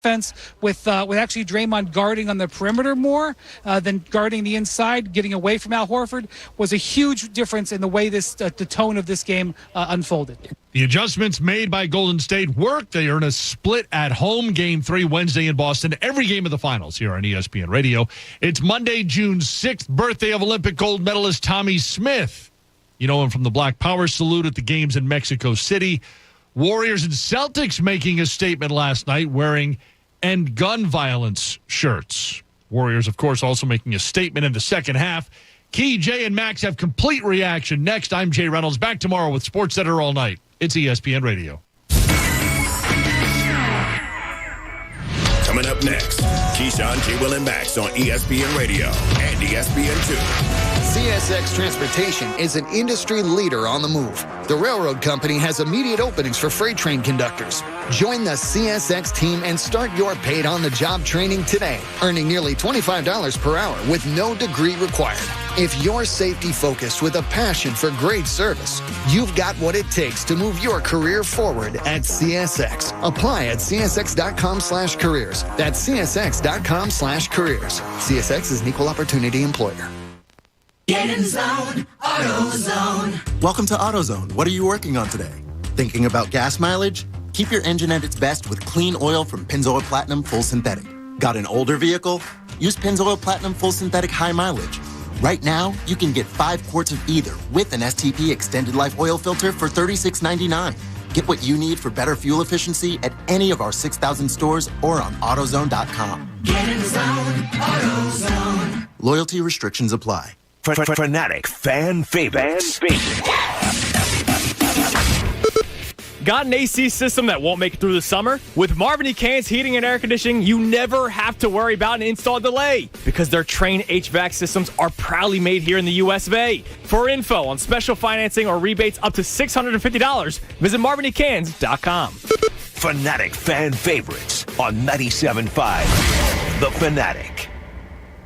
defense with actually Draymond guarding on the perimeter more than guarding the inside, getting away from Al Horford, was a huge difference in the way the tone of this game unfolded. The adjustments made by Golden State worked. They earn a split at home. Game 3 Wednesday in Boston. Every game of the finals here on ESPN Radio. It's Monday, June 6th, birthday of Olympic gold medalist Tommy Smith. You know him from the Black Power salute at the games in Mexico City. Warriors and Celtics making a statement last night wearing end gun violence shirts. Warriors, of course, also making a statement in the second half. Key, Jay, and Max have complete reaction. Next, I'm Jay Reynolds. Back tomorrow with Sports Center all night. It's ESPN Radio. Coming up next, Keyshawn, J. Will, and Max on ESPN Radio and ESPN2. CSX Transportation is an industry leader on the move. The railroad company has immediate openings for freight train conductors. Join the CSX team and start your paid-on-the-job training today, earning nearly $25 per hour with no degree required. If you're safety-focused with a passion for great service, you've got what it takes to move your career forward at CSX. Apply at csx.com/careers. That's csx.com/careers. CSX is an equal opportunity employer. Get in the zone, AutoZone. Welcome to AutoZone. What are you working on today? Thinking about gas mileage? Keep your engine at its best with clean oil from Pennzoil Platinum Full Synthetic. Got an older vehicle? Use Pennzoil Platinum Full Synthetic High Mileage. Right now, you can get 5 quarts of either with an STP Extended Life Oil Filter for $36.99. Get what you need for better fuel efficiency at any of our 6,000 stores or on AutoZone.com. Get in the zone, AutoZone. Loyalty restrictions apply. Fanatic fan favorite. Got an AC system that won't make it through the summer? With Marvin E. Cann's Heating and Air Conditioning, you never have to worry about an install delay because their Trane HVAC systems are proudly made here in the US of A. For info on special financing or rebates up to $650, visit marvinecans.com. Fanatic fan favorites on 97.5 The Fanatic.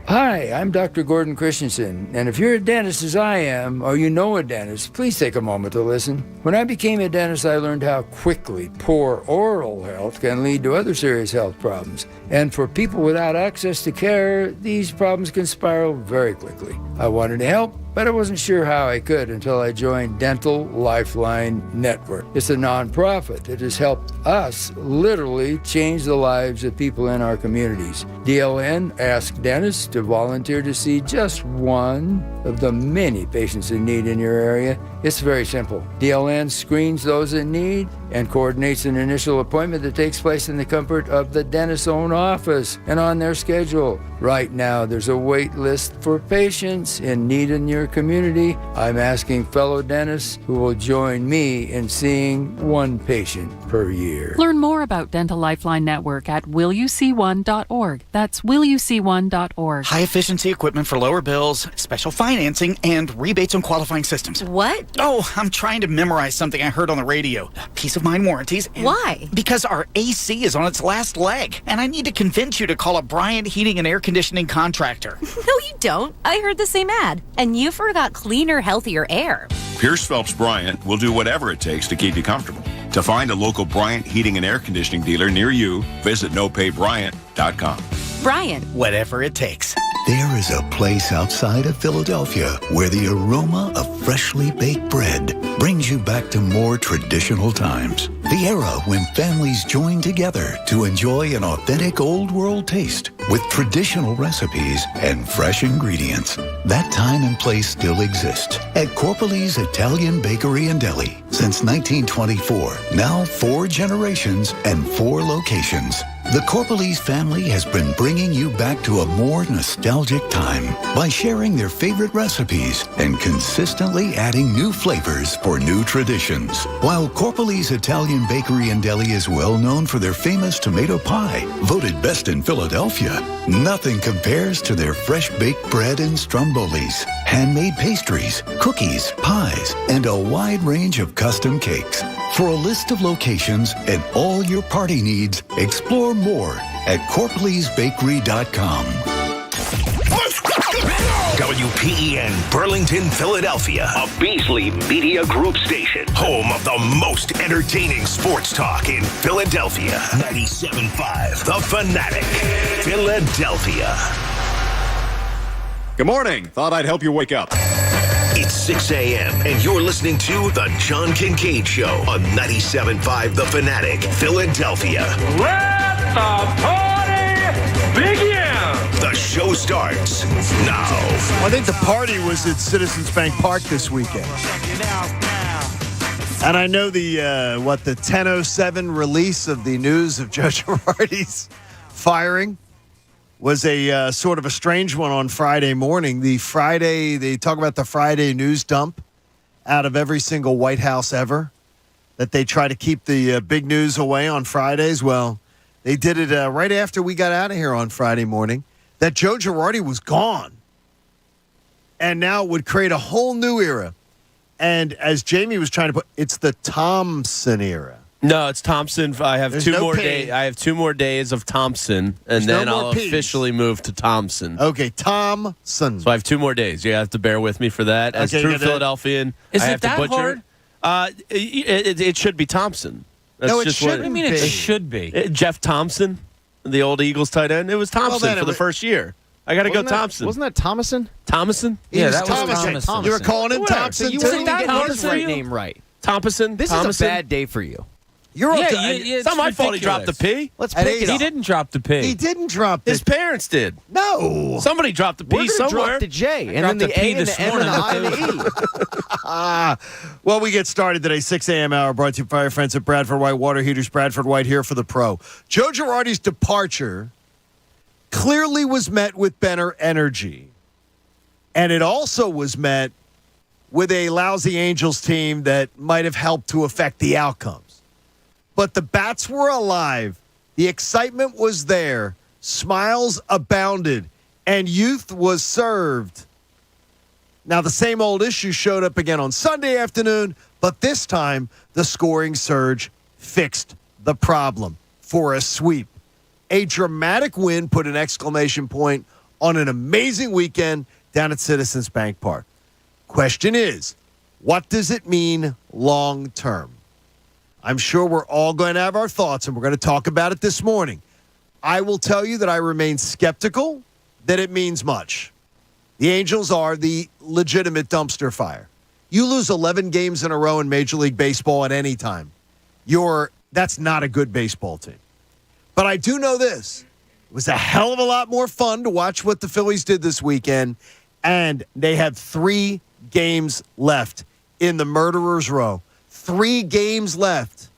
Hi, I'm Dr. Gordon Christensen, and if you're a dentist as I am, or you know a dentist, please take a moment to listen. When I became a dentist, I learned how quickly poor oral health can lead to other serious health problems. And for people without access to care, these problems can spiral very quickly. I wanted to help, but I wasn't sure how I could until I joined Dental Lifeline Network. It's a nonprofit that has helped us literally change the lives of people in our communities. DLN asks dentists to volunteer to see just one of the many patients in need in your area. It's very simple. DLN screens those in need and coordinates an initial appointment that takes place in the comfort of the dentist's own office and on their schedule. Right now, there's a wait list for patients in need in your community. I'm asking fellow dentists who will join me in seeing one patient per year. Learn more about Dental Lifeline Network at willyouseeone.org. That's willyouseeone.org. High-efficiency equipment for lower bills, special financing, and rebates on qualifying systems. What? Oh, I'm trying to memorize something I heard on the radio. Peace of mind warranties. Why? Because our AC is on its last leg, and I need to convince you to call a Bryant Heating and Air Conditioning contractor. No, you don't. I heard the same ad. And you forgot cleaner, healthier air. Pierce Phelps Bryant will do whatever it takes to keep you comfortable. To find a local Bryant Heating and Air Conditioning dealer near you, visit nopaybryant.com. Bryant. Whatever it takes. There is a place outside of Philadelphia where the aroma of freshly baked bread brings you back to more traditional times. The era when families join together to enjoy an authentic old world taste with traditional recipes and fresh ingredients. That time and place still exists at Corpoli's Italian Bakery and Deli. Since 1924, now 4 generations and 4 locations. The Corpoli's family has been bringing you back to a more nostalgic time by sharing their favorite recipes and consistently adding new flavors for new traditions. While Corpoli's Italian Bakery and Deli is well known for their famous tomato pie, voted best in Philadelphia, nothing compares to their fresh baked bread and strombolis, handmade pastries, cookies, pies, and a wide range of custom cakes. For a list of locations and all your party needs, explore more at corpolisbakery.com. WPEN Burlington, Philadelphia, a Beasley Media Group station, home of the most entertaining sports talk in Philadelphia. 97.5 The Fanatic, Philadelphia. Good morning. Thought I'd help you wake up. It's 6 a.m. and you're listening to The John Kincade Show on 97.5 The Fanatic, Philadelphia. Let the party begin! The show starts now. I think the party was at Citizens Bank Park this weekend. And I know the 10:07 release of the news of Joe Girardi's firing was a sort of a strange one on Friday morning. They talk about the Friday news dump out of every single White House ever, that they try to keep the big news away on Fridays. Well, they did it right after we got out of here on Friday morning, that Joe Girardi was gone. And now it would create a whole new era. And as Jamie was trying to put, it's the Thompson era. No, it's Thompson. I have There's two no more P. days. I have 2 more days of Thompson, and There's no then more I'll Ps. officially move to Thompson. Okay, Thompson. So I have 2 more days. You have to bear with me for that. As Okay, true you gotta- Philadelphian, Is I it have to that butcher hard? It should be Thompson. That's No, it just shouldn't what I mean, it should be. Jeff Thompson, the old Eagles tight end. It was Thompson then for it the was- first year. I got to go Thompson. Wasn't that Thomason? Thomason? Yeah, He that was Thomason. Thomason. You were calling him Whatever. Thompson, You too? weren't even that getting hard his for right you? name right. Thomason? This Thomason? is a bad day for you. You're Yeah, up to, it's It's not my fault he dropped the ridiculous. P. Let's At pick eight- it He up. didn't drop the P. He didn't drop His this. parents did. No. Somebody dropped the We're P going to somewhere. drop the J, and dropped then the the P A and this the M and the morning. I and the E. Well, we get started today, 6 a.m. hour, brought to you by our friends at Bradford White Water Heaters. Bradford White here for the pro. Joe Girardi's departure clearly was met with better energy. And it also was met with a lousy Angels team that might have helped to affect the outcomes. But the bats were alive. The excitement was there. Smiles abounded. And youth was served. Now, the same old issue showed up again on Sunday afternoon, but this time the scoring surge fixed the problem for a sweep. A dramatic win put an exclamation point on an amazing weekend down at Citizens Bank Park. Question is, what does it mean long term? I'm sure we're all going to have our thoughts, and we're going to talk about it this morning. I will tell you that I remain skeptical that it means much. The Angels are the legitimate dumpster fire. You lose 11 games in a row in Major League Baseball at any time. That's not a good baseball team. But I do know this. It was a hell of a lot more fun to watch what the Phillies did this weekend, and they have 3 games left in the Murderer's Row. 3 games left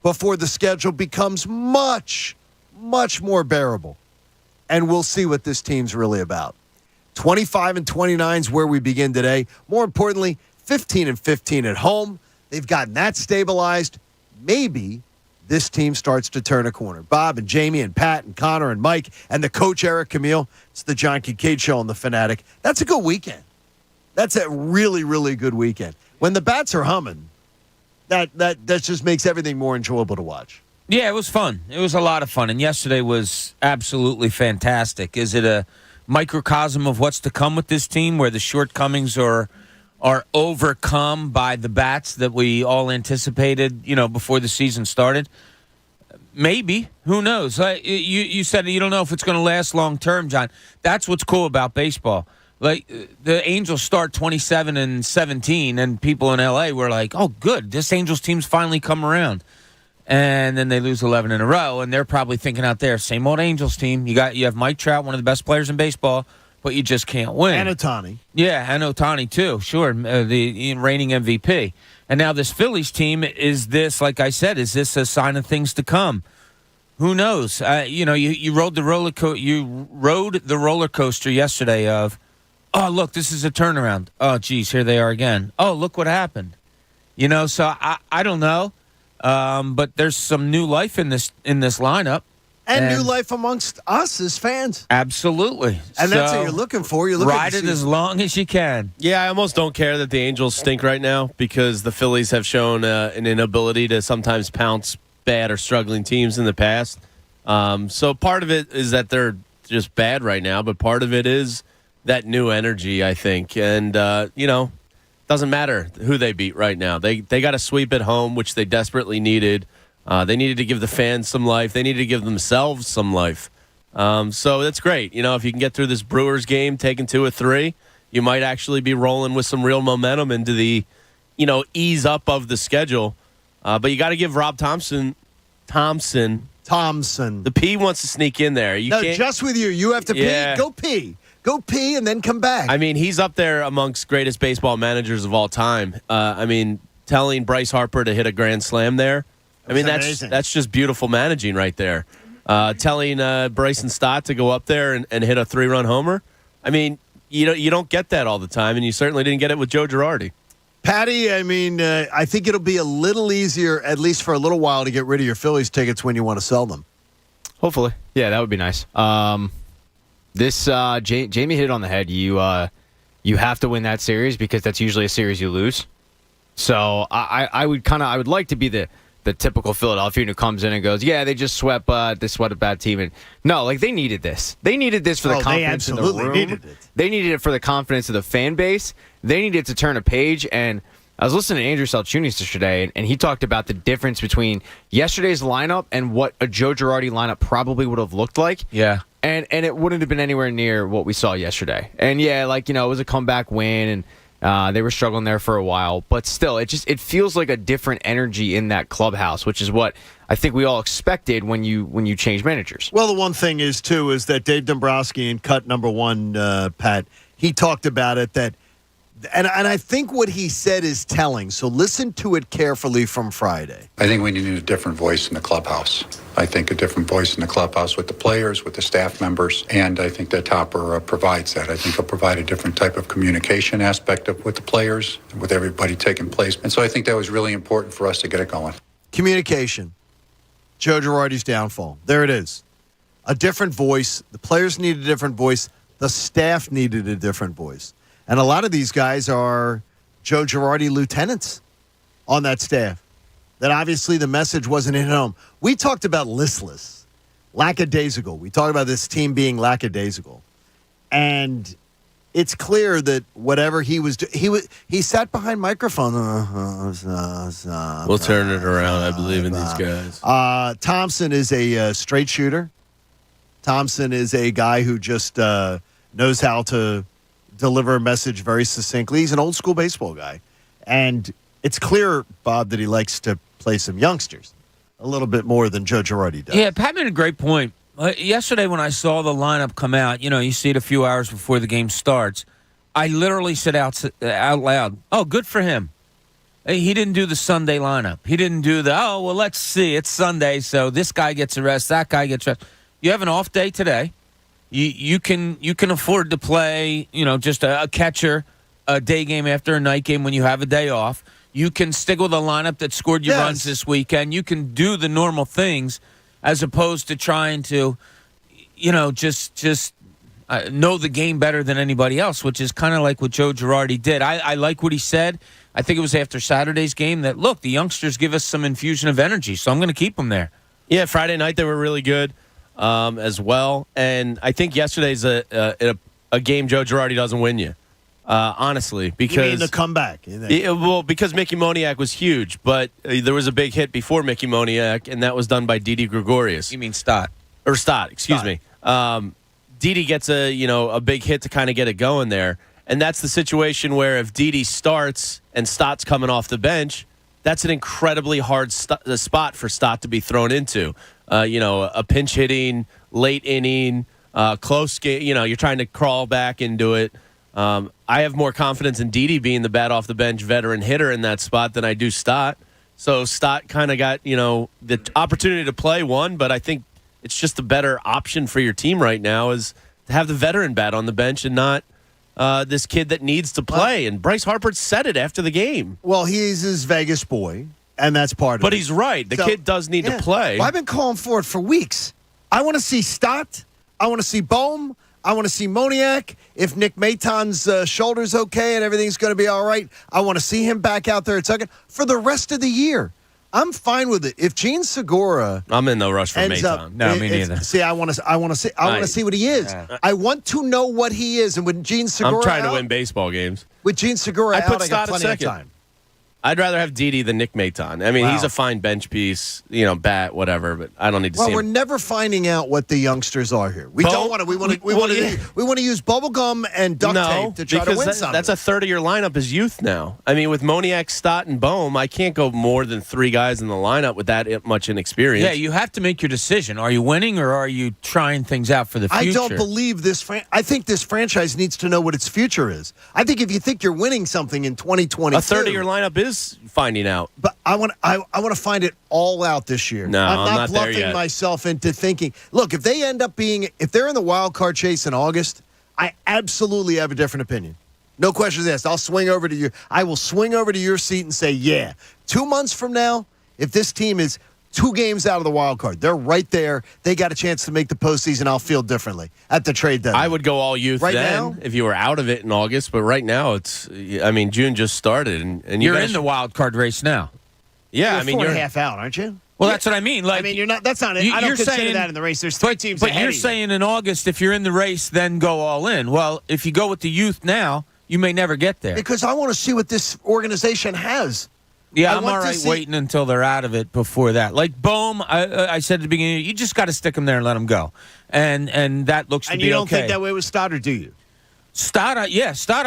before the schedule becomes much, much more bearable. And we'll see what this team's really about. 25-29 is where we begin today. More importantly, 15-15 at home. They've gotten that stabilized. Maybe this team starts to turn a corner. Bob and Jamie and Pat and Connor and Mike and the coach Eric Camille. It's the John Kincade Show on The Fanatic. That's a good weekend. That's a really, really good weekend. When the bats are humming, that just makes everything more enjoyable to watch. Yeah, it was fun. It was a lot of fun, and yesterday was absolutely fantastic. Is it a microcosm of what's to come with this team, where the shortcomings are overcome by the bats that we all anticipated, before the season started? Maybe. Who knows? You said you don't know if it's going to last long term, John. That's what's cool about baseball. Like, the Angels start 27-17, and people in L.A. were like, oh, good, this Angels team's finally come around. And then they lose 11 in a row, and they're probably thinking out there, same old Angels team. You have Mike Trout, one of the best players in baseball, but you just can't win. And Ohtani. Yeah, and Ohtani, too, sure, the reigning MVP. And now this Phillies team, is this, like I said, is this a sign of things to come? Who knows? You rode the roller coaster yesterday of, oh, look, this is a turnaround. Oh, geez, here they are again. Oh, look what happened. So I don't know. But there's some new life in this lineup. And new life amongst us as fans. Absolutely. And that's what you're looking for. You're looking ride it as long as you can. Yeah, I almost don't care that the Angels stink right now, because the Phillies have shown an inability to sometimes pounce bad or struggling teams in the past. So part of it is that they're just bad right now, but part of it is that new energy, I think. And, doesn't matter who they beat right now. They got a sweep at home, which they desperately needed. They needed to give the fans some life. They needed to give themselves some life. So that's great. If you can get through this Brewers game, taking 2 or 3, you might actually be rolling with some real momentum into the, ease up of the schedule. But you got to give Rob Thompson. The P wants to sneak in there. No, just with you. You have to pee. Go pee. Go pee and then come back. I mean, he's up there amongst greatest baseball managers of all time. Telling Bryce Harper to hit a grand slam there. That's just beautiful managing right there. Telling Bryson Stott to go up there and hit a 3-run homer. You don't get that all the time, and you certainly didn't get it with Joe Girardi. Patty, I think it'll be a little easier, at least for a little while, to get rid of your Phillies tickets when you want to sell them. Hopefully. Yeah, that would be nice. Jamie hit it on the head. You have to win that series because that's usually a series you lose. So I would like to be the typical Philadelphian who comes in and goes, yeah, they just swept a bad team. And no, they needed this. They needed this for the confidence in the room. Needed it. They needed it for the confidence of the fan base. They needed to turn a page. And I was listening to Andrew Salchunas yesterday, and he talked about the difference between yesterday's lineup and what a Joe Girardi lineup probably would have looked like. Yeah. And it wouldn't have been anywhere near what we saw yesterday. And yeah, it was a comeback win, and they were struggling there for a while. But still, it feels like a different energy in that clubhouse, which is what I think we all expected when you change managers. Well, the one thing is that Dave Dombrowski in cut number 1, Pat, he talked about it and I think what he said is telling. So listen to it carefully from Friday. I think we need a different voice in the clubhouse. I think a different voice in the clubhouse with the players, with the staff members, and I think that Topper provides that. I think he'll provide a different type of communication aspect with the players, with everybody taking place. And so I think that was really important for us to get it going. Communication. Joe Girardi's downfall. There it is. A different voice. The players needed a different voice. The staff needed a different voice. And a lot of these guys are Joe Girardi lieutenants on that staff. That obviously the message wasn't hitting home. We talked about listless, lackadaisical. We talked about this team being lackadaisical. And it's clear that whatever he was doing, he sat behind microphones. We'll turn it around. I believe in these guys. Thompson is a straight shooter. Thompson is a guy who just knows how to deliver a message very succinctly. He's an old school baseball guy. And it's clear, Bob, that he likes to play some youngsters a little bit more than Joe Girardi does. Yeah, Pat made a great point. Yesterday when I saw the lineup come out, you see it a few hours before the game starts, I literally said out loud, oh, good for him. He didn't do the Sunday lineup. He didn't do let's see, it's Sunday, so this guy gets a rest, that guy gets rest. You have an off day today. You can afford to play, just a catcher, a day game after a night game when you have a day off. You can stick with a lineup that scored you runs this weekend. You can do the normal things as opposed to trying to, just know the game better than anybody else, which is kind of like what Joe Girardi did. I like what he said. I think it was after Saturday's game that, look, the youngsters give us some infusion of energy, so I'm going to keep them there. Yeah, Friday night they were really good. As well, and I think yesterday's a game Joe Girardi doesn't win you, honestly, because you mean the comeback. Because Mickey Moniak was huge, but there was a big hit before Mickey Moniak, and that was done by Didi Gregorius. You mean Stott? Excuse me. Didi gets a big hit to kind of get it going there, and that's the situation where if Didi starts and Stott's coming off the bench, that's an incredibly hard spot for Stott to be thrown into. A pinch hitting, late inning, close game. You're trying to crawl back into it. I have more confidence in Didi being the bat off the bench veteran hitter in that spot than I do Stott. So Stott kind of got, the opportunity to play one, but I think it's just a better option for your team right now is to have the veteran bat on the bench and not this kid that needs to play. And Bryce Harper said it after the game. Well, he's his Vegas boy. And that's part of it. But he's right. The kid does need to play. Well, I've been calling for it for weeks. I want to see Stott. I want to see Bohm. I want to see Moniak. If Nick Maton's shoulder's okay and everything's going to be all right, I want to see him back out there at second for the rest of the year. I'm fine with it. If Gene Segura, I'm in no rush for ends up, Maton. No, me neither. See, I want to see what he is. I want to know what he is, and when Gene Segura, I'm trying to win baseball games. With Gene Segura I put out, I got Stott at plenty of second. time. I'd rather have Didi than Nick Maton. I mean, Wow. he's a fine bench piece, bat, whatever, but I don't need to Well, see we're him. never finding out what the youngsters are here. We don't want to. We want to use bubble gum and duct tape to try to because win something. that's a third of your lineup is youth now. I mean, with Moniak, Stott, and Bohm, I can't go more than 3 guys in the lineup with that much inexperience. Yeah, you have to make your decision. Are you winning or are you trying things out for the future? I don't believe this. I think this franchise needs to know what its future is. I think if you think you're winning something in 2022, a third of your lineup is finding out. But I want to find it all out this year. No, I'm I'm not there bluffing yet. myself into thinking. Look, if they're in the wild card chase in August, I absolutely have a different opinion. No questions asked. I'll swing over to you. I will swing over to your seat and say, yeah. 2 months from now, if this team is 2 games out of the wild card, they're right there. They got a chance to make the postseason. I'll feel differently at the trade deadline. I would go all youth right then now if you were out of it in August, but right now June just started, and You're in the wild card race now. Yeah, you're 4.5 out, aren't you? Well, that's what I mean. Like, you're not. That's not it. I don't consider that in the race. There's 3 teams But ahead you're of you. saying in August, if you're in the race, then go all in. Well, if you go with the youth now, you may never get there. Because I want to see what this organization has. Yeah, I I'm want all to right see- waiting until they're out of it before that. Like Bohm, I said at the beginning, you just got to stick him there and let him go. And that looks to And be you don't okay. think that way with Stott, or do you? Stott, I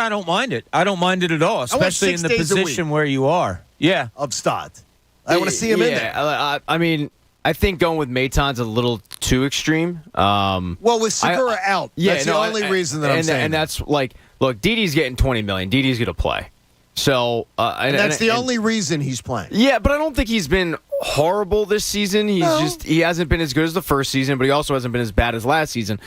don't mind it. I don't mind it at all, especially in 6 the days a week. position where you are. Yeah. Of Stott. I want to see him in there. I mean, I think going with Maton's a little too extreme. Well, with Segura out, that's the only reason that I'm saying. And that's like, look, Didi's getting $20 million. Didi's going to play. So, and that's the only reason he's playing. Yeah, but I don't think he's been horrible this season. He hasn't been as good as the first season, but he also hasn't been as bad as last season.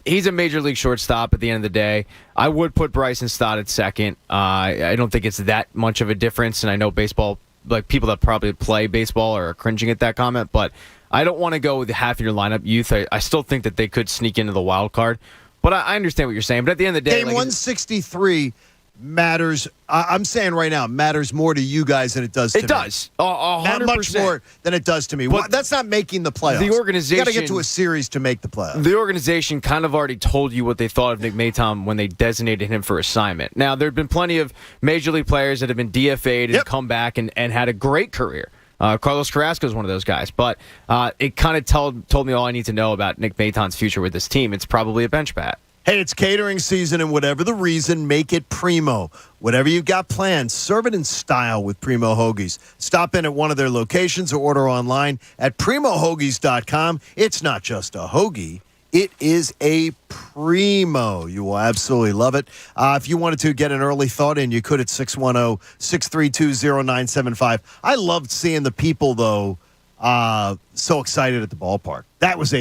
He's a major league shortstop at the end of the day. I would put Bryson Stott at second. I don't think it's that much of a difference, and I know baseball, like people that probably play baseball are cringing at that comment, but I don't want to go with half of your lineup youth. I still think that they could sneak into the wild card, but I understand what you're saying. But at the end of the day, Game 163 matters. I'm saying right now, matters more to you guys than it does to me. It does. 100%. Not much more than it does to me. But That's not making the playoffs. the organization- You got to get to a series to make the playoffs. The organization kind of already told you what they thought of Nick Maton when they designated him for assignment. Now, there have been plenty of major league players that have been DFA'd and come back and had a great career. Carlos Carrasco is one of those guys. But it kind of told me all I need to know about Nick Maton's future with this team. It's probably a bench bat. Hey, it's catering season, and whatever the reason, make it primo. Whatever you've got planned, serve it in style with Primo Hoagies. Stop in at one of their locations or order online at primohoagies.com. It's not just a hoagie. It is a primo. You will absolutely love it. If you wanted to get an early thought in, you could at 610-632-0975. I loved seeing the people, though, so excited at the ballpark. That was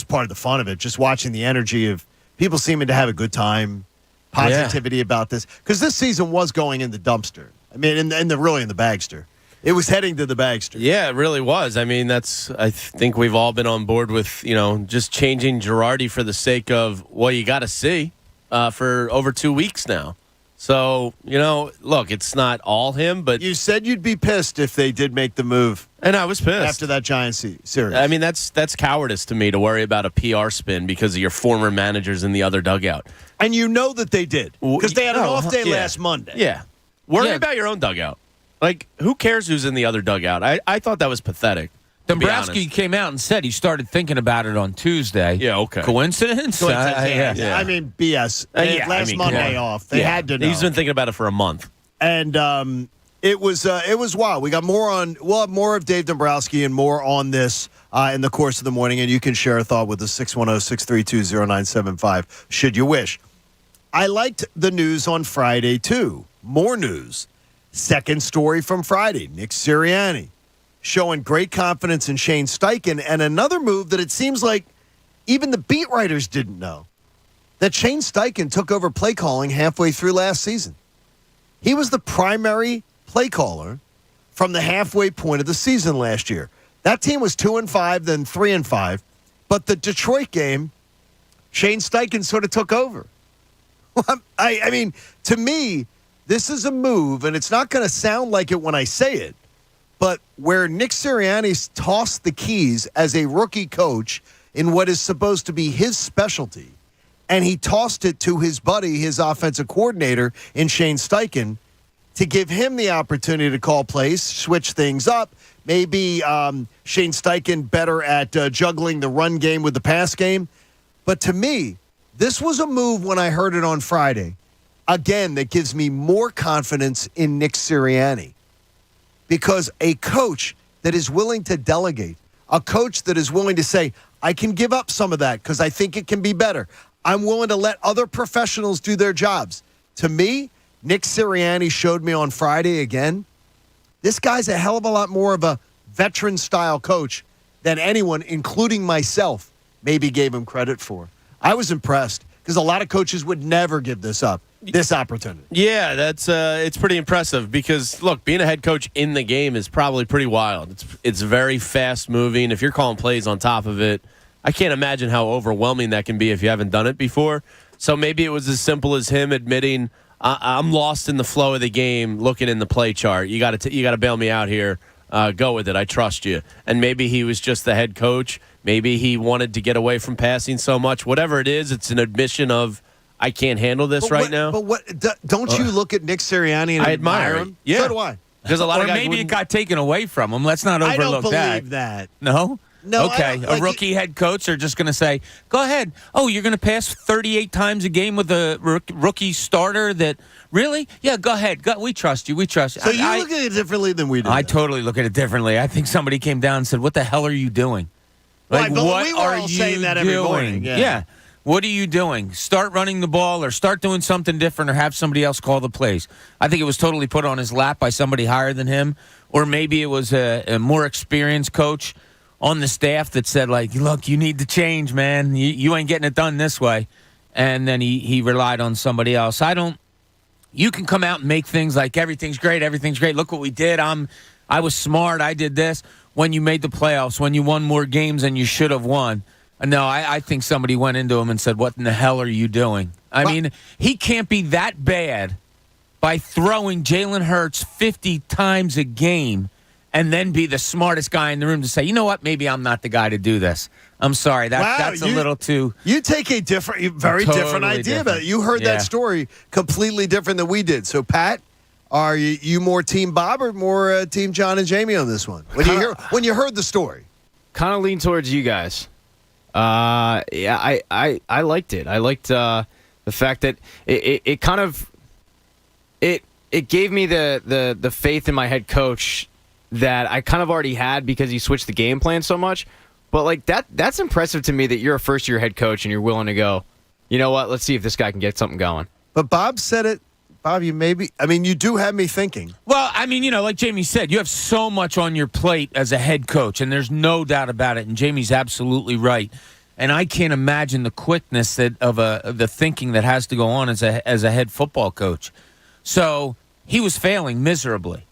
part of the fun of it, just watching the energy of people seeming to have a good time, positivity about this. Because this season was going in the dumpster. I mean, really in the bagster. It was heading to the bagster. Yeah, it really was. I mean, I think we've all been on board with, just changing Girardi for the sake of, well, you got to see for over 2 weeks now. So, look, it's not all him, but... You said you'd be pissed if they did make the move. And I was pissed. After that Giants series. I mean, that's cowardice to me to worry about a PR spin because of your former managers in the other dugout. And you know that they did. Because they had an off day last Monday. Yeah. Worry about your own dugout. Like, who cares who's in the other dugout? I thought that was pathetic. Dombrowski came out and said he started thinking about it on Tuesday. Yeah, okay. Coincidence? Yeah. I mean, BS. Last Monday off. They had to know. He's been thinking about it for a month. And it was wild. We'll have more of Dave Dombrowski and more on this in the course of the morning, and you can share a thought with us, 610-632-0975, should you wish. I liked the news on Friday, too. More news. Second story from Friday, Nick Sirianni showing great confidence in Shane Steichen, and another move that it seems like even the beat writers didn't know, that Shane Steichen took over play calling halfway through last season. He was the primary play caller from the halfway point of the season last year. That team was 2-5, then 3-5, but the Detroit game, Shane Steichen sort of took over. I mean, to me, this is a move, and it's not going to sound like it when I say it, But where Nick Sirianni's tossed the keys as a rookie coach in what is supposed to be his specialty, and he tossed it to his buddy, his offensive coordinator in Shane Steichen, to give him the opportunity to call plays, switch things up. Maybe Shane Steichen better at juggling the run game with the pass game. But to me, this was a move when I heard it on Friday, again, that gives me more confidence in Nick Sirianni. Because a coach that is willing to delegate, a coach that is willing to say, I can give up some of that because I think it can be better. I'm willing to let other professionals do their jobs. To me, Nick Sirianni showed me on Friday again, this guy's a hell of a lot more of a veteran-style coach than anyone, including myself, maybe gave him credit for. I was impressed because a lot of coaches would never give this up, this opportunity. Yeah, that's it's pretty impressive because, look, being a head coach in the game is probably pretty wild. It's very fast-moving. If you're calling plays on top of it, I can't imagine how overwhelming that can be if you haven't done it before. So maybe it was as simple as him admitting, I'm lost in the flow of the game, looking in the play chart. You got to bail me out here. Go with it. I trust you. And maybe he was just the head coach. Maybe he wanted to get away from passing so much. Whatever it is, it's an admission of, I can't handle this now. But don't you look at Nick Sirianni and I admire him? Yeah. So do I. Because a lot of guys maybe it got taken away from him. Let's not overlook that. I don't believe that. No? No, okay, a rookie head coach are just going to say, go ahead. Oh, you're going to pass 38 times a game with a rookie starter that, really? Yeah, go ahead. We trust you. We trust you. So you look at it differently than we do. I totally look at it differently. I think somebody came down and said, what the hell are you doing? Right, but we were all saying that every morning. Yeah. What are you doing? Start running the ball or start doing something different or have somebody else call the plays. I think it was totally put on his lap by somebody higher than him, or maybe it was a more experienced coach on the staff that said, like, look, you need to change, man. You ain't getting it done this way. And then he relied on somebody else. You can come out and make things like everything's great. Look what we did. I was smart. I did this. When you made the playoffs, when you won more games than you should have won. No, I think somebody went into him and said, what in the hell are you doing? I mean, he can't be that bad by throwing Jalen Hurts 50 times a game and then be the smartest guy in the room to say, you know what, maybe I'm not the guy to do this. I'm sorry, that's a little too... You take a very different idea about it. You heard that story completely different than we did. So, Pat, are you more Team Bob or more Team John and Jamie on this one? When you heard the story? Kind of lean towards you guys. Yeah, I liked it. I liked the fact that it kind of... It gave me the faith in my head coach that I kind of already had because he switched the game plan so much. But like that's impressive to me that you're a first-year head coach and you're willing to go, you know what, let's see if this guy can get something going. But Bob said it. Bob, you do have me thinking. Well, I mean, like Jamie said, you have so much on your plate as a head coach, and there's no doubt about it, and Jamie's absolutely right. And I can't imagine the quickness of the thinking that has to go on as a head football coach. So he was failing miserably.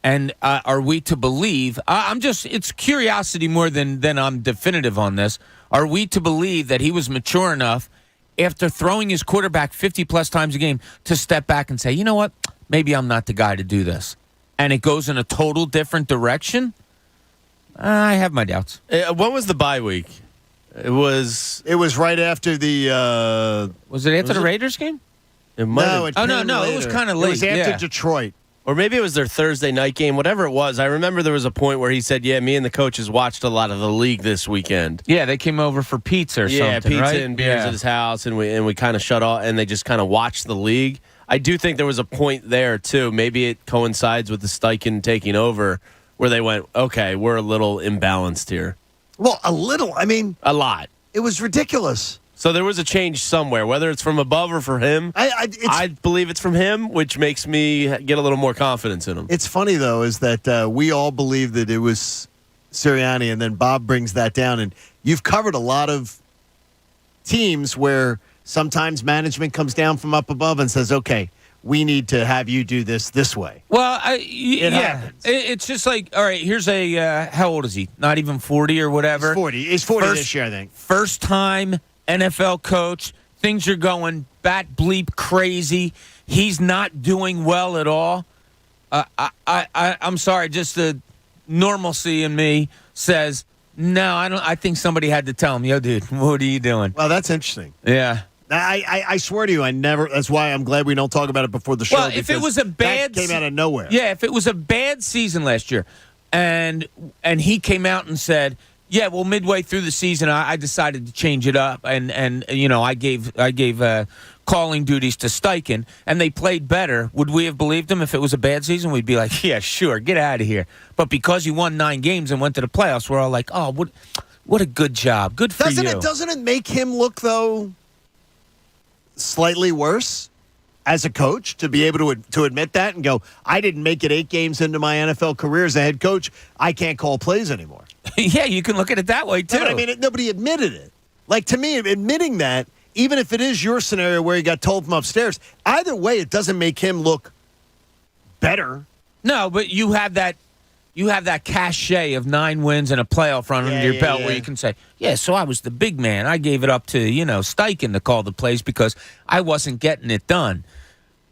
And are we to believe? It's curiosity more than I'm definitive on this. Are we to believe that he was mature enough after throwing his quarterback 50-plus times a game to step back and say, you know what, maybe I'm not the guy to do this? And it goes in a total different direction? I have my doubts. When was the bye week? It was right after the... was it after the Raiders game? It might no, have, no, it was kind of late. It was after Detroit. Or maybe it was their Thursday night game, whatever it was. I remember there was a point where he said, yeah, me and the coaches watched a lot of the league this weekend. Yeah, they came over for pizza or something, Yeah, pizza right? and beers at his house, and we kind of shut off, and they just kind of watched the league. I do think there was a point there, too. Maybe it coincides with the Steichen taking over, where they went, okay, we're a little imbalanced here. Well, a little. I mean... A lot. It was ridiculous. So there was a change somewhere, whether it's from above or for him. I believe it's from him, which makes me get a little more confidence in him. It's funny, though, is that we all believe that it was Sirianni, and then Bob brings that down. And you've covered a lot of teams where sometimes management comes down from up above and says, okay, we need to have you do this way. Well, it's just like, all right, here's how old is he? Not even 40 or whatever? He's 40 this year, I think. First time NFL coach. Things are going bat bleep crazy. He's not doing well at all. I'm sorry, just the normalcy in me says, no, I don't. I think somebody had to tell him, yo, dude, what are you doing? Well, that's interesting. Yeah. I swear to you, I never. That's why I'm glad we don't talk about it before the show. Well, if it was a bad that came out of nowhere. Yeah, if it was a bad season last year, and he came out and said, yeah, well, midway through the season, I decided to change it up, and I gave calling duties to Steichen, and they played better. Would we have believed him if it was a bad season? We'd be like, yeah, sure, get out of here. But because he won 9 games and went to the playoffs, we're all like, oh, what a good job, good for you. Doesn't it make him look though slightly worse as a coach to be able to admit that and go, I didn't make it 8 games into my NFL career as a head coach. I can't call plays anymore. Yeah, you can look at it that way too. No, but I mean, nobody admitted it. Like, to me, admitting that, even if it is your scenario where he got told from upstairs, either way, it doesn't make him look better. No, but you have that cachet of 9 wins and a playoff run under your belt where you can say, yeah, so I was the big man. I gave it up to, Steichen to call the plays because I wasn't getting it done.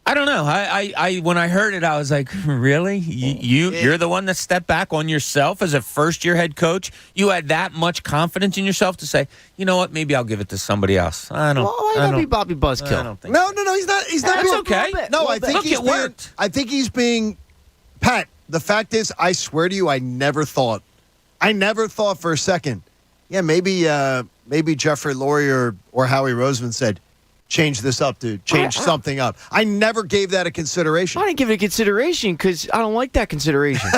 I don't know. I when I heard it, I was like, really? You're the one that stepped back on yourself as a first-year head coach? You had that much confidence in yourself to say, you know what, maybe I'll give it to somebody else. I don't. Well, why not be Bobby Buzzkill? I don't think No, he's not. He's not. That's okay. No, I think it worked. I think he's being Pat. The fact is, I swear to you, I never thought for a second. Yeah, maybe Jeffrey Lurie or Howie Roseman said, change this up, dude. Change something up. I never gave that a consideration. I didn't give it a consideration because I don't like that consideration.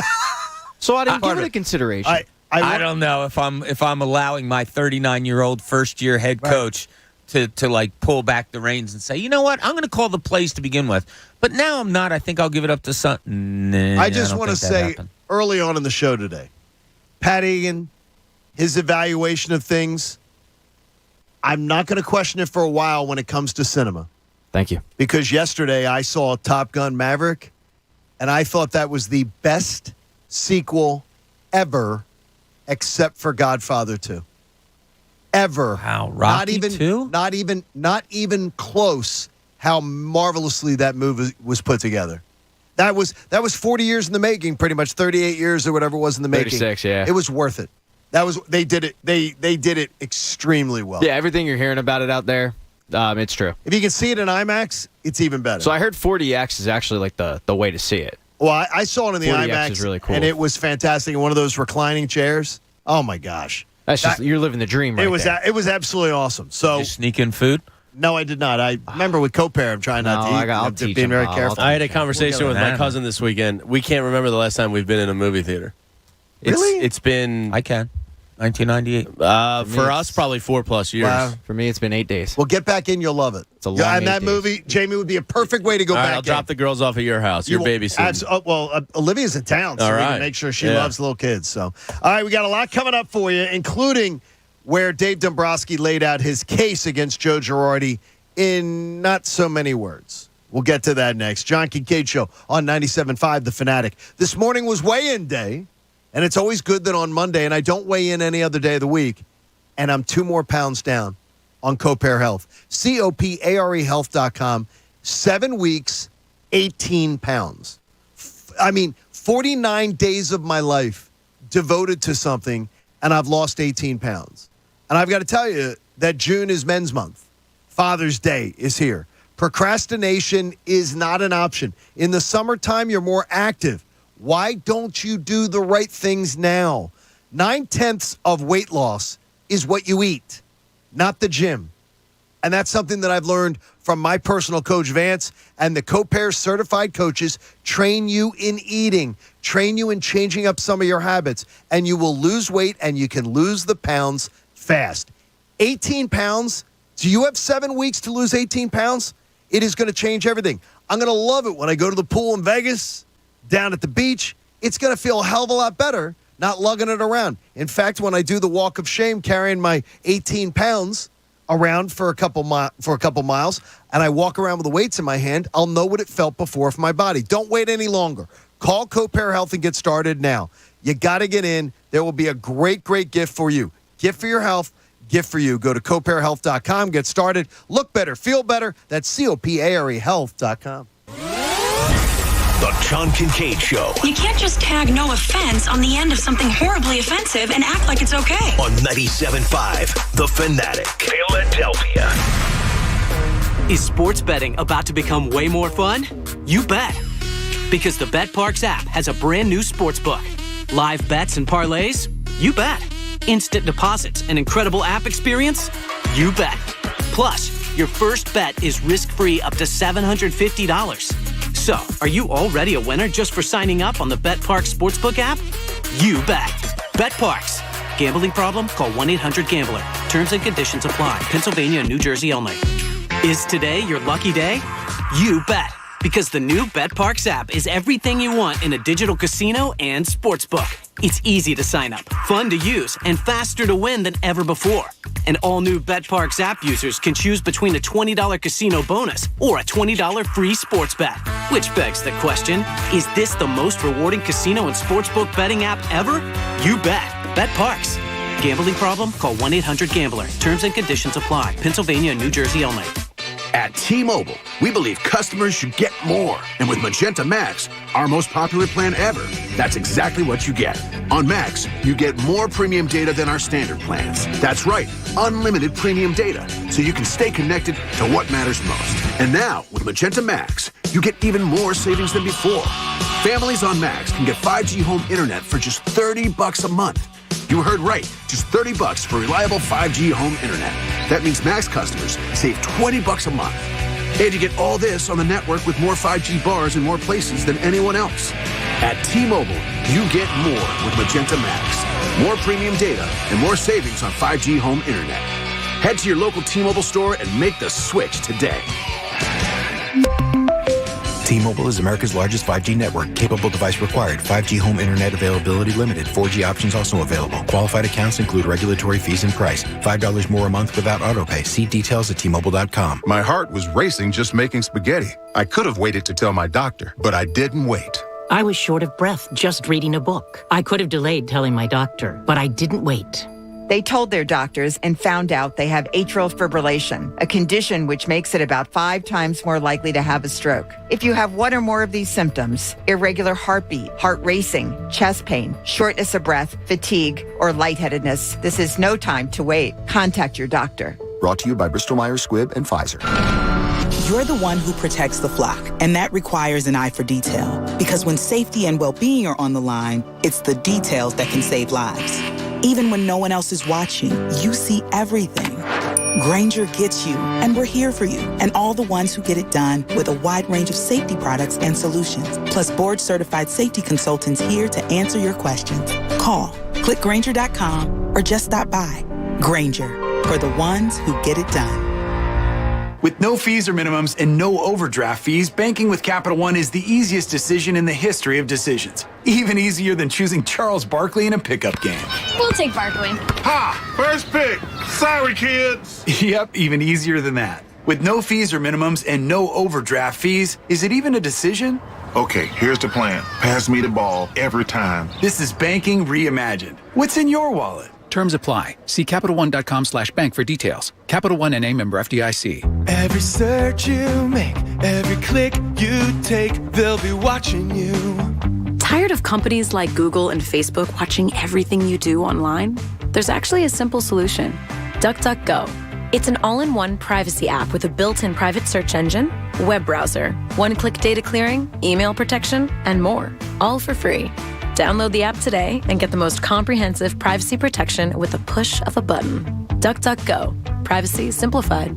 So I didn't give it a consideration. I don't know if I'm allowing my 39-year-old first-year head coach to like pull back the reins and say, you know what, I'm going to call the plays to begin with. But now I'm not. I think I'll give it up to Son. Nah, I just want to say early on in the show today, Pat Egan, his evaluation of things, I'm not going to question it for a while when it comes to cinema. Thank you. Because yesterday I saw Top Gun Maverick, and I thought that was the best sequel ever, except for Godfather 2. Ever. Wow, Rocky 2? Not even close how marvelously that movie was put together. That was 40 years in the making, pretty much 38 years or whatever it was in the making. 36, yeah. It was worth it. They did it extremely well. Yeah, everything you're hearing about it out there, it's true. If you can see it in IMAX, it's even better. So I heard 4DX is actually like the way to see it. Well, I saw it in the 4DX IMAX, is really cool. and it was fantastic. In one of those reclining chairs. Oh my gosh, that's just you're living the dream. Right there. It was absolutely awesome. So did you sneak in food? No, I did not. I remember with co-pair, I'm trying not to eat. I'll teach being him, very Bob. careful. I had a conversation with my cousin this weekend. We can't remember the last time we've been in a movie theater. Really? It's been... I can. 1998. For us, probably 4+ years. Wow. For me, it's been 8 days. Well, get back in. You'll love it. It's a long and that 8 days. movie, Jamie, would be a perfect way to go All right, back I'll drop the girls off at your house. Your babysitting. Olivia's in town, so All we right. can make sure she loves little kids. So, all right, we got a lot coming up for you, including where Dave Dombrowski laid out his case against Joe Girardi in not so many words. We'll get to that next. John Kincade Show on 97.5 The Fanatic. This morning was weigh-in day, and it's always good that on Monday, and I don't weigh in any other day of the week, and I'm 2 more pounds down on Copair Health. COPARE Health.com. 7 weeks, 18 pounds. 49 days of my life devoted to something, and I've lost 18 pounds. And I've got to tell you that June is Men's Month. Father's Day is here. Procrastination is not an option. In the summertime, you're more active. Why don't you do the right things now? 9/10 of weight loss is what you eat, not the gym. And that's something that I've learned from my personal coach, Vance, and the Copair certified coaches train you in eating, train you in changing up some of your habits, and you will lose weight and you can lose the pounds fast. 18 pounds. Do you have 7 weeks to lose 18 pounds? It is going to change everything. I'm going to love it when I go to the pool in Vegas, down at the beach. It's going to feel a hell of a lot better not lugging it around. In fact, when I do the walk of shame carrying my 18 pounds around for a couple miles, and I walk around with the weights in my hand, I'll know what it felt before for my body. Don't wait any longer. Call Copair Health and get started now. You got to get in. There will be a great, great gift for you. Gift for your health, gift for you. Go to CopairHealth.com, get started. Look better, feel better. That's COPARE Health.com. The Keyshawn Kincade Show You can't just tag no offense on the end of something horribly offensive and act like it's okay. on 97.5 The Fanatic, Philadelphia. Is sports betting about to become way more fun? You bet. Because the BetParx app has a brand new sports book. Live bets and parlays? You bet. Instant deposits and incredible app experience? You bet. Plus, your first bet is risk-free up to $750. So, are you already a winner just for signing up on the BetParx Sportsbook app? You bet. BetParx. Gambling problem? Call 1-800-GAMBLER. Terms and conditions apply. Pennsylvania and New Jersey only. Is today your lucky day? You bet. Because the new BetParx app is everything you want in a digital casino and sportsbook. It's easy to sign up, fun to use, and faster to win than ever before. And all new BetParx app users can choose between a $20 casino bonus or a $20 free sports bet. Which begs the question, is this the most rewarding casino and sportsbook betting app ever? You bet. BetParx. Gambling problem? Call 1-800-GAMBLER. Terms and conditions apply. Pennsylvania and New Jersey only. At T-Mobile, we believe customers should get more. And with Magenta Max, our most popular plan ever, that's exactly what you get. On Max, you get more premium data than our standard plans. That's right, unlimited premium data, so you can stay connected to what matters most. And now, with Magenta Max, you get even more savings than before. Families on Max can get 5G home internet for just $30 a month. You heard right, just $30 for reliable 5G home internet. That means Max customers save $20 a month. And you get all this on the network with more 5G bars in more places than anyone else. At T-Mobile, you get more with Magenta Max. More premium data and more savings on 5G home internet. Head to your local T-Mobile store and make the switch today. T-Mobile is America's largest 5G network. Capable device required. 5G home internet availability limited. 4G options also available. Qualified accounts include regulatory fees and price. $5 more a month without autopay. See details at T-Mobile.com. My heart was racing just making spaghetti. I could have waited to tell my doctor, but I didn't wait. I was short of breath just reading a book. I could have delayed telling my doctor, but I didn't wait. They told their doctors and found out they have atrial fibrillation, a condition which makes it about 5 times more likely to have a stroke. If you have one or more of these symptoms, irregular heartbeat, heart racing, chest pain, shortness of breath, fatigue, or lightheadedness, this is no time to wait. Contact your doctor. Brought to you by Bristol-Myers Squibb and Pfizer. You're the one who protects the flock, and that requires an eye for detail. Because when safety and well-being are on the line, it's the details that can save lives. Even when no one else is watching, you see everything. Grainger gets you, and we're here for you. And all the ones who get it done with a wide range of safety products and solutions. Plus board-certified safety consultants here to answer your questions. Call, click Grainger.com, or just stop by. Grainger, for the ones who get it done. With no fees or minimums and no overdraft fees, banking with Capital One is the easiest decision in the history of decisions. Even easier than choosing Charles Barkley in a pickup game. We'll take Barkley. Ha! First pick. Sorry, kids. Yep, even easier than that. With no fees or minimums and no overdraft fees, is it even a decision? Okay, here's the plan. Pass me the ball every time. This is banking reimagined. What's in your wallet? Terms apply. See CapitalOne.com/bank for details. Capital One NA member FDIC. Every search you make, every click you take, they'll be watching you. Tired of companies like Google and Facebook watching everything you do online? There's actually a simple solution. DuckDuckGo. It's an all-in-one privacy app with a built-in private search engine, web browser, one-click data clearing, email protection, and more. All for free. Download the app today and get the most comprehensive privacy protection with a push of a button. DuckDuckGo. Privacy simplified.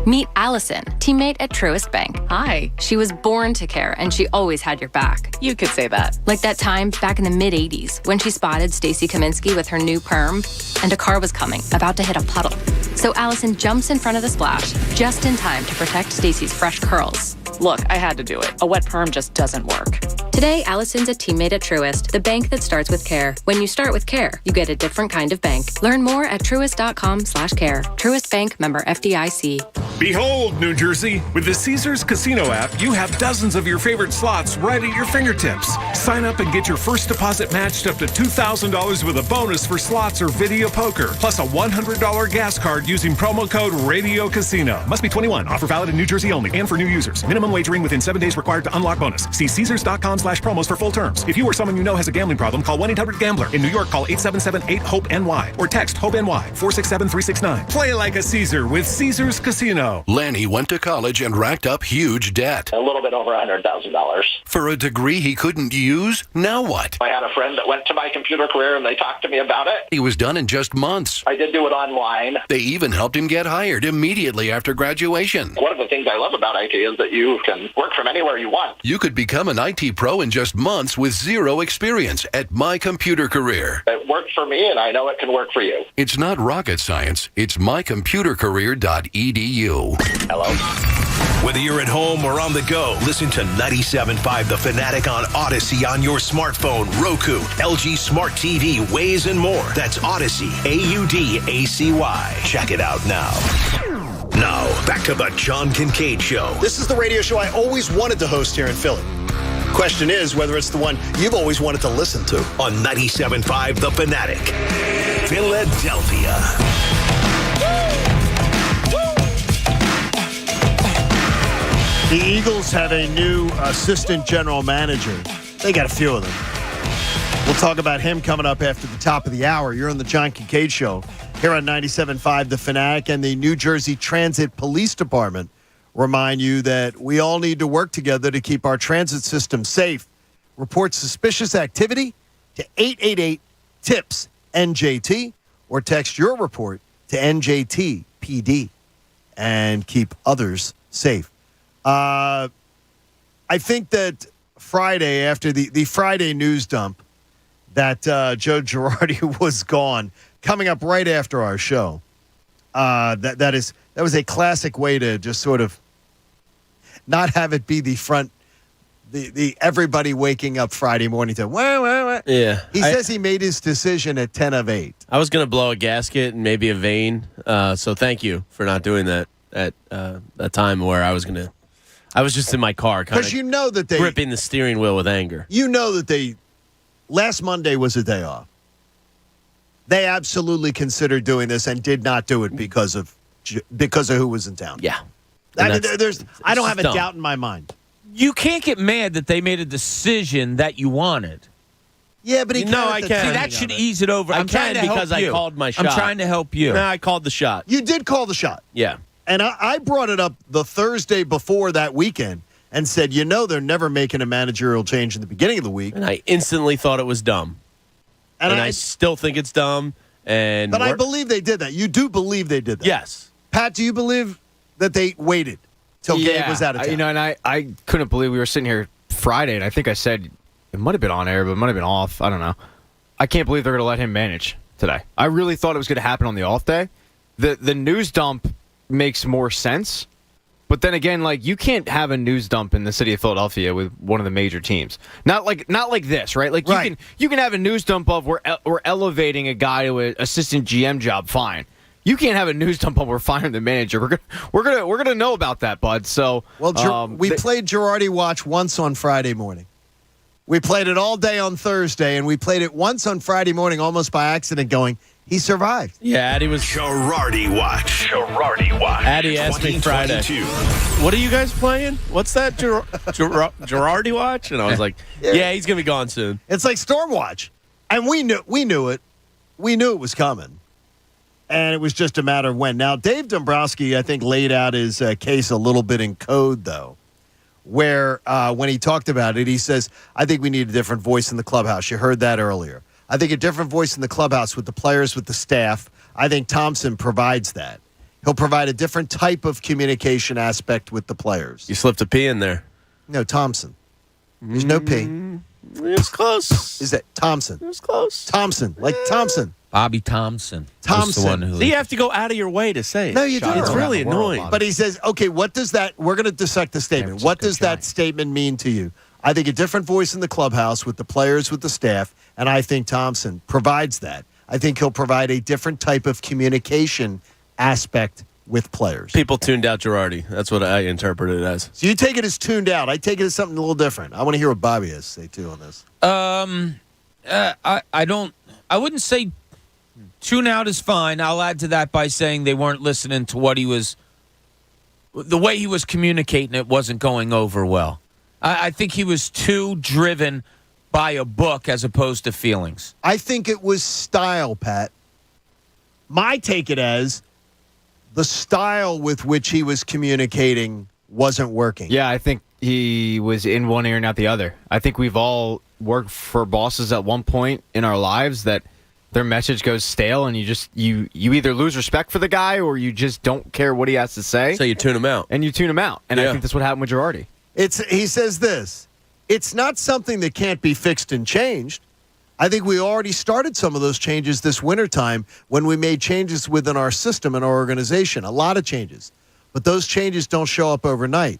Meet Allison, teammate at Truist Bank. Hi. She was born to care, and she always had your back. You could say that. Like that time back in the mid-'80s when she spotted Stacy Kaminsky with her new perm, and a car was coming, about to hit a puddle. So Allison jumps in front of the splash, just in time to protect Stacy's fresh curls. Look, I had to do it. A wet perm just doesn't work. Today, Allison's a teammate at Truist, the bank that starts with care. When you start with care, you get a different kind of bank. Learn more at truist.com/care. Truist Bank, member FDIC. Behold, New Jersey, with the Caesars Casino app, you have dozens of your favorite slots right at your fingertips. Sign up and get your first deposit matched up to $2,000 with a bonus for slots or video poker, plus a $100 gas card using promo code Radio Casino. Must be 21. Offer valid in New Jersey only and for new users. Minimum wagering within 7 days required to unlock bonus. See Caesars.com/ gambler.com/promos for full terms. If you or someone you know has a gambling problem, call 1-800-GAMBLER. In New York, call 877-8-HOPE-NY or text HOPE-NY 467-369. Play like a Caesar with Caesars Casino. Lanny went to college and racked up huge debt. A little bit over $100,000. For a degree he couldn't use? Now what? I had a friend that went to my computer career and they talked to me about it. He was done in just months. I did do it online. They even helped him get hired immediately after graduation. One of the things I love about IT is that you can work from anywhere you want. You could become an IT pro in just months with zero experience at My Computer Career. It worked for me, and I know it can work for you. It's not rocket science. It's mycomputercareer.edu. Hello? Whether you're at home or on the go, listen to 97.5 The Fanatic on Odyssey on your smartphone, Roku, LG Smart TV, Waze, and more. That's Odyssey, AUDACY. Check it out now. Now, back to the John Kincade Show. This is the radio show I always wanted to host here in Philly. Question is whether it's the one you've always wanted to listen to. On 97.5 The Fanatic, Philadelphia. The Eagles have a new assistant general manager. They got a few of them. We'll talk about him coming up after the top of the hour. You're on the John Kincade Show here on 97.5 The Fanatic, and the New Jersey Transit Police Department remind you that we all need to work together to keep our transit system safe. Report suspicious activity to 888-TIPS-NJT or text your report to NJTPD and keep others safe. I think that Friday, after the Friday news dump, that Joe Girardi was gone, coming up right after our show. That was a classic way to just sort of not have it be the front, the everybody waking up Friday morning to wah. Yeah. He says he made his decision at 10 of 8. I was going to blow a gasket and maybe a vein. So thank you for not doing that at that time where I was just in my car, kind of because you know that they gripping the steering wheel with anger. You know that last Monday was a day off. They absolutely considered doing this and did not do it because of who was in town. Yeah, I don't have a dumb. doubt in my mind. You can't get mad that they made a decision that you wanted. Yeah, but I can't. See, that should ease it over. I can because I called my shot. I'm trying to help you. No, I called the shot. You did call the shot. Yeah. And I brought it up the Thursday before that weekend and said, they're never making a managerial change in the beginning of the week. And I instantly thought it was dumb. And I still think it's dumb. But I believe they did that. You do believe they did that? Yes. Pat, do you believe that they waited till Gabe was out of town? And I couldn't believe we were sitting here Friday, and I think I said it might have been on air, but it might have been off. I don't know. I can't believe they're going to let him manage today. I really thought it was going to happen on the off day. The news dump makes more sense. But then again, you can't have a news dump in the city of Philadelphia with one of the major teams. Not like this, right? Right. You can have a news dump of we're elevating a guy to an assistant GM job, fine. You can't have a news dump of we're firing the manager. We're gonna know about that, bud. So we played Girardi Watch once on Friday morning. We played it all day on Thursday, and we played it once on Friday morning, almost by accident, going, he survived. Yeah, Addie was... Girardi Watch. Addie asked me Friday, what are you guys playing? What's that, Girardi Watch? And I was like, yeah, he's going to be gone soon. It's like Stormwatch. And we knew it. We knew it was coming. And it was just a matter of when. Now, Dave Dombrowski, I think, laid out his case a little bit in code, though, where when he talked about it, he says, I think we need a different voice in the clubhouse. You heard that earlier. I think a different voice in the clubhouse with the players, with the staff. I think Thompson provides that. He'll provide a different type of communication aspect with the players. You slipped a P in there. No, Thompson. There's no P. It was close. Is that Thompson? It was close. Thompson, like Thompson. Bobby Thompson. Thompson. The one who so you have to go out of your way to say it. No, you don't. It's really annoying. But he says, okay, what does that, we're going to dissect the statement. What does that statement mean to you? I think a different voice in the clubhouse with the players, with the staff, and I think Thompson provides that. I think he'll provide a different type of communication aspect with players. People tuned out Girardi. That's what I interpret it as. So you take it as tuned out. I take it as something a little different. I want to hear what Bobby has to say, too, on this. I wouldn't say tune out is fine. I'll add to that by saying they weren't listening to the way he was communicating. It wasn't going over well. I think he was too driven by a book as opposed to feelings. I think it was style, Pat. My take it as the style with which he was communicating wasn't working. Yeah, I think he was in one ear and out the other. I think we've all worked for bosses at one point in our lives that their message goes stale, and you either lose respect for the guy or you just don't care what he has to say. So you tune him out. And you tune him out. And I think that's what happened with Girardi. He says this, it's not something that can't be fixed and changed. I think we already started some of those changes this wintertime when we made changes within our system and our organization, a lot of changes. But those changes don't show up overnight.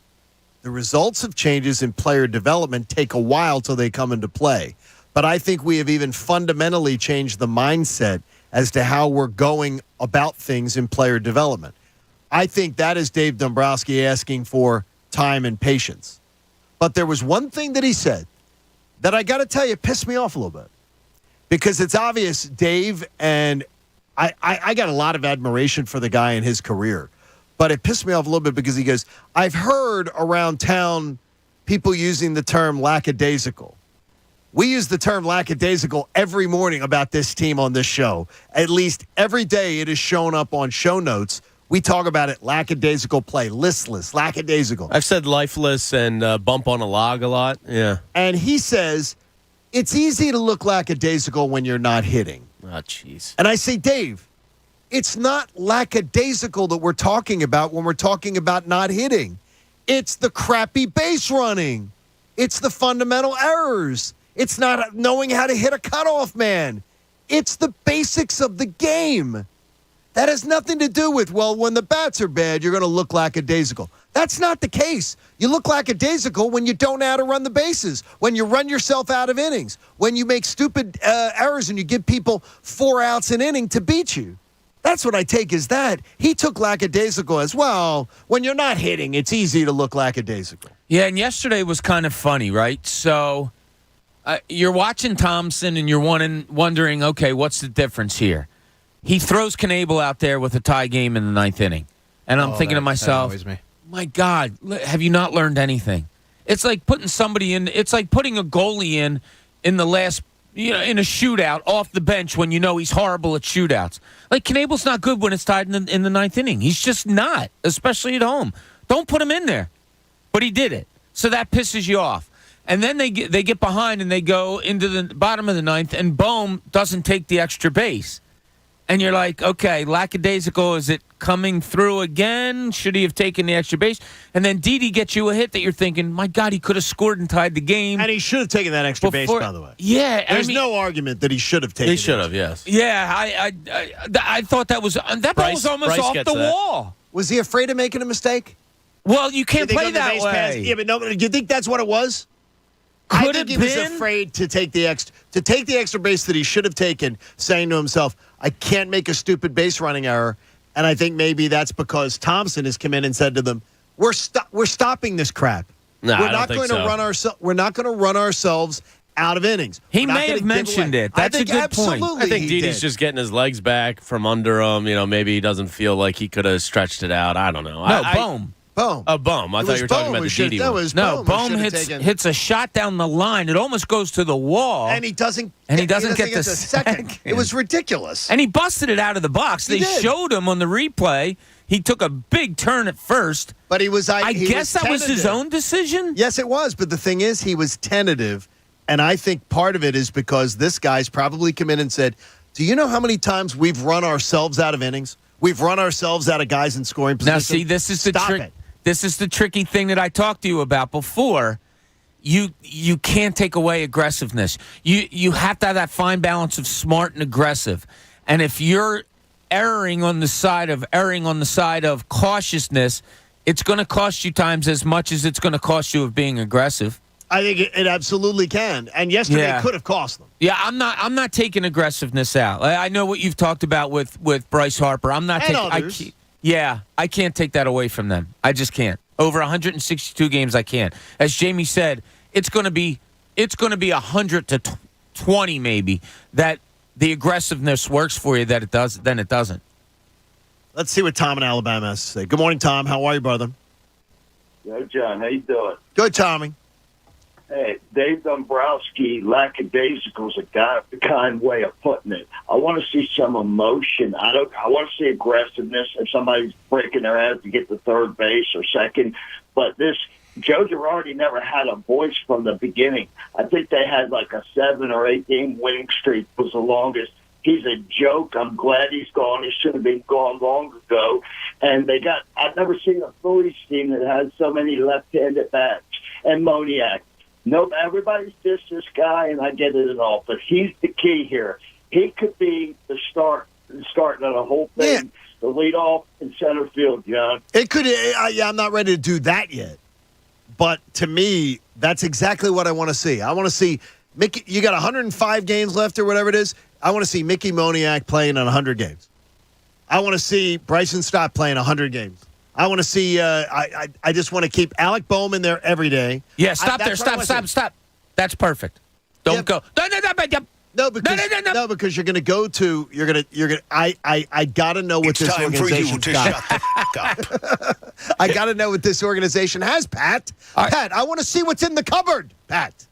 The results of changes in player development take a while till they come into play. But I think we have even fundamentally changed the mindset as to how we're going about things in player development. I think that is Dave Dombrowski asking for time and patience. But there was one thing that he said that I got to tell you pissed me off a little bit. Because it's obvious, Dave, and I got a lot of admiration for the guy and his career. But it pissed me off a little bit because he goes, I've heard around town people using the term lackadaisical. We use the term lackadaisical every morning about this team on this show. At least every day it is shown up on show notes. We talk about it, lackadaisical play, listless, lackadaisical. I've said lifeless and bump on a log a lot. Yeah. And he says, it's easy to look lackadaisical when you're not hitting. Oh, jeez. And I say, Dave, it's not lackadaisical that we're talking about when we're talking about not hitting. It's the crappy base running. It's the fundamental errors. It's not knowing how to hit a cutoff man. It's the basics of the game. That has nothing to do with, well, when the bats are bad, you're going to look lackadaisical. That's not the case. You look lackadaisical when you don't know how to run the bases, when you run yourself out of innings, when you make stupid errors and you give people 4 outs an inning to beat you. That's what I take as that. He took lackadaisical as, well, when you're not hitting, it's easy to look lackadaisical. Yeah, and yesterday was kind of funny, right? So you're watching Thompson and you're wondering, okay, what's the difference here? He throws Kincade out there with a tie game in the 9th inning. And I'm thinking to myself, my God, have you not learned anything? It's like putting somebody in, it's like putting a goalie in the last, in a shootout off the bench when you know he's horrible at shootouts. Like, Kincade's not good when it's tied in the 9th inning. He's just not, especially at home. Don't put him in there. But he did it. So that pisses you off. And then they get behind and they go into the bottom of the 9th, and Bohm doesn't take the extra base. And you're like, okay, lackadaisical, is it coming through again? Should he have taken the extra base? And then Didi gets you a hit that you're thinking, my God, he could have scored and tied the game. And he should have taken that extra base, by the way. Yeah. There's no argument that he should have taken it. He should have, yes. Yeah, I thought that was ball was almost off the wall. Was he afraid of making a mistake? Well, you can't play that way. Yeah, but no, do you think that's what it was? I think he was afraid to take the extra base that he should have taken, saying to himself, I can't make a stupid base running error. And I think maybe that's because Thompson has come in and said to them, we're stopping this crap. No, we're not going to run ourselves out of innings. He may have mentioned it. That's a good point. I think Didi's just getting his legs back from under him. Maybe he doesn't feel like he could have stretched it out. I don't know. No, Bohm. Boom. A Bohm. I thought you were talking about the Didi one. No, Bohm hits a shot down the line. It almost goes to the wall. And he doesn't get the second. It was ridiculous. And he busted it out of the box. They showed him on the replay. He took a big turn at first. But he was I guess that was his own decision? Yes, it was. But the thing is, he was tentative. And I think part of it is because this guy's probably come in and said, do you know how many times we've run ourselves out of innings? We've run ourselves out of guys in scoring position. Now, see, this is the trick. This is the tricky thing that I talked to you about before. You can't take away aggressiveness. You have to have that fine balance of smart and aggressive. And if you're erring on the side of cautiousness, it's going to cost you times as much as it's going to cost you of being aggressive. I think it absolutely can. And yesterday could have cost them. Yeah, I'm not taking aggressiveness out. I know what you've talked about with Bryce Harper. I'm not taking others. I can't take that away from them. I just can't. Over 162 games, I can't. As Jamie said, it's going to be 100 to 20 maybe that the aggressiveness works for you. That it does, then it doesn't. Let's see what Tom in Alabama has to say. Good morning, Tom. How are you, brother? Yo, John. How you doing? Good, Tommy. Hey, Dave Dombrowski, lackadaisical is a kind way of putting it. I want to see some emotion. I want to see aggressiveness if somebody's breaking their ass to get to third base or second. But Joe Girardi never had a voice from the beginning. I think they had like a 7 or 8 game winning streak was the longest. He's a joke. I'm glad he's gone. He should have been gone long ago. And I've never seen a Phillies team that has so many left-handed bats. And Moniak. No, everybody's just this guy, and I get it and all, but he's the key here. He could be the starting of the whole thing, the leadoff in center field, John. It could. I'm not ready to do that yet. But to me, that's exactly what I want to see. I want to see Mickey. You got 105 games left or whatever it is. I want to see Mickey Moniak playing on 100 games. I want to see Bryson Stott playing 100 games. I want to see. I just want to keep Alec Bowman there every day. Yeah, stop. That's perfect. Don't go. No, because you're going to go to. You're going to. I got to know what this organization got. I got to know what this organization has, Pat. Right. Pat, I want to see what's in the cupboard, Pat.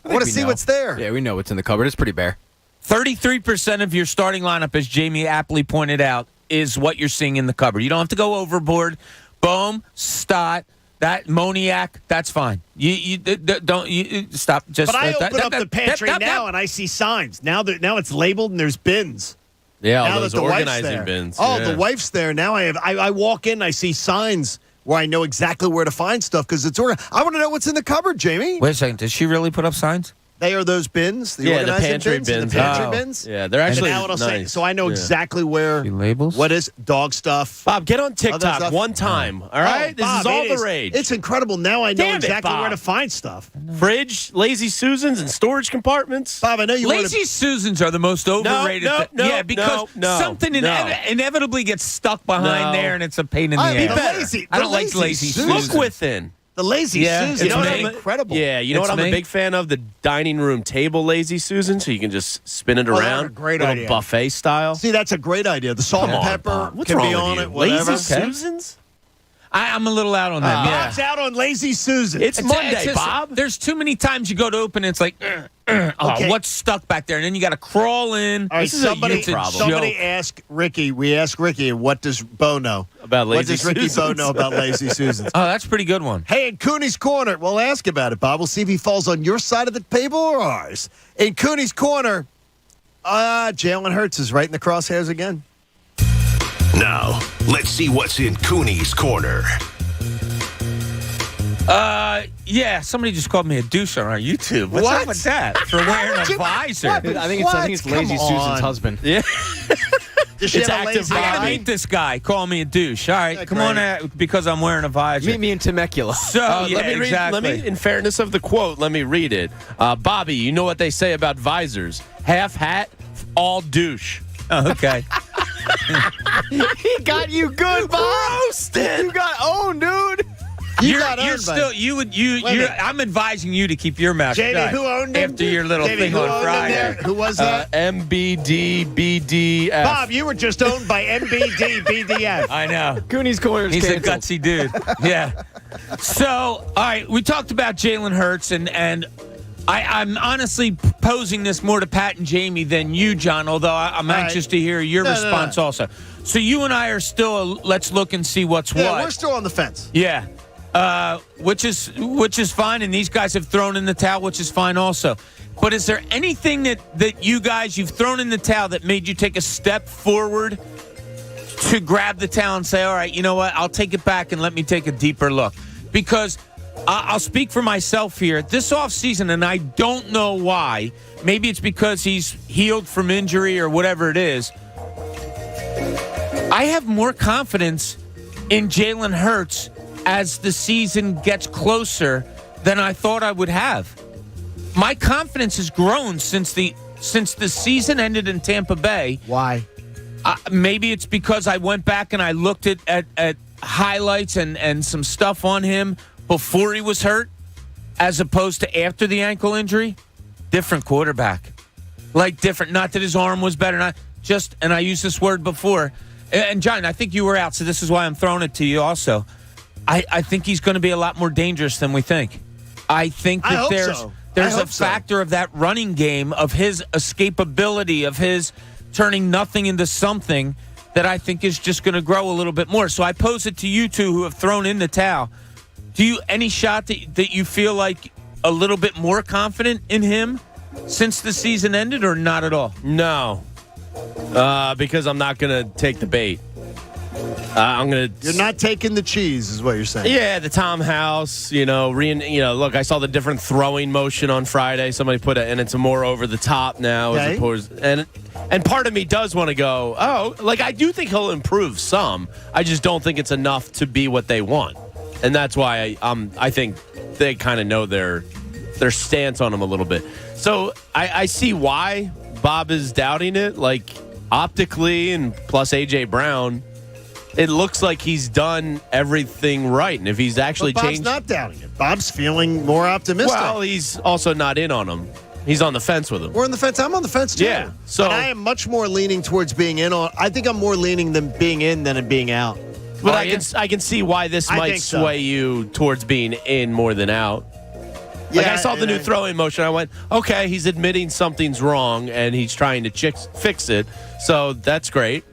I want to see what's there. Yeah, we know what's in the cupboard. It's pretty bare. 33% of your starting lineup, as Jamie aptly pointed out, is what you're seeing in the cupboard. You don't have to go overboard. Bohm, Stott, that Moniak, that's fine. You don't stop. Just but I open up the pantry now and I see signs. Now it's labeled and there's bins. Yeah, now all those that the organizing bins. Oh, yeah. The wife's there. Now I walk in, I see signs where I know exactly where to find stuff because it's organized. I want to know what's in the cupboard, Jamie. Wait a second. Did she really put up signs? They are those bins, the pantry bins. The pantry bins. Yeah, they're actually nice. Say, so I know exactly where. Labels? What is dog stuff? Bob, get on TikTok one time. All right, this is all the rage. It's incredible. Now I know exactly where to find stuff. Fridge, Lazy Susans, and storage compartments. Bob, I know you. Lazy Susans are the most overrated. Because something inevitably gets stuck behind there, and it's a pain in the ass. I don't like Lazy Susans. Look within. The Lazy Susan. It's incredible. Yeah, you know what I'm a big fan of? The dining room table Lazy Susan, so you can just spin it around. Great idea. Buffet style. See, that's a great idea. The salt and pepper can be on it, whatever. Lazy Susans? I'm a little out on them. Bob's out on Lazy Susan. It's Monday, Bob. There's too many times you go to open and it's like, what's stuck back there? And then you got to crawl in. All right, somebody ask Ricky. We ask Ricky, what does Bo know? About Lazy Susans. What does Ricky Bo know about Lazy Susans? Oh, that's a pretty good one. Hey, in Cooney's Corner, we'll ask about it, Bob. We'll see if he falls on your side of the table or ours. In Cooney's Corner, Jalen Hurts is right in the crosshairs again. Now, let's see what's in Cooney's Corner. Yeah, somebody just called me a douche on our YouTube. What's up with that? For wearing a visor. I think it's Lazy Susan's husband. Yeah. It's active. I gotta meet this guy. Call me a douche. All right, come on, because I'm wearing a visor. Meet me in Temecula. So let me read. Let me, in fairness of the quote, let me read it. Bobby, you know what they say about visors? Half hat, all douche. Oh, okay. He got you good, Bob. Roasted. You got owned, dude. I'm advising you to keep your mouth Jamie, shut. who owned him? After your little thing on Friday. Who was that? MBDBDF. Bob, you were just owned by MBDBDF. I know. Cooney's Corner. He's a gutsy dude. Yeah. So, all right, we talked about Jalen Hurts, and I'm honestly posing this more to Pat and Jamie than you, John, although I'm anxious to hear your response also. So you and I are still, let's look and see what's what. Yeah, we're still on the fence. Yeah. Which is fine, and these guys have thrown in the towel, which is fine also. But is there anything that you guys, you've thrown in the towel that made you take a step forward to grab the towel and say, all right, you know what, I'll take it back and let me take a deeper look? Because I'll speak for myself here. This offseason, and I don't know why, maybe it's because he's healed from injury or whatever it is, I have more confidence in Jalen Hurts as the season gets closer than I thought I would have. My confidence has grown since the season ended in Tampa Bay. Why? Maybe it's because I went back and I looked at highlights and some stuff on him before he was hurt as opposed to after the ankle injury. Different quarterback. Like different. Not that his arm was better. Not just, and I used this word before. And John, I think you were out, so this is why I'm throwing it to you also. I think he's going to be a lot more dangerous than we think. I think that there's a so. factor of that running game, of his escapability, of his turning nothing into something that I think is just going to grow a little bit more. So I pose it to you two who have thrown in the towel. Do you any shot that you feel like a little bit more confident in him since the season ended, or not at all? No, because I'm not going to take the bait. You're not taking the cheese, is what you're saying. Yeah, the Tom House. Look, I saw the different throwing motion on Friday. Somebody put it, and it's more over the top now, as opposed. And part of me does want to go. I do think he'll improve some. I just don't think it's enough to be what they want, and that's why I think they kind of know their stance on him a little bit. So I see why Bob is doubting it. Like optically, and plus AJ Brown. It looks like he's done everything right, and if he's actually changed, Bob's not doubting it. Bob's feeling more optimistic. Well, he's also not in on him. He's on the fence with him. We're on the fence. I'm on the fence too. Yeah. So but I am much more leaning towards being in on. I think I'm more leaning than being in than being out. But I can see why this might sway you towards being in more than out. Like I saw the new throwing motion. I went, okay, he's admitting something's wrong and he's trying to fix it. So that's great.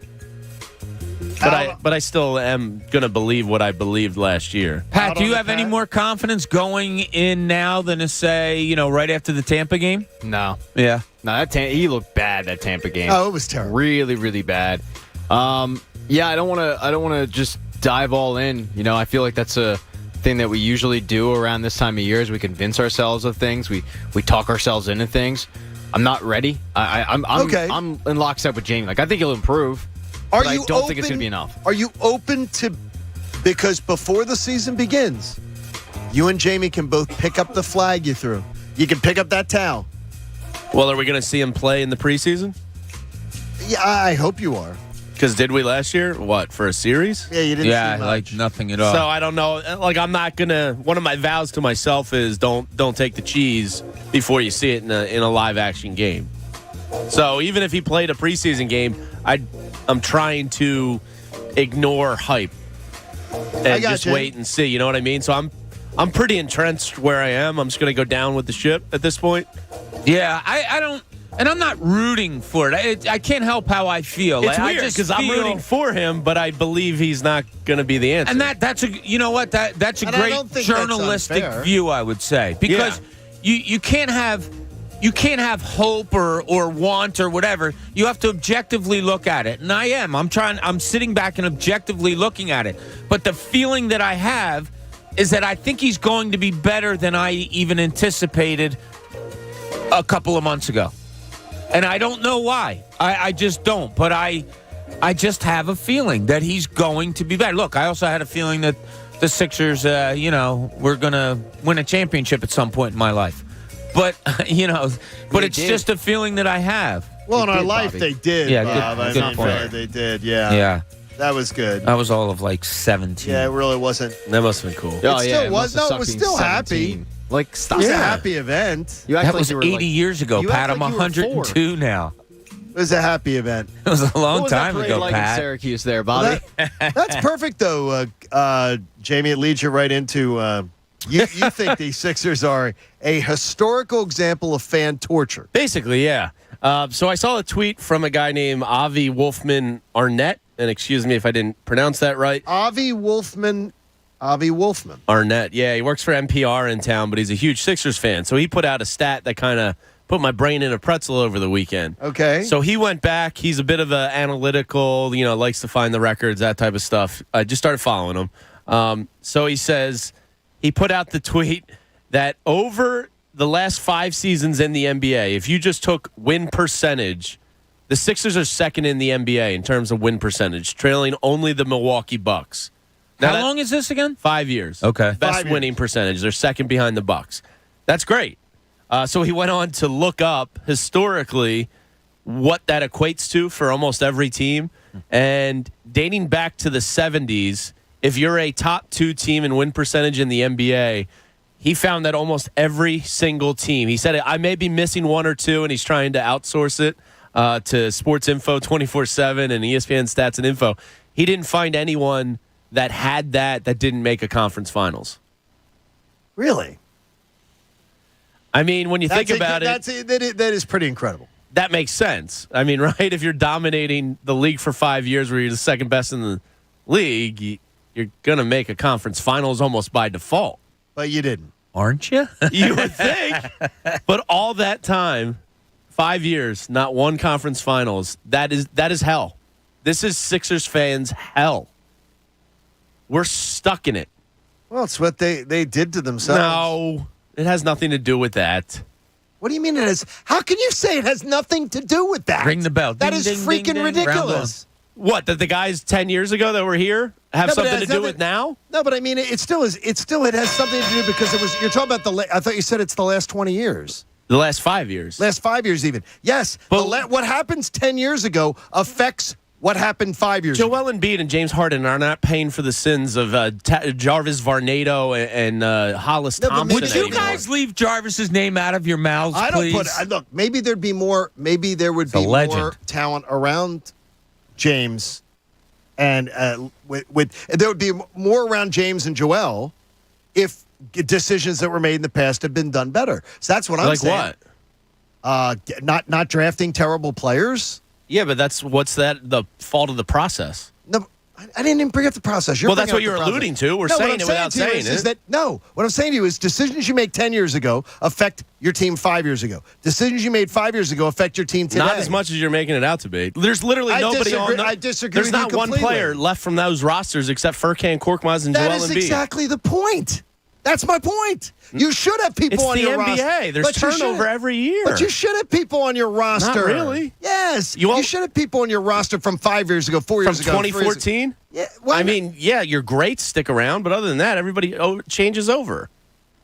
But I still am going to believe what I believed last year. Pat, do you have any more confidence going in now than to say, right after the Tampa game? No. Yeah. No, he looked bad, that Tampa game. Oh, it was terrible. Really, really bad. I don't want to just dive all in. I feel like that's a thing that we usually do around this time of year is we convince ourselves of things. We talk ourselves into things. I'm not ready. I'm okay. I'm in lockstep with Jamie. Like, I think he'll improve. But I don't think it's going to be enough. Are you open to, because before the season begins, you and Jamie can both pick up the flag you threw. You can pick up that towel. Well, are we going to see him play in the preseason? Yeah, I hope you are. Because did we last year? What, for a series? Yeah, you didn't see much. Like nothing at all. So I don't know. Like, I'm not going to, one of my vows to myself is don't take the cheese before you see it in a live action game. So even if he played a preseason game, I'm trying to ignore hype and just wait and see. You know what I mean? So I'm pretty entrenched where I am. I'm just going to go down with the ship at this point. Yeah, I don't, and I'm not rooting for it. I can't help how I feel. It's weird because I'm rooting for him, but I believe he's not going to be the answer. And that's a great journalistic view, I would say, because you can't have. You can't have hope or want or whatever. You have to objectively look at it. And I am. I'm sitting back and objectively looking at it. But the feeling that I have is that I think he's going to be better than I even anticipated a couple of months ago. And I don't know why. I just don't. But I just have a feeling that he's going to be better. Look, I also had a feeling that the Sixers, were going to win a championship at some point in my life. But, it's just a feeling that I have. Well, in our life, they did, yeah, Bob. Good point. They did, yeah. Yeah. That was good. I was all of like 17. Yeah, it really wasn't. That must have been cool. It still was. No, it was still 17. happy. Like, stop. It was a happy event. That was 80 years ago, Pat. I'm 102 now. It was a happy event. It was a long time ago, like Pat. In Syracuse there, Bobby. That's perfect, though, Jamie. It leads you right into... You think the Sixers are a historical example of fan torture? Basically, yeah. So I saw a tweet from a guy named Avi Wolfman Arnett, and excuse me if I didn't pronounce that right. Avi Wolfman Arnett, yeah. He works for NPR in town, but he's a huge Sixers fan. So he put out a stat that kind of put my brain in a pretzel over the weekend. Okay. So he went back. He's a bit of an analytical, likes to find the records, that type of stuff. I just started following him. So he says... He put out the tweet that over the last 5 seasons in the NBA, if you just took win percentage, the Sixers are second in the NBA in terms of win percentage, trailing only the Milwaukee Bucks. Now, how long is this again? 5 years. Okay. Best winning percentage. They're second behind the Bucks. That's great. So he went on to look up historically what that equates to for almost every team. And dating back to the 70s, if you're a top 2 team in win percentage in the NBA, he found that almost every single team. He said, I may be missing 1 or 2, and he's trying to outsource it to Sports Info 24/7 and ESPN Stats and Info. He didn't find anyone that had that didn't make a conference finals. Really? I mean, when you think about that is pretty incredible. That makes sense. I mean, right? If you're dominating the league for 5 years where you're the second best in the league, you're going to make a conference finals almost by default. But you didn't. Aren't you? You would think. But all that time, 5 years, not one conference finals, that is hell. This is Sixers fans' hell. We're stuck in it. Well, it's what they did to themselves. No, it has nothing to do with that. What do you mean it has? How can you say it has nothing to do with that? Ring the bell. That Ding, is ding, freaking ding, ding. ridiculous. What, that the guys 10 years ago that were here have No, but something it to has do with now? No, but I mean, it still has something to do because it was. You're talking about I thought you said it's the last 20 years. The last 5 years. Last 5 years, even. Yes, but what happens 10 years ago affects what happened 5 years ago. Joel Embiid and James Harden are not paying for the sins of Jarvis Varnado and Hollis Thompson. Would you guys leave Jarvis's name out of your mouths, I don't please? look, maybe there'd be more. Maybe there would be more talent around James, and there would be more around James and Joel if decisions that were made in the past had been done better. So that's what I'm saying. Like what? Not drafting terrible players. Yeah, but the fault of the process? No, I didn't even bring up the process. Well, that's what you're alluding to. We're saying it without saying it. What I'm saying to you is decisions you make 10 years ago affect your team 5 years ago. Decisions you made 5 years ago affect your team today. Not as much as you're making it out to be. There's literally nobody on I disagree There's with not you one completely. player left from those rosters except Furkan Korkmaz and Joel Embiid. That is exactly the point. That's my point. You should have people on your roster. It's the NBA. There's turnover every year. But you should have people on your roster. Not really. Yes. You should have people on your roster from 5 years ago, 4 years ago. From 2014? Yeah. I mean, yeah, your greats stick around, but other than that, everybody changes over.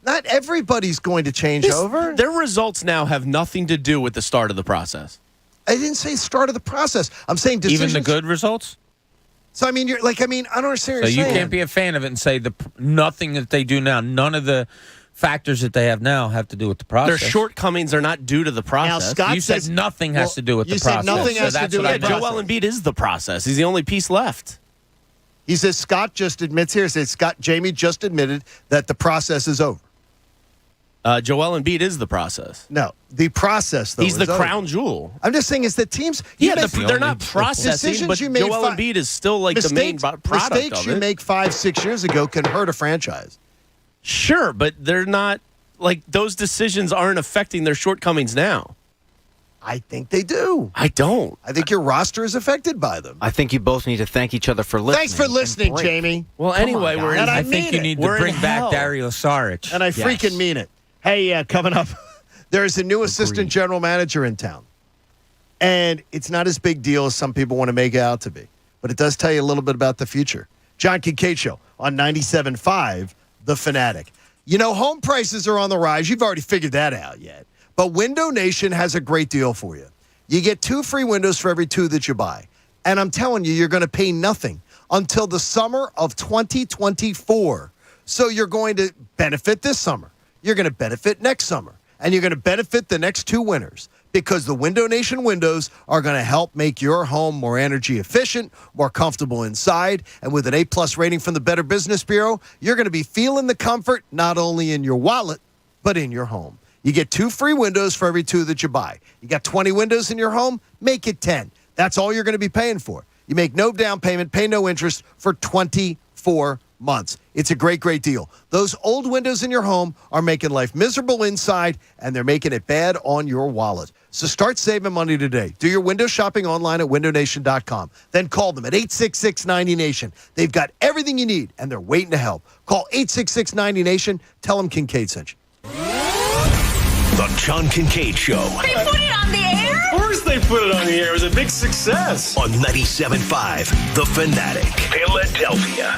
Not everybody's going to change over. Their results now have nothing to do with the start of the process. I didn't say start of the process. I'm saying decisions. Even the good results? So, I mean, I don't understand what So you're you saying. can't be a fan of it and say nothing that they do now, none of the factors that they have now have to do with the process. Their shortcomings are not due to the process. Now, Scott you said nothing has to do with the process. You said nothing has to do with the process. Joel Embiid is the process. He's the only piece left. He says Scott just admits here. Jamie just admitted that the process is over. Joel Embiid is the process. No, the process, though, he's is the over. crown jewel. I'm just saying is that teams... they're not processing, but Joel Embiid is still like the main product mistakes of you it. make 5-6 years ago can hurt a franchise. Sure, but they're not... Like, those decisions aren't affecting their shortcomings now. I think they do. I don't. I think your roster is affected by them. I think you both need to thank each other for listening. Thanks for listening, Jamie. Well, anyway, we're in... I think you need to bring back Dario Saric. And I freaking mean it. Hey, coming up, there's a new assistant general manager in town. And it's not as big deal as some people want to make it out to be. But it does tell you a little bit about the future. John Kincade Show on 97.5 The Fanatic. You know, home prices are on the rise. You've already figured that out yet. But Window Nation has a great deal for you. You get 2 free windows for every 2 that you buy. And I'm telling you, you're going to pay nothing until the summer of 2024. So you're going to benefit this summer. You're going to benefit next summer. And you're going to benefit the next 2 winters. Because the Window Nation windows are going to help make your home more energy efficient, more comfortable inside. And with an A+ rating from the Better Business Bureau, you're going to be feeling the comfort not only in your wallet, but in your home. You get 2 free windows for every 2 that you buy. You got 20 windows in your home? Make it 10. That's all you're going to be paying for. You make no down payment, pay no interest for 24 months. It's a great, great deal. Those old windows in your home are making life miserable inside, and they're making it bad on your wallet. So start saving money today. Do your window shopping online at windownation.com. Then call them at 866-90-NATION. They've got everything you need, and they're waiting to help. Call 866-90-NATION. Tell them Kincade sent you. The John Kincade Show. They put it on the air? Of course they put it on the air. It was a big success. On 97.5 The Fanatic, Philadelphia.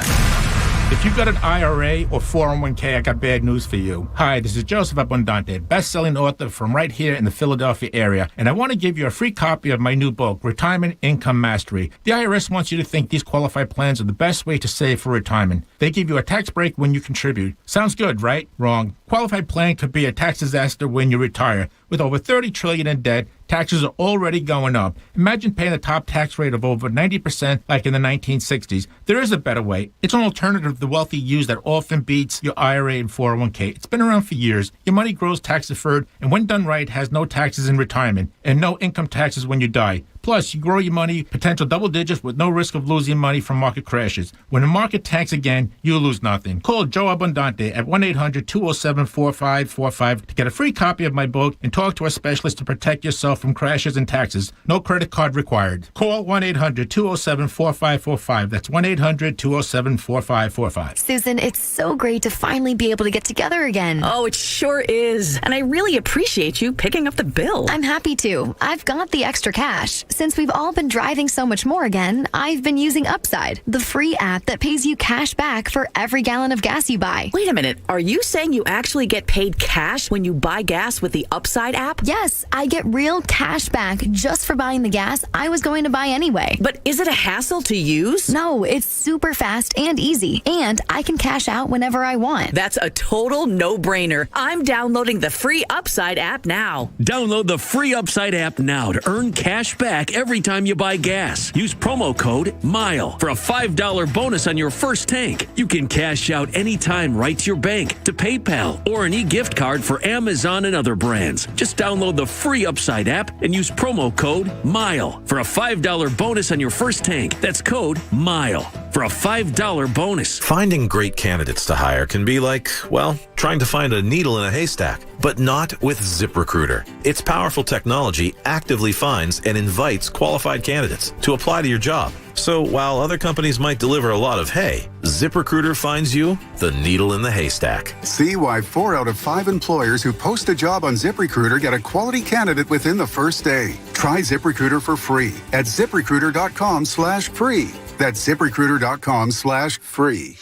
If you've got an IRA or 401k, I got bad news for you. Hi, this is Joseph Abundante, best-selling author from right here in the Philadelphia area, and I want to give you a free copy of my new book, Retirement Income Mastery. The IRS wants you to think these qualified plans are the best way to save for retirement. They give you a tax break when you contribute. Sounds good, right? Wrong. Qualified plan could be a tax disaster when you retire. With over $30 trillion in debt, taxes are already going up. Imagine paying a top tax rate of over 90% like in the 1960s. There is a better way. It's an alternative the wealthy use that often beats your IRA and 401k. It's been around for years. Your money grows tax-deferred, and when done right, has no taxes in retirement and no income taxes when you die. Plus, you grow your money potential double digits with no risk of losing money from market crashes. When the market tanks again, you lose nothing. Call Joe Abundante at 1-800-207-4545 to get a free copy of my book and talk to a specialist to protect yourself from crashes and taxes. No credit card required. Call 1-800-207-4545. That's 1-800-207-4545. Susan, it's so great to finally be able to get together again. Oh, it sure is. And I really appreciate you picking up the bill. I'm happy to. I've got the extra cash. Since we've all been driving so much more again, I've been using Upside, the free app that pays you cash back for every gallon of gas you buy. Wait a minute. Are you saying you actually get paid cash when you buy gas with the Upside app? Yes, I get real cash back just for buying the gas I was going to buy anyway. But is it a hassle to use? No, it's super fast and easy, and I can cash out whenever I want. That's a total no-brainer. I'm downloading the free Upside app now. Download the free Upside app now to earn cash back every time you buy gas. Use promo code MILE for a $5 bonus on your first tank. You can cash out anytime right to your bank, to PayPal, or an e-gift card for Amazon and other brands. Just download the free Upside app and use promo code MILE for a $5 bonus on your first tank. That's code MILE for a $5 bonus. Finding great candidates to hire can be like, well, trying to find a needle in a haystack, but not with ZipRecruiter. Its powerful technology actively finds and invites qualified candidates to apply to your job. So while other companies might deliver a lot of hay, ZipRecruiter finds you the needle in the haystack. See why 4 out of 5 employers who post a job on ZipRecruiter get a quality candidate within the first day. Try ZipRecruiter for free at ZipRecruiter.com/free. That's ZipRecruiter.com/free.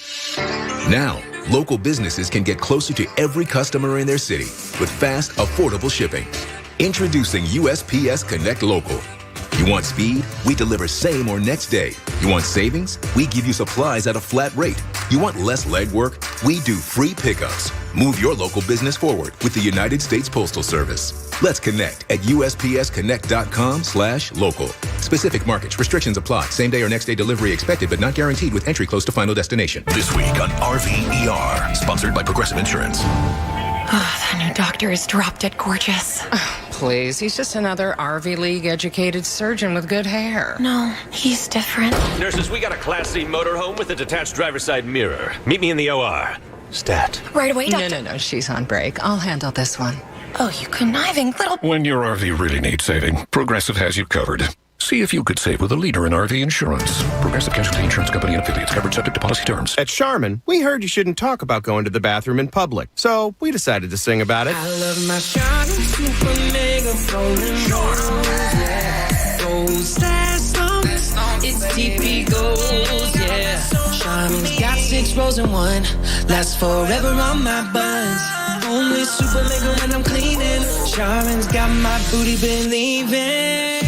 Now, local businesses can get closer to every customer in their city with fast, affordable shipping. Introducing USPS Connect Local. You want speed? We deliver same or next day. You want savings? We give you supplies at a flat rate. You want less legwork? We do free pickups. Move your local business forward with the United States Postal Service. Let's connect at USPSconnect.com/local. Specific markets, restrictions apply. Same day or next day delivery expected, but not guaranteed with entry close to final destination. This week on RVER, sponsored by Progressive Insurance. Oh, that new doctor is drop dead gorgeous. Oh, please, he's just another Ivy League educated surgeon with good hair. No, he's different. Nurses, we got a Class C motorhome with a detached driver's side mirror. Meet me in the OR. Stat. Right away, doctor. No, she's on break. I'll handle this one. Oh, you conniving little... When your RV really needs saving, Progressive has you covered. See if you could save with a leader in RV insurance. Progressive Casualty Insurance Company and affiliates, covered subject to policy terms. At Charmin, we heard you shouldn't talk about going to the bathroom in public, so we decided to sing about it. I love my Charmin Super Mega Frozen Rose, yeah. Goes last long, it's TP goes, yeah. Charmin's got 6 rows in one, lasts forever on my buns. Only Super Mega when I'm cleaning. Charmin's got my booty believing.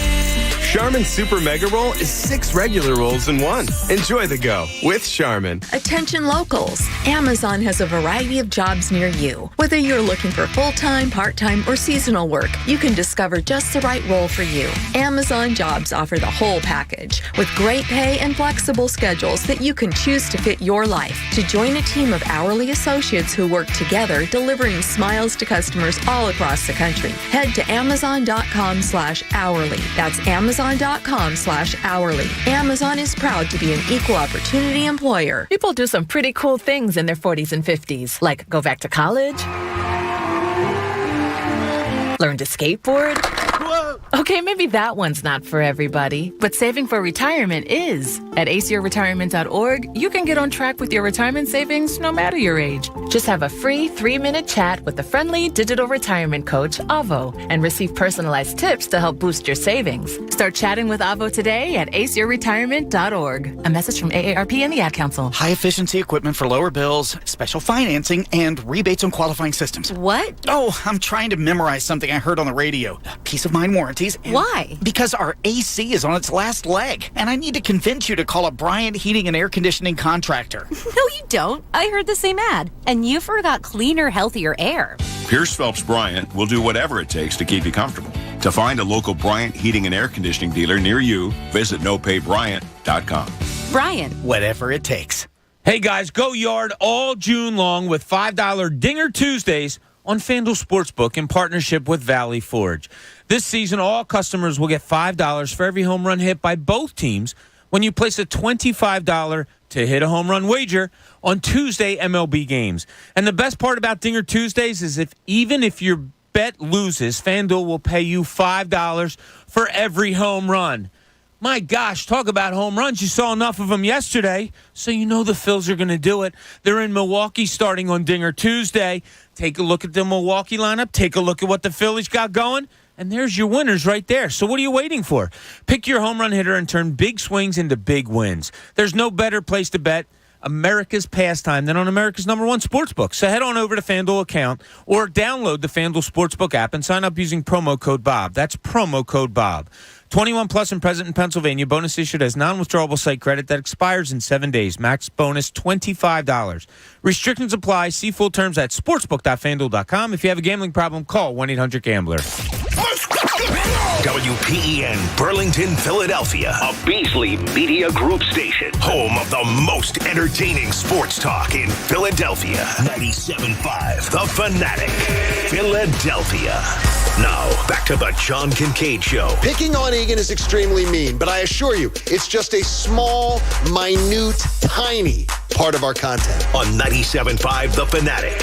Charmin Super Mega Roll is 6 regular rolls in one. Enjoy the go with Charmin. Attention locals. Amazon has a variety of jobs near you. Whether you're looking for full-time, part-time, or seasonal work, you can discover just the right role for you. Amazon Jobs offer the whole package with great pay and flexible schedules that you can choose to fit your life. To join a team of hourly associates who work together, delivering smiles to customers all across the country, head to Amazon.com/hourly. That's Amazon.com/hourly. Amazon is proud to be an equal opportunity employer. People do some pretty cool things in their 40s and 50s, like go back to college, learn to skateboard. Whoa. Okay, maybe that one's not for everybody, but saving for retirement is. At aceyourretirement.org, you can get on track with your retirement savings no matter your age. Just have a free 3-minute chat with the friendly digital retirement coach, Avo, and receive personalized tips to help boost your savings. Start chatting with Avo today at aceyourretirement.org. A message from AARP and the Ad Council. High-efficiency equipment for lower bills, special financing, and rebates on qualifying systems. What? Oh, I'm trying to memorize something I heard on the radio. Peace of mind warranties. Why? Because our AC is on its last leg, and I need to convince you to call a Bryant Heating and Air Conditioning contractor. No, you don't. I heard the same ad, and you forgot cleaner, healthier air. Pierce Phelps Bryant will do whatever it takes to keep you comfortable. To find a local Bryant Heating and Air Conditioning dealer near you, visit nopaybryant.com. Bryant. Whatever it takes. Hey, guys, go yard all June long with $5 Dinger Tuesdays on FanDuel Sportsbook in partnership with Valley Forge. This season, all customers will get $5 for every home run hit by both teams when you place a $25 to hit a home run wager on Tuesday MLB games. And the best part about Dinger Tuesdays is even if your bet loses, FanDuel will pay you $5 for every home run. My gosh, talk about home runs. You saw enough of them yesterday, so you know the Phils are going to do it. They're in Milwaukee starting on Dinger Tuesday. Take a look at the Milwaukee lineup. Take a look at what the Phillies got going. And there's your winners right there. So what are you waiting for? Pick your home run hitter and turn big swings into big wins. There's no better place to bet America's pastime than on America's #1 sportsbook. So head on over to FanDuel account or download the FanDuel Sportsbook app and sign up using promo code Bob. That's promo code Bob. 21 plus and present in Pennsylvania. Bonus issued as non-withdrawable site credit that expires in 7 days. Max bonus $25. Restrictions apply. See full terms at sportsbook.fanduel.com. If you have a gambling problem, call 1-800-GAMBLER. WPEN Burlington, Philadelphia, a Beasley Media Group station, home of the most entertaining sports talk in Philadelphia. 97.5 The Fanatic, Philadelphia. Now, back to the John Kincade Show. Picking on Egan is extremely mean, but I assure you, it's just a small, minute, tiny part of our content. On 97.5 The Fanatic,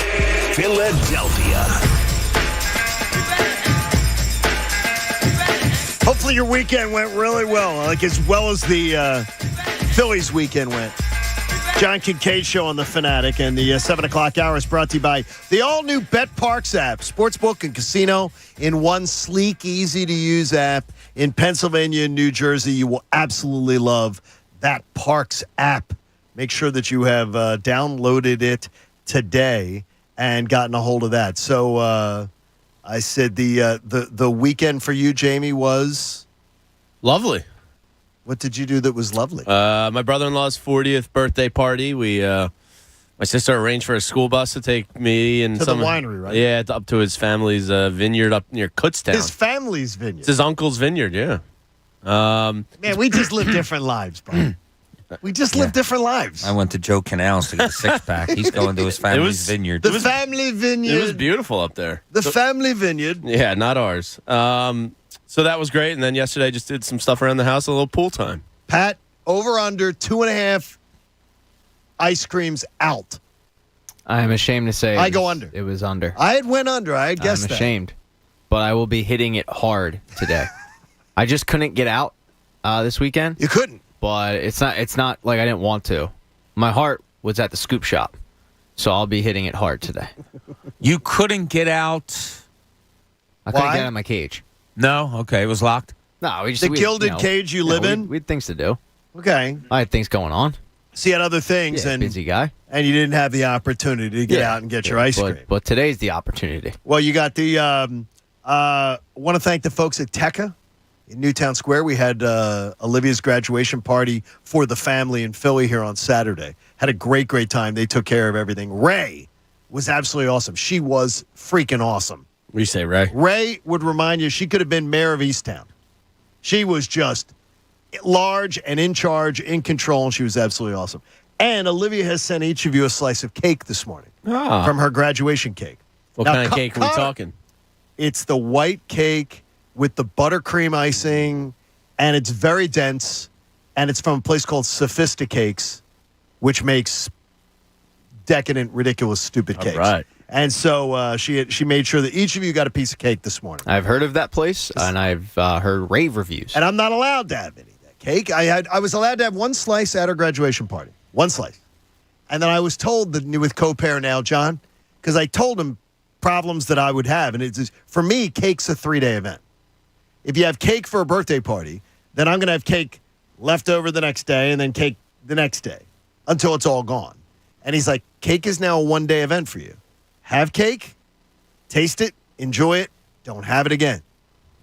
Philadelphia. Hopefully your weekend went really well, like as well as the Phillies weekend went. John Kincade Show on The Fanatic, and the 7 o'clock hour is brought to you by the all-new Bet Parks app. Sportsbook and casino in one sleek, easy-to-use app in Pennsylvania and New Jersey. You will absolutely love that Parks app. Make sure that you have downloaded it today and gotten a hold of that. So I said the weekend for you, Jamie, was lovely. What did you do that was lovely? My brother-in-law's 40th birthday party. My sister arranged for a school bus to take me and to the winery, right? Yeah, up to his family's vineyard up near Kutztown. His family's vineyard. It's his uncle's vineyard. Yeah. Man, we just live different lives, bro. We just live different lives. I went to Joe Canals to get a six-pack. He's going to his family's vineyard. The family vineyard. It was beautiful up there. The family vineyard. Yeah, not ours. So that was great. And then yesterday I just did some stuff around the house, a little pool time. Pat, over under 2.5 ice creams out. I'm ashamed to say I go under. It was under. I had went under. I had guessed I'm that. ashamed. But I will be hitting it hard today. I just couldn't get out this weekend. You couldn't. But it's not like I didn't want to. My heart was at the scoop shop. So I'll be hitting it hard today. You couldn't get out? I couldn't get out of my cage. No? Okay, it was locked? No, we just... The gilded cage you live in? We had things to do. Okay. I had things going on. So you had other things. Yeah, busy guy. And you didn't have the opportunity to get out and get your ice cream. But today's the opportunity. Well, you got the... want to thank the folks at Tekka in Newtown Square. We had Olivia's graduation party for the family in Philly here on Saturday. Had a great, great time. They took care of everything. Ray was absolutely awesome. She was freaking awesome. What do you say, Ray? Ray would remind you she could have been mayor of Easttown. She was just large and in charge, in control, and she was absolutely awesome. And Olivia has sent each of you a slice of cake this morning from her graduation cake. What kind of cake are we talking? It's the white cake with the buttercream icing, and it's very dense, and it's from a place called Sophisticakes, which makes decadent, ridiculous, stupid cakes. All right. And so she made sure that each of you got a piece of cake this morning. I've heard of that place, and I've heard rave reviews. And I'm not allowed to have any of that cake. I was allowed to have one slice at her graduation party. One slice. And then I was told that with co-parent Al John, because I told him problems that I would have. And it's for me, cake's a 3-day event. If you have cake for a birthday party, then I'm going to have cake left over the next day and then cake the next day until it's all gone. And he's like, cake is now a 1-day event for you. Have cake, taste it, enjoy it, don't have it again.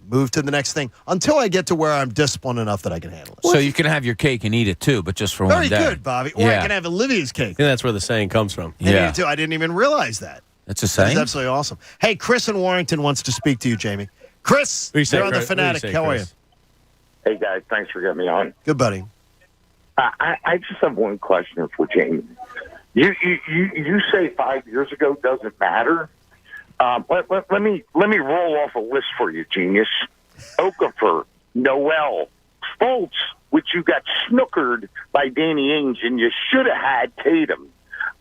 Move to the next thing until I get to where I'm disciplined enough that I can handle it. So you can have your cake and eat it too, but just for one day. Very good, Bobby. Or I can have Olivia's cake. I think that's where the saying comes from. Yeah. I didn't even realize that. That's a saying? It's absolutely awesome. Hey, Chris in Warrington wants to speak to you, Jamie. Chris, What do you say, you're on The Chris? What do you Fanatic. say, How are you? Chris? Hey, guys. Thanks for getting me on. Good, buddy. I just have one question for Jamie. You say 5 years ago doesn't matter. Let me roll off a list for you, genius. Okafor, Noel, Fultz, which you got snookered by Danny Ainge, and you should have had Tatum.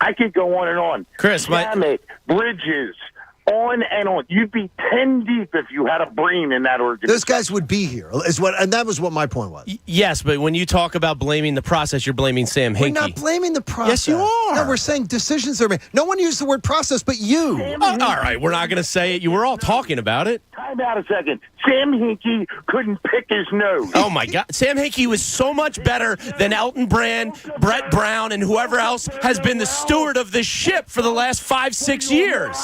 I could go on and on. Chris, Shamet, Bridges, on and on. You'd be 10 deep if you had a brain in that organization. Those guys would be here, and that was what my point was. Yes, but when you talk about blaming the process, you're blaming Sam Hinkie. We're not blaming the process. Yes, you are. No, we're saying decisions are made. No one used the word process but you. All right, we're not going to say it. You were all talking about it. Time out a second. Sam Hinkie couldn't pick his nose. Oh, my God. Sam Hinkie was so much better than Elton Brand, Brett Brown, and whoever else has been the steward of this ship for the last 5-6 years.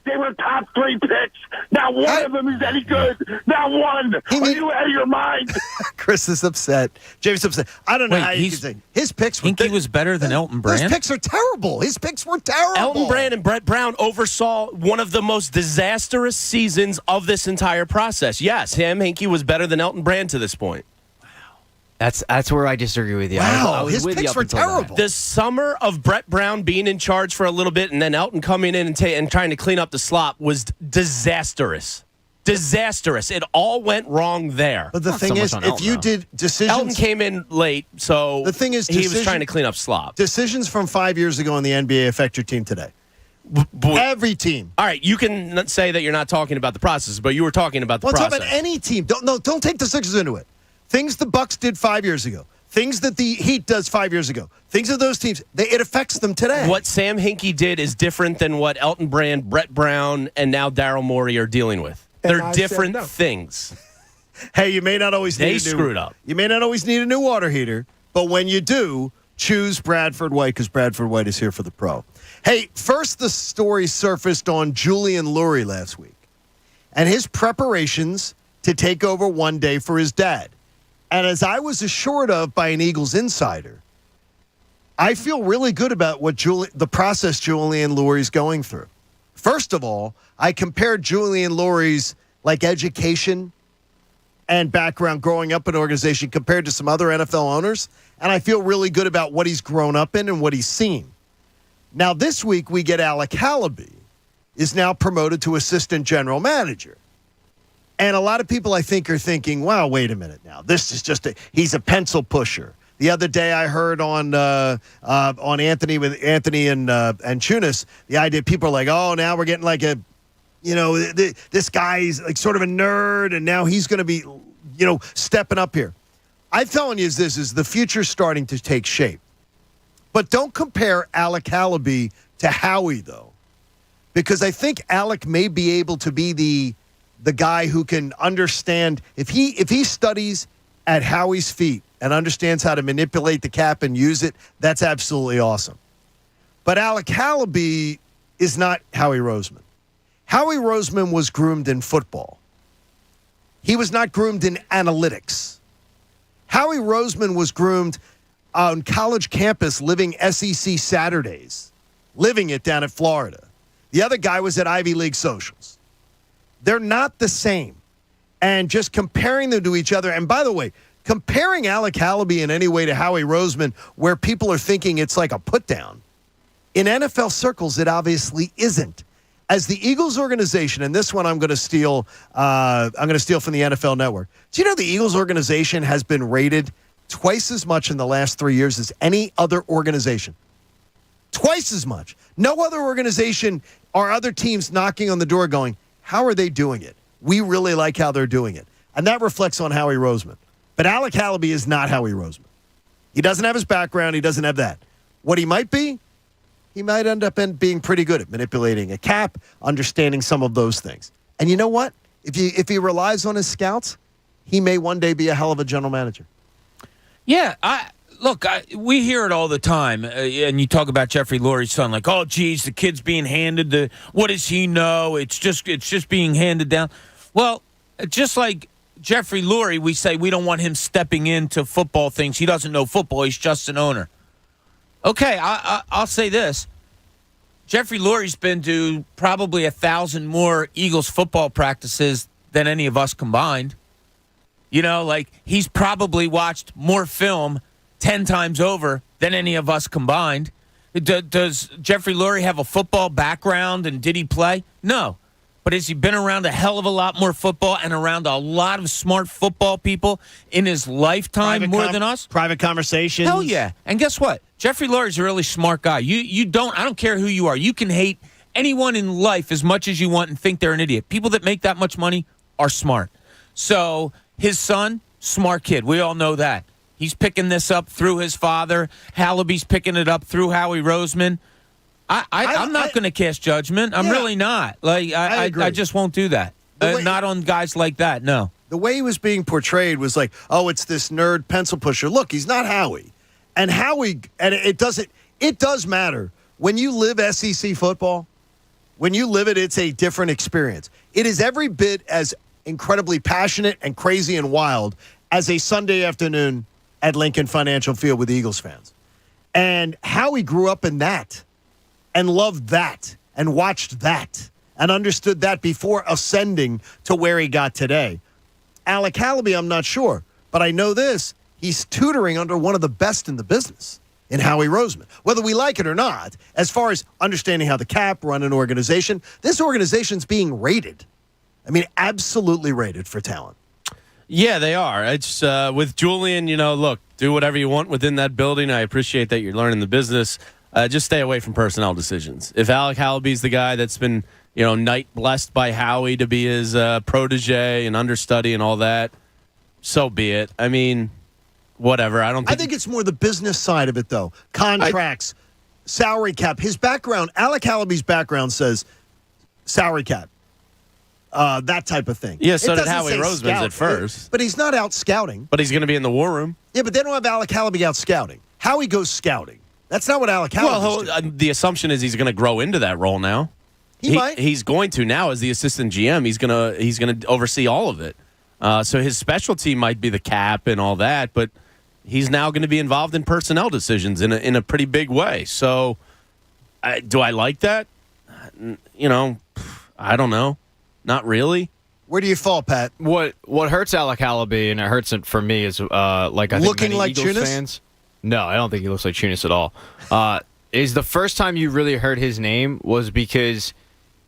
They were top 3 picks. Not one of them is any good. Not one. Are you out of your mind? Chris is upset. James upset. I don't know Wait, how you can say his picks were. Hinkie was better than Elton Brand? Those picks are terrible. His picks were terrible. Elton Brand and Brett Brown oversaw one of the most disastrous seasons of this entire process. Yes, Sam Hinkie was better than Elton Brand to this point. That's where I disagree with you. Wow, I was his with you picks up were until that. terrible. The summer of Brett Brown being in charge for a little bit and then Elton coming in and trying to clean up the slop was disastrous. Disastrous. It all went wrong there. But the thing is, if you did decisions, Elton came in late, so the thing is, he was trying to clean up slop. Decisions from 5 years ago in the NBA affect your team today. Every team. All right, you can say that you're not talking about the process, but you were talking about the Well, process. talk about any team. Don't take the Sixers into it. Things the Bucks did 5 years ago. Things that the Heat does 5 years ago. Things of those teams. It affects them today. What Sam Hinkie did is different than what Elton Brand, Brett Brown, and now Daryl Morey are dealing with. They're different things. Hey, you may not always They need a new, screwed up. You may not always need a new water heater, but when you do, choose Bradford White because Bradford White is here for the pro. Hey, first the story surfaced on Julian Lurie last week and his preparations to take over one day for his dad. And as I was assured of by an Eagles insider, I feel really good about what the process Julian Lurie's going through. First of all, I compared Julian Lurie's education and background growing up in an organization compared to some other NFL owners, and I feel really good about what he's grown up in and what he's seen. Now, this week, we get Alec Halaby is now promoted to assistant general manager. And a lot of people, I think, are thinking, wow, wait a minute now. This is he's a pencil pusher. The other day I heard on Anthony and Chunas, the idea people are like, oh, now we're getting this guy's sort of a nerd, and now he's going to be, stepping up here. I'm telling you this is the future starting to take shape. But don't compare Alec Halaby to Howie, though, because I think Alec may be able to be the guy who can understand if he studies at Howie's feet and understands how to manipulate the cap and use it, that's absolutely awesome. But Alec Halaby is not Howie Roseman. Howie Roseman was groomed in football. He was not groomed in analytics. Howie Roseman was groomed on college campus living SEC Saturdays, living it down at Florida. The other guy was at Ivy League socials. They're not the same. And just comparing them to each other, and by the way, comparing Alec Halaby in any way to Howie Roseman, where people are thinking it's like a put down, in NFL circles, it obviously isn't. As the Eagles organization, and this one I'm going to steal from the NFL Network. Do you know the Eagles organization has been rated twice as much in the last 3 years as any other organization? Twice as much. No other organization or other teams knocking on the door going, how are they doing it? We really like how they're doing it. And that reflects on Howie Roseman. But Alec Halaby is not Howie Roseman. He doesn't have his background. He doesn't have that. What he might be, he might end up being pretty good at manipulating a cap, understanding some of those things. And you know what? If he relies on his scouts, he may one day be a hell of a general manager. Yeah, we hear it all the time, and you talk about Jeffrey Lurie's son, like, oh, geez, the kid's being handed what does he know? It's just being handed down. Well, just like Jeffrey Lurie, we say we don't want him stepping into football things. He doesn't know football. He's just an owner. Okay, I'll say this. Jeffrey Lurie's been to probably 1,000 more Eagles football practices than any of us combined. You know, like he's probably watched more film 10 times over than any of us combined. Does Jeffrey Lurie have a football background, and did he play? No. But has he been around a hell of a lot more football and around a lot of smart football people in his lifetime more than us? Private conversations. Hell yeah. And guess what? Jeffrey Lurie's a really smart guy. I don't care who you are. You can hate anyone in life as much as you want and think they're an idiot. People that make that much money are smart. So his son, smart kid. We all know that. He's picking this up through his father. Hallaby's picking it up through Howie Roseman. I'm not going to cast judgment. I'm really not. Like I just won't do that. Not on guys like that. No. The way he was being portrayed was like, oh, it's this nerd pencil pusher. Look, he's not Howie, and it does matter when you live SEC football. When you live it, it's a different experience. It is every bit as incredibly passionate and crazy and wild as a Sunday afternoon at Lincoln Financial Field with Eagles fans. And Howie grew up in that. And loved that, and watched that, and understood that before ascending to where he got today. Alec Hallaby, I'm not sure, but I know this. He's tutoring under one of the best in the business in Howie Roseman. Whether we like it or not, as far as understanding how the Cap run an organization, this organization's being rated. I mean, absolutely rated for talent. Yeah, they are. It's with Julian, look, do whatever you want within that building. I appreciate that you're learning the business. Just stay away from personnel decisions. If Alec Hallaby's the guy that's been, night blessed by Howie to be his protege and understudy and all that, so be it. I mean, whatever. I think it's more the business side of it, though. Contracts, salary cap. His background, Alec Hallaby's background says salary cap. That type of thing. Yeah, so did Howie Roseman's at first. But he's not out scouting. But he's going to be in the war room. Yeah, but they don't have Alec Hallaby out scouting. Howie goes scouting. That's not what Alec Hallaby's doing. The assumption is he's going to grow into that role now. He might. He's going to now as the assistant GM. He's going to oversee all of it. So his specialty might be the cap and all that, but he's now going to be involved in personnel decisions in a pretty big way. So do I like that? I don't know. Not really. Where do you fall, Pat? What hurts Alec Hallaby, and it hurts it for me, is I think looking many like Eagles Chunas? fans. No, I don't think he looks like Chunas at all. Is the first time you really heard his name was because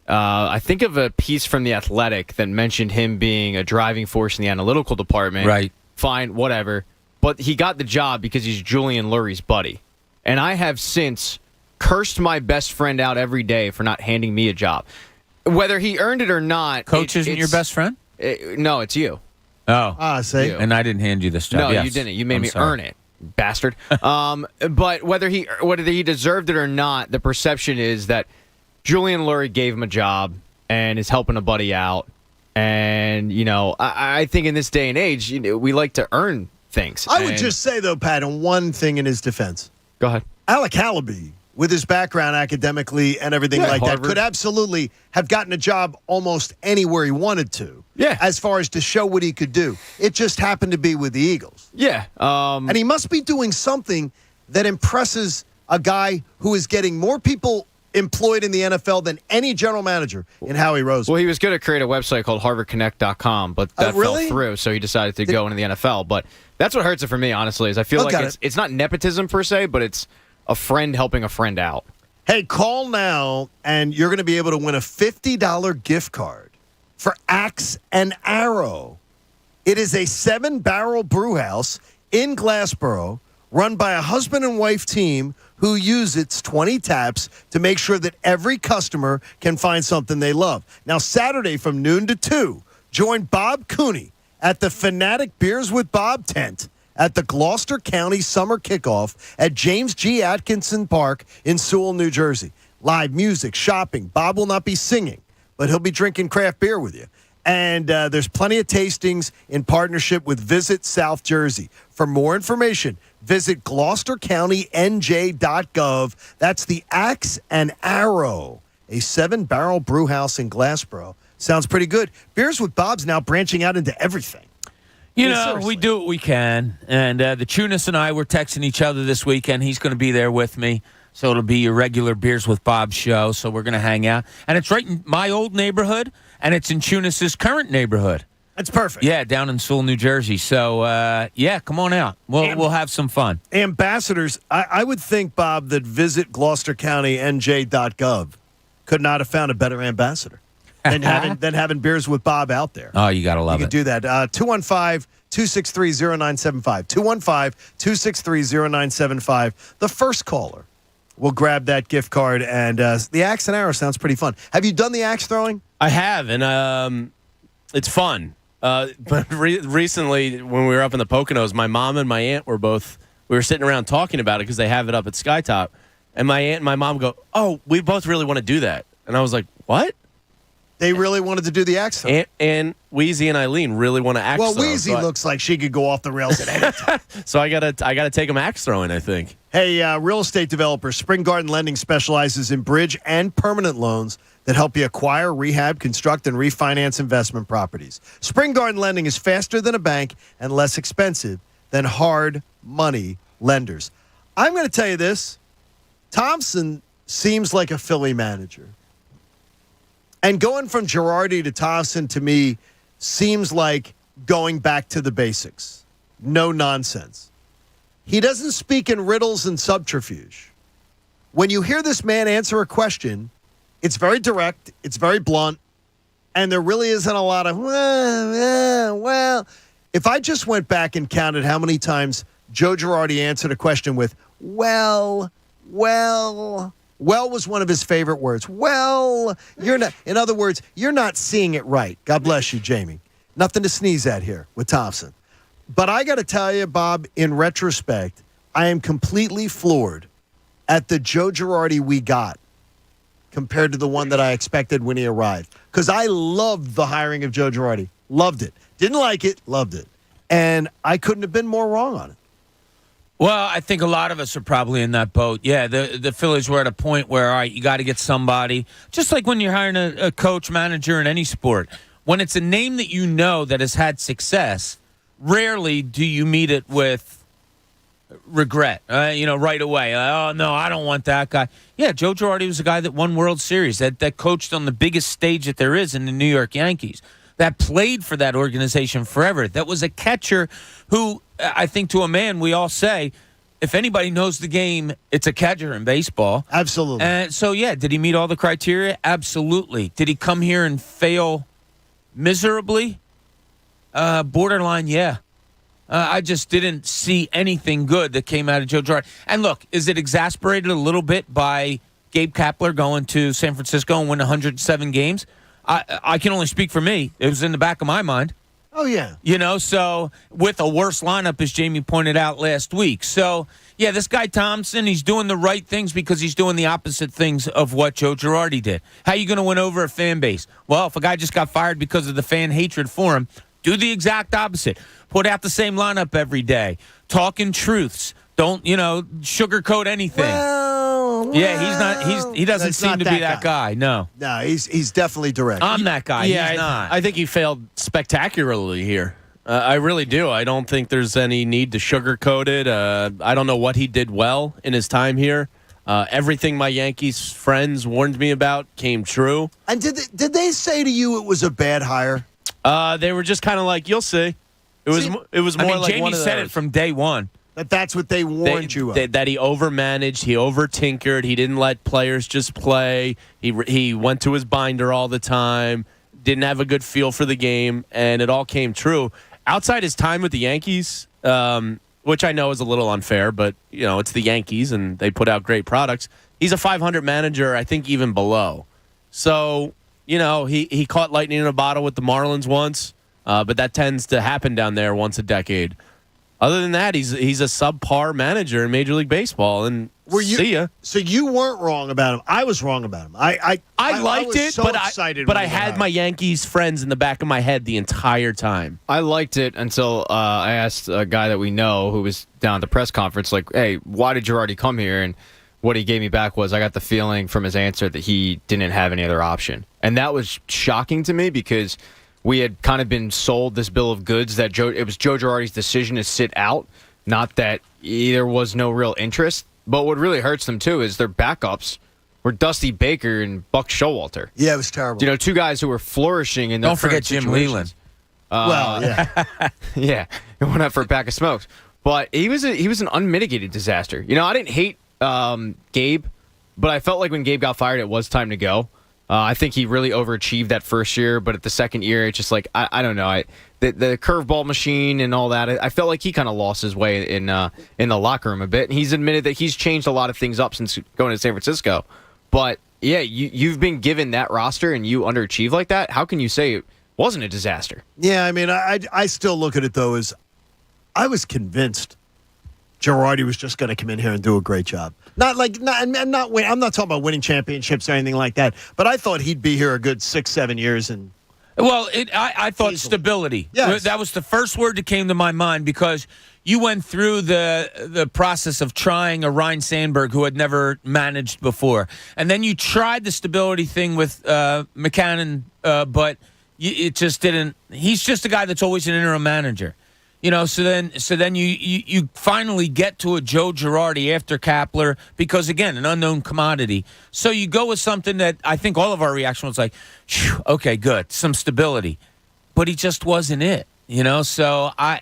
I think of a piece from The Athletic that mentioned him being a driving force in the analytical department. Right. Fine, whatever. But he got the job because he's Julian Lurie's buddy. And I have since cursed my best friend out every day for not handing me a job. Whether he earned it or not. Coach isn't your best friend? No, it's you. Oh. See? You. And I didn't hand you this job. No, Yes. you didn't. You made I'm me sorry. earn it. Bastard. But whether he deserved it or not, the perception is that Julian Lurie gave him a job and is helping a buddy out. And, I think in this day and age, we like to earn things. I would just say, though, Pat, on one thing in his defense. Go ahead. Alec Hallaby, with his background academically and everything like Harvard. that, could absolutely have gotten a job almost anywhere he wanted to. Yeah. As far as to show what he could do. It just happened to be with the Eagles. Yeah. And he must be doing something that impresses a guy who is getting more people employed in the NFL than any general manager in Howie Roseman. Well, he was going to create a website called HarvardConnect.com, but that fell through, so he decided to go into the NFL. But that's what hurts it for me, honestly, is I feel like it's not nepotism per se, but it's a friend helping a friend out. Hey, call now, and you're going to be able to win a $50 gift card for Axe and Arrow. It is a 7-barrel brew house in Glassboro run by a husband and wife team who use its 20 taps to make sure that every customer can find something they love. Now, Saturday from noon to 2, join Bob Cooney at the Fanatic Beers with Bob tent at the Gloucester County Summer Kickoff at James G. Atkinson Park in Sewell, New Jersey. Live music, shopping. Bob will not be singing, but he'll be drinking craft beer with you. And there's plenty of tastings in partnership with Visit South Jersey. For more information, visit GloucesterCountyNJ.gov. That's the Axe and Arrow, a 7-barrel brew house in Glassboro. Sounds pretty good. Beers with Bob's now branching out into everything. We do what we can. And the Chunas and I were texting each other this weekend. He's going to be there with me. So it'll be your regular Beers with Bob show. So we're going to hang out. And it's right in my old neighborhood, and it's in Tunis's current neighborhood. That's perfect. Yeah, down in Sewell, New Jersey. So, yeah, come on out. We'll have some fun. Ambassadors, I would think, Bob, that visit GloucesterCountyNJ.gov could not have found a better ambassador than having Beers with Bob out there. Oh, you got to love it. You could do that. 215-263-0975. 215-263-0975. The first caller will grab that gift card, and the axe and arrow sounds pretty fun. Have you done the axe throwing? I have, and it's fun. But recently, when we were up in the Poconos, my mom and my aunt we were sitting around talking about it because they have it up at Skytop. And my aunt and my mom go, "Oh, we both really want to do that." And I was like, "What?" They really wanted to do the axe throw. And Wheezy and Eileen really want to axe throw. Well, Wheezy looks like she could go off the rails at any time. So I gotta take them axe throwing, I think. Hey, real estate developer, Spring Garden Lending specializes in bridge and permanent loans that help you acquire, rehab, construct, and refinance investment properties. Spring Garden Lending is faster than a bank and less expensive than hard money lenders. I'm going to tell you this. Thompson seems like a Philly manager. And going from Girardi to Thompson, to me, seems like going back to the basics. No nonsense. He doesn't speak in riddles and subterfuge. When you hear this man answer a question, it's very direct, it's very blunt, and there really isn't a lot of, well. If I just went back and counted how many times Joe Girardi answered a question with, well was one of his favorite words. Well, you're not, in other words, you're not seeing it right. God bless you, Jamie. Nothing to sneeze at here with Thompson. But I got to tell you, Bob, in retrospect, I am completely floored at the Joe Girardi we got compared to the one that I expected when he arrived. Because I loved the hiring of Joe Girardi. Loved it. Didn't like it. Loved it. And I couldn't have been more wrong on it. Well, I think a lot of us are probably in that boat. Yeah, the Phillies were at a point where, all right, you got to get somebody. Just like when you're hiring a coach, manager in any sport. When it's a name that you know that has had success, rarely do you meet it with regret, right away. Oh, no, I don't want that guy. Yeah, Joe Girardi was a guy that won World Series, that coached on the biggest stage that there is in the New York Yankees, that played for that organization forever, that was a catcher who, I think to a man, we all say, if anybody knows the game, it's a catcher in baseball. Absolutely. And so, yeah, did he meet all the criteria? Absolutely. Did he come here and fail miserably? Borderline, yeah. I just didn't see anything good that came out of Joe Girardi. And look, is it exasperated a little bit by Gabe Kapler going to San Francisco and win 107 games? I can only speak for me. It was in the back of my mind. Oh, yeah. So with a worse lineup, as Jamie pointed out last week. So, yeah, this guy Thompson, he's doing the right things because he's doing the opposite things of what Joe Girardi did. How are you going to win over a fan base? Well, if a guy just got fired because of the fan hatred for him, do the exact opposite. Put out the same lineup every day. Talking truths. Don't, sugarcoat anything. He doesn't seem to be that guy. No. No, he's definitely direct. I'm that guy. Yeah, he's not. I think he failed spectacularly here. I really do. I don't think there's any need to sugarcoat it. I don't know what he did well in his time here. Everything my Yankees friends warned me about came true. And did they say to you it was a bad hire? They were just kind of like, you'll see. It was more like Jamie one of said those. it from day one. That's what they warned you of. That he overmanaged, he over-tinkered, he didn't let players just play. He went to his binder all the time, didn't have a good feel for the game, and it all came true. Outside his time with the Yankees, which I know is a little unfair, but it's the Yankees and they put out great products. He's a 500 manager, I think even below. So, he caught lightning in a bottle with the Marlins once, but that tends to happen down there once a decade. Other than that, he's a subpar manager in Major League Baseball, and see ya. So you weren't wrong about him. I was wrong about him. I liked was it, so excited but when I he had got my hired. Yankees friends in the back of my head the entire time. I liked it until I asked a guy that we know who was down at the press conference, like, hey, why did Girardi come here? And what he gave me back was I got the feeling from his answer that he didn't have any other option. And that was shocking to me because we had kind of been sold this bill of goods that it was Joe Girardi's decision to sit out, not that there was no real interest. But what really hurts them, too, is their backups were Dusty Baker and Buck Showalter. Yeah, it was terrible. You know, two guys who were flourishing in their Don't forget Jim situations. Leland. Yeah. Yeah, he went out for a pack of smokes. But he was an unmitigated disaster. You know, I didn't hate Gabe, but I felt like when Gabe got fired, it was time to go. I think he really overachieved that first year, but at the second year, it's just like, I don't know. The curveball machine and all that, I felt like he kind of lost his way in the locker room a bit. And he's admitted that he's changed a lot of things up since going to San Francisco. But, yeah, you've been given that roster and you underachieve like that. How can you say it wasn't a disaster? Yeah, I mean, I still look at it, though, as I was convinced Girardi was just going to come in here and do a great job. Not win. I'm not talking about winning championships or anything like that, but I thought he'd be here a good 6-7 years. Well, I thought stability. Yes. That was the first word that came to my mind because you went through the process of trying a Ryan Sandberg who had never managed before. And then you tried the stability thing with McCannon, but it just didn't. He's just a guy that's always an interim manager. You know, so then you finally get to a Joe Girardi after Kapler because, again, an unknown commodity. So you go with something that I think all of our reaction was like, okay, good, some stability. But he just wasn't it, you know? So I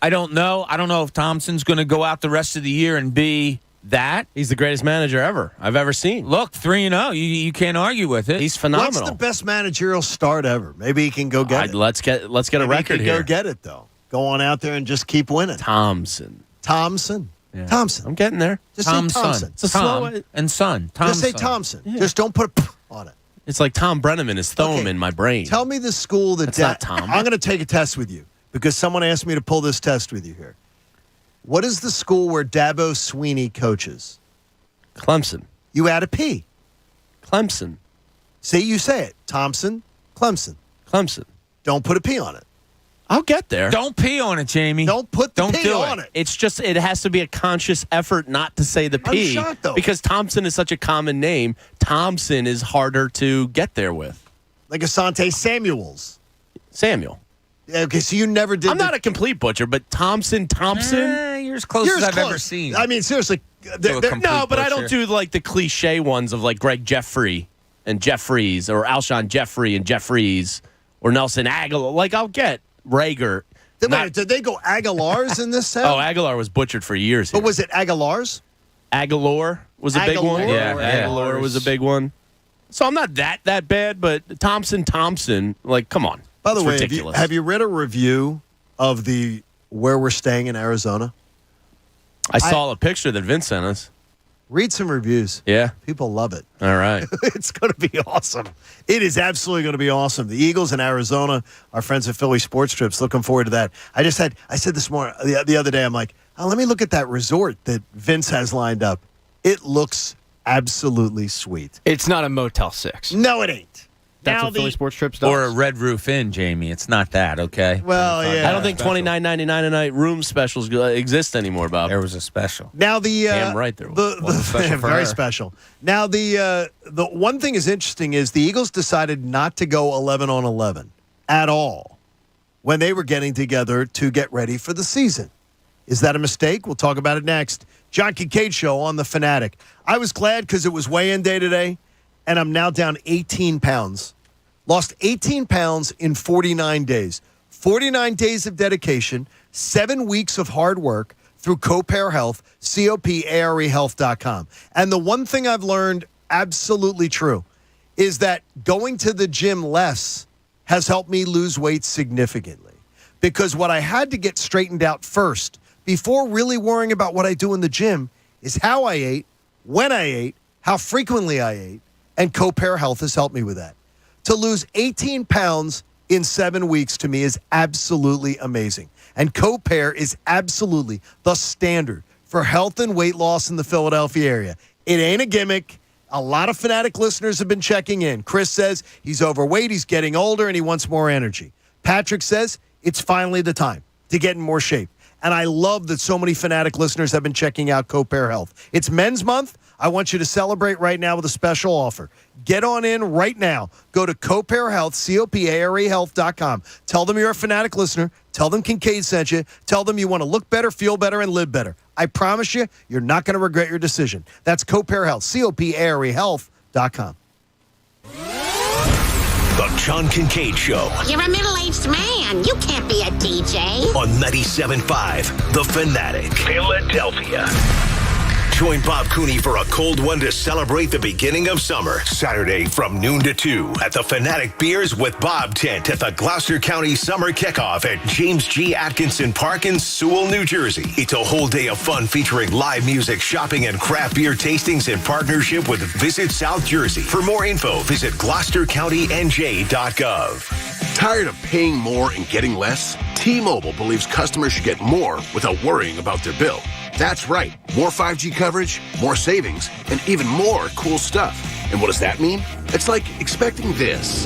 don't know. I don't know if Thompson's going to go out the rest of the year and be that. He's the greatest manager I've ever seen. Look, 3-0. You can't argue with it. He's phenomenal. What's the best managerial start ever? Maybe he can go get it. Let's get a Maybe record he can here. Go get it, though. Go on out there and just keep winning. Thompson. Yeah. Thompson. I'm getting there. Just say Thompson. It's a slow and Son. Just say Thompson. Yeah. Just don't put a P on it. It's like Tom Brenneman is Thome in my brain. Tell me the school that... That's not Tom. I'm going to take a test with you because someone asked me to pull this test with you here. What is the school where Dabo Sweeney coaches? Clemson. You add a P. Clemson. See, you say it. Thompson, Clemson. Clemson. Don't put a P on it. I'll get there. Don't pee on it, Jamie. Don't put the P do on it. It's just, it has to be a conscious effort not to say the P. I'm shocked, though. Because Thompson is such a common name. Thompson is harder to get there with. Like Asante Samuels. Samuel. Yeah, okay, so you never did... I'm not a complete butcher, but Thompson? You're as close as I've ever seen. I mean, seriously. No, but I don't do like the cliche ones of like Greg Jeffrey and Jeffries or Alshon Jeffrey and Jeffries or Nelson Aguilar. Like, I'll get Rager. Did they go Aguilars in this town? Oh, Aguilar was butchered for years here. But was it Aguilars? Aguilar was a big one. Yeah, Aguilar was a big one. So I'm not that bad, but Thompson, like, come on. By the way, ridiculous. have you read a review of the where we're staying in Arizona? I saw a picture that Vince sent us. Read some reviews. Yeah. People love it. All right. It's going to be awesome. It is absolutely going to be awesome. The Eagles in Arizona, our friends at Philly Sports Trips, looking forward to that. I said this morning, the other day, I'm like, let me look at that resort that Vince has lined up. It looks absolutely sweet. It's not a Motel 6. No, it ain't. That's Now what Philly Sports Trips does. Or a Red Roof Inn, Jamie. It's not that, okay? Well, yeah. I don't think $29.99 a night room specials exist anymore, Bob. There was a special. Now Damn right there was. Very special. Now the one thing is interesting is the Eagles decided not to go 11 on 11 at all when they were getting together to get ready for the season. Is that a mistake? We'll talk about it next. John Kincade Show on The Fanatic. I was glad because it was weigh-in day today, and I'm now down 18 pounds. Lost 18 pounds in 49 days. 49 days of dedication, 7 weeks of hard work through Copare Health, COPAREhealth.com. And the one thing I've learned absolutely true is that going to the gym less has helped me lose weight significantly. Because what I had to get straightened out first, before really worrying about what I do in the gym, is how I ate, when I ate, how frequently I ate, and Copare Health has helped me with that. To lose 18 pounds in 7 weeks to me is absolutely amazing. And Copare is absolutely the standard for health and weight loss in the Philadelphia area. It ain't a gimmick. A lot of Fanatic listeners have been checking in. Chris says he's overweight, he's getting older, and he wants more energy. Patrick says it's finally the time to get in more shape. And I love that so many Fanatic listeners have been checking out Copare Health. It's Men's Month. I want you to celebrate right now with a special offer. Get on in right now. Go to Copare Health, COPAREhealth.com. Tell them you're a Fanatic listener. Tell them Kincade sent you. Tell them you want to look better, feel better, and live better. I promise you, you're not going to regret your decision. That's Copare Health, COPAREhealth.com. The John Kincade Show. You're a middle-aged man. You can't be a DJ. On 97.5 The Fanatic, Philadelphia. Join Bob Cooney for a cold one to celebrate the beginning of summer. Saturday from noon to 2 at the Fanatic Beers with Bob tent at the Gloucester County Summer Kickoff at James G. Atkinson Park in Sewell, New Jersey. It's a whole day of fun featuring live music, shopping, and craft beer tastings in partnership with Visit South Jersey. For more info, visit GloucesterCountyNJ.gov. Tired of paying more and getting less? T-Mobile believes customers should get more without worrying about their bill. That's right. More 5G coverage, more savings, and even more cool stuff. And what does that mean? It's like expecting this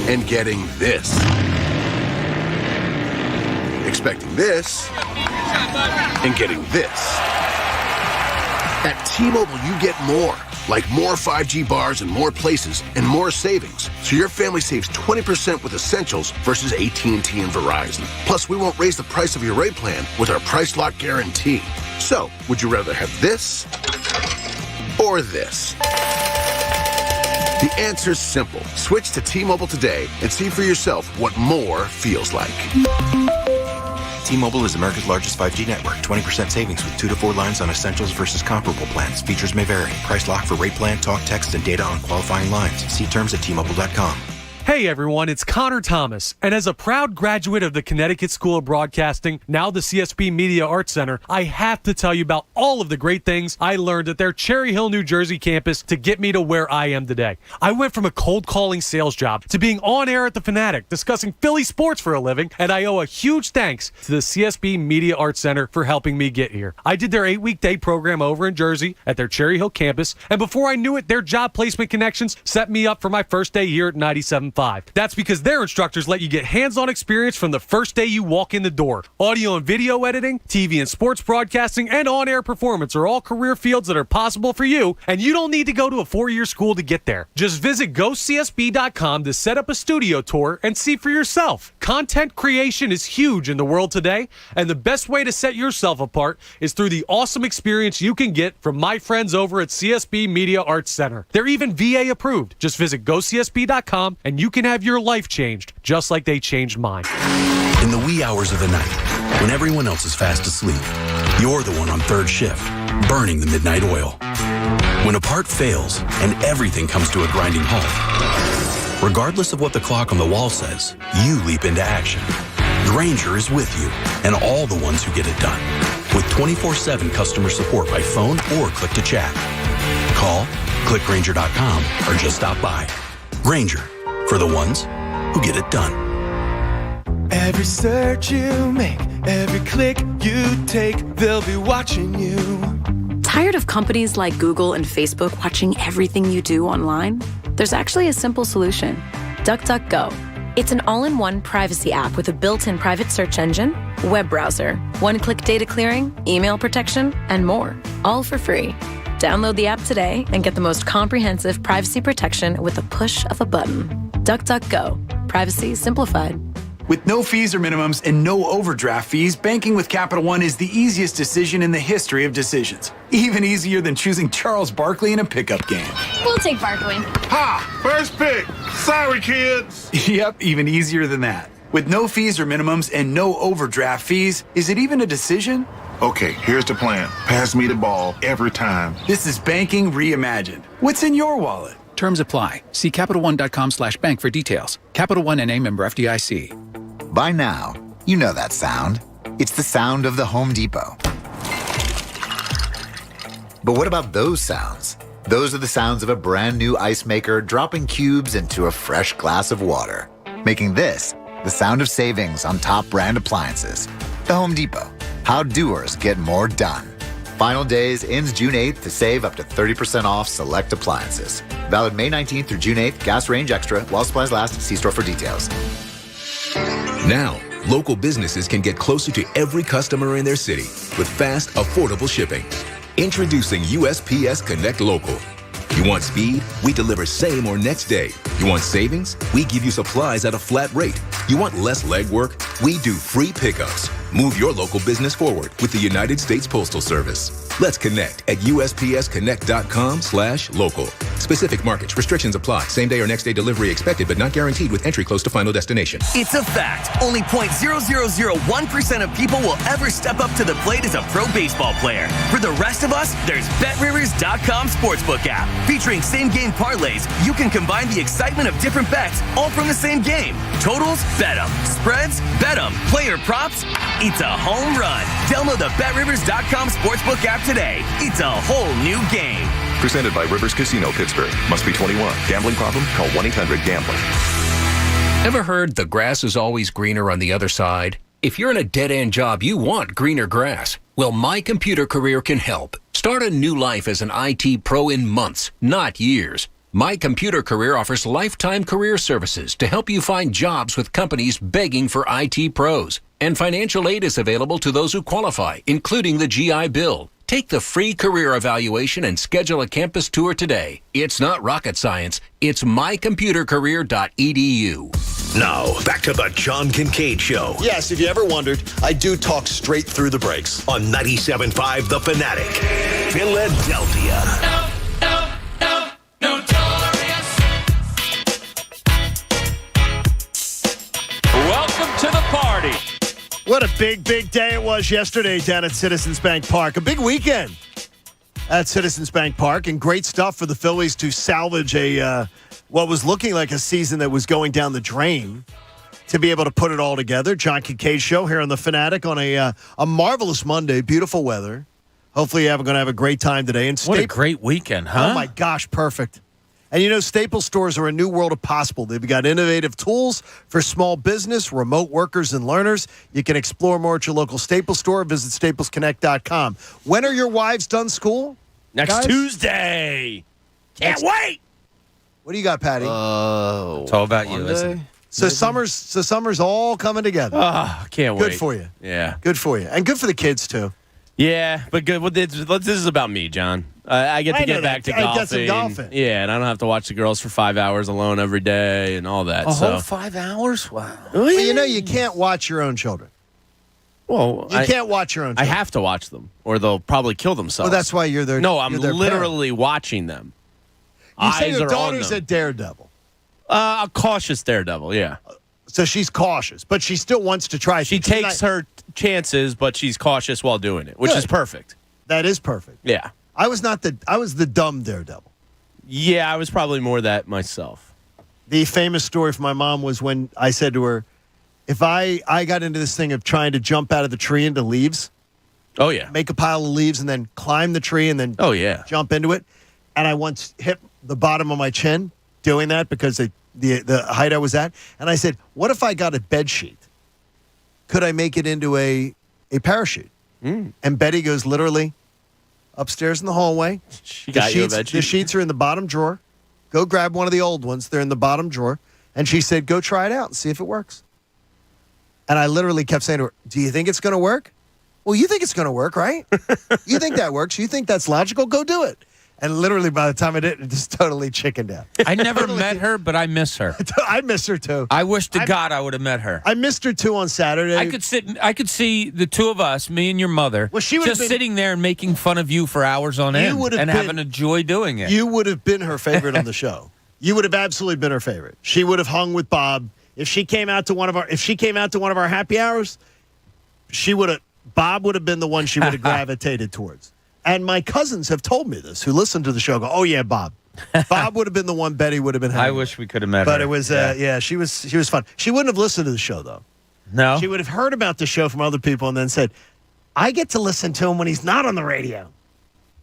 and getting this. Expecting this and getting this. At T-Mobile, you get more. Like more 5G bars in more places and more savings. So your family saves 20% with Essentials versus AT&T and Verizon. Plus, we won't raise the price of your rate plan with our Price Lock Guarantee. So, would you rather have this or this? The answer's simple. Switch to T-Mobile today and see for yourself what more feels like. T-Mobile is America's largest 5G network. 20% savings with 2 to 4 lines on Essentials versus comparable plans. Features may vary. Price lock for rate plan, talk, text, and data on qualifying lines. See terms at T-Mobile.com. Hey everyone, it's Connor Thomas, and as a proud graduate of the Connecticut School of Broadcasting, now the CSB Media Arts Center, I have to tell you about all of the great things I learned at their Cherry Hill, New Jersey campus to get me to where I am today. I went from a cold calling sales job to being on air at the Fanatic, discussing Philly sports for a living, and I owe a huge thanks to the CSB Media Arts Center for helping me get here. I did their 8-week day program over in Jersey at their Cherry Hill campus, and before I knew it, their job placement connections set me up for my first day here at 97.5. That's because their instructors let you get hands-on experience from the first day you walk in the door. Audio and video editing, TV and sports broadcasting, and on-air performance are all career fields that are possible for you, and you don't need to go to a 4-year school to get there. Just visit GoCSB.com to set up a studio tour and see for yourself. Content creation is huge in the world today, and the best way to set yourself apart is through the awesome experience you can get from my friends over at CSB Media Arts Center. They're even VA approved. Just visit GoCSB.com and you can have your life changed, just like they changed mine. In the wee hours of the night, when everyone else is fast asleep, you're the one on third shift, burning the midnight oil. When a part fails and everything comes to a grinding halt, regardless of what the clock on the wall says, you leap into action. Grainger is with you and all the ones who get it done. With 24/7 customer support by phone or click to chat. Call, click Grainger.com, or just stop by. Grainger, for the ones who get it done. Every search you make, every click you take, they'll be watching you. Tired of companies like Google and Facebook watching everything you do online? There's actually a simple solution. DuckDuckGo. It's an all-in-one privacy app with a built-in private search engine, web browser, one-click data clearing, email protection, and more, all for free. Download the app today and get the most comprehensive privacy protection with the push of a button. DuckDuckGo. Privacy simplified. With no fees or minimums and no overdraft fees, banking with Capital One is the easiest decision in the history of decisions. Even easier than choosing Charles Barkley in a pickup game. We'll take Barkley. Ha! First pick. Sorry, kids. Yep, even easier than that. With no fees or minimums and no overdraft fees, is it even a decision? Okay, here's the plan. Pass me the ball every time. This is banking reimagined. What's in your wallet? Terms apply. See CapitalOne.com/bank for details. Capital One NA member FDIC. By now, you know that sound. It's the sound of the Home Depot. But what about those sounds? Those are the sounds of a brand new ice maker dropping cubes into a fresh glass of water, making this the sound of savings on top brand appliances. The Home Depot. How doers get more done. Final days ends June 8th to save up to 30% off select appliances. Valid May 19th through June 8th. Gas range extra. While supplies last. See store for details. Now, local businesses can get closer to every customer in their city with fast, affordable shipping. Introducing USPS Connect Local. You want speed? We deliver same or next day. You want savings? We give you supplies at a flat rate. You want less legwork? We do free pickups. Move your local business forward with the United States Postal Service. Let's connect at USPSConnect.com/local. Specific markets. Restrictions apply. Same day or next day delivery expected, but not guaranteed with entry close to final destination. It's a fact. Only 0.0001% of people will ever step up to the plate as a pro baseball player. For the rest of us, there's BetRivers.com Sportsbook app. Featuring same-game parlays, you can combine the excitement of different bets all from the same game. Totals? Bet 'em. Spreads? Bet 'em. Player props? It's a home run. Download the BetRivers.com Sportsbook app today. It's a whole new game. Presented by Rivers Casino, Pittsburgh. Must be 21. Gambling problem? Call 1-800-GAMBLER. Ever heard the grass is always greener on the other side? If you're in a dead-end job, you want greener grass. Well, My Computer Career can help. Start a new life as an IT pro in months, not years. My Computer Career offers lifetime career services to help you find jobs with companies begging for IT pros. And financial aid is available to those who qualify, including the GI Bill. Take the free career evaluation and schedule a campus tour today. It's not rocket science. It's mycomputercareer.edu. Now, back to the John Kincade Show. Yes, if you ever wondered, I do talk straight through the breaks. On 97.5 The Fanatic, Philadelphia. Welcome to the party. What a big day it was yesterday down at Citizens Bank Park. A big weekend at Citizens Bank Park, and great stuff for the Phillies to salvage what was looking like a season that was going down the drain, to be able to put it all together. John Kincade Show here on The Fanatic on a marvelous Monday. Beautiful weather. Hopefully you're going to have a great time today. And What a great weekend, huh? Oh, my gosh, perfect. And you know, Staples stores are a new world of possible. They've got innovative tools for small business, remote workers, and learners. You can explore more at your local Staples store. Visit staplesconnect.com. When are your wives done school? Next guys? Tuesday. Can't wait. What do you got, Patty? It's all about you, isn't it? So summer's all coming together. Oh, can't wait. Good for you. Yeah. Good for you. And good for the kids, too. Yeah, but good. Well, this is about me, John. I get to get back to golfing. Get some golfing. Yeah, and I don't have to watch the girls for 5 hours alone every day and all that. A so. whole 5 hours? Wow. Well, you know, you can't watch your own children. Well, You can't watch your own I children. have to watch them, or they'll probably kill themselves. Well, that's why you're their No, I'm you're their literally watching them. parent. You say Eyes your are on daughter's them. a daredevil. A cautious daredevil, yeah. So she's cautious, but she still wants to try. She takes her chances, but she's cautious while doing it, which Good. is perfect. That is perfect. Yeah. I was the dumb daredevil. Yeah, I was probably more that myself. The famous story from my mom was when I said to her, if I got into this thing of trying to jump out of the tree into leaves. Oh, yeah. Make a pile of leaves and then climb the tree and then jump into it. And I once hit the bottom of my chin doing that because the height I was at. And I said, what if I got a bed sheet? Could I make it into a parachute? And Betty goes literally upstairs in the hallway. She got you a bed sheet? The sheets are in the bottom drawer. Go grab one of the old ones. They're in the bottom drawer. And she said, go try it out and see if it works. And I literally kept saying to her, do you think it's going to work? Well, you think it's going to work, right? You think that works. You think that's logical? Go do it. And literally by the time I did, it just totally chickened out. I never met her, but I miss her. I miss her, too. I wish to God I would have met her. I missed her, too, on Saturday. I could see the two of us, me and your mother, just sitting there and making fun of you for hours on end and having a joy doing it. You would have been her favorite on the show. You would have absolutely been her favorite. She would have hung with Bob. If she came out to one of our happy hours, Bob would have been the one she would have gravitated towards. And my cousins have told me this, who listen to the show, go, oh, yeah, Bob. Bob would have been the one Betty would have been having. I wish we could have met her. But it was, she was fun. She wouldn't have listened to the show, though. No? She would have heard about the show from other people and then said, I get to listen to him when he's not on the radio.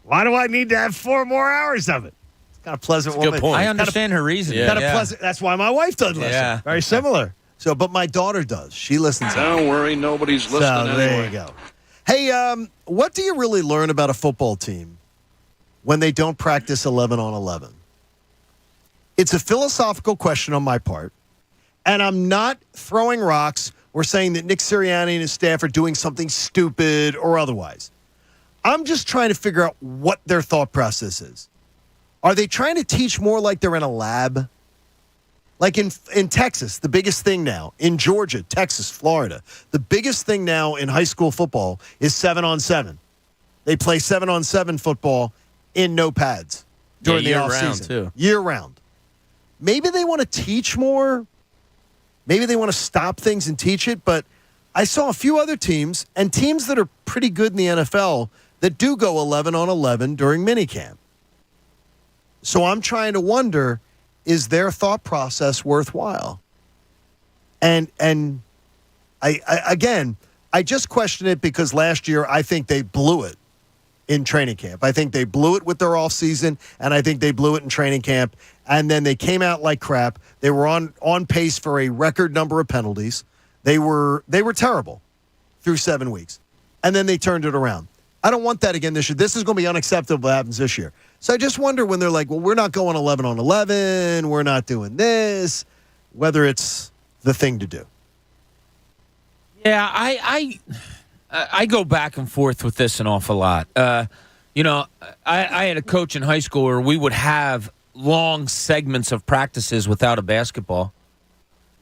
Why do I need to have 4 more hours of it? It's kind of pleasant woman. Good point. I understand her reason. Pleasant. That's why my wife doesn't listen. Yeah. Very similar. So, but my daughter does. She listens. Don't worry, nobody's listening anyway. There you go. Hey, what do you really learn about a football team when they don't practice 11 on 11? It's a philosophical question on my part, and I'm not throwing rocks or saying that Nick Sirianni and his staff are doing something stupid or otherwise. I'm just trying to figure out what their thought process is. Are they trying to teach more like they're in a lab? Like in Texas, the biggest thing now, in Georgia, Texas, Florida, the biggest thing now in high school football is 7-on-7. They play 7-on-7 football in no pads during the offseason. Too. Year round. Maybe they want to teach more. Maybe they want to stop things and teach it. But I saw a few other teams, and teams that are pretty good in the NFL, that do go 11-on-11 during minicamp. So I'm trying to wonder, is their thought process worthwhile? And I just question it because last year I think they blew it in training camp. I think they blew it with their offseason, and I think they blew it in training camp. And then they came out like crap. They were on pace for a record number of penalties. They were terrible through 7 weeks. And then they turned it around. I don't want that again this year. This is going to be unacceptable what happens this year. So I just wonder when they're like, well, we're not going 11-on-11. We're not doing this, whether it's the thing to do. Yeah, I go back and forth with this an awful lot. I had a coach in high school where we would have long segments of practices without a basketball.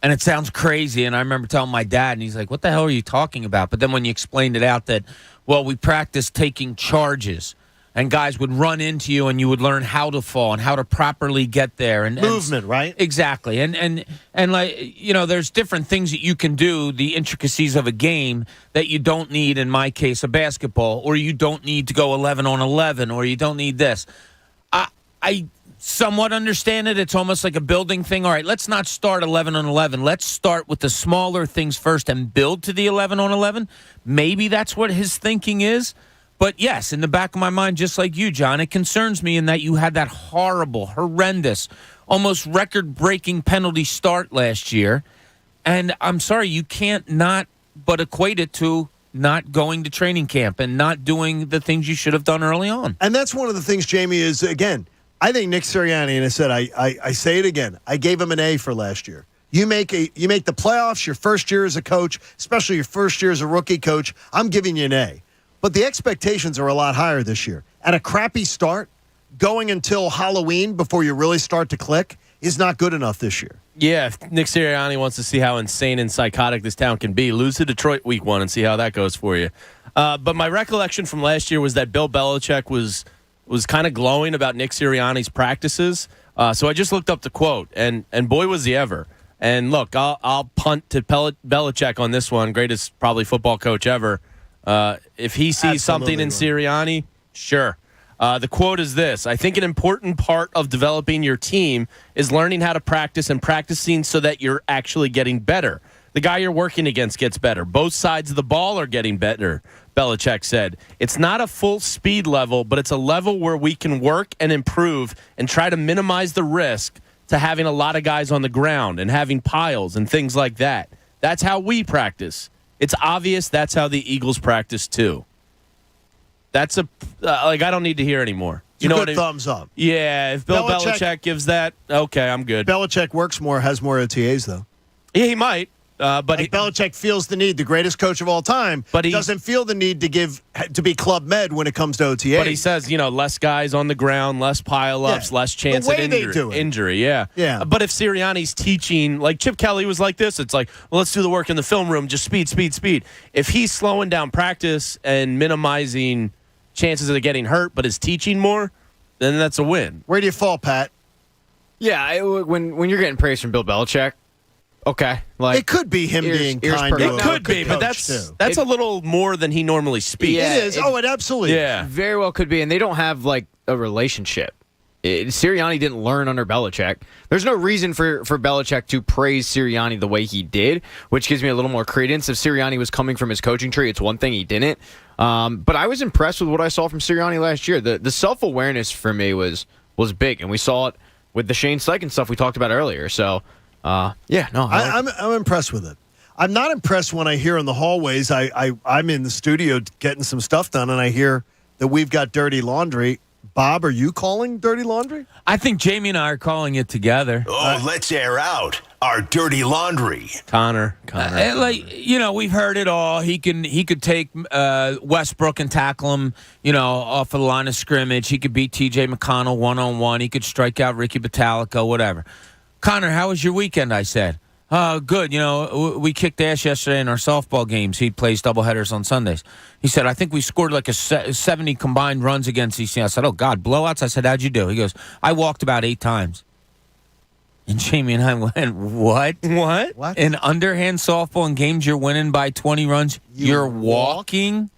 And it sounds crazy, and I remember telling my dad, and he's like, what the hell are you talking about? But then when you explained it out that, well, we practiced taking charges, and guys would run into you, and you would learn how to fall and how to properly get there. And movement, right? Exactly. And like, there's different things that you can do, the intricacies of a game that you don't need, in my case, a basketball, or you don't need to go 11-on-11, or you don't need this. I somewhat understand it. It's almost like a building thing. All right, let's not start 11-on-11. Let's start with the smaller things first and build to the 11-on-11. Maybe that's what his thinking is. But yes, in the back of my mind, just like you, John, it concerns me in that you had that horrible, horrendous, almost record-breaking penalty start last year. And I'm sorry, you can't not but equate it to not going to training camp and not doing the things you should have done early on. And that's one of the things, Jamie, is, again, I think Nick Sirianni, and I said, I say it again, I gave him an A for last year. You make the playoffs your first year as a coach, especially your first year as a rookie coach, I'm giving you an A. But the expectations are a lot higher this year. And a crappy start, going until Halloween before you really start to click, is not good enough this year. Yeah, if Nick Sirianni wants to see how insane and psychotic this town can be, lose to Detroit week 1 and see how that goes for you. But my recollection from last year was that Bill Belichick was kind of glowing about Nick Sirianni's practices. So I just looked up the quote, and boy, was he ever. And look, I'll punt to Belichick on this one, greatest probably football coach ever. If he sees something in Sirianni, sure. The quote is this: I think an important part of developing your team is learning how to practice and practicing so that you're actually getting better. The guy you're working against gets better. Both sides of the ball are getting better, Belichick said. It's not a full speed level, but it's a level where we can work and improve and try to minimize the risk to having a lot of guys on the ground and having piles and things like that. That's how we practice. It's obvious that's how the Eagles practice too. That's I don't need to hear anymore. You know what I mean? Thumbs up. Yeah, if Bill Belichick gives that, okay, I'm good. Belichick works more, has more OTAs though. Yeah, he might. But Belichick feels the need, the greatest coach of all time, but he doesn't feel the need to be Club Med when it comes to OTA. But he says, less guys on the ground, less pile-ups, less chance at injury. Yeah. But if Sirianni's teaching, like Chip Kelly was like this, it's like, well, let's do the work in the film room, just speed. If he's slowing down practice and minimizing chances of getting hurt, but is teaching more, then that's a win. Where do you fall, Pat? Yeah, when you're getting praise from Bill Belichick, okay, like it could be him being kind. It could be, but that's a little more than he normally speaks. Yeah, it is. It absolutely. Yeah, very well could be, and they don't have like a relationship. Sirianni didn't learn under Belichick. There's no reason for Belichick to praise Sirianni the way he did, which gives me a little more credence. If Sirianni was coming from his coaching tree, it's one thing, he didn't. But I was impressed with what I saw from Sirianni last year. The self-awareness for me was big, and we saw it with the Shane Steichen stuff we talked about earlier. So, I'm impressed with it. I'm not impressed when I hear in the hallways, I'm in the studio getting some stuff done, and I hear that we've got dirty laundry, Bob, are you calling dirty laundry? I think Jamie and I are calling it together. Let's air out our dirty laundry. Connor. We've heard it all. He could take Westbrook and tackle him, off of the line of scrimmage. He could beat T.J. McConnell one-on-one. He could strike out Ricky Batalico, whatever. Connor, how was your weekend? I said. Good. We kicked ass yesterday in our softball games. He plays doubleheaders on Sundays. He said, I think we scored like 70 combined runs against ECU. I said, oh, God, blowouts? I said, how'd you do? He goes, I walked about 8 times. And Jamie and I went, what? What? In underhand softball and games you're winning by 20 runs, you're walking?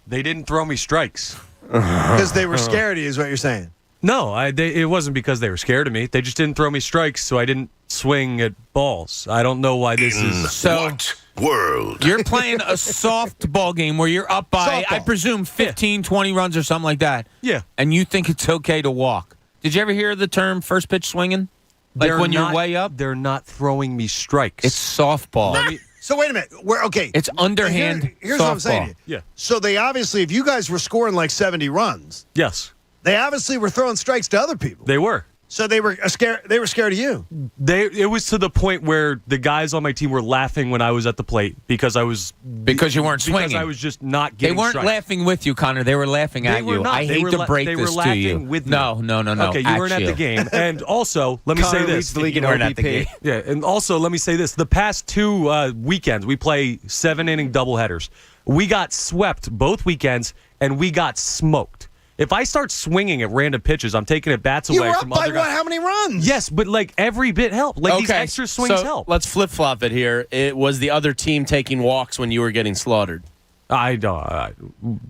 They didn't throw me strikes. Because they were scared of you is what you're saying. No, it wasn't because they were scared of me. They just didn't throw me strikes, so I didn't swing at balls. I don't know why this is... So, what world? You're playing a softball game where you're up by, I presume, 15, 20 runs or something like that. Yeah. And you think it's okay to walk. Did you ever hear the term first pitch swinging? Like when you're way up? They're not throwing me strikes. It's softball. So wait a minute. Okay. It's underhand Here's softball. what I'm saying. Yeah. So they obviously, if you guys were scoring like 70 runs, Yes. they obviously were throwing strikes to other people. They were. So they were scared. They were scared of you. It was to the point where the guys on my team were laughing when I was at the plate because you weren't swinging. Because I was just not getting. They weren't strikes. laughing with you, Connor. They were laughing at you. I hate to break this to you. With no. Okay, you weren't at the game. And also, let me say this: the league in OBP. Yeah, and also let me say this: the past 2 weekends, we play 7-inning doubleheaders. We got swept both weekends, and we got smoked. If I start swinging at random pitches, I'm taking at bats away from other guys. You were up by what? How many runs? Yes, but like every bit helped. Like these extra swings help. Let's flip-flop it here. It was the other team taking walks when you were getting slaughtered. I don't.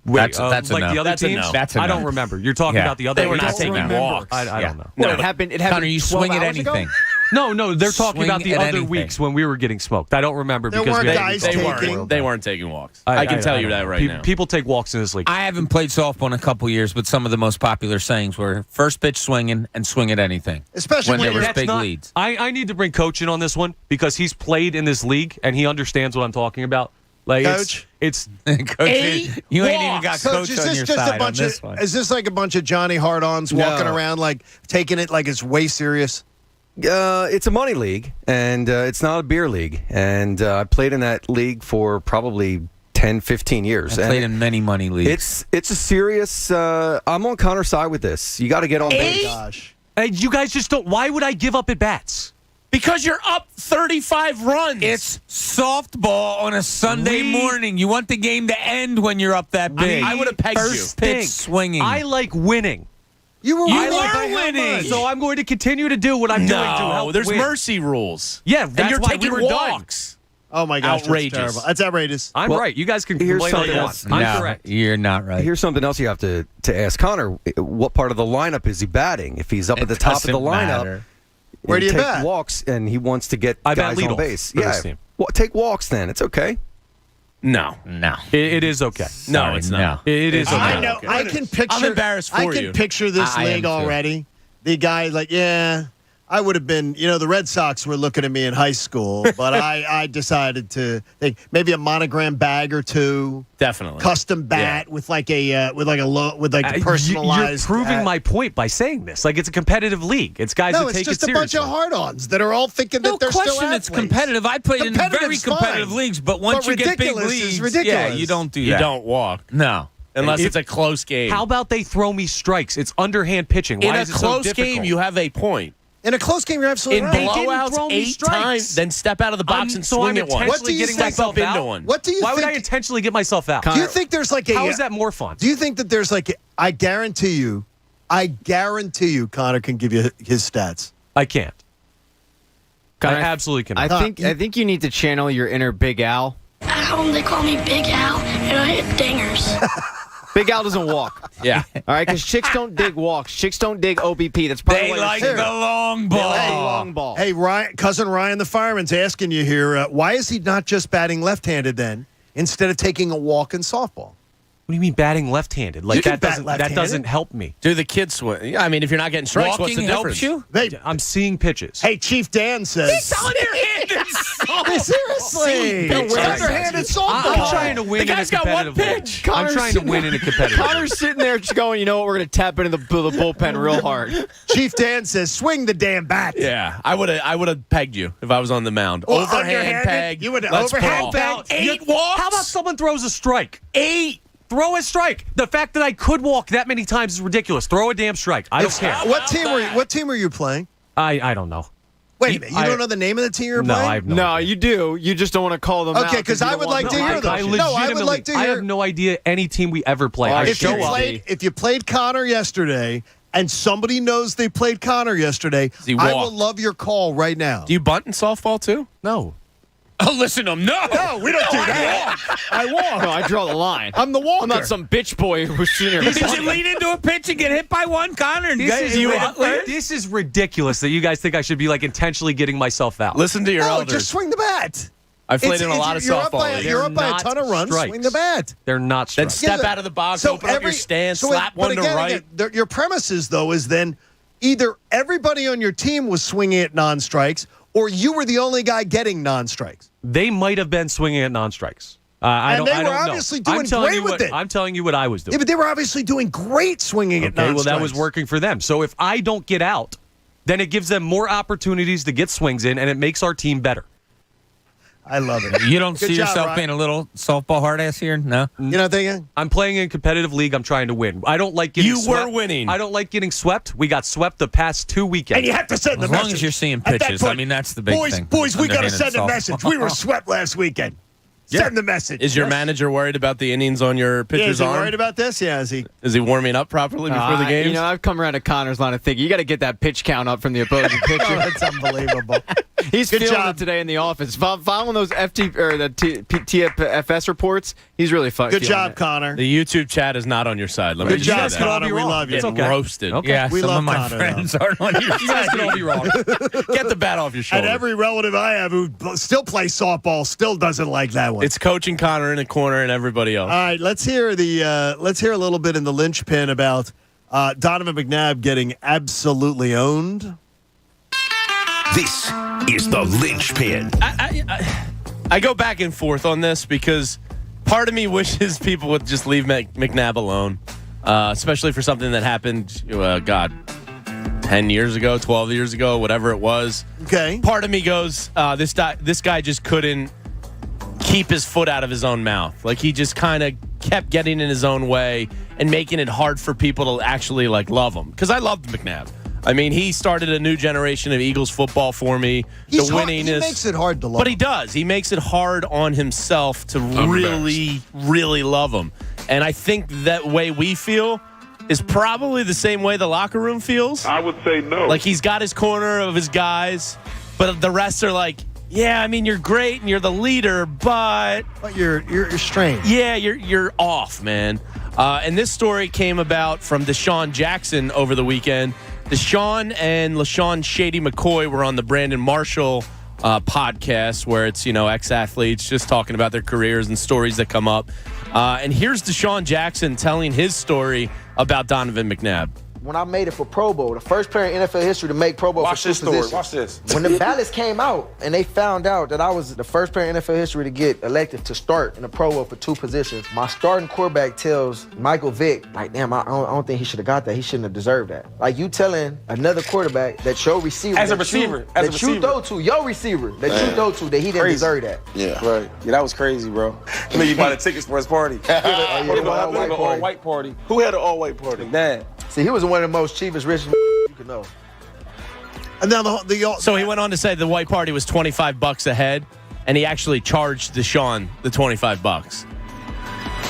That's like a no. the other That's a teams. no. That's a I no. don't remember. You're talking about the other. They were not teams? taking walks. I don't know. No, it happened. Connor, you 12 swing at hours ago? anything. No, they're talking Swing about the at other anything. weeks when we were getting smoked. I don't remember There because weren't we guys taking. They weren't taking walks. I can tell you that right now. People take walks in this league. I haven't played softball in a couple years, but some of the most popular sayings were first pitch swinging and swing at anything. Especially when there when was you're big leads. I need to bring Coach in on this one because he's played in this league and he understands what I'm talking about. Like Coach? it's Coach, you ain't even got Coach, Coach is on this your just side a bunch on this of? one. Is this like a bunch of Johnny Hard-Ons walking around like taking it like it's way serious? It's a money league, and it's not a beer league. And I played in that league for probably 10, 15 years. I played in many money leagues. It's a serious. I'm on Connor's side with this. You got to get on base. Gosh. Hey, you guys just don't. Why would I give up at bats? Because you're up 35 runs. It's softball on a Sunday morning. You want the game to end when you're up that big. I would have pegged you. First pitch swinging. I like winning. You were winning. So I'm going to continue to do what I'm doing to help there's win. mercy rules. Yeah, that's and you're why taking we were walks. done. Oh my gosh, Outrageous. That's terrible. That's outrageous. I'm right. You guys can here's complain all you something want. else. I'm correct. You're not right. Here's something else you have to ask Connor. What part of the lineup is he batting? If he's up at the top of the lineup, where do you take bat? walks, and he wants to get I guys bat on leadoff base. for Yeah, this team. well, take walks then. It's okay. No. It is okay. No, it's not. It is okay. I know. I can picture. I'm embarrassed for I you. can picture this I am league too. already. The guy like, I would have been. The Red Sox were looking at me in high school, but I decided to think maybe a monogram bag or two. Definitely. Custom bat with like a personalized. You're proving my point by saying this. Like it's a competitive league. It's guys No, that it's take just it a bunch seriously. of hard-ons that are all thinking that they're question still it's athletes. competitive. I played in very Competitive's competitive fine. leagues, but once But you get big ridiculous is leagues, ridiculous. yeah, you don't do You that. don't walk. No. Unless it's a close game. How about they throw me strikes? It's underhand pitching. Why in a is it so close difficult? game, you have a point. In a close game, you're absolutely In right. blowouts, throw me 8 strikes. times, then step out of the box and so swing I'm at one. What do intentionally you getting think- myself Step into out. one. What do you Why think? would I intentionally get myself out? Do you think there's like a? How is that more fun? Do you think that there's like? I guarantee you, Connor can give you his stats. I can't. Connor, I absolutely cannot. I think you need to channel your inner Big Al. At home, they call me Big Al, and I hit dingers. Big Al doesn't walk. Yeah. All right, because chicks don't dig walks. Chicks don't dig OBP. That's probably They why like you're the here. long They ball. like the long ball. Hey, cousin Ryan the fireman's asking you here. Why is he not just batting left-handed then, instead of taking a walk in softball? What do you mean batting left-handed? Like You can that bat doesn't left-handed. help me. Do the kids swing? Yeah, I mean, if you're not getting strikes, what's the Walking difference? helps you? Hey, I'm seeing pitches. hey, Chief Dan says. Underhanded Seriously. Underhanded softball. I'm trying to win The guy's got one pitch. I'm trying to win in a competitive. Connor's sitting there just going, you know what, we're going to tap into the bullpen real hard. Chief Dan says, swing the damn bat. Yeah, I would have pegged you if I was on the mound. Well, Overhand peg. You would let's overhand brawl. peg. 8 walks? How about someone throws a strike? 8. Throw a strike. The fact that I could walk that many times is ridiculous. Throw a damn strike. I don't care. What team were you playing? I don't know. Wait a minute. You don't know the name of the team you're No, playing? I have no No, idea. you do. You just don't want to call them out. Okay, because I would like to hear them. I I would like to hear. I have no idea any team we ever play. If you played Connor yesterday and somebody knows they played Connor yesterday, I will love your call right now. Do you bunt in softball too? No. Oh, listen to him. No, we don't do that. I walk. No, I draw the line. I'm the walker. I'm not some bitch boy who's senior. Did you lean into a pitch and get hit by one, Connor? And This is ridiculous that you guys think I should be like intentionally getting myself out. Listen to your elders. Just swing the bat. I've played in a lot of softball. You're up by a ton of runs. Strikes. Swing the bat. They're not Then strikes. step out of the box, open up your stance, slap one to right. Your premises, though, is then either everybody on your team was swinging at non-strikes or you were the only guy getting non-strikes. They might have been swinging at non-strikes. I don't know. Obviously doing great with it. I'm telling you what I was doing. Yeah, but they were obviously doing great swinging at non-strikes. Well, that was working for them. So if I don't get out, then it gives them more opportunities to get swings in, and it makes our team better. I love it. You don't see job, yourself Ryan. being a little softball hard ass here? No? You know what I'm thinking? I'm playing in competitive league. I'm trying to win. I don't like getting swept. You were winning. I don't like getting swept. We got swept the past 2 weekends. And you have to send the As message. long as you're seeing At that pitches. point, I mean, that's the big thing. Boys, we got to Underhanded send a softball. message. We were swept last weekend. Send the message. Is your manager worried about the innings on your pitcher's is he arm? worried about this? Yeah, is he? Is he warming up properly before the game? You know, I've come around to Connor's line of thinking. You got to get that pitch count up from the opposing pitcher. That's unbelievable. He's Good feeling job. it today in the office. Following those TFS reports, he's really fucking. Good job, Connor. The YouTube chat is not on your side. Let me Good just say job, that. Connor. We love you. Getting roasted. Okay. Yeah, We some love of my Connor, friends aren't on your You guys can all be wrong. Get the bat off your shoulder. And every relative I have who still plays softball still doesn't like that one. It's coaching Connor in the corner and everybody else. All right, let's hear a little bit in the linchpin about Donovan McNabb getting absolutely owned. This is the linchpin. I go back and forth on this because part of me wishes people would just leave McNabb alone, especially for something that happened, 10 years ago, 12 years ago, whatever it was. Okay. Part of me goes, this guy just couldn't keep his foot out of his own mouth. Like, he just kind of kept getting in his own way and making it hard for people to actually, love him. Because I loved McNabb. I mean, he started a new generation of Eagles football for me. He makes it hard to love But him. he does. He makes it hard on himself to really, really love him. And I think that way we feel is probably the same way the locker room feels. I would say no. Like, he's got his corner of his guys, but the rest are like, yeah, I mean, you're great and you're the leader, but you're strange. Yeah, you're off, man. And this story came about from Deshaun Jackson over the weekend. Deshaun and LaShawn Shady McCoy were on the Brandon Marshall podcast, where it's, ex-athletes just talking about their careers and stories that come up. And here's Deshaun Jackson telling his story about Donovan McNabb. When I made it for Pro Bowl, the first player in NFL history to make Pro Bowl Watch for this two story. positions. Watch this. When the ballots came out and they found out that I was the first player in NFL history to get elected to start in the Pro Bowl for two positions, my starting quarterback tells Michael Vick, damn, I don't think he should have got that. He shouldn't have deserved that. Like, you telling another quarterback that your receiver, As a receiver, you throw to, your receiver that you throw to, that he didn't deserve that. Yeah, right. Yeah, that was crazy, bro. I mean, you bought the tickets for his party. Who had an all-white party? Who had an all-white party? McNabb. See, he was one of the most cheapest, richest you could know. And now So he went on to say the white party was $25 a head, and he actually charged Deshaun the $25.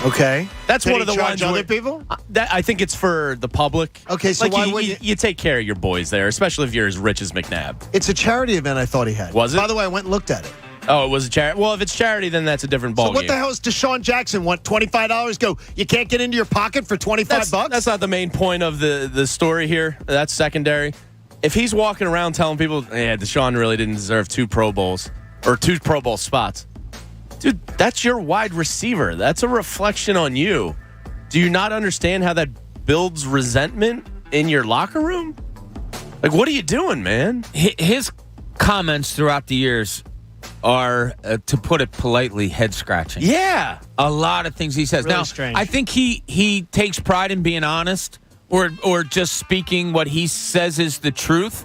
Okay. That's Did one he of the charge ones other where, people? I think it's for the public. Okay, so why would you take care of your boys there, especially if you're as rich as McNabb. It's a charity event, I thought he had. Was it? By the way, I went and looked at it. Oh, it was a charity. Well, if it's charity, then that's a different ballgame. So what the hell is Deshaun Jackson want? $25? Go. You can't get into your pocket for $25 bucks? That's not the main point of the story here. That's secondary. If he's walking around telling people, yeah, Deshaun really didn't deserve 2 Pro Bowls or 2 Pro Bowl spots, dude, that's your wide receiver. That's a reflection on you. Do you not understand how that builds resentment in your locker room? Like, what are you doing, man? His comments throughout the years are, to put it politely, head scratching. Yeah. A lot of things he says. Really now, strange. I think he takes pride in being honest or just speaking what he says is the truth.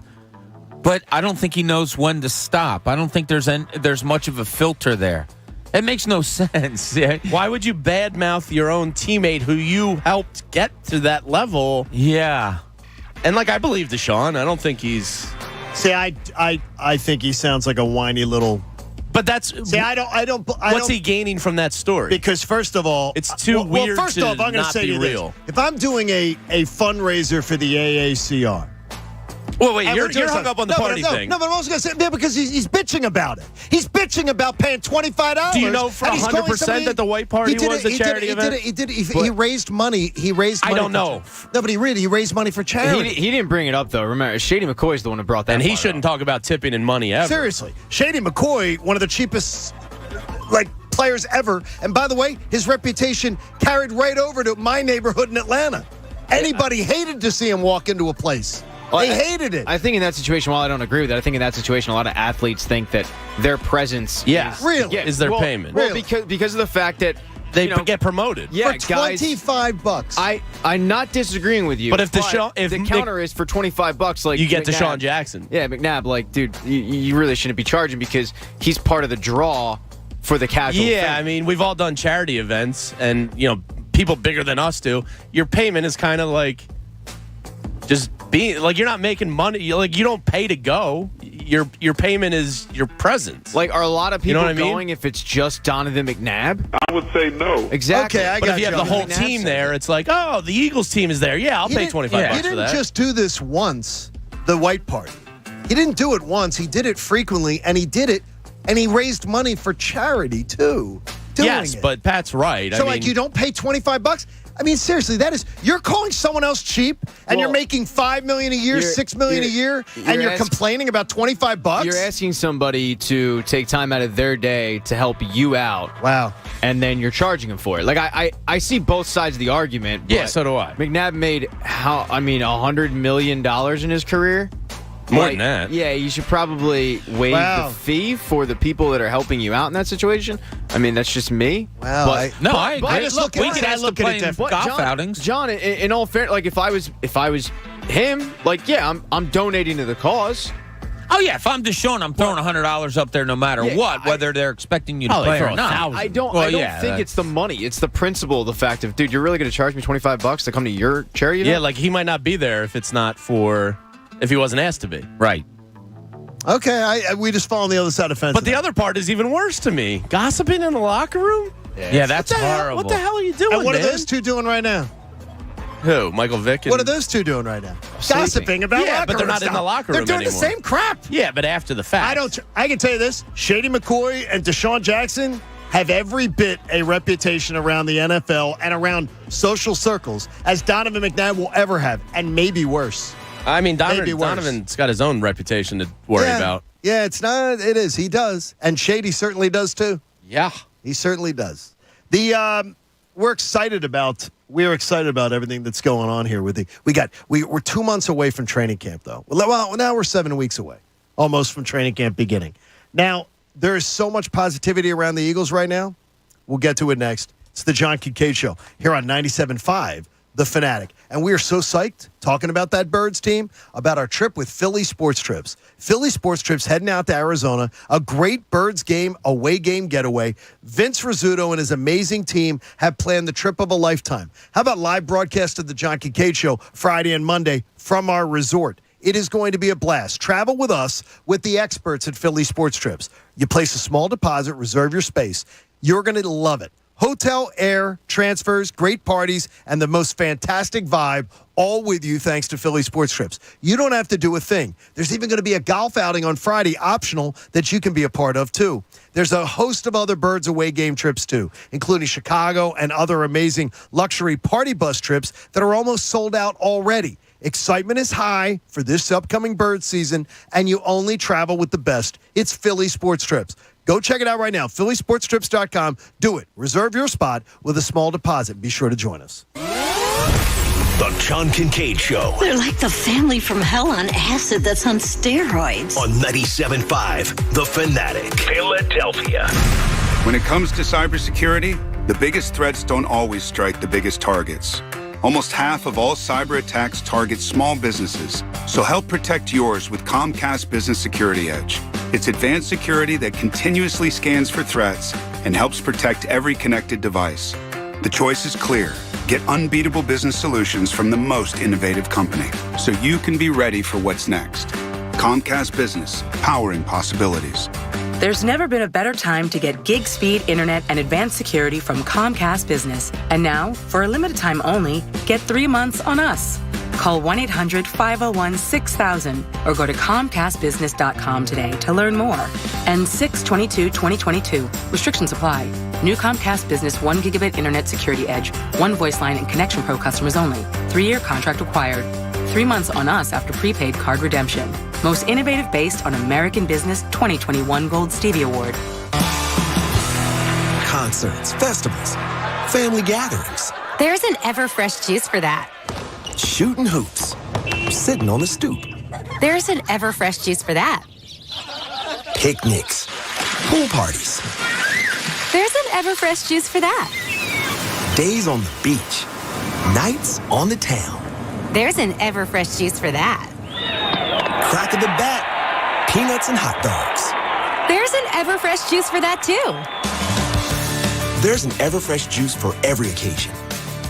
But I don't think he knows when to stop. I don't think there's much of a filter there. It makes no sense. Why would you badmouth your own teammate who you helped get to that level? Yeah. And I believe Deshaun. I don't think he's. See, I think he sounds like a whiny little. But that's. See, I don't. What's he gaining from that story? Because first of all, it's too weird. Well, first to off, I'm going to not say be to you real. this: if I'm doing a fundraiser for the AACR. Well, wait, you're hung up on the party thing. No, but I'm also going to say, because he's bitching about it. He's bitching about paying $25. Do you know for 100% that the White Party was a charity event? He raised money. He raised money. I don't know. No, but he raised money for charity. He didn't bring it up, though. Remember, Shady McCoy's the one who brought that And he part shouldn't up. talk about tipping and money ever. Seriously. Shady McCoy, one of the cheapest players ever. And by the way, his reputation carried right over to my neighborhood in Atlanta. Anybody hated to see him walk into a place. They hated it. I think in that situation, while I don't agree with that, I think in that situation, a lot of athletes think that their presence is their payment. Well, because of the fact that they get promoted. Yeah, for $25. I'm not disagreeing with you. But if the counter is for $25, like you get McNabb, Deshaun Jackson. Yeah, McNabb, dude, you really shouldn't be charging because he's part of the draw for the casual. Yeah, fan. I mean, we've all done charity events, and people bigger than us do. Your payment is kind of like just being you're not making money. You don't pay to go. Your payment is your presence. Are a lot of people what I mean? going if it's just Donovan McNabb? I would say no. Exactly. Okay, but if you have the whole team there, it's like, oh, the Eagles team is there. Yeah, I'll pay $25 for that. He didn't just do this once, the White Party. He didn't do it once. He did it frequently, and he did it, and he raised money for charity, too. Yes, but Pat's right. So, you don't pay $25? I mean, seriously, you're calling someone else cheap, and you're making $5 million a year, $6 million a year, and you're complaining about $25? You're asking somebody to take time out of their day to help you out. Wow. And then you're charging them for it. I see both sides of the argument. Yeah, so do I. McNabb made $100 million in his career. More than that. Yeah, you should probably waive the fee for the people that are helping you out in that situation. I mean, that's just me. Wow. I agree. Look, we could ask to play in golf outings. John, in all fairness, if I was him, I'm donating to the cause. Oh, yeah, if I'm Deshaun, I'm throwing $100 up there no matter what, whether they're expecting you to play or not. I don't think it's the money. It's the principle, the fact of, dude, you're really going to charge me $25 to come to your charity event? Yeah, he might not be there if it's not if he wasn't asked to be. Right. Okay, we just fall on the other side of the fence. But the other part is even worse to me. Gossiping in the locker room? Yeah, that's horrible. What the hell are you doing, And what man? are those two doing right now? Who? Michael Vick? What are those two doing right now? Gossiping about yeah, locker but they're room not in stuff. the locker room They're doing anymore. the same crap. Yeah, but after the fact. I can tell you this. Shady McCoy and Deshaun Jackson have every bit a reputation around the NFL and around social circles as Donovan McNabb will ever have, and maybe worse. I mean, Maybe worse. Donovan's got his own reputation to worry about. Yeah, it's not. It is. He does. And Shady certainly does, too. Yeah. He certainly does. We're excited about everything that's going on here we're 2 months away from training camp, though. Well, now we're 7 weeks away, almost from training camp beginning. Now, there is so much positivity around the Eagles right now. We'll get to it next. It's the John Kincade Show here on 97.5 The Fanatic. And we are so psyched talking about that Birds team, about our trip with Philly Sports Trips. Philly Sports Trips heading out to Arizona, a great Birds game, away game getaway. Vince Rizzuto and his amazing team have planned the trip of a lifetime. How about live broadcast of the John Kincade Show Friday and Monday from our resort? It is going to be a blast. Travel with us with the experts at Philly Sports Trips. You place a small deposit, reserve your space. You're going to love it. Hotel, air, transfers, great parties, and the most fantastic vibe, all with you thanks to Philly Sports Trips. You don't have to do a thing. There's even going to be a golf outing on Friday, optional, that you can be a part of, too. There's a host of other Birds away game trips, too, including Chicago and other amazing luxury party bus trips that are almost sold out already. Excitement is high for this upcoming Bird season, and you only travel with the best. It's Philly Sports Trips. Go check it out right now, phillysportstrips.com. Do it. Reserve your spot with a small deposit. Be sure to join us. The John Kincade Show. They're like the family from hell on acid that's on steroids. On 97.5 The Fanatic, Philadelphia. When it comes to cybersecurity, the biggest threats don't always strike the biggest targets. Almost half of all cyber attacks target small businesses. So help protect yours with Comcast Business Security Edge. It's advanced security that continuously scans for threats and helps protect every connected device. The choice is clear. Get unbeatable business solutions from the most innovative company, so you can be ready for what's next. Comcast Business, powering possibilities. There's never been a better time to get gig speed internet and advanced security from Comcast Business. And now, for a limited time only, get 3 months on us. Call 1-800-501-6000 or go to ComcastBusiness.com today to learn more. And 6/22/2022. Restrictions apply. New Comcast Business 1 gigabit internet security edge, 1 voice line and Connection Pro customers only. 3-year contract required. 3 months on us after prepaid card redemption. Most innovative based on American Business 2021 Gold Stevie Award. Concerts, festivals, family gatherings. There's an Everfresh juice for that. Shooting hoops, sitting on the stoop. There's an Everfresh juice for that. Picnics, pool parties. There's an Everfresh juice for that. Days on the beach, nights on the town. There's an Everfresh juice for that. Crack of the bat, peanuts and hot dogs. There's an Everfresh juice for that too. There's an Everfresh juice for every occasion.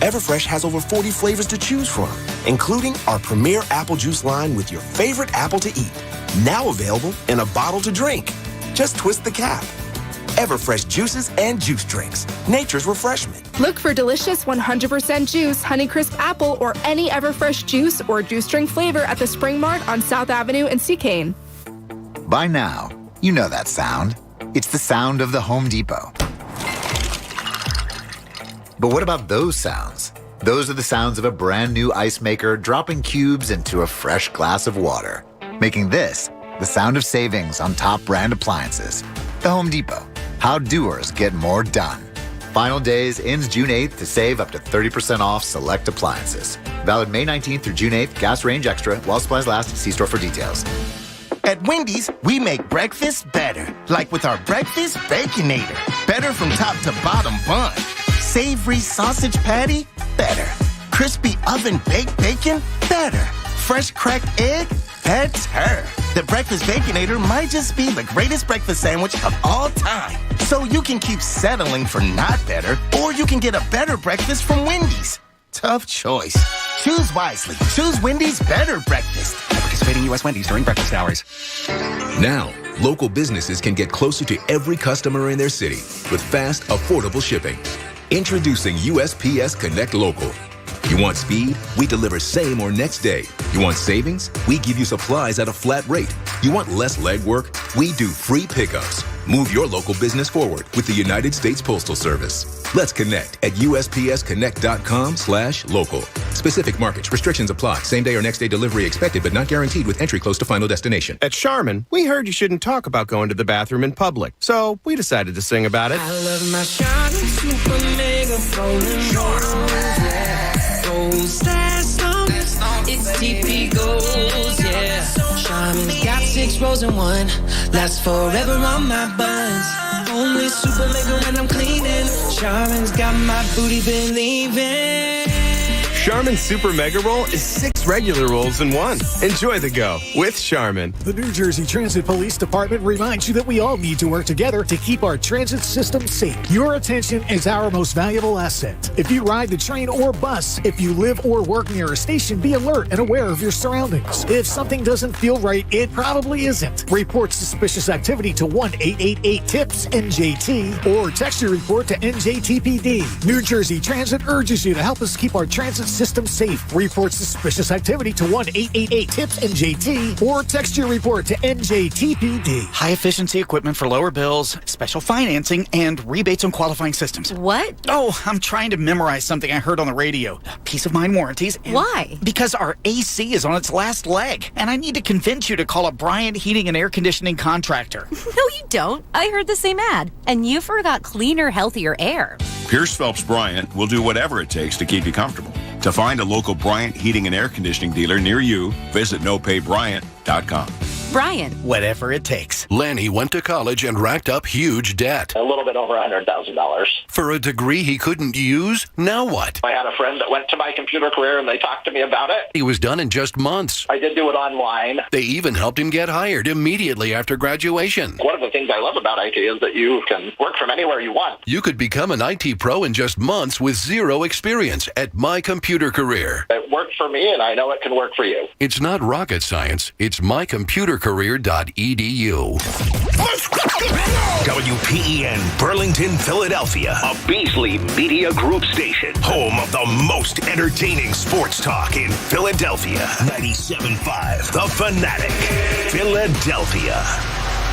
Everfresh has over 40 flavors to choose from, including our premier apple juice line with your favorite apple to eat. Now available in a bottle to drink. Just twist the cap. Everfresh juices and juice drinks. Nature's refreshment. Look for delicious 100% juice, Honeycrisp apple, or any Everfresh juice or juice drink flavor at the Spring Mart on South Avenue in Seacane. By now, you know that sound. It's the sound of the Home Depot. But what about those sounds? Those are the sounds of a brand new ice maker dropping cubes into a fresh glass of water, making this the sound of savings on top brand appliances. The Home Depot. How doers get more done. Final days ends June 8th to save up to 30% off select appliances. Valid May 19th through June 8th. Gas range extra. While supplies last. See store for details. At Wendy's, we make breakfast better. Like with our Breakfast Baconator. Better from top to bottom bun. Savory sausage patty? Better. Crispy oven-baked bacon? Better. Fresh cracked egg? Better. The Breakfast Baconator might just be the greatest breakfast sandwich of all time. So you can keep settling for not better, or you can get a better breakfast from Wendy's. Tough choice. Choose wisely. Choose Wendy's Better Breakfast. At participating U.S. Wendy's during breakfast hours. Now, local businesses can get closer to every customer in their city with fast, affordable shipping. Introducing USPS Connect Local. You want speed? We deliver same or next day. You want savings? We give you supplies at a flat rate. You want less legwork? We do free pickups. Move your local business forward with the United States Postal Service. Let's connect at USPSconnect.com/local. Specific markets. Restrictions apply. Same day or next day delivery expected, but not guaranteed with entry close to final destination. At Charmin, we heard you shouldn't talk about going to the bathroom in public, so we decided to sing about it. I love my Charmin Super Mega Golden Rose. Gold it's TP Gold, yeah. Charmin's got 6 rows in one. Lasts forever on my buns. Only Super Mega when I'm cleaning. Charmin's got my booty believing. Charmin Super Mega Roll is 6 regular rolls in one. Enjoy the go with Charmin. The New Jersey Transit Police Department reminds you that we all need to work together to keep our transit system safe. Your attention is our most valuable asset. If you ride the train or bus, if you live or work near a station, be alert and aware of your surroundings. If something doesn't feel right, it probably isn't. Report suspicious activity to 1-888-TIPS-NJT or text your report to NJTPD. New Jersey Transit urges you to help us keep our transit system safe. Report suspicious activity to 1-888-TIPS-NJT or text your report to NJTPD. High-efficiency equipment for lower bills, special financing, and rebates on qualifying systems. What? Oh, I'm trying to memorize something I heard on the radio. Peace of mind warranties. Why? Because our AC is on its last leg, and I need to convince you to call a Bryant Heating and Air Conditioning contractor. No, you don't. I heard the same ad, and you forgot cleaner, healthier air. Pierce Phelps Bryant will do whatever it takes to keep you comfortable. To find a local Bryant Heating and Air Conditioning dealer near you, visit nopaybryant.com. Bryant. Whatever it takes. Lanny went to college and racked up huge debt. A little bit over $100,000. For a degree he couldn't use? Now what? I had a friend that went to my computer career and they talked to me about it. He was done in just months. I did do it online. They even helped him get hired immediately after graduation. One of the things I love about IT is that you can work from anywhere you want. You could become an IT pro in just months with zero experience at My Computer Career. It worked for me, and I know it can work for you. It's not rocket science. It's mycomputercareer.edu. WPEN Burlington, Philadelphia, a Beasley Media Group station, home of the most entertaining sports talk in Philadelphia. 97.5 The Fanatic, Philadelphia.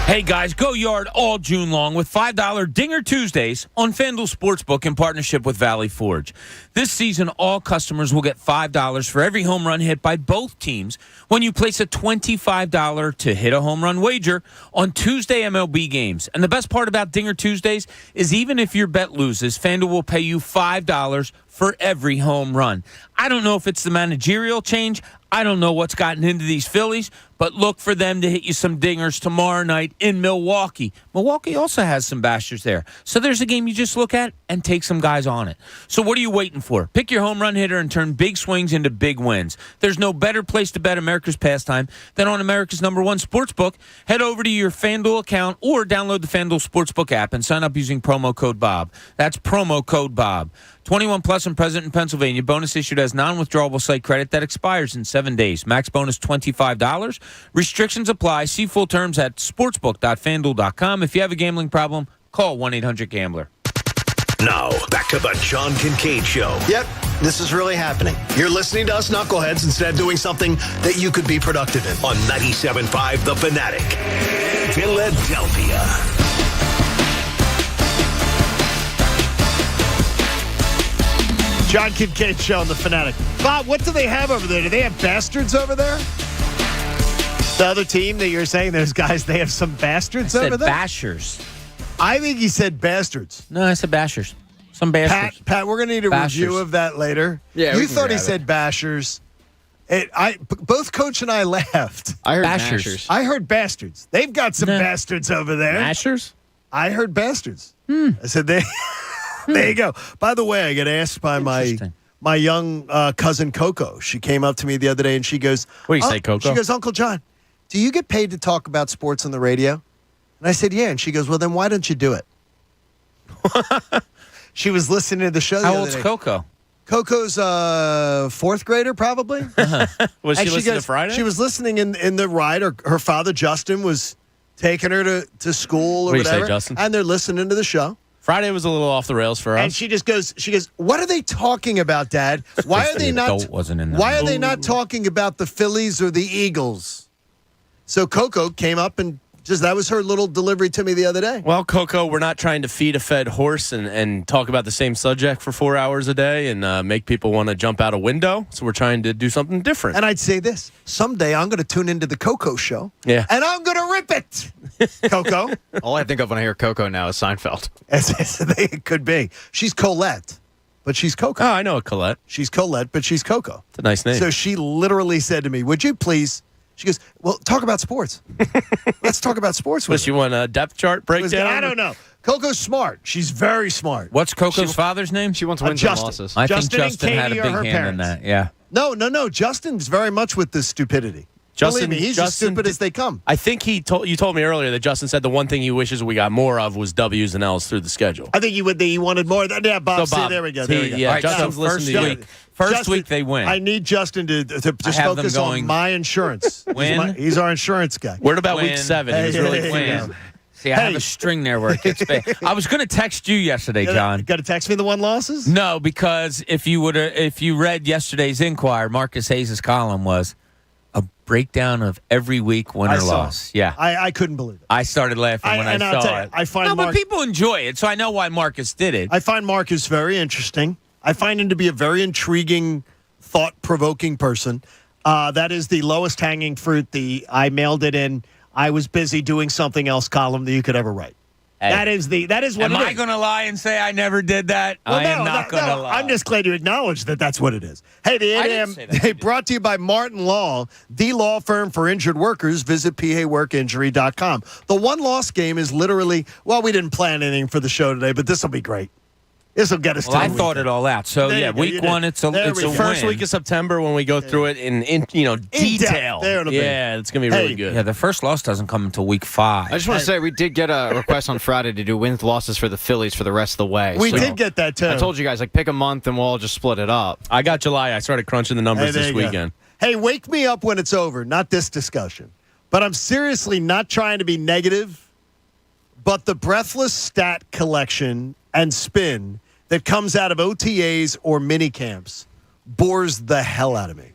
Hey, guys, go yard all June long with $5 Dinger Tuesdays on FanDuel Sportsbook in partnership with Valley Forge. This season, all customers will get $5 for every home run hit by both teams when you place a $25 to hit a home run wager on Tuesday MLB games. And the best part about Dinger Tuesdays is even if your bet loses, FanDuel will pay you $5 for every home run. I don't know if it's the managerial change. I don't know what's gotten into these Phillies, but look for them to hit you some dingers tomorrow night in Milwaukee. Milwaukee also has some bashers there. So there's a game you just look at and take some guys on it. So what are you waiting for? Pick your home run hitter and turn big swings into big wins. There's no better place to bet America's pastime than on America's #1 sportsbook. Head over to your FanDuel account or download the FanDuel Sportsbook app and sign up using promo code Bob. That's promo code Bob. 21 plus and present in Pennsylvania. Bonus issued as non-withdrawable site credit that expires in 7 days. Max bonus $25. Restrictions apply. See full terms at sportsbook.fanduel.com. If you have a gambling problem, call 1-800-GAMBLER. Now, back to the John Kincade Show. Yep, this is really happening. You're listening to us knuckleheads instead of doing something that you could be productive in. On 97.5 The Fanatic, Philadelphia. John Kincade Show on The Fanatic. Bob, what do they have over there? Do they have bastards over there? The other team that you're saying, there's guys, they have some bastards over there? Bashers. I think he said bastards. No, I said bashers. Some bashers. Pat, we're going to need a review of that later. Yeah, you thought he said bashers. Both Coach and I laughed. I heard bashers. I heard bastards. They've got some bastards over there. Bashers? I heard bastards. I said they... There you go. By the way, I got asked by my young cousin Coco. She came up to me the other day and she goes, "What do you say, Coco?" She goes, "Uncle John, do you get paid to talk about sports on the radio?" And I said, "Yeah." And she goes, "Well, then why don't you do it?" She was listening to the show. How old's Coco? Coco's fourth grader, probably. Was she listening to Friday? She was listening in the ride. Her father, Justin, was taking her to school or What do you whatever. say, Justin? And they're listening to the show. Friday was a little off the rails for us. And she goes, "What are they talking about, Dad? Why are they not? Wasn't in there. Why are they not talking about the Phillies or the Eagles?" So Coco came up and that was her little delivery to me the other day. Well, Coco, we're not trying to feed a fed horse and talk about the same subject for 4 hours a day and make people want to jump out a window. So we're trying to do something different. And I'd say this: someday I'm going to tune into the Coco show. Yeah. And I'm going to rip it, Coco. All I think of when I hear Coco now is Seinfeld. It could be. She's Colette, but she's Coco. Oh, I know a Colette. She's Colette, but she's Coco. It's a nice name. So she literally said to me, "Would you please?" She goes, "Well, talk about sports. Let's talk about sports." What, you want a depth chart breakdown? I don't know. Coco's smart. She's very smart. What's Coco's father's name? She wants wins and losses. I think Justin and Justin had a Katie big are her hand in parents. that. Yeah. No. Justin's very much with the stupidity. Believe me, he's as stupid as they come. I think you told me earlier that Justin said the one thing he wishes we got more of was W's and L's through the schedule. I think he wanted more. Yeah, Bob. So, Bob, see, there we go. Yeah, All right, Justin's so listening to you. First week they win. I need Justin to just have them focus going, on my insurance. Win. He's our insurance guy. Word about Win. week 7. He was really win. See, I have a string there where it gets big. I was going to text you yesterday, John. Got to text me the one losses? No, because if you read yesterday's Inquirer, Marcus Hayes' column was a breakdown of every week win or loss. Yeah, I couldn't believe it. I started laughing when I saw it. I find but people enjoy it, so I know why Marcus did it. I find Marcus very interesting. I find him to be a very intriguing, thought-provoking person. That is the lowest hanging fruit. I mailed it in. I was busy doing something else column that you could ever write. That is what Am it I is. going to lie and say I never did that? Well, I am not going to lie. I'm just glad you acknowledge that that's what it is. Hey, the 8 a.m. brought to you by Martin Law, the law firm for injured workers. Visit paworkinjury.com. The one loss game is literally, well, we didn't plan anything for the show today, but this will be great. This will get us to I the thought it all out. So, There yeah, you go. week You did. one, it's a First win. week of September when we go through it in detail. There it'll be. Yeah, it's going to be really good. Yeah, the first loss doesn't come until week 5. I just want to say we did get a request on Friday to do wins losses for the Phillies for the rest of the way. We So did get that, too. I told you guys, pick a month and we'll all just split it up. I got July. I started crunching the numbers Hey, there this you go. weekend. Hey, wake me up when it's over, not this discussion. But I'm seriously not trying to be negative, but the breathless stat collection and spin that comes out of OTAs or mini camps bores the hell out of me.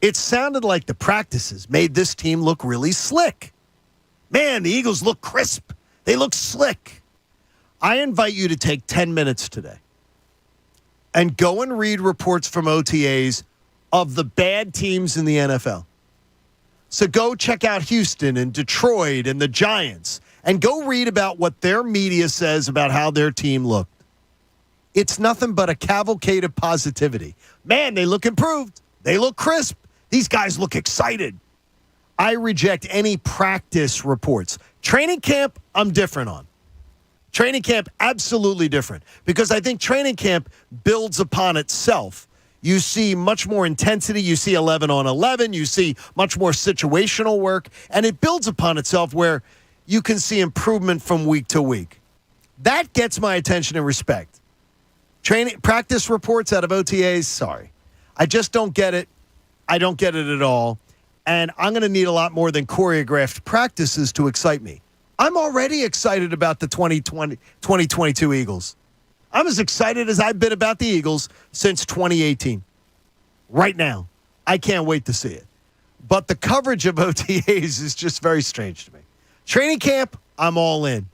It sounded like the practices made this team look really slick. Man, the Eagles look crisp. They look slick. I invite you to take 10 minutes today and go and read reports from OTAs of the bad teams in the NFL. So go check out Houston and Detroit and the Giants and go read about what their media says about how their team looked. It's nothing but a cavalcade of positivity. Man, they look improved. They look crisp. These guys look excited. I reject any practice reports. Training camp, I'm different on. Training camp, absolutely different. Because I think training camp builds upon itself. You see much more intensity. You see 11 on 11. You see much more situational work. And it builds upon itself where you can see improvement from week to week. That gets my attention and respect. Practice reports out of OTAs, sorry. I just don't get it. I don't get it at all. And I'm going to need a lot more than choreographed practices to excite me. I'm already excited about the 2022 Eagles. I'm as excited as I've been about the Eagles since 2018. Right now. I can't wait to see it. But the coverage of OTAs is just very strange to me. Training camp, I'm all in.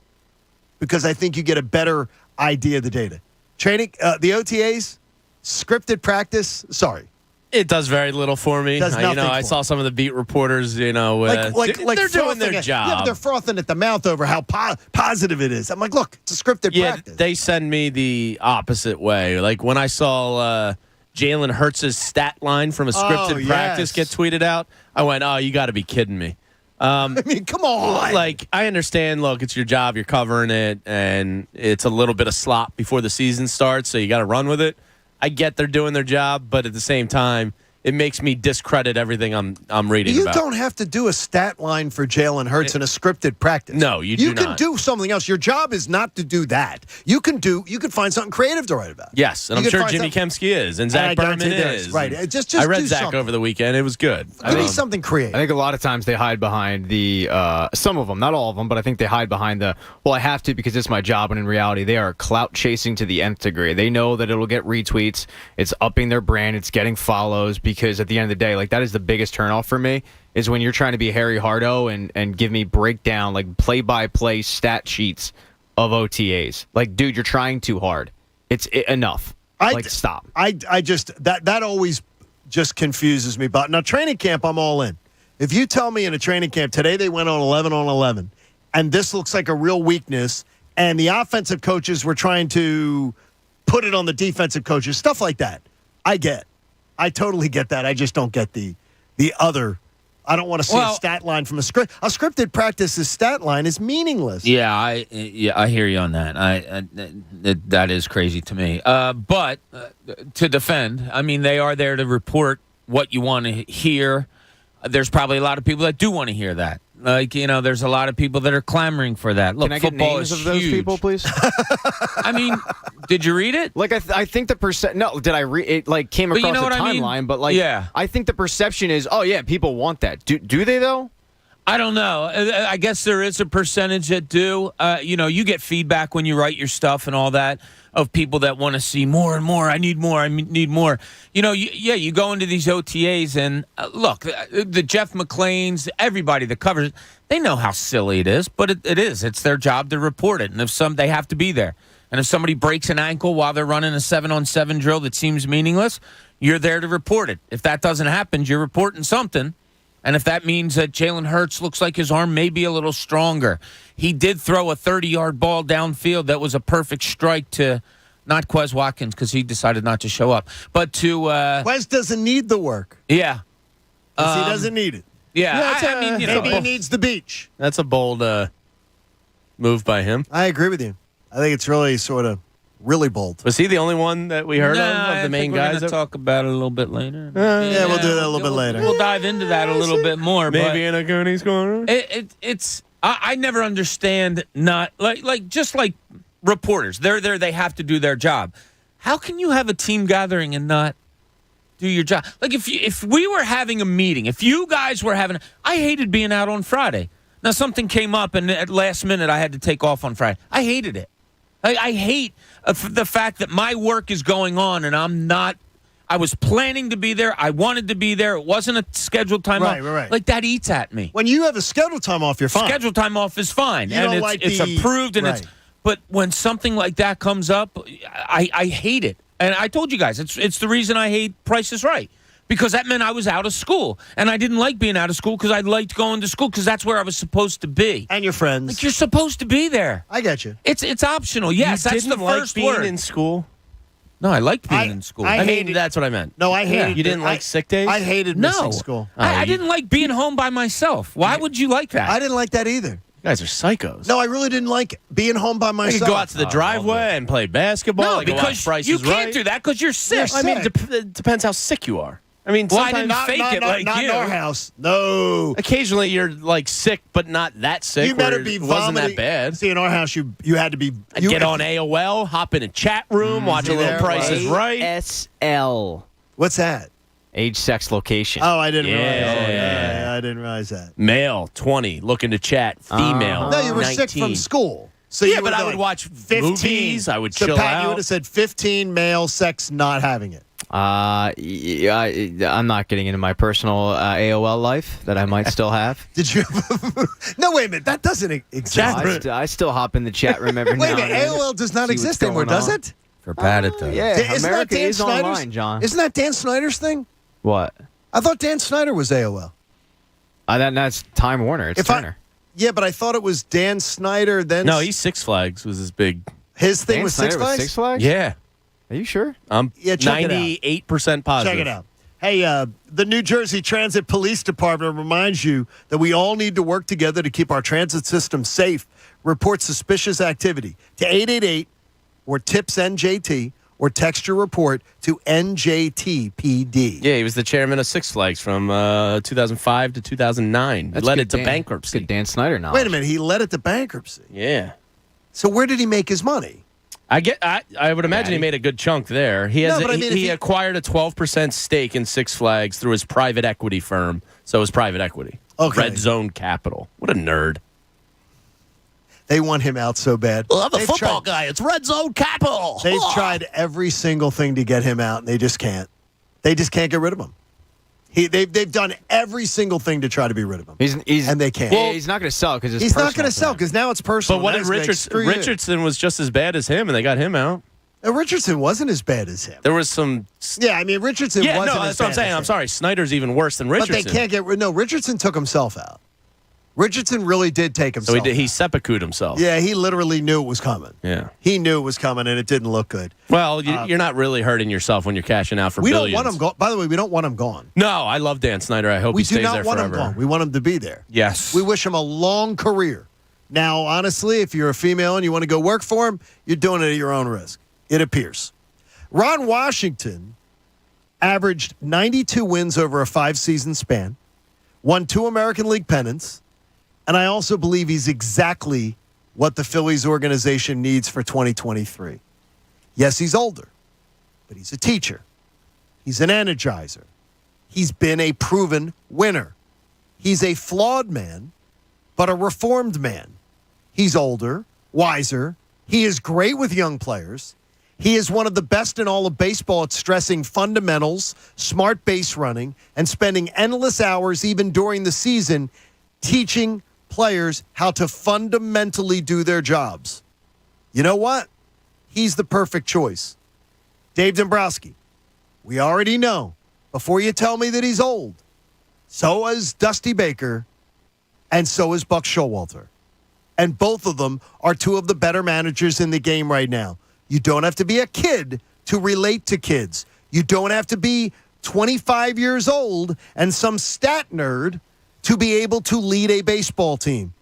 Because I think you get a better idea of the data. The OTAs, scripted practice, sorry. It does very little for me. Does nothing I for saw some of the beat reporters, Like they're doing their job. Yeah, but they're frothing at the mouth over how positive it is. I'm like, look, it's a scripted practice. They send me the opposite way. Like when I saw Jalen Hurts' stat line from a scripted practice get tweeted out, I went, oh, you got to be kidding me. I mean, come on. Like, I understand, look, it's your job, you're covering it, and it's a little bit of slop before the season starts, so you got to run with it. I get they're doing their job, but at the same time, it makes me discredit everything I'm reading about. You don't have to do a stat line for Jalen Hurts in a scripted practice. No, you do not. You can do something else. Your job is not to do that. You can find something creative to write about. Yes, and I'm sure Jimmy Kempsky is, and Zach Berman is. Right. Just I read do Zach something. over the weekend. It was good. Give me something creative. I think a lot of times they hide behind some of them, not all of them, but I think they hide behind I have to because it's my job, and in reality, they are clout chasing to the nth degree. They know that it'll get retweets. It's upping their brand. It's getting follows because at the end of the day, that is the biggest turnoff for me is when you're trying to be Harry Hardo and give me breakdown, play-by-play stat sheets of OTAs. Dude, you're trying too hard. It's enough. Stop. I just, that always just confuses me. But now training camp, I'm all in. If you tell me in a training camp, today they went on 11 on 11, and this looks like a real weakness, and the offensive coaches were trying to put it on the defensive coaches, stuff like that, I totally get that. I just don't get the other. I don't want to see a stat line from a script. A scripted practice's stat line is meaningless. Yeah, I hear you on that. That is crazy to me. But to defend, I mean, they are there to report what you want to hear. There's probably a lot of people that do want to hear that. There's a lot of people that are clamoring for that. Look, Can I get football names is of those huge. people, please? I mean, did you read it? I think the percent. No, did I read it? Came across you know the what I timeline, mean? but yeah. I think the perception is, oh yeah, people want that. Do they though? I don't know. I guess there is a percentage that do. You get feedback when you write your stuff and all that of people that want to see more and more. I need more. I need more. You go into these OTAs and look, the Jeff McClains, everybody that covers it, they know how silly it is, but it is. It's their job to report it. And they have to be there. And if somebody breaks an ankle while they're running a 7-on-7 drill that seems meaningless, you're there to report it. If that doesn't happen, you're reporting something. And if that means that Jalen Hurts looks like his arm may be a little stronger. He did throw a 30-yard ball downfield that was a perfect strike to not Quez Watkins because he decided not to show up, but to Quez doesn't need the work. Yeah. 'Cause he doesn't need it. Yeah, I mean, maybe he needs the beach. That's a bold move by him. I agree with you. I think it's really sort of really bold. Was he the only one that we heard of the main we're guys? Gonna talk about it a little bit later. Yeah, we'll do that a little bit later. We'll dive into that a little bit more. Maybe in a Goonies corner. I never understand not just like reporters. They're there. They have to do their job. How can you have a team gathering and not do your job? Like if we were having a meeting, if you guys were having, I hated being out on Friday. Now something came up and at last minute I had to take off on Friday. I hated it. I hate the fact that my work is going on and I'm not. I was planning to be there. I wanted to be there. It wasn't a scheduled time off. Right. Like that eats at me. When you have a scheduled time off, you're fine. Scheduled time off is fine, You and don't it's, like it's the- approved, and right. it's. But when something like that comes up, I hate it. And I told you guys, it's the reason I hate Price is Right. Because that meant I was out of school. And I didn't like being out of school because I liked going to school because that's where I was supposed to be. And your friends. Like, you're supposed to be there. I get you. It's optional. Yes, You that's the didn't like first being word. in school? No, I liked being in school. I mean, that's what I meant. No, I hated You didn't like sick days? I hated missing school. I didn't like being home by myself. Why would you like that? I didn't like that either. You guys are psychos. No, I really didn't like it. Being home by I myself. could go out to the driveway and play basketball. No, I could watch because Price you is can't Right. do that because you're sick. I mean, it depends how sick you are. I mean, Well, I sometimes didn't fake it like not you. in our house. No. Occasionally you're like sick, but not that sick. You better where be it wasn't vomiting. that bad. See, in our house, you had to be. I'd get on AOL, hop in a chat room, watch a little Price is Right. ASL. What's that? Age, sex, location. Oh, I didn't realize. Yeah. Yeah, I didn't realize that. Male, 20, looking to chat. Female, No, you were 19. sick from school. So Yeah, you but would I go would like watch 15. movies. I would so chill Pat, out. you would have said 15 male, sex, not having it. I'm not getting into my personal AOL life that I might still have. Did you? No, wait a minute. That doesn't exist. I still hop in the chat room every Wait now a minute. and then. AOL does not See what's exist anymore, going does on. it? For Pat, it does. Yeah, Isn't that America Dan is Snyder's? online, John. Isn't that Dan Snyder's thing? What? I thought Dan Snyder was AOL. That's Time Warner. It's Turner. Yeah, but I thought it was Dan Snyder. Then No, he's Six Flags was his big. his thing Dan was Snyder Six Flags. Six Flags? Yeah, Are you sure? I'm Yeah, check it out. 98% positive. Check it out. Hey, the New Jersey Transit Police Department reminds you that we all need to work together to keep our transit system safe. Report suspicious activity to 888 or TIPS NJT or text your report to NJTPD. Yeah, he was the chairman of Six Flags from 2005 to 2009. He led it to bankruptcy. Good Dan Snyder now. Wait a minute, he led it to bankruptcy. Yeah. So where did he make his money? I would imagine he made a good chunk there. He has No, but I mean, if he he- acquired a 12% stake in Six Flags through his private equity firm. So it was private equity. Okay. Red Zone Capital. What a nerd. They want him out so bad. Well, I'm the They've football tried- guy. It's Red Zone Capital. They've tried every single thing to get him out, and they just can't. They just can't get rid of him. They've done every single thing to try to be rid of him, and they can't. Well, he's not going to sell because he's not going to sell because now it's personal. But what Now if it's like, screw you. Richardson was just as bad as him, and they got him out? Richardson wasn't as bad as him. There was some. Yeah, I mean Richardson. Yeah, wasn't no, as that's what I'm bad saying. as I'm him. sorry. Snyder's even worse than Richardson. But they can't get rid. No, Richardson took himself out. Richardson really did take So himself. he seppukued himself. Yeah, he literally knew it was coming. Yeah. He knew it was coming, and it didn't look good. Well, you're not really hurting yourself when you're cashing out for We billions. don't want him gone. By the way, we don't want him gone. No, I love Dan Snyder. I hope We he stays do not there want forever. him gone. We want him to be there. Yes. We wish him a long career. Now, honestly, if you're a female and you want to go work for him, you're doing it at your own risk. It appears. Ron Washington averaged 92 wins over a 5-season span, won 2 American League pennants, and I also believe he's exactly what the Phillies organization needs for 2023. Yes, he's older, but he's a teacher. He's an energizer. He's been a proven winner. He's a flawed man, but a reformed man. He's older, wiser. He is great with young players. He is one of the best in all of baseball at stressing fundamentals, smart base running, and spending endless hours, even during the season, teaching players how to fundamentally do their jobs. You know what? He's the perfect choice. Dave Dombrowski, we already know, before you tell me that he's old, So is Dusty Baker, and so is Buck Showalter. And both of them are two of the better managers in the game right now. You don't have to be a kid to relate to kids. You don't have to be 25 years old and some stat nerd to be able to lead a baseball team.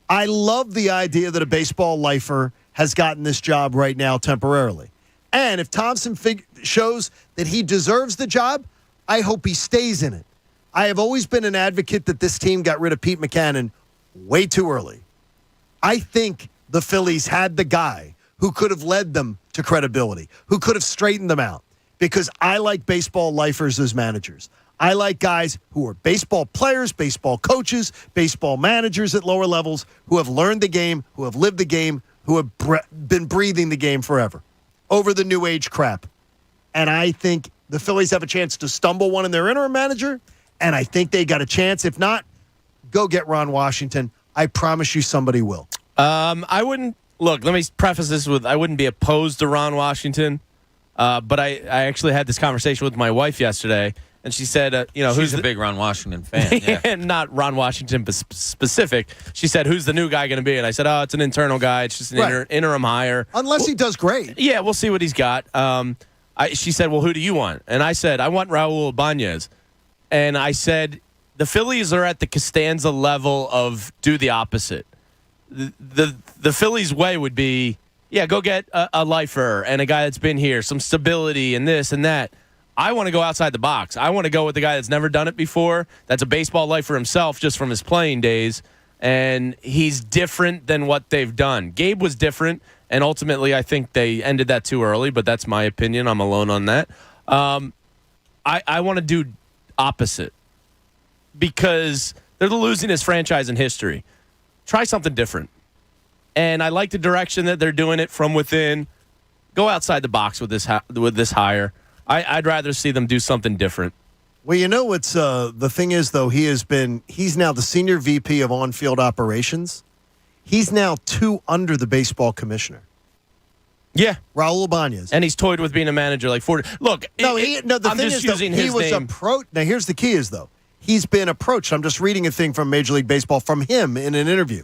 I love the idea that a baseball lifer has gotten this job right now temporarily. And if Thompson shows that he deserves the job, I hope he stays in it. I have always been an advocate that this team got rid of Pete Mackanin way too early. I think the Phillies had the guy who could have led them to credibility, who could have straightened them out, because I like baseball lifers as managers. I like guys who are baseball players, baseball coaches, baseball managers at lower levels who have learned the game, who have lived the game, who have been breathing the game forever over the new age crap. And I think the Phillies have a chance to stumble one in their interim manager, and I think they got a chance. If not, go get Ron Washington. I promise you somebody will. I wouldn't look. Let me preface this with I wouldn't be opposed to Ron Washington, but I actually had this conversation with my wife yesterday, and she said, who's a big Ron Washington fan? Yeah. Not Ron Washington specific. She said, "Who's the new guy going to be?" And I said, "Oh, it's an internal guy. It's just an interim hire, unless he does great." Yeah, we'll see what he's got. She said, "Well, who do you want?" And I said, "I want Raul Ibanez." And I said, the Phillies are at the Costanza level of do the opposite. The Phillies' way would be, go get a lifer and a guy that's been here, some stability and this and that. I want to go outside the box. I want to go with the guy that's never done it before, that's a baseball lifer himself just from his playing days, and he's different than what they've done. Gabe was different, and ultimately I think they ended that too early, but that's my opinion. I'm alone on that. I want to do opposite because they're the losingest franchise in history. Try something different. And I like the direction that they're doing it from within. Go outside the box with this hire. I'd rather see them do something different. Well, you know what's the thing is, though, he's now the senior VP of on-field operations. He's now 2 under the baseball commissioner. Yeah. Raul Ibanez. And he's toyed with being a manager like 40. Look, the I'm thing just is, using he his was name. approached. Now, here's the key is, though. He's been approached. I'm just reading a thing from Major League Baseball from him in an interview.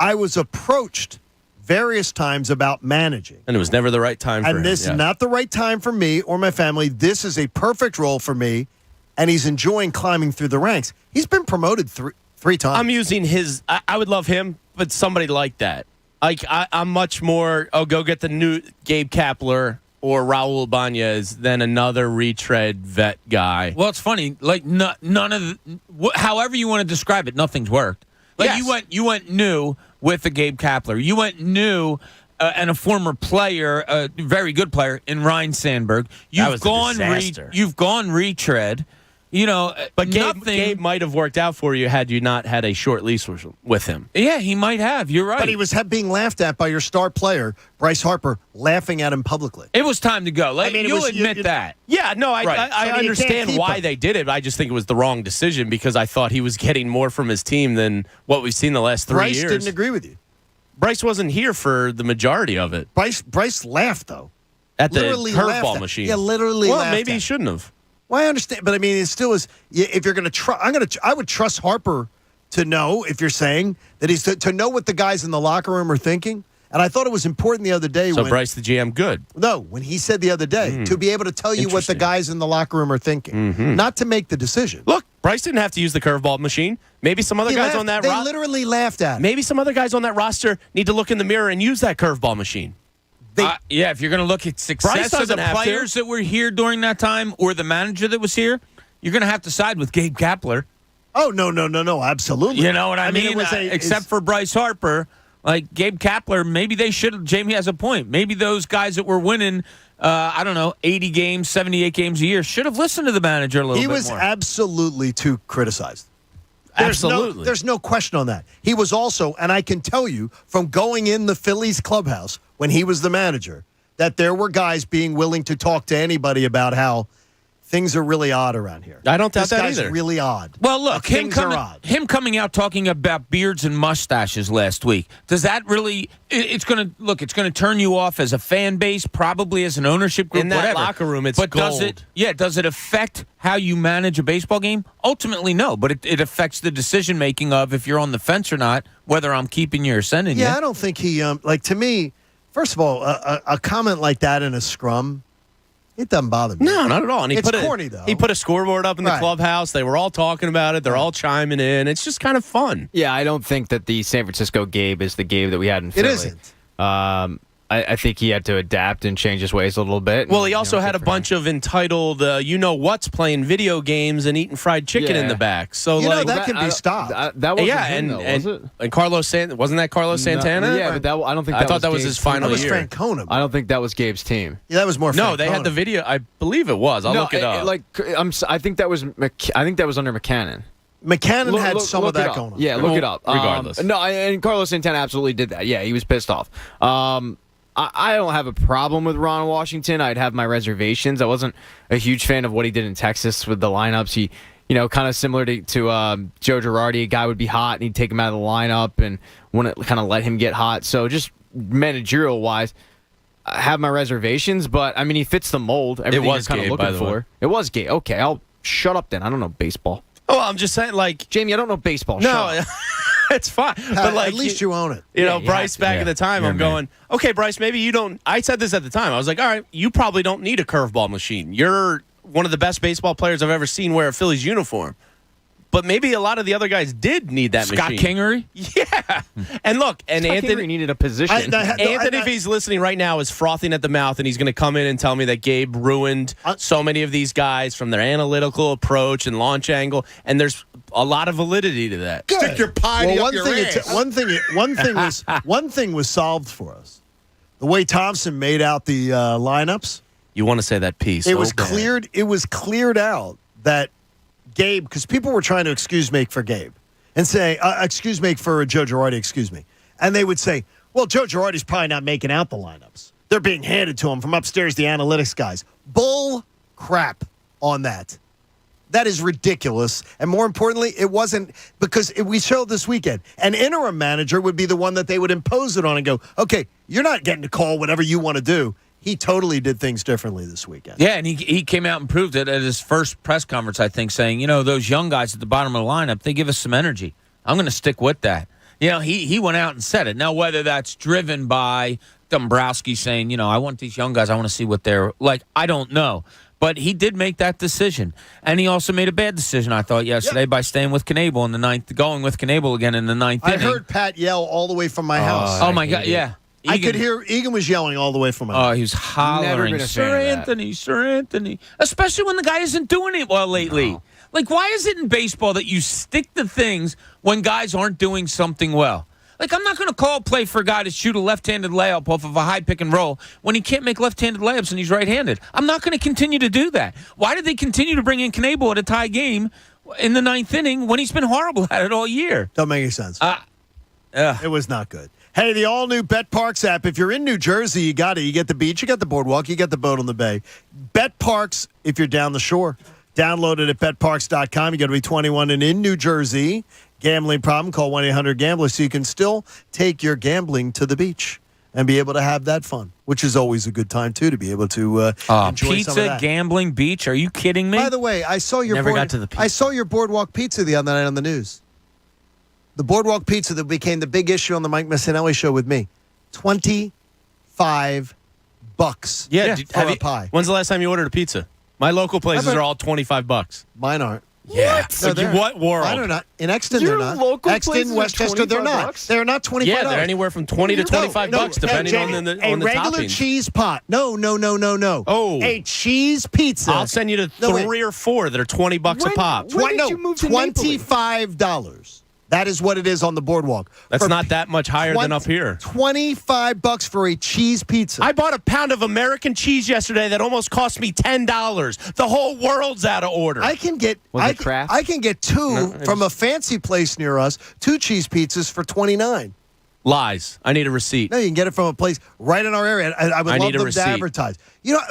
I was approached various times about managing. And it was never the right time for him. And this is not the right time for me or my family. This is a perfect role for me. And he's enjoying climbing through the ranks. He's been promoted three times. I'm using his. I would love him, but somebody like that. Like I'm much more. Go get the new Gabe Kapler or Raul Ibanez than another retread vet guy. Well, it's funny. Like none of however you want to describe it, nothing's worked. Like you went new with the Gabe Kapler. You went new and a former player, a very good player in Ryan Sandberg. You've gone retread. But Gabe might have worked out for you had you not had a short lease with him. Yeah, he might have. You're right. But he was being laughed at by your star player, Bryce Harper, laughing at him publicly. It was time to go. You'll admit that. Yeah, no, I understand why they did it. I just think it was the wrong decision because I thought he was getting more from his team than what we've seen the last 3 years. Bryce didn't agree with you. Bryce wasn't here for the majority of it. Bryce laughed, though. At the curveball machine. Yeah, literally laughed. Well, maybe he shouldn't have. Well, I understand, but I mean, it still is. If you're going to try, I would trust Harper to know if you're saying that he's to know what the guys in the locker room are thinking. And I thought it was important the other day. So Bryce, the GM, good. No, when he said the other day to be able to tell you what the guys in the locker room are thinking, not to make the decision. Look, Bryce didn't have to use the curveball machine. Maybe some other guys on that roster. They literally laughed at him. Maybe some other guys on that roster need to look in the mirror and use that curveball machine. If you're going to look at success of the players that were here during that time or the manager that was here, you're going to have to side with Gabe Kapler. Oh, no, absolutely. You know what I mean? Except for Bryce Harper, like Gabe Kapler, maybe they should. Jamie has a point. Maybe those guys that were winning, 80 games, 78 games a year should have listened to the manager a little bit more. He was absolutely too criticized. Absolutely. There's no question on that. He was also, and I can tell you from going in the Phillies clubhouse when he was the manager, that there were guys being willing to talk to anybody about how things are really odd around here. I don't doubt this that guy's either. really odd. Well, look, him things are odd. coming out talking about beards and mustaches last week. Does that really? It's going to turn you off as a fan base, probably as an ownership group, In that whatever. locker room, it's but gold. does it affect how you manage a baseball game? Ultimately, no. But it affects the decision making of if you're on the fence or not, whether I'm keeping you or sending you. Yeah, I don't think he to me. First of all, a comment like that in a scrum. It doesn't bother me. No, not at all. And it's corny, though. He put a scoreboard up in the Right. clubhouse. They were all talking about it. They're all chiming in. It's just kind of fun. Yeah, I don't think that the San Francisco Gabe is the Gabe that we had in Philly. It isn't. I think he had to adapt and change his ways a little bit. Well, he also had a bunch of entitled, what's playing video games and eating fried chicken in the back. So that can be stopped. That wasn't yeah, him, though, was it? And Carlos wasn't that Carlos Santana? Yeah, but I don't think. I thought that was his final That was year. Francona. I don't think that was Gabe's team. Yeah, that was more. No, they Francona. had the video. I believe it was. I'll look it up. I think that was. I think that was under McCannon. McCannon had some of that going on. Yeah, look it up. Regardless, and Carlos Santana absolutely did that. Yeah, he was pissed off. I don't have a problem with Ron Washington. I'd have my reservations. I wasn't a huge fan of what he did in Texas with the lineups. He, kind of similar to Joe Girardi. A guy would be hot and he'd take him out of the lineup and wouldn't kind of let him get hot. So just managerial wise, I have my reservations. But I mean, he fits the mold. Everything was you're kind Gabe, of by looking the way. for. It was Gabe. Okay, I'll shut up then. I don't know baseball. Oh, I'm just saying, Jamie, I don't know baseball. No, it's fine. But at least you own it. You know, Bryce, back at the time, I'm going, okay, Bryce, maybe you don't. I said this at the time. I was like, all right, you probably don't need a curveball machine. You're one of the best baseball players I've ever seen wear a Phillies uniform. But maybe a lot of the other guys did need that Scott machine. Kingery? Yeah. And look, and Scott Anthony Kingery needed a position. Anthony, if he's listening right now, is frothing at the mouth, and he's going to come in and tell me that Gabe ruined so many of these guys from their analytical approach and launch angle, and there's a lot of validity to that. Stick your pie up your ass. One thing was solved for us. The way Thompson made out the lineups. You want to say that piece? It was cleared. It was cleared out that Gabe, because people were trying to excuse make for Gabe and say, excuse make for Joe Girardi, excuse me. And they would say, well, Joe Girardi's probably not making out the lineups. They're being handed to him from upstairs, the analytics guys. Bull crap on that. That is ridiculous. And more importantly, it wasn't because we showed this weekend. An interim manager would be the one that they would impose it on and go, okay, you're not getting to call whatever you want to do. He totally did things differently this weekend. Yeah, and he came out and proved it at his first press conference, I think, saying, those young guys at the bottom of the lineup, they give us some energy. I'm going to stick with that. He went out and said it. Now, whether that's driven by Dombrowski saying, I want these young guys, I want to see what they're like, I don't know. But he did make that decision. And he also made a bad decision, I thought, yesterday by staying with Knable in the ninth, going with Knable again in the ninth inning. I heard Pat yell all the way from my house. Oh, my God, yeah. I could hear Egan was yelling all the way from my house. Oh, he was hollering, Sir Anthony. Especially when the guy isn't doing it well lately. No. Like, why is it in baseball that you stick to things when guys aren't doing something well? Like, I'm not going to call a play for a guy to shoot a left-handed layup off of a high pick and roll when he can't make left-handed layups and he's right-handed. I'm not going to continue to do that. Why did they continue to bring in Knable at a tie game in the ninth inning when he's been horrible at it all year? Don't make any sense. It was not good. Hey, the all-new Bet Parks app. If you're in New Jersey, you got it. You get the beach, you got the boardwalk, you got the boat on the bay. Bet Parks if you're down the shore. Download it at betparks.com. You got to be 21 and in New Jersey. Gambling problem, call 1-800-GAMBLER so you can still take your gambling to the beach and be able to have that fun, which is always a good time, too, to be able to enjoy pizza, some of that. gambling, beach. Are you kidding me? By the way, I saw your I saw your boardwalk pizza the other night on the news. The boardwalk pizza that became the big issue on the Mike Missinelli show with me. $25. Yeah, for a pie. When's the last time you ordered a pizza? My local places are all $25. Mine aren't. Yeah. No, what world? I don't know. In Exton, Your they're not. local Exton, places are Westchester, they're not. $25? They're not $25. Yeah, they're anywhere from $20 to $25 depending on the a regular toppings. cheese pot. No. Oh. A cheese pizza. I'll send you to three or four that are $20 a pop. When did you move to Napoli? $25. That is what it is on the boardwalk. That's not that much higher than up here. $25 for a cheese pizza. I bought a pound of American cheese yesterday that almost cost me $10. The whole world's out of order. I can get Kraft? I can get two from a fancy place near us, 2 cheese pizzas for $29. Lies. I need a receipt. No, you can get it from a place right in our area. I would love need a them receipt. to advertise.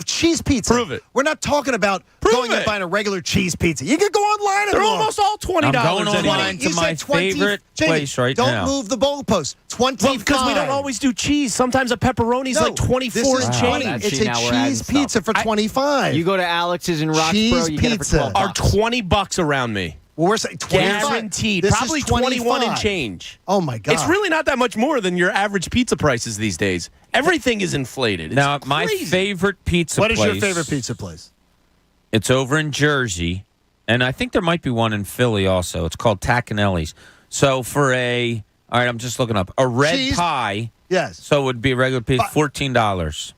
Cheese pizza. Prove it. We're not talking about going and buying a regular cheese pizza. You can go online and They're look. almost all $20 I'm going anyway. online to You my said 20, favorite Jamie, place right don't now. move the goalpost. 25. Well, because we don't always do cheese. Sometimes a pepperoni's like 24 this and is change. 20. It's a cheese pizza for 25. You go to Alex's in Roxborough, Cheese you get it for pizza. $12. Are $20 around me. Well, we're saying 25. Guaranteed. This Probably is 21 and 25. change. Oh, my God. It's really not that much more than your average pizza prices these days. Everything is inflated. It's Now, crazy. my favorite pizza What place. is your favorite pizza place? It's over in Jersey, and I think there might be one in Philly also. It's called Tacanelli's. So for all right, I'm just looking up, a red Cheese? pie. Yes. So it would be a regular pizza, $14.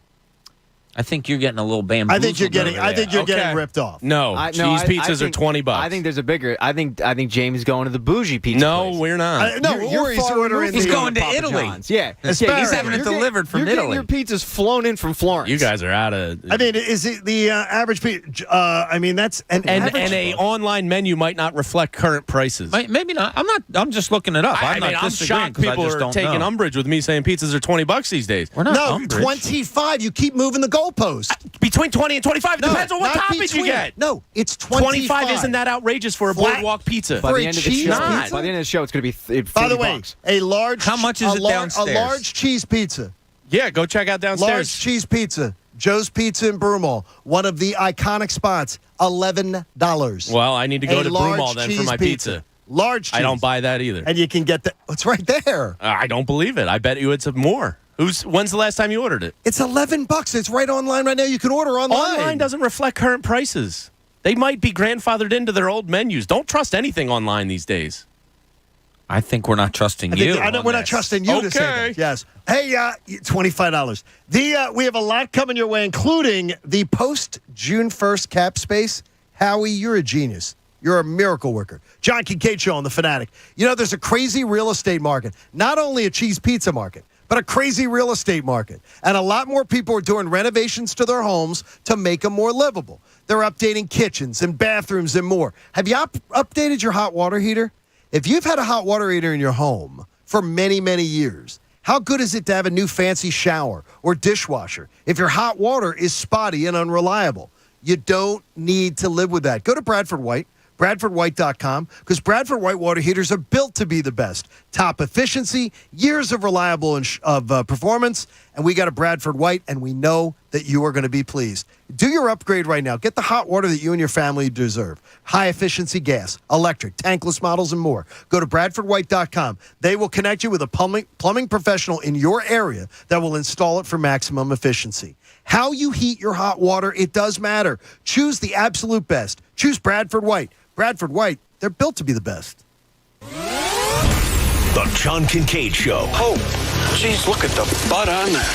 I think you're getting a little bamboozled. I think you're getting Okay. ripped off. No, cheese pizzas are $20. I think there's a bigger. I think Jamie is going to the bougie pizza. No, place. we're not. No, You're he's far ordering. removed He's from going to Papa Italy. John's. Yeah, Asparagus. He's having it You're delivered from you're getting Italy. Your pizza's flown in from Florence. You guys are out of. I mean, is it the average pizza? I mean, that's an average. And a online menu might not reflect current prices. Maybe not. I'm not. I'm just looking it up. I'm not I'm disagreeing shocked 'cause I people just are don't taking know. umbrage with me saying pizzas are $20 these days. We're not No, umbrage. 25. You keep moving the goalpost. Between 20 and 25, it No, depends on what not topping you between. get. No, it's 25. 25 isn't that outrageous for a Flat- boardwalk pizza. By For the a end of the cheese show, pizza? by the end of the show, it's going to be $50. By the way, a large. How much is it downstairs? A large cheese pizza. Yeah, go check out downstairs. Large cheese pizza. Joe's Pizza in Broomall. One of the iconic spots. $11. Well, I need to go A to large Broomall then for cheese my pizza. Large cheese. I don't buy that either. And you can get that. It's right there. I don't believe it. I bet you it's more. When's the last time you ordered it? It's $11. It's right online right now. You can order online. Online doesn't reflect current prices. They might be grandfathered into their old menus. Don't trust anything online these days. I think we're not trusting you. We're not trusting you to say that. Yes. Hey, $25. We have a lot coming your way, including the post-June 1st cap space. Howie, you're a genius. You're a miracle worker. John Kincade Show on The Fanatic. You know, there's a crazy real estate market. Not only a cheese pizza market, but a crazy real estate market. And a lot more people are doing renovations to their homes to make them more livable. They're updating kitchens and bathrooms and more. Have you updated your hot water heater? If you've had a hot water heater in your home for many, many years, how good is it to have a new fancy shower or dishwasher if your hot water is spotty and unreliable? You don't need to live with that. Go to Bradford White. BradfordWhite.com, because Bradford White water heaters are built to be the best. Top efficiency, years of reliable performance, and we got a Bradford White, and we know that you are going to be pleased. Do your upgrade right now. Get the hot water that you and your family deserve. High efficiency gas, electric, tankless models, and more. Go to BradfordWhite.com. They will connect you with a plumbing professional in your area that will install it for maximum efficiency. How you heat your hot water, it does matter. Choose the absolute best. Choose Bradford White. Bradford White, they're built to be the best. The John Kincade Show. Oh, geez, look at the butt on that.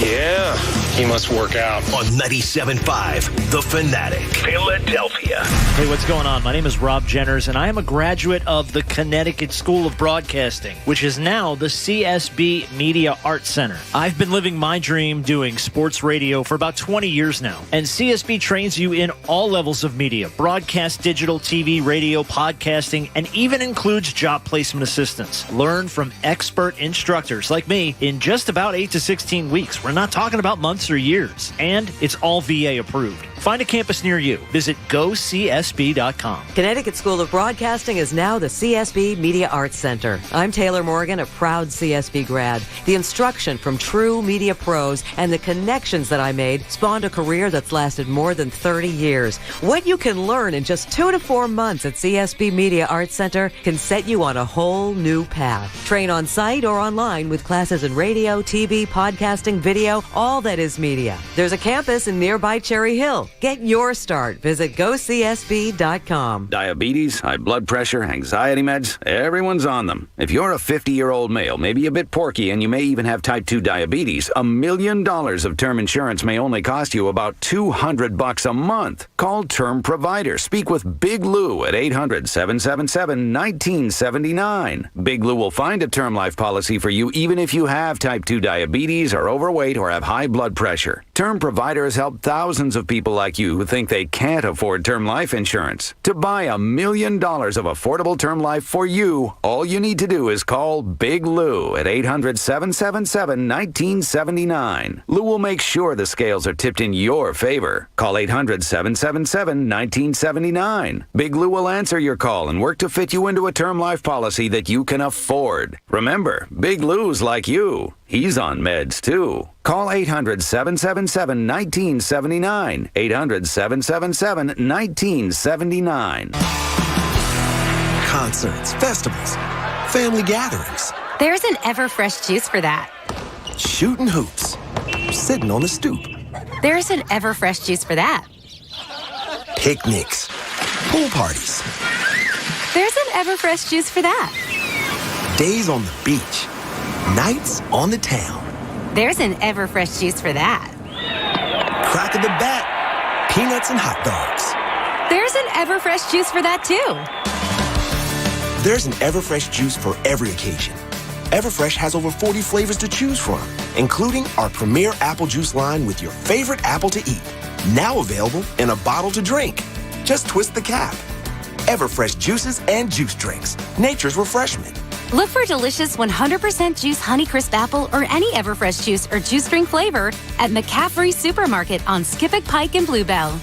Yeah, he must work out. On 97.5 The Fanatic, Philadelphia. Hey, what's going on? My name is Rob Jenners, and I am a graduate of the Connecticut School of Broadcasting, which is now the CSB Media Arts Center. I've been living my dream doing sports radio for about 20 years now, and CSB trains you in all levels of media, broadcast, digital, TV, radio, podcasting, and even includes job placement assistance. Learn from expert instructors like me in just about 8 to 16 weeks. We're not talking about months or years. And it's all VA approved. Find a campus near you. Visit GoCSB.com. Connecticut School of Broadcasting is now the CSB Media Arts Center. I'm Taylor Morgan, a proud CSB grad. The instruction from true media pros and the connections that I made spawned a career that's lasted more than 30 years. What you can learn in just 2 to 4 months at CSB Media Arts Center can set you on a whole new path. Train on site or online with classes in radio, TV, podcasting, video, all that is media. There's a campus in nearby Cherry Hill. Get your start. Visit GoCSB.com. Diabetes, high blood pressure, anxiety meds, everyone's on them. If you're a 50-year-old male, maybe a bit porky, and you may even have type 2 diabetes, $1 million of term insurance may only cost you about $200 a month. Call Term Provider. Speak with Big Lou at 800-777-1979. Big Lou will find a term life policy for you even if you have type 2 diabetes, are overweight, or have high blood pressure. Term Provider has helped thousands of people like you who think they can't afford term life insurance. To buy $1 million of affordable term life for you, all you need to do is call Big Lou at 800-777-1979. Lou will make sure the scales are tipped in your favor. Call 800-777-1979. Big Lou will answer your call and work to fit you into a term life policy that you can afford. Remember, Big Lou's like you. He's on meds, too. Call 800-777-1979. 800-777-1979. Concerts, festivals, family gatherings. There's an Everfresh juice for that. Shooting hoops, sitting on the stoop. There's an Everfresh juice for that. Picnics, pool parties. There's an Everfresh juice for that. Days on the beach, nights on the town. There's an Everfresh juice for that. Crack of the bat, peanuts and hot dogs. There's an Everfresh juice for that, too. There's an Everfresh juice for every occasion. Everfresh has over 40 flavors to choose from, including our premier apple juice line with your favorite apple to eat. Now available in a bottle to drink. Just twist the cap. Everfresh juices and juice drinks. Nature's refreshment. Look for delicious 100% juice Honeycrisp apple or any Everfresh juice or juice drink flavor at McCaffrey Supermarket on Skippack Pike and Bluebell.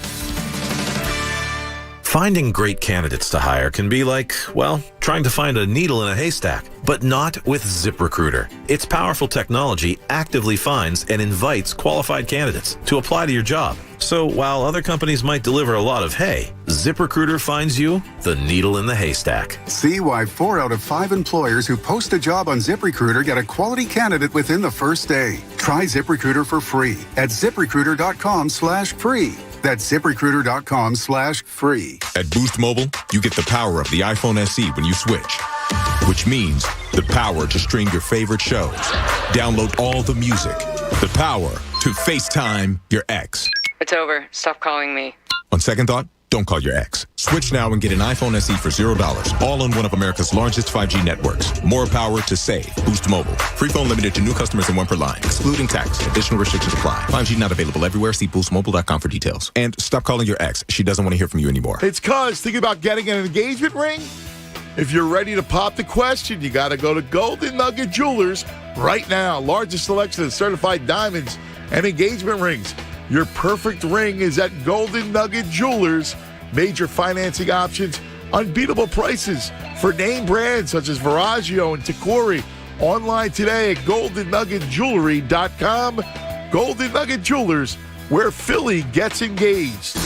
Finding great candidates to hire can be like, well, trying to find a needle in a haystack, but not with ZipRecruiter. Its powerful technology actively finds and invites qualified candidates to apply to your job. So while other companies might deliver a lot of hay, ZipRecruiter finds you the needle in the haystack. See why 4 out of 5 employers who post a job on ZipRecruiter get a quality candidate within the first day. Try ZipRecruiter for free at ZipRecruiter.com/free. That's ZipRecruiter.com/free. At Boost Mobile, you get the power of the iPhone SE when you switch, which means the power to stream your favorite shows, download all the music, the power to FaceTime your ex. It's over. Stop calling me. On second thought, don't call your ex. Switch now and get an iPhone SE for $0, all on one of America's largest 5G networks. More power to save. Boost Mobile. Free phone limited to new customers and 1 per line, excluding tax. Additional restrictions apply. 5G not available everywhere. See boostmobile.com for details. And stop calling your ex. She doesn't want to hear from you anymore. It's cuz thinking about getting an engagement ring? If you're ready to pop the question, you got to go to Golden Nugget Jewelers right now. Largest selection of certified diamonds and engagement rings. Your perfect ring is at Golden Nugget Jewelers. Major financing options, unbeatable prices for name brands such as Veragio and Tacori. Online today at goldennuggetjewelry.com. Golden Nugget Jewelers, where Philly gets engaged.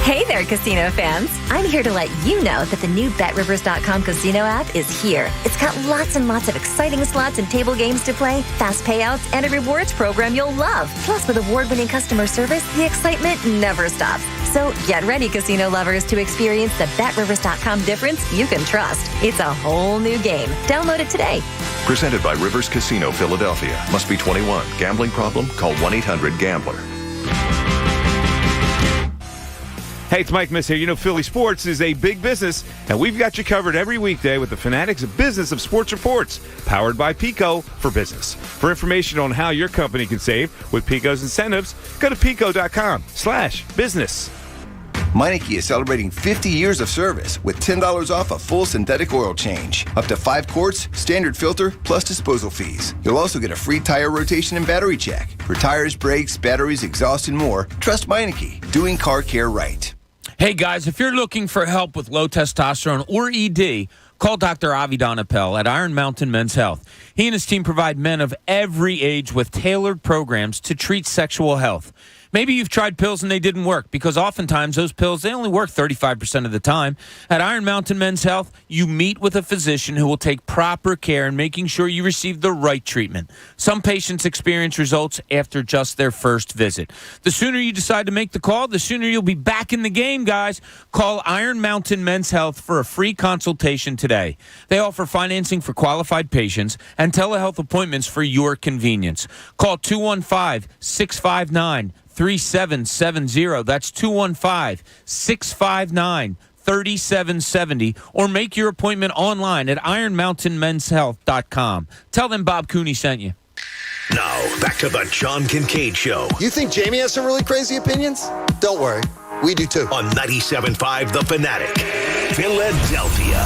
Hey there, casino fans. I'm here to let you know that the new BetRivers.com casino app is here. It's got lots and lots of exciting slots and table games to play, fast payouts, and a rewards program you'll love. Plus, with award-winning customer service, the excitement never stops. So get ready, casino lovers, to experience the BetRivers.com difference you can trust. It's a whole new game. Download it today. Presented by Rivers Casino, Philadelphia. Must be 21. Gambling problem? Call 1-800-GAMBLER. Hey, it's Mike Miss here. You know, Philly sports is a big business, and we've got you covered every weekday with the Fanatic's Business of Sports Reports, powered by Pico for Business. For information on how your company can save with Pico's incentives, go to pico.com/business. Meineke is celebrating 50 years of service with $10 off a full synthetic oil change. Up to 5 quarts, standard filter, plus disposal fees. You'll also get a free tire rotation and battery check. For tires, brakes, batteries, exhaust, and more, trust Meineke, doing car care right. Hey, guys, if you're looking for help with low testosterone or ED, call Dr. Avi Donapel at Iron Mountain Men's Health. He and his team provide men of every age with tailored programs to treat sexual health. Maybe you've tried pills and they didn't work, because oftentimes those pills, they only work 35% of the time. At Iron Mountain Men's Health, you meet with a physician who will take proper care in making sure you receive the right treatment. Some patients experience results after just their first visit. The sooner you decide to make the call, the sooner you'll be back in the game, guys. Call Iron Mountain Men's Health for a free consultation today. They offer financing for qualified patients and telehealth appointments for your convenience. Call 215-659-3770. That's 215-659-3770, or make your appointment online at ironmountainmenshealth.com. Tell them Bob Cooney sent you. Now, back to the John Kincade Show You think Jamie has some really crazy opinions? Don't worry. We do too. on 97.5 The Fanatic, Philadelphia.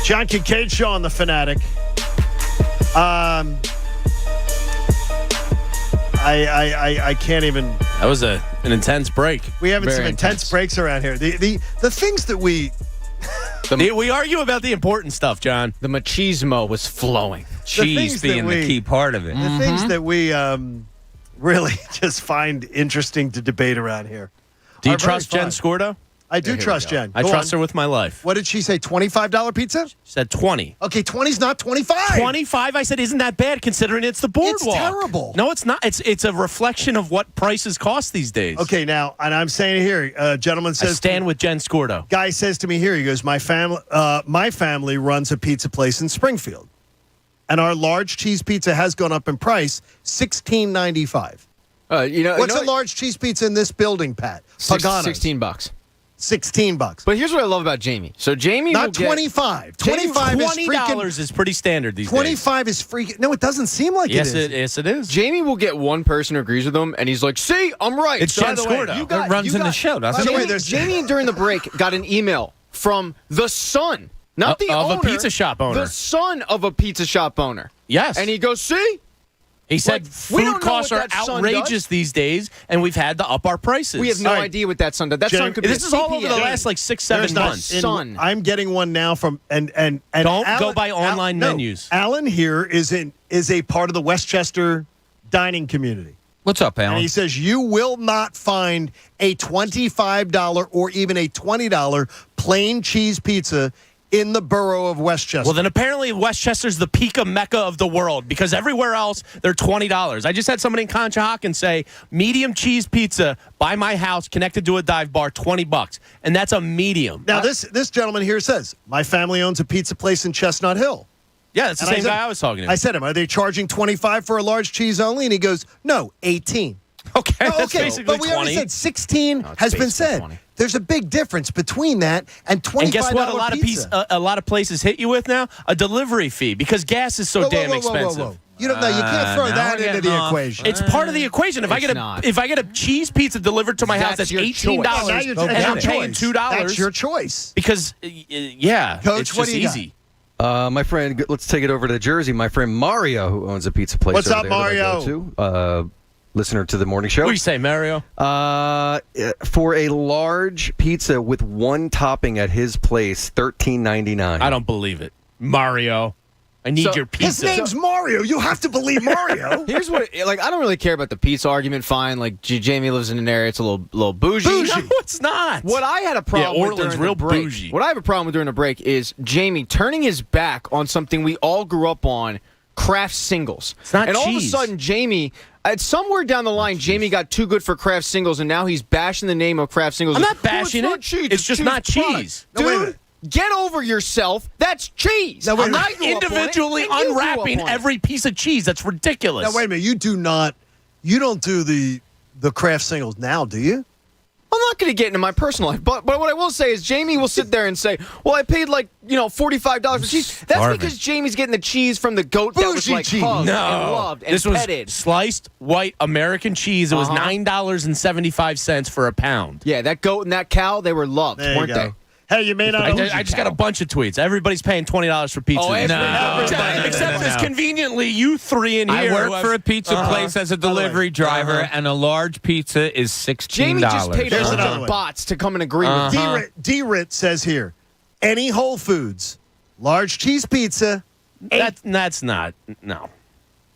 John Kincade Show on The Fanatic. I can't even. That was an intense break. We having some intense breaks around here. The things that we argue about the important stuff, John. The machismo was flowing. Cheese being the key part of it. The things that we really just find interesting to debate around here. Do you are very trust Jen fun. Scordo? I do trust Jen. I trust her with my life. What did she say? $25 pizza? She said 20. Okay, 20's not 25. 25, I said, isn't that bad considering it's the boardwalk. It's terrible. No, it's not. It's a reflection of what prices cost these days. Okay, now, and I'm saying here, a gentleman says, I stand with Jen Scordo. Guy says to me here, he goes, my family runs a pizza place in Springfield, and our large cheese pizza has gone up in price, $16.95. What's a large cheese pizza in this building, Pat? Pagano's. $16. $16. But here's what I love about Jamie. So Jamie not will get 25. 25 is $20 freaking. is pretty standard these 25 is freaking. No, it doesn't seem like days. it is. Yes, it is. Jamie will get one person who agrees with him, and he's like, "See, I'm right." It's Jen Scordo. It runs in the show, doesn't it? Jamie during the break got an email from the son, not the of owner, a pizza shop owner, the son of a pizza shop owner. Yes, and he goes, "See." He said we don't food know costs what are that son outrageous does. these days, and we've had to up our prices. We have no idea what that son does. That son could be This a is all over the CPA. last like 6-7 months. Son. I'm getting one now from and don't Alan, go by online menus. Alan here is a part of the Westchester dining community. What's up, Alan? And he says you will not find a $25 or even a $20 plain cheese pizza in the borough of Westchester. Well, then apparently Westchester's the Pika Mecca of the world because everywhere else they're $20. I just had somebody in Conshohocken say medium cheese pizza by my house connected to a dive bar, $20, and that's a medium. Now this gentleman here says my family owns a pizza place in Chestnut Hill. Yeah, that's the same guy I was talking to. I said to him, are they charging $25 for a large cheese only? And he goes, no, $18. Okay, that's basically but we 20. already said 16 has been said. 20. There's a big difference between that and $25 And guess what? pizza. A lot of places hit you with now a delivery fee because gas is so damn expensive. You don't know. You can't throw that into the equation. It's part of the equation. If I get a cheese pizza delivered to my house, that's $18, and I'm paying $2. That's your choice. Because Coach, it's what just do you easy. My friend, let's take it over to Jersey. My friend Mario, who owns a pizza place. What's over up, there that I Mario? go to, listener to the morning show. What do you say, Mario? For a large pizza with one topping at his place, $13.99. I don't believe it, Mario. I need your pizza. His name's Mario. You have to believe Mario. Here's what, I don't really care about the pizza argument. Fine, like Jamie lives in an area, it's a little bougie. No, it's not. What I had a problem with Orland's during real the break, bougie. What I have a problem with during the break is Jamie turning his back on something we all grew up on, Kraft singles. It's not and all of a cheese. sudden, Jamie, somewhere down the line, Jamie got too good for Kraft singles, and now he's bashing the name of Kraft singles. I'm not bashing it's it. Not cheese, It's just not product. cheese. No, wait a Dude, minute. get over yourself. That's cheese. Now, wait a I'm minute. not I grew up on it, individually and you grew up unwrapping on it. every piece of cheese. That's ridiculous. Now, wait a minute. You don't do the Kraft singles now, do you? I'm not going to get into my personal life, but what I will say is Jamie will sit there and say, well, I paid $45 for cheese. That's Starving. because Jamie's getting the cheese from the goat that was Bougie cheese. hugged No, and loved and this was petted. sliced white American cheese. It was $9.75 for a pound. Yeah, that goat and that cow, they were loved, There you weren't go. they? Hey, you may not. I just got a bunch of tweets. Everybody's paying $20 for pizza. Oh, this everybody. week. No. Except as conveniently you three in here. I work for a pizza place as a delivery driver, and a large pizza is $16. Jamie just paid Here's a bunch another of one. bots to come and agree with you. D-Rit says here, any Whole Foods, large cheese pizza. That's not. No.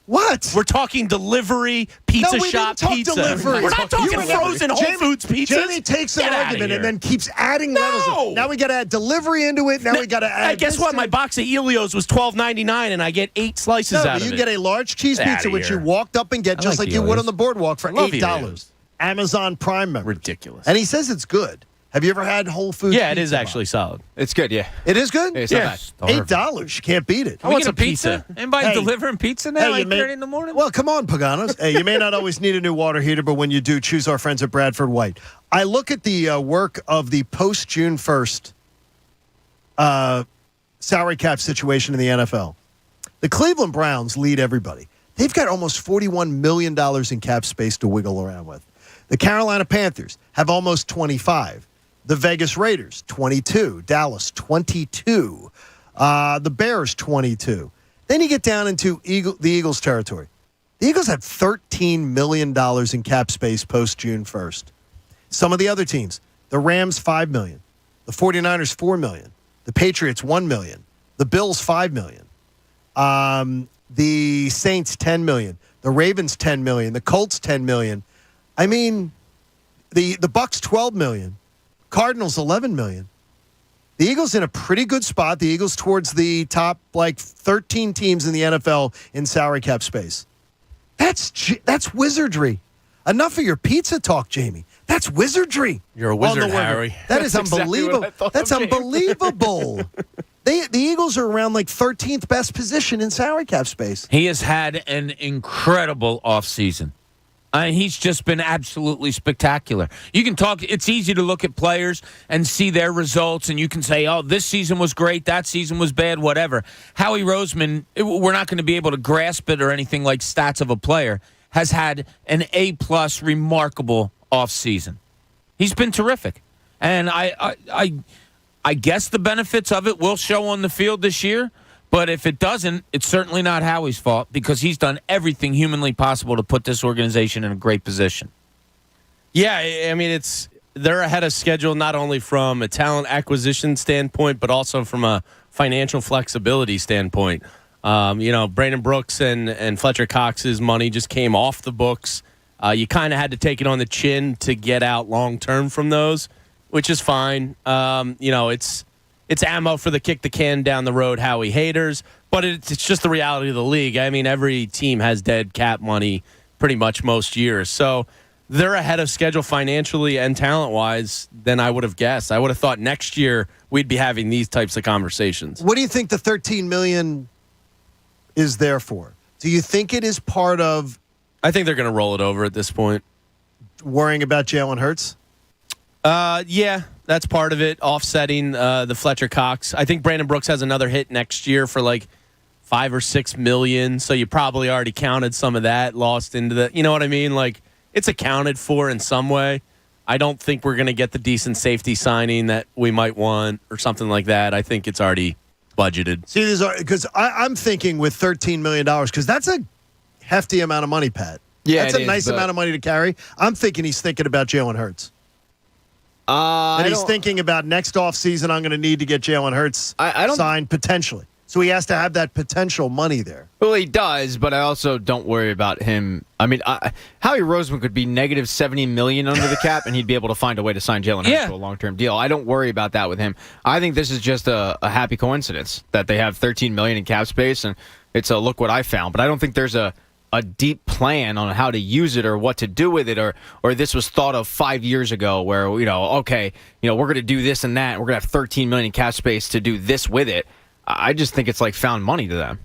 What? We're talking delivery, pizza No, we shop didn't talk pizza. delivery. We're not talking You were- frozen Whole Foods pizzas. Jamie takes an Get outta argument here. and then keeps adding levels. Now we got to add delivery into it. Now we got to add. Guess this what? to My it. box of Elios was $12.99, and I get 8 slices No, out but of you it. get a large cheese Get pizza, outta which here. you walked up and get just like like you would Elios. on the boardwalk for I love $8. Elios. Amazon Prime member. Ridiculous. And he says it's good. Have you ever had Whole Foods? Yeah, it is pizza, actually solid. It's good, yeah. It is good? It's not bad. $8. You can't beat it. I want some pizza. Anybody Hey. delivering pizza now? Hey, you 8:30 may- in the morning? Well, come on, Paganos. Hey, you may not always need a new water heater, but when you do, choose our friends at Bradford White. I look at the work of the post-June 1st salary cap situation in the NFL. The Cleveland Browns lead everybody. They've got almost $41 million in cap space to wiggle around with. The Carolina Panthers have almost 25. The Vegas Raiders, 22. Dallas, 22. The Bears, 22. Then you get down into the Eagles territory. The Eagles have $13 million in cap space post June 1st. Some of the other teams, the Rams, $5 million. The 49ers, $4 million. The Patriots, $1 million. The Bills, $5 million. The Saints, $10 million. The Ravens, $10 million. The Colts, $10 million. I mean, the Bucks, $12 million. Cardinals, $11 million. The Eagles in a pretty good spot. The Eagles towards the top, 13 teams in the NFL in salary cap space. That's wizardry. Enough of your pizza talk, Jamie. That's wizardry. You're a wizard, Harry. That is unbelievable. That's unbelievable. The Eagles are around 13th best position in salary cap space. He has had an incredible offseason. He's just been absolutely spectacular. You can talk, it's easy to look at players and see their results, and you can say, oh, this season was great, that season was bad, whatever. Howie Roseman, we're not going to be able to grasp it or anything like stats of a player, has had an A-plus remarkable offseason. He's been terrific. And I guess the benefits of it will show on the field this year. But if it doesn't, it's certainly not Howie's fault because he's done everything humanly possible to put this organization in a great position. Yeah, I mean, they're ahead of schedule not only from a talent acquisition standpoint, but also from a financial flexibility standpoint. Brandon Brooks and Fletcher Cox's money just came off the books. You kind of had to take it on the chin to get out long term from those, which is fine. It's ammo for the kick the can down the road Howie haters, but it's just the reality of the league. I mean, every team has dead cap money pretty much most years. So they're ahead of schedule financially and talent-wise than I would have guessed. I would have thought next year we'd be having these types of conversations. What do you think the $13 million is there for? Do you think it is part of... I think they're going to roll it over at this point. Worrying about Jalen Hurts? Yeah. That's part of it, offsetting the Fletcher Cox. I think Brandon Brooks has another hit next year for $5 or $6 million. So you probably already counted some of that, lost into the. You know what I mean? It's accounted for in some way. I don't think we're going to get the decent safety signing that we might want or something like that. I think it's already budgeted. See, these are because I'm thinking with $13 million because that's a hefty amount of money, Pat. Yeah, that's a nice amount of money to carry. I'm thinking he's thinking about Jalen Hurts. And he's thinking about next offseason, I'm going to need to get Jalen Hurts signed potentially. So he has to have that potential money there. Well, he does, but I also don't worry about him. I mean, Howie Roseman could be negative $70 million under the cap, and he'd be able to find a way to sign Jalen Hurts to a long-term deal. I don't worry about that with him. I think this is just a happy coincidence that they have $13 million in cap space, and it's a look what I found. But I don't think there's a deep plan on how to use it or what to do with it, or this was thought of 5 years ago where, we're going to do this and that, and we're going to have $13 million in cap space to do this with it. I just think it's found money to them.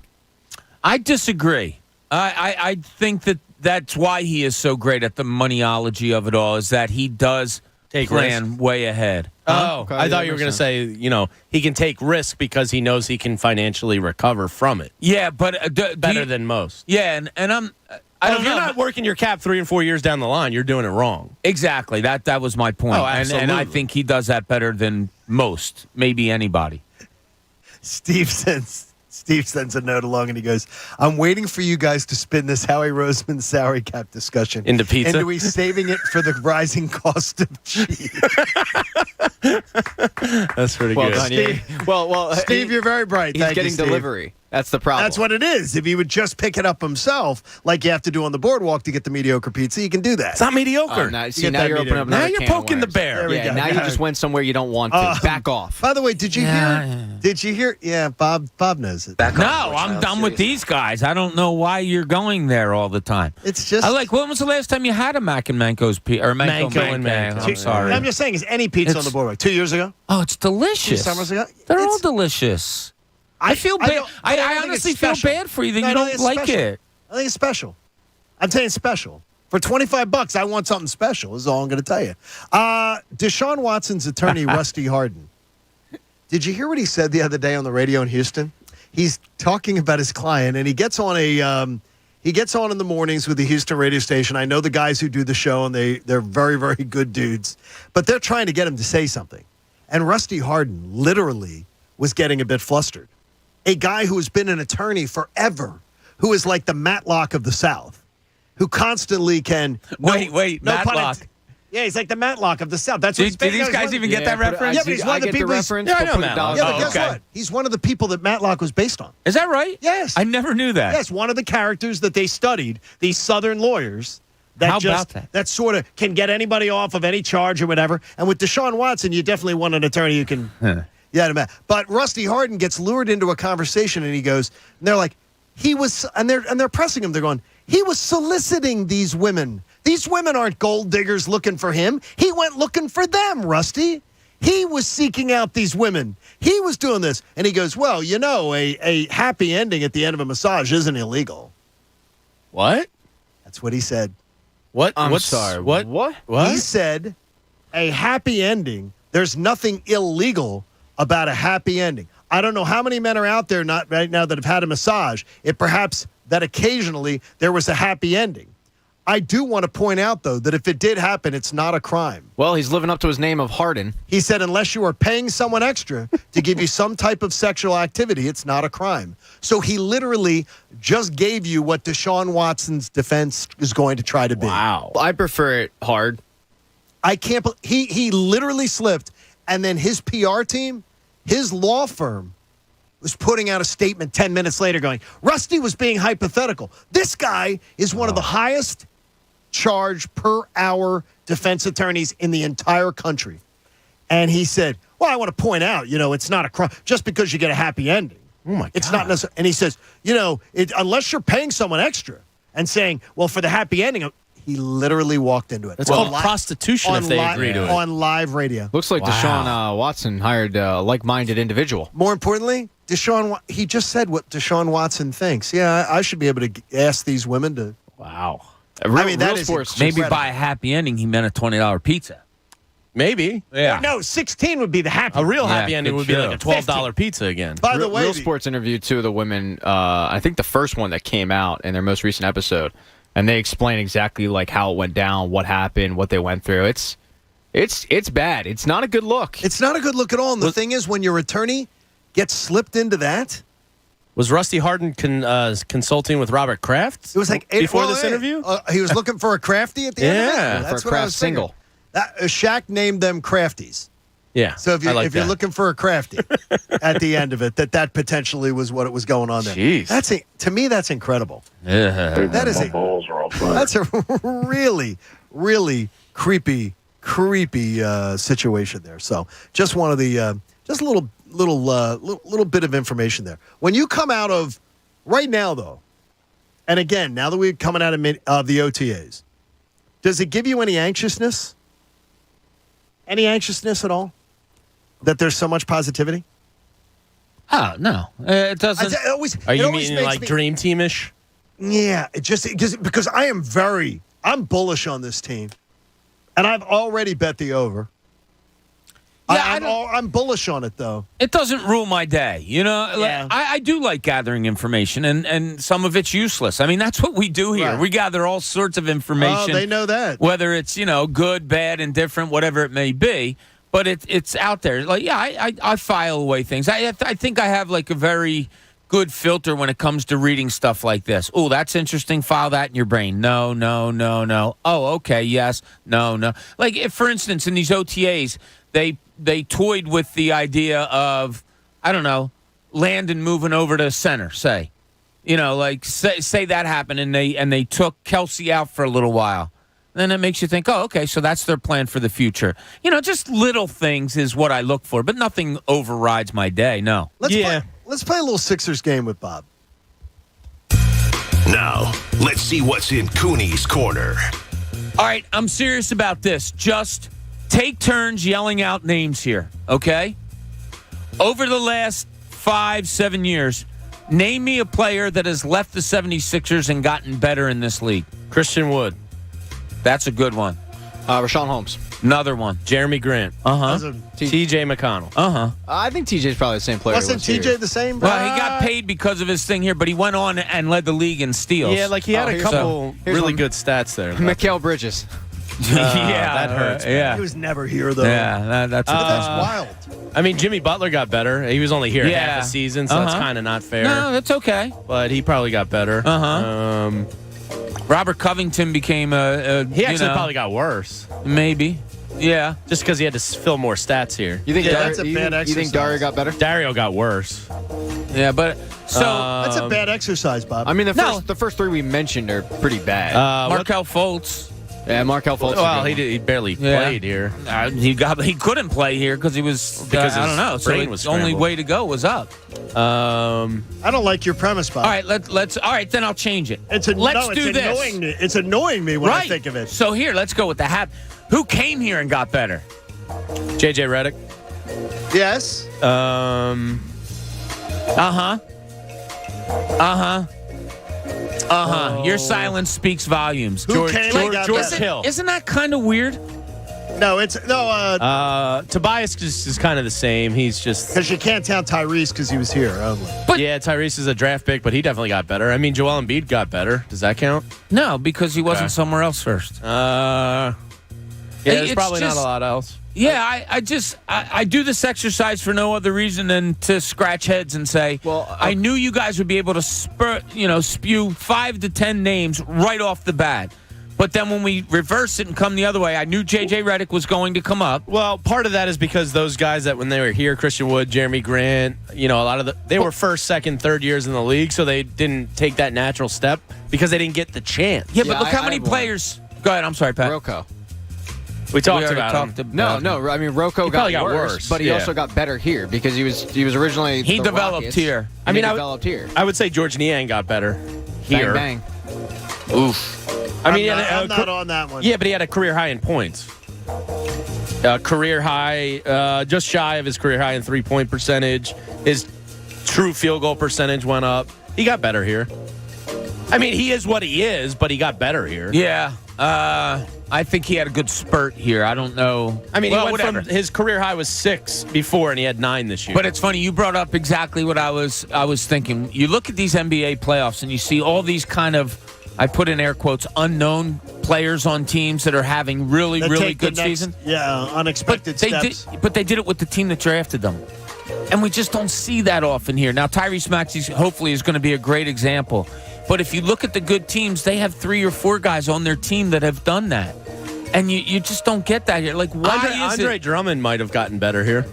I disagree. I think that's why he is so great at the moneyology of it all, is that he does plan way ahead. Oh, okay. I thought you were going to say, he can take risk because he knows he can financially recover from it. Yeah, but better than most. Yeah, and I don't know. You're not working your cap 3 and 4 years down the line. You're doing it wrong. Exactly. That was my point. Oh, absolutely. And I think he does that better than most, maybe anybody. Steve sends a note along and he goes, I'm waiting for you guys to spin this Howie Roseman salary cap discussion into pizza. And are we saving it for the rising cost of cheese? That's pretty good. Steve, Steve, you're very bright. He's getting delivery. That's the problem. That's what it is. If he would just pick it up himself, like you have to do on the boardwalk to get the mediocre pizza, you can do that. It's not mediocre. Now you're opening up. Now you're poking the bear. Yeah, now you just went somewhere you don't want to. Back off. By the way, did you hear? Yeah, Bob knows it. I'm done with these guys. I don't know why you're going there all the time. It's just when was the last time you had a Mac and Manco's pizza or Manco and Manco? I'm sorry. I'm just saying, is any pizza on the boardwalk? 2 years ago? Oh, it's delicious. 2 summers ago? They're all delicious. I feel bad. I honestly feel bad for you that you don't like it. I think it's special. I'm saying special. For $25, I want something special, is all I'm going to tell you. Deshaun Watson's attorney, Rusty Hardin. Did you hear what he said the other day on the radio in Houston? he's talking about his client, and he gets on in the mornings with the Houston radio station. I know the guys who do the show, and they're very, very good dudes. But they're trying to get him to say something. And Rusty Hardin literally was getting a bit flustered. A guy who has been an attorney forever, who is like the Matlock of the South, who constantly can... Wait, Matlock. Yeah, he's like the Matlock of the South. That's what Did these guys even get that reference? Yeah, but he's one of the people. Yeah, I know Matlock. Yeah, but guess what? He's one of the people that Matlock was based on. Is that right? Yes. I never knew that. Yes, one of the characters that they studied, these Southern lawyers. That How about that? That sort of can get anybody off of any charge or whatever. And with Deshaun Watson, you definitely want an attorney who can. Yeah, but Rusty Hardin gets lured into a conversation, and he goes, and they're like, they're pressing him. They're going, he was soliciting these women. These women aren't gold diggers looking for him. He went looking for them, Rusty. He was seeking out these women. He was doing this. And he goes, well, you know, a happy ending at the end of a massage isn't illegal. What? That's what he said. What? I'm What's, sorry. What? What? He said a happy ending. There's nothing illegal about a happy ending. I don't know how many men are out there not right now that have had a massage. It perhaps that occasionally there was a happy ending. I do want to point out, though, that if it did happen, it's not a crime. Well, he's living up to his name of Hardin. He said unless you are paying someone extra to give you some type of sexual activity, it's not a crime. So he literally just gave you what Deshaun Watson's defense is going to try to be. Wow. I prefer it hard. I can't he literally slipped, and then his PR team, his law firm, was putting out a statement 10 minutes later going, Rusty was being hypothetical. This guy is one of the highest charge per hour defense attorneys in the entire country. And he said, well, I want to point out, it's not a crime just because you get a happy ending. Oh, my God. It's not necessary. And he says, unless you're paying someone extra and saying, well, for the happy ending, he literally walked into it. That's called prostitution if they agree to it. On live radio. Looks like Deshaun Watson hired a like-minded individual. More importantly, he just said what Deshaun Watson thinks. Yeah, I should be able to ask these women to. Wow. That is maybe by a happy ending, he meant a $20 pizza. Maybe. Yeah. No, 16 would be the happy. A real happy ending would be like a $12 pizza again. By the way, Real Sports interviewed two of the women. I think the first one that came out in their most recent episode, and they explain exactly like how it went down, what happened, what they went through. It's bad. It's not a good look. It's not a good look at all. And the thing is, when your attorney gets slipped into that. Was Rusty Hardin consulting with Robert Kraft? It was like before this interview. He was looking for a crafty at the end of it. Yeah, That's for a what I Kraft was thinking. single. Shaq named them crafties. Yeah. So if you're looking for a crafty at the end of it, that potentially was what it was going on there. Jeez. To me, that's incredible. Yeah. That is that's a really, really creepy situation there. So just one of the just a little bit of information there. When you come out of right now, though, and again, now that we're coming out of the OTAs, does it give you any anxiousness? Any anxiousness at all? That there's so much positivity? Oh, no. It doesn't. Are you meaning like Dream Team-ish? Yeah, because I'm bullish on this team. And I've already bet the over. Yeah, I'm bullish on it, though. It doesn't rule my day. Yeah. I do like gathering information, and some of it's useless. I mean, that's what we do here. Right. We gather all sorts of information. Oh, they know that. Whether it's, good, bad, indifferent, whatever it may be. But it's out there. Like, yeah, I file away things. I think I have, like, a very good filter when it comes to reading stuff like this. Oh, that's interesting. File that in your brain. No. Oh, okay, yes. No. Like, if, for instance, in these OTAs, they toyed with the idea of, I don't know, Landon moving over to center, say. Say that happened and they took Kelsey out for a little while. Then it makes you think, oh, okay, so that's their plan for the future. Just little things is what I look for, but nothing overrides my day, no. Let's play a little Sixers game with Bob. Now, let's see what's in Cooney's corner. All right, I'm serious about this. Just take turns yelling out names here, okay? Over the last 5-7 years, name me a player that has left the 76ers and gotten better in this league. Christian Wood. That's a good one. Rashawn Holmes. Another one. Jeremy Grant. T.J. McConnell. I think TJ's probably the same player. Wasn't TJ the same? Well, he got paid because of his thing here, but he went on and led the league in steals. Yeah, like he had a couple really good stats there. Mikal Bridges. That hurts. Yeah. He was never here, though. Yeah, that's wild. I mean, Jimmy Butler got better. He was only here Yeah. half a season, so that's kind of not fair. No, that's okay. But he probably got better. Robert Covington became a He actually probably got worse. Maybe. Yeah. Just because he had to fill more stats here. You think that's a bad you think exercise. Dario got better? Dario got worse. Yeah, but so That's a bad exercise, Bob. I mean, the first three we mentioned are pretty bad. Markelle Fultz. Yeah, Markelle Fultz. Well, he barely played here. He couldn't play here because he was Because I his don't know. So brain was the only scrambled. way to go was up. I don't like your premise, Bob. All right, let's. All right, then I'll change it. Let's do this. Annoying me. It's annoying me when I think of it. So here, let's go with the hat. Who came here and got better? J.J. Redick. Yes. Your silence speaks volumes. Who came and got George better? Hill. Isn't that kind of weird? No, it's no. Tobias is kind of the same. He's just Because you can't count Tyrese because he was here only. yeah. Tyrese is a draft pick, but he definitely got better. I mean, Joel Embiid got better. Does that count? No, because he wasn't somewhere else first. Yeah, there's It's probably just- not a lot else. Yeah, I do this exercise for no other reason than to scratch heads and say, I knew you guys would be able to spew 5 to 10 names right off the bat. But then when we reverse it and come the other way, I knew J.J. Redick was going to come up. Well, part of that is because those guys that when they were here, Christian Wood, Jeremy Grant, a lot of they were first, second, third years in the league, so they didn't take that natural step because they didn't get the chance. Yeah, but look how many players. Go ahead. I'm sorry, Pat. Rocco. We talked already about talked him. about No. I mean, Rocco He got probably got worse, but he yeah. also got better here because he was originally He the developed Rockets. here. I mean, he developed here. I would say George Niang got better here. Bang bang. Oof. I mean, I'm not on that one. Yeah, but he had a career high in points. Career high, just shy of his career high in 3-point percentage. His true field goal percentage went up. He got better here. I mean, he is what he is, but he got better here. Yeah. I think he had a good spurt here. I don't know. I mean, Well, he went whatever. from his career high was 6 before, and he had 9 this year. But it's funny, you brought up exactly what I was thinking. You look at these NBA playoffs and you see all these kind of, I put in air quotes, unknown players on teams that are having really, That really take the good next- season. Yeah, unexpected steps. But they did it with the team that drafted them. And we just don't see that often here. Now, Tyrese Maxey hopefully is going to be a great example. But if you look at the good teams, they have 3 or 4 guys on their team that have done that. And you just don't get that here. Like, why Andre Drummond might have gotten better here.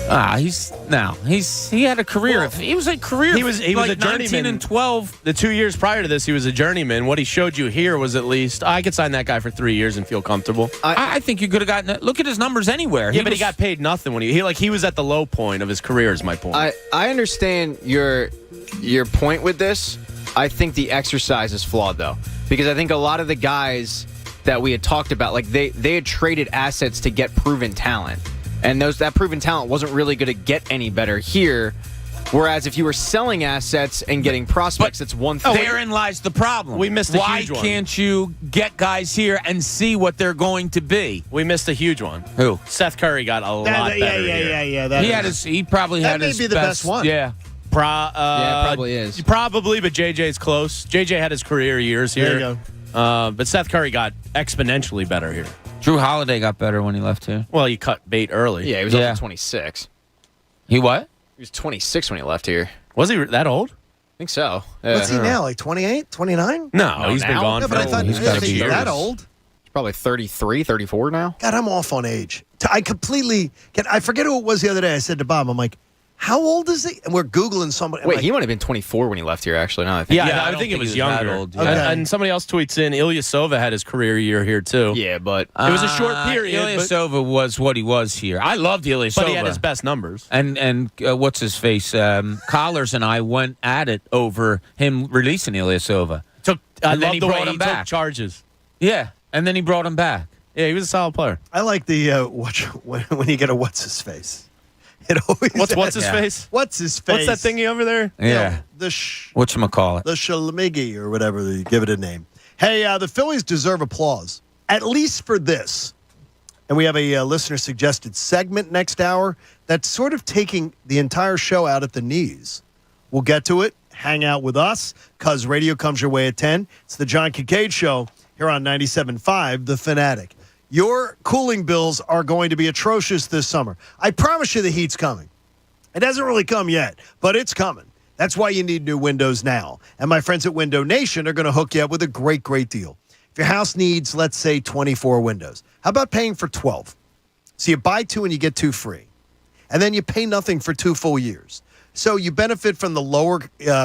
He had a career. He was a career. He was like a journeyman. 19 and 12. The 2 years prior to this, he was a journeyman. What he showed you here was at least I could sign that guy for 3 years and feel comfortable. I think you could have gotten. Look at his numbers anywhere. Yeah, but he got paid nothing when he was at the low point of his career. Is my point. I understand your point with this. I think the exercise is flawed though, because I think a lot of the guys that we had talked about, like they had traded assets to get proven talent, and that proven talent wasn't really going to get any better here. Whereas if you were selling assets and getting prospects, it's one thing. Therein lies the problem. We missed a Why huge one. can't you get guys here and see what they're going to be? We missed a huge one. Who? Seth Curry got a lot better here. Yeah. He probably That had may his be the best one. Yeah. Yeah, it probably is. Probably, but JJ's close. JJ had his career years here. There you go. But Seth Curry got exponentially better here. Drew Holiday got better when he left here. Well, he cut bait early. Yeah, he was also 26. He what? He was 26 when he left here. Was he that old? I think so. What's he now? Like 28, 29? No, he's been now? gone No, for but I thought he's I got didn't think he's years. that old. He's probably 33, 34 now. God, I'm off on age. I completely I forget who it was the other day. I said to Bob, I'm like, how old is he? And we're Googling somebody. I'm Wait, like, he might have been 24 when he left here, actually. Now I think. Yeah, I I don't think it think was he was that younger. old, And- yeah. And somebody else tweets in, Ilyasova had his career year here too. Yeah, but It was a short period, but- Ilyasova was what he was here. I loved Ilyasova. But he had his best numbers. And what's his face? Collars and I went at it over him releasing Ilyasova. I And then love he the way brought he him took back. charges. Yeah, and then he brought him back. Yeah, he was a solid player. I like the when you get a what's his face. It always What's his face? What's his face? What's that thingy over there? Yeah. The Whatchamacallit. the Shalamigi or whatever you give it a name. Hey, the Phillies deserve applause, at least for this. And we have a listener-suggested segment next hour that's sort of taking the entire show out at the knees. We'll get to it. Hang out with us, because radio comes your way at 10. It's the John Kincade Show here on 97.5 The Fanatic. Your cooling bills are going to be atrocious this summer. I promise you the heat's coming. It hasn't really come yet, but it's coming. That's why you need new windows now. And my friends at Window Nation are going to hook you up with a great, great deal. If your house needs, let's say, 24 windows, how about paying for 12? So you buy 2 and you get 2 free. And then you pay nothing for 2 full years. So you benefit from the lower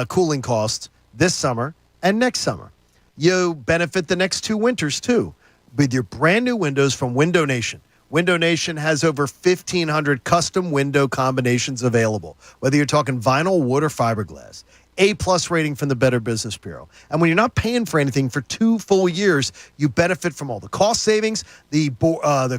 cooling costs this summer and next summer. You benefit the next 2 winters, too, with your brand new windows from Window Nation. Window Nation has over 1,500 custom window combinations available, whether you're talking vinyl, wood, or fiberglass. A-plus rating from the Better Business Bureau. And when you're not paying for anything for 2 full years, you benefit from all the cost savings, the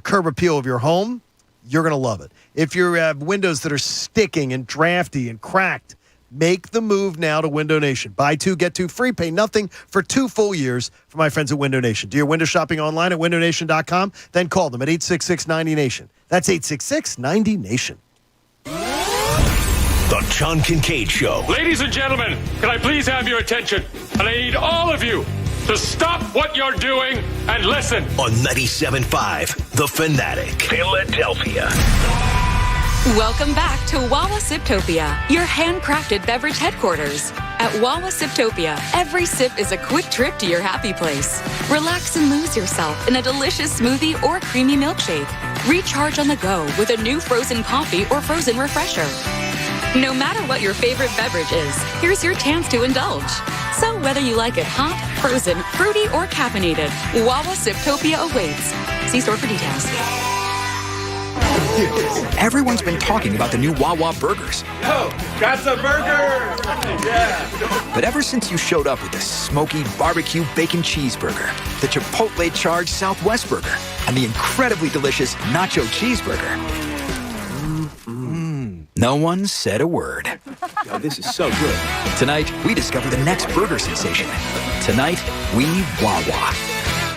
curb appeal of your home. You're going to love it. If you have windows that are sticking and drafty and cracked, make the move now to Window Nation. Buy 2, get 2 free, pay nothing for 2 full years from my friends at Window Nation. Do your window shopping online at windownation.com, then call them at 866-90-NATION. That's 866-90-NATION. The John Kincade Show. Ladies and gentlemen, can I please have your attention? And I need all of you to stop what you're doing and listen. On 97.5 The Fanatic, Philadelphia. Welcome back to Wawa Siptopia, your handcrafted beverage headquarters. At Wawa Siptopia, every sip is a quick trip to your happy place. Relax and lose yourself in a delicious smoothie or creamy milkshake. Recharge on the go with a new frozen coffee or frozen refresher. No matter what your favorite beverage is, here's your chance to indulge. So whether you like it hot, frozen, fruity, or caffeinated, Wawa Siptopia awaits. See store for details. Everyone's been talking about the new Wawa burgers. Oh, that's a burger! Yeah. But ever since you showed up with the smoky barbecue bacon cheeseburger, the Chipotle charged Southwest burger, and the incredibly delicious nacho cheeseburger, no one said a word. Yo, this is so good. Tonight, we discover the next burger sensation. Tonight, we Wawa.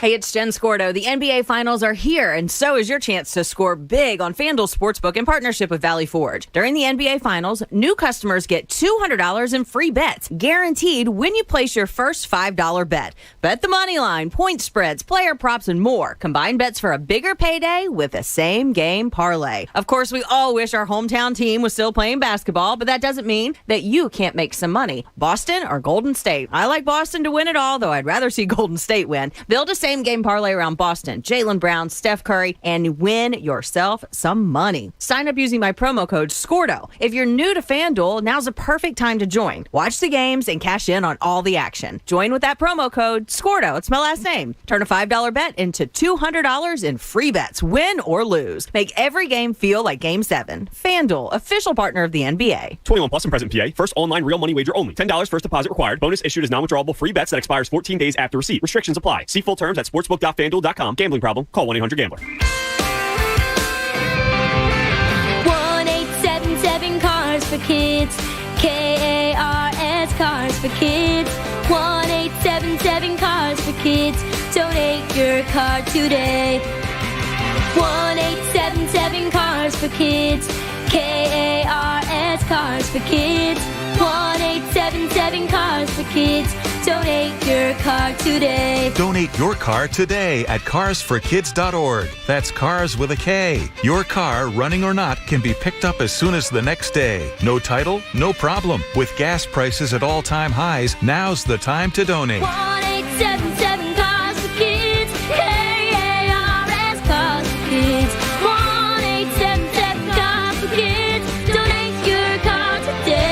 Hey, it's Jen Scordo. The NBA Finals are here, and so is your chance to score big on FanDuel Sportsbook in partnership with Valley Forge. During the NBA Finals, new customers get $200 in free bets, guaranteed when you place your first $5 bet. Bet the money line, point spreads, player props, and more. Combine bets for a bigger payday with a same-game parlay. Of course, we all wish our hometown team was still playing basketball, but that doesn't mean that you can't make some money. Boston or Golden State? I like Boston to win it all, though I'd rather see Golden State win. Build a same-game parlay around Boston, Jaylen Brown, Steph Curry, and win yourself some money. Sign up using my promo code SCORDO. If you're new to FanDuel, now's a perfect time to join. Watch the games and cash in on all the action. Join with that promo code SCORDO. It's my last name. Turn a $5 bet into $200 in free bets, win or lose. Make every game feel like Game 7. FanDuel, official partner of the NBA. 21 plus and present PA. First online real money wager only. $10 first deposit required. Bonus issued as non-withdrawable free bets that expires 14 days after receipt. Restrictions apply. See full terms at sportsbook.fanduel.com. Gambling problem? Call 1-800-GAMBLER. 1-877 Cars for Kids. KARS Cars for Kids. 1-877 Cars for Kids. Donate your car today. 1-877 Cars for Kids. KARS Cars for Kids. 1-877 Cars for Kids. Donate your car today. Donate your car today at carsforkids.org. That's cars with a K. Your car, running or not, can be picked up as soon as the next day. No title? No problem. With gas prices at all-time highs, now's the time to donate. 1-877 Cars for Kids. KARS Cars for Kids. 1-877 Cars for Kids. Donate your car today.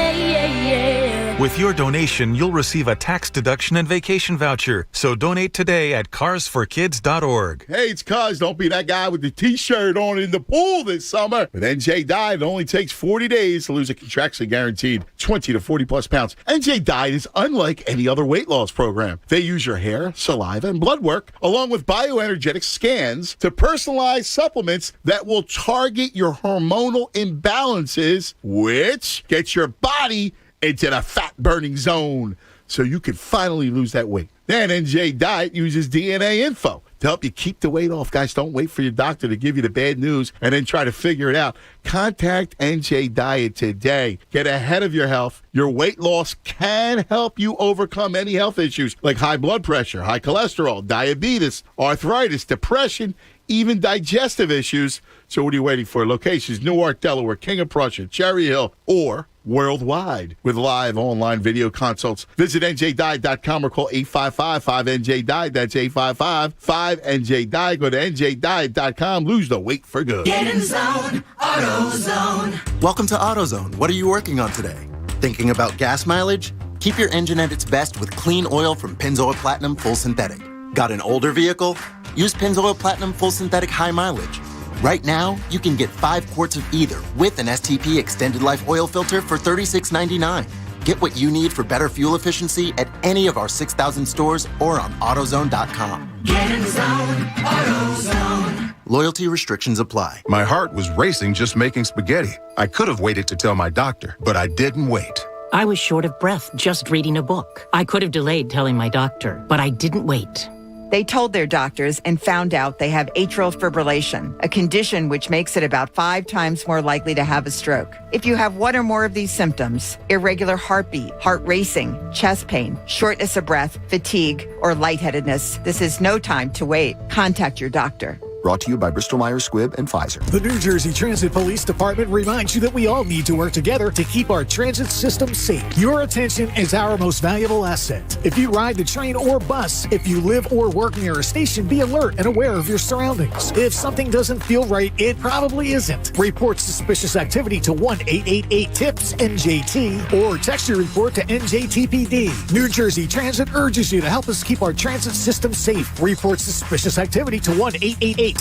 With your donation, you'll receive a tax deduction and vacation voucher. So donate today at carsforkids.org. Hey, it's Cuz. Don't be that guy with the T-shirt on in the pool this summer. With NJ Diet, it only takes 40 days to lose a contractually guaranteed 20 to 40-plus pounds. NJ Diet is unlike any other weight loss program. They use your hair, saliva, and blood work, along with bioenergetic scans, to personalize supplements that will target your hormonal imbalances, which gets your body into the fat-burning zone so you can finally lose that weight. Then NJ Diet uses DNA info to help you keep the weight off. Guys, don't wait for your doctor to give you the bad news and then try to figure it out. Contact NJ Diet today. Get ahead of your health. Your weight loss can help you overcome any health issues like high blood pressure, high cholesterol, diabetes, arthritis, depression, even digestive issues. So what are you waiting for? Locations: Newark, Delaware, King of Prussia, Cherry Hill, or worldwide with live online video consults. Visit NJDiet.com or call 855-5NJ-DIET. That's 855-5NJ-DIET. Go to NJDiet.com. Lose the weight for good. Get in zone, AutoZone. Welcome to AutoZone. What are you working on today? Thinking about gas mileage? Keep your engine at its best with clean oil from Pennzoil Platinum Full Synthetic. Got an older vehicle? Use Pennzoil Platinum Full Synthetic High Mileage. Right now, you can get 5 quarts of either with an STP Extended Life Oil Filter for $36.99. Get what you need for better fuel efficiency at any of our 6,000 stores or on AutoZone.com. Get in zone, AutoZone. Loyalty restrictions apply. My heart was racing just making spaghetti. I could have waited to tell my doctor, but I didn't wait. I was short of breath just reading a book. I could have delayed telling my doctor, but I didn't wait. They told their doctors and found out they have atrial fibrillation, a condition which makes it about 5 times more likely to have a stroke. If you have one or more of these symptoms, irregular heartbeat, heart racing, chest pain, shortness of breath, fatigue, or lightheadedness, this is no time to wait. Contact your doctor. Brought to you by Bristol-Myers Squibb and Pfizer. The New Jersey Transit Police Department reminds you that we all need to work together to keep our transit system safe. Your attention is our most valuable asset. If you ride the train or bus, if you live or work near a station, be alert and aware of your surroundings. If something doesn't feel right, it probably isn't. Report suspicious activity to 1-888-TIPS-NJT or text your report to NJTPD. New Jersey Transit urges you to help us keep our transit system safe. Report suspicious activity to 1-888-TIPS-NJT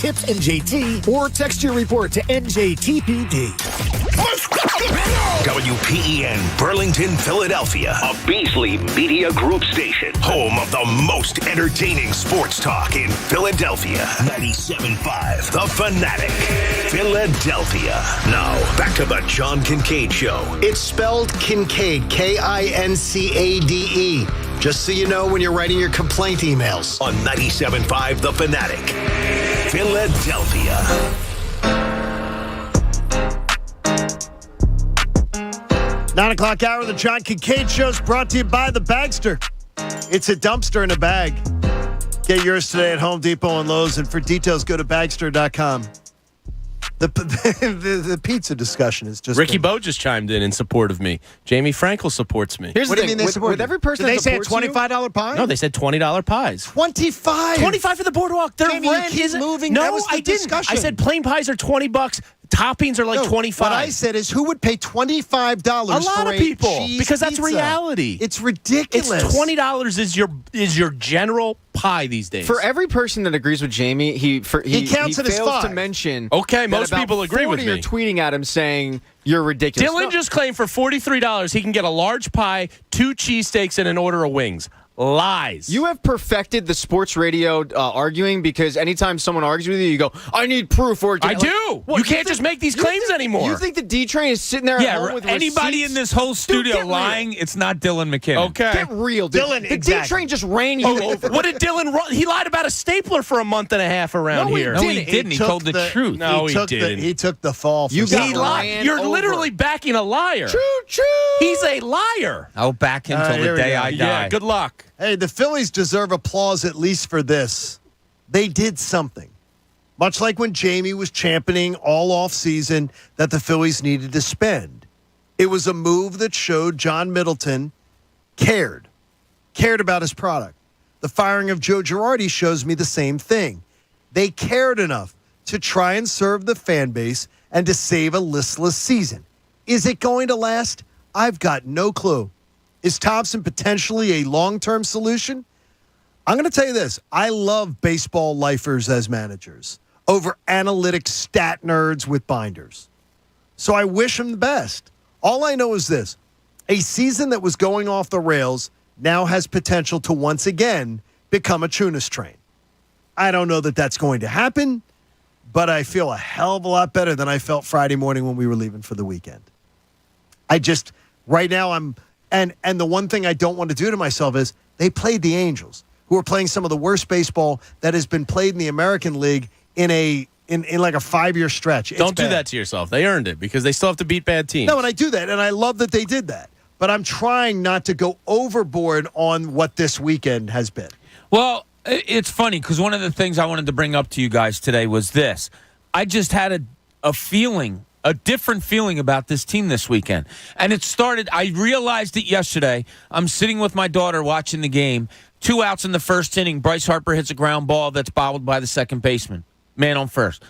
or text your report to NJTPD. WPEN Burlington, Philadelphia, a Beasley Media Group station, home of the most entertaining sports talk in Philadelphia. 97.5 The Fanatic, Philadelphia. Now, back to the John Kincade Show. It's spelled Kincade, Kincade. Just so you know when you're writing your complaint emails. On 97.5 The Fanatic, Philadelphia. Nine o'clock hour of the John Kincade Show is brought to you by the Bagster. It's a dumpster in a bag. Get yours today at Home Depot and Lowe's, and for details, go to Bagster.com. The pizza discussion is just... Ricky Bo just chimed in support of me. Jamie Frankel supports me. What do you mean they support you? every person Did they that say a supports $25 pie? No, they said $20 pies. 25 $25 for the boardwalk. Their Jamie, you rent keep is moving. No, That was the I didn't. discussion. I said plain pies are $20. Toppings are like No, $25. What I said is, who would pay $25 a lot for of people cheese because that's pizza? reality. It's ridiculous. It's $20 is your general pie these days. For every person that agrees with Jamie, he counts it as fails 5. to mention. Okay, that most about people agree with 40 me. are tweeting at him saying you're ridiculous. Dylan just claimed for $43 he can get a large pie, 2 cheesesteaks, and an order of wings. Lies. You have perfected the sports radio arguing because anytime someone argues with you, you go, I need proof. Or I do. You can't just make these claims anymore. You think the D-Train is sitting there at home with anybody receipts? in this whole studio Dude, lying, it's not Dylan McKinnon. Okay. Get real, dude. Dylan, the D-Train just ran you over. What did Dylan run? He lied about a stapler for a month and a half around here. No, he didn't. He told the truth. No, he didn't. He took the fall for You got He ran lied. You're over. literally backing a liar. Choo-choo. He's a liar. I'll back him till here the we day go. I die. Yeah, good luck. Hey, the Phillies deserve applause at least for this. They did something. Much like when Jamie was championing all offseason that the Phillies needed to spend. It was a move that showed John Middleton cared about his product. The firing of Joe Girardi shows me the same thing. They cared enough to try and serve the fan base and to save a listless season. Is it going to last? I've got no clue. Is Thompson potentially a long-term solution? I'm going to tell you this. I love baseball lifers as managers over analytic stat nerds with binders. So I wish him the best. All I know is this. A season that was going off the rails now has potential to once again become a Chunas train. I don't know that that's going to happen, but I feel a hell of a lot better than I felt Friday morning when we were leaving for the weekend. Right now, and the one thing I don't want to do to myself is they played the Angels, who are playing some of the worst baseball that has been played in the American League in like a 5-year stretch. Don't do that to yourself. They earned it because they still have to beat bad teams. No, and I do that, and I love that they did that. But I'm trying not to go overboard on what this weekend has been. Well, it's funny because one of the things I wanted to bring up to you guys today was this. I just had a feeling, a different feeling about this team this weekend. And it started, I realized it yesterday. I'm sitting with my daughter watching the game. 2 outs in the first inning. Bryce Harper hits a ground ball that's bobbled by the second baseman. Man on first.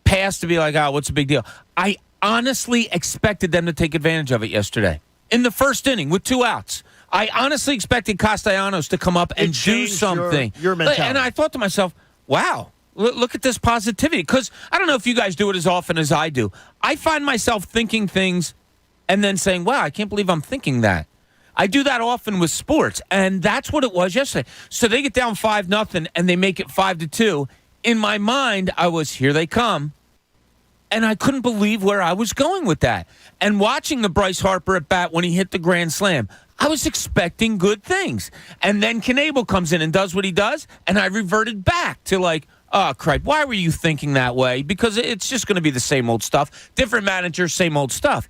Pass to be like, oh, what's the big deal? I honestly expected them to take advantage of it yesterday. In the first inning with 2 outs. I honestly expected Castellanos to come up and do something. Your mentality. And I thought to myself, wow, look at this positivity. Because I don't know if you guys do it as often as I do. I find myself thinking things and then saying, wow, I can't believe I'm thinking that. I do that often with sports, and that's what it was yesterday. So they get down 5-0, and they make it 5-2. In my mind, I was, here they come. And I couldn't believe where I was going with that. And watching the Bryce Harper at bat when he hit the grand slam, I was expecting good things. And then Kincade comes in and does what he does, and I reverted back to like, oh, crap, why were you thinking that way? Because it's just going to be the same old stuff. Different manager, same old stuff.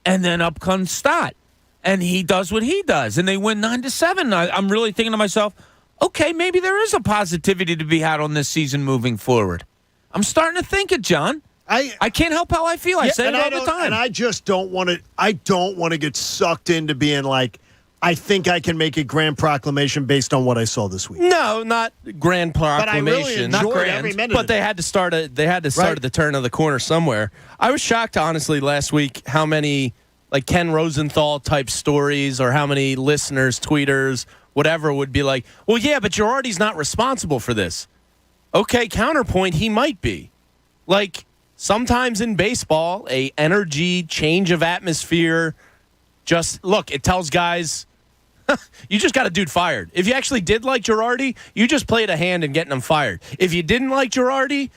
And then up comes Stott, and he does what he does, and they win 9-7. I'm really thinking to myself, okay, maybe there is a positivity to be had on this season moving forward. I'm starting to think it, John. I can't help how I feel. I say it all the time. And I just don't want to. I don't want to get sucked into being like, I think I can make a grand proclamation based on what I saw this week. No, not grand proclamation. But I really enjoyed every minute. But they had to start at the turn of the corner somewhere. I was shocked, honestly, last week how many like Ken Rosenthal type stories or how many listeners, tweeters, whatever would be like, well, yeah, but Girardi's not responsible for this. Okay, counterpoint, he might be. Like, sometimes in baseball, a energy, change of atmosphere, just, look, it tells guys, you just got a dude fired. If you actually did like Girardi, you just played a hand in getting him fired. If you didn't like Girardi,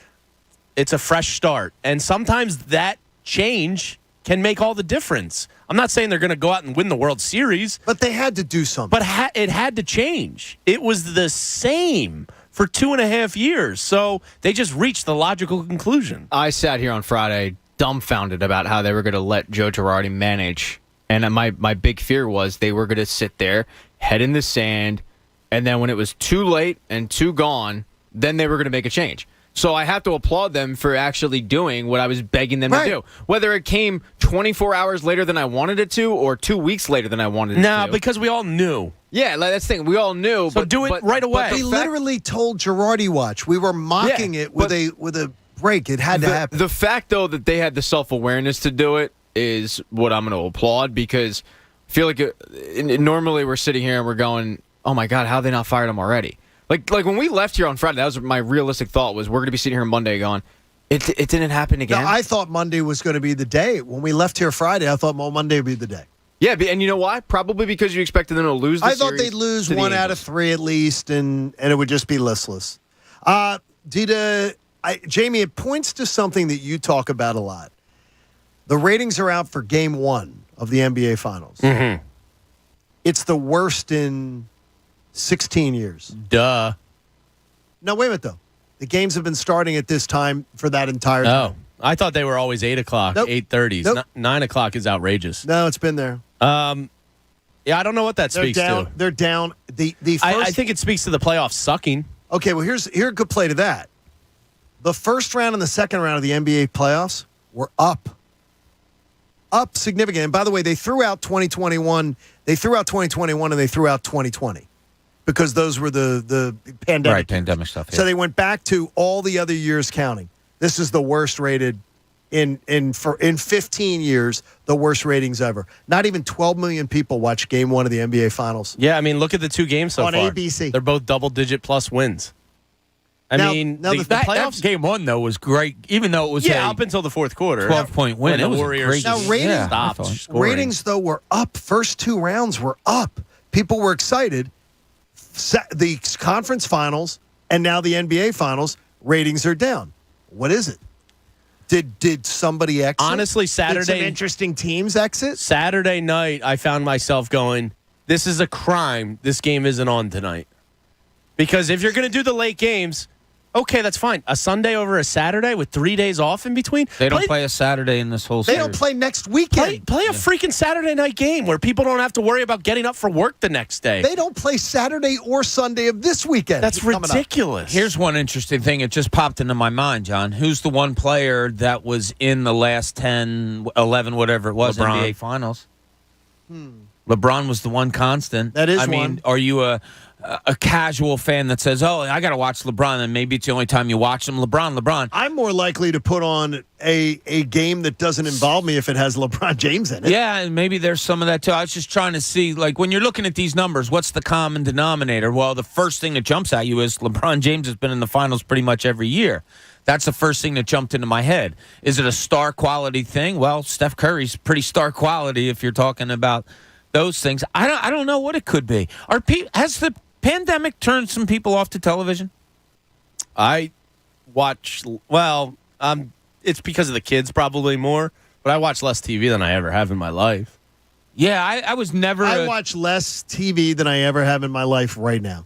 it's a fresh start. And sometimes that change can make all the difference. I'm not saying they're going to go out and win the World Series. But they had to do something. But it had to change. It was the same for 2.5 years. So they just reached the logical conclusion. I sat here on Friday dumbfounded about how they were going to let Joe Girardi manage. And my big fear was they were going to sit there, head in the sand, and then when it was too late and too gone, then they were going to make a change. So I have to applaud them for actually doing what I was begging them to do. Whether it came 24 hours later than I wanted it to or 2 weeks later than I wanted it to. No, because we all knew. Yeah, that's the thing. We all knew. So do it right away. We literally told Girardi watch. We were mocking it with a break. It had to happen. The fact, though, that they had the self-awareness to do it is what I'm going to applaud because I feel like normally we're sitting here and we're going, oh, my God, how have they not fired him already? Like when we left here on Friday, that was my realistic thought was we're going to be sitting here on Monday going, it didn't happen again. No, I thought Monday was going to be the day. When we left here Friday, I thought Monday would be the day. Yeah, and you know why? Probably because you expected them to lose the series. I thought they'd lose 1 out of 3 at least, and it would just be listless. Dita, Jamie, it points to something that you talk about a lot. The ratings are out for Game 1 of the NBA Finals. Mm-hmm. It's the worst in 16 years. Duh. No, wait a minute, though. The games have been starting at this time for that entire time. Oh, I thought they were always 8 o'clock, Nope. 8:30. Nope. 9 o'clock is outrageous. No, it's been there. Yeah, I don't know what that speaks to. They're down. The first, I think it speaks to the playoffs sucking. Okay, well, here a good play to that. The first round and the second round of the NBA playoffs were up significant. And by the way, they threw out 2021. They threw out 2021 and they threw out 2020 because those were the pandemic. Right, pandemic stuff. Yeah. So they went back to all the other years counting. This is the worst rated in 15 years, the worst ratings ever. Not even 12 million people watched Game 1 of the NBA Finals. Yeah, I mean, look at the 2 games so on far. ABC. They're both double-digit plus wins. I mean, the playoffs. That Game 1, though, was great, even though it was up until the fourth quarter. 12-point win. When It the was Warriors Now, ratings, though, were up. First 2 rounds were up. People were excited. The conference finals and now the NBA finals, ratings are down. What is it? Did somebody exit? Honestly, Saturday. Did some interesting teams exit? Saturday night, I found myself going, this is a crime. This game isn't on tonight. Because if you're going to do the late games, okay, that's fine. A Sunday over a Saturday with 3 days off in between. They don't play a Saturday in this whole They series. don't play next weekend. Play a freaking Saturday night game where people don't have to worry about getting up for work the next day. They don't play Saturday or Sunday of this weekend. That's ridiculous. Here's one interesting thing. It just popped into my mind, John. Who's the one player that was in the last 10, 11, whatever it was, LeBron. NBA Finals? LeBron was the one constant. That is I mean, one. are you a casual fan that says, "Oh, I got to watch LeBron," and maybe it's the only time you watch him? LeBron. I'm more likely to put on a game that doesn't involve me if it has LeBron James in it. Yeah, and maybe there's some of that too. I was just trying to see, like, when you're looking at these numbers, what's the common denominator? Well, the first thing that jumps at you is LeBron James has been in the finals pretty much every year. That's the first thing that jumped into my head. Is it a star quality thing? Well, Steph Curry's pretty star quality if you're talking about those things. I don't know what it could be. Has the pandemic turned some people off to television? I watch, it's because of the kids probably more, but I watch less TV than I ever have in my life. Yeah, I was never. I watch less TV than I ever have in my life right now.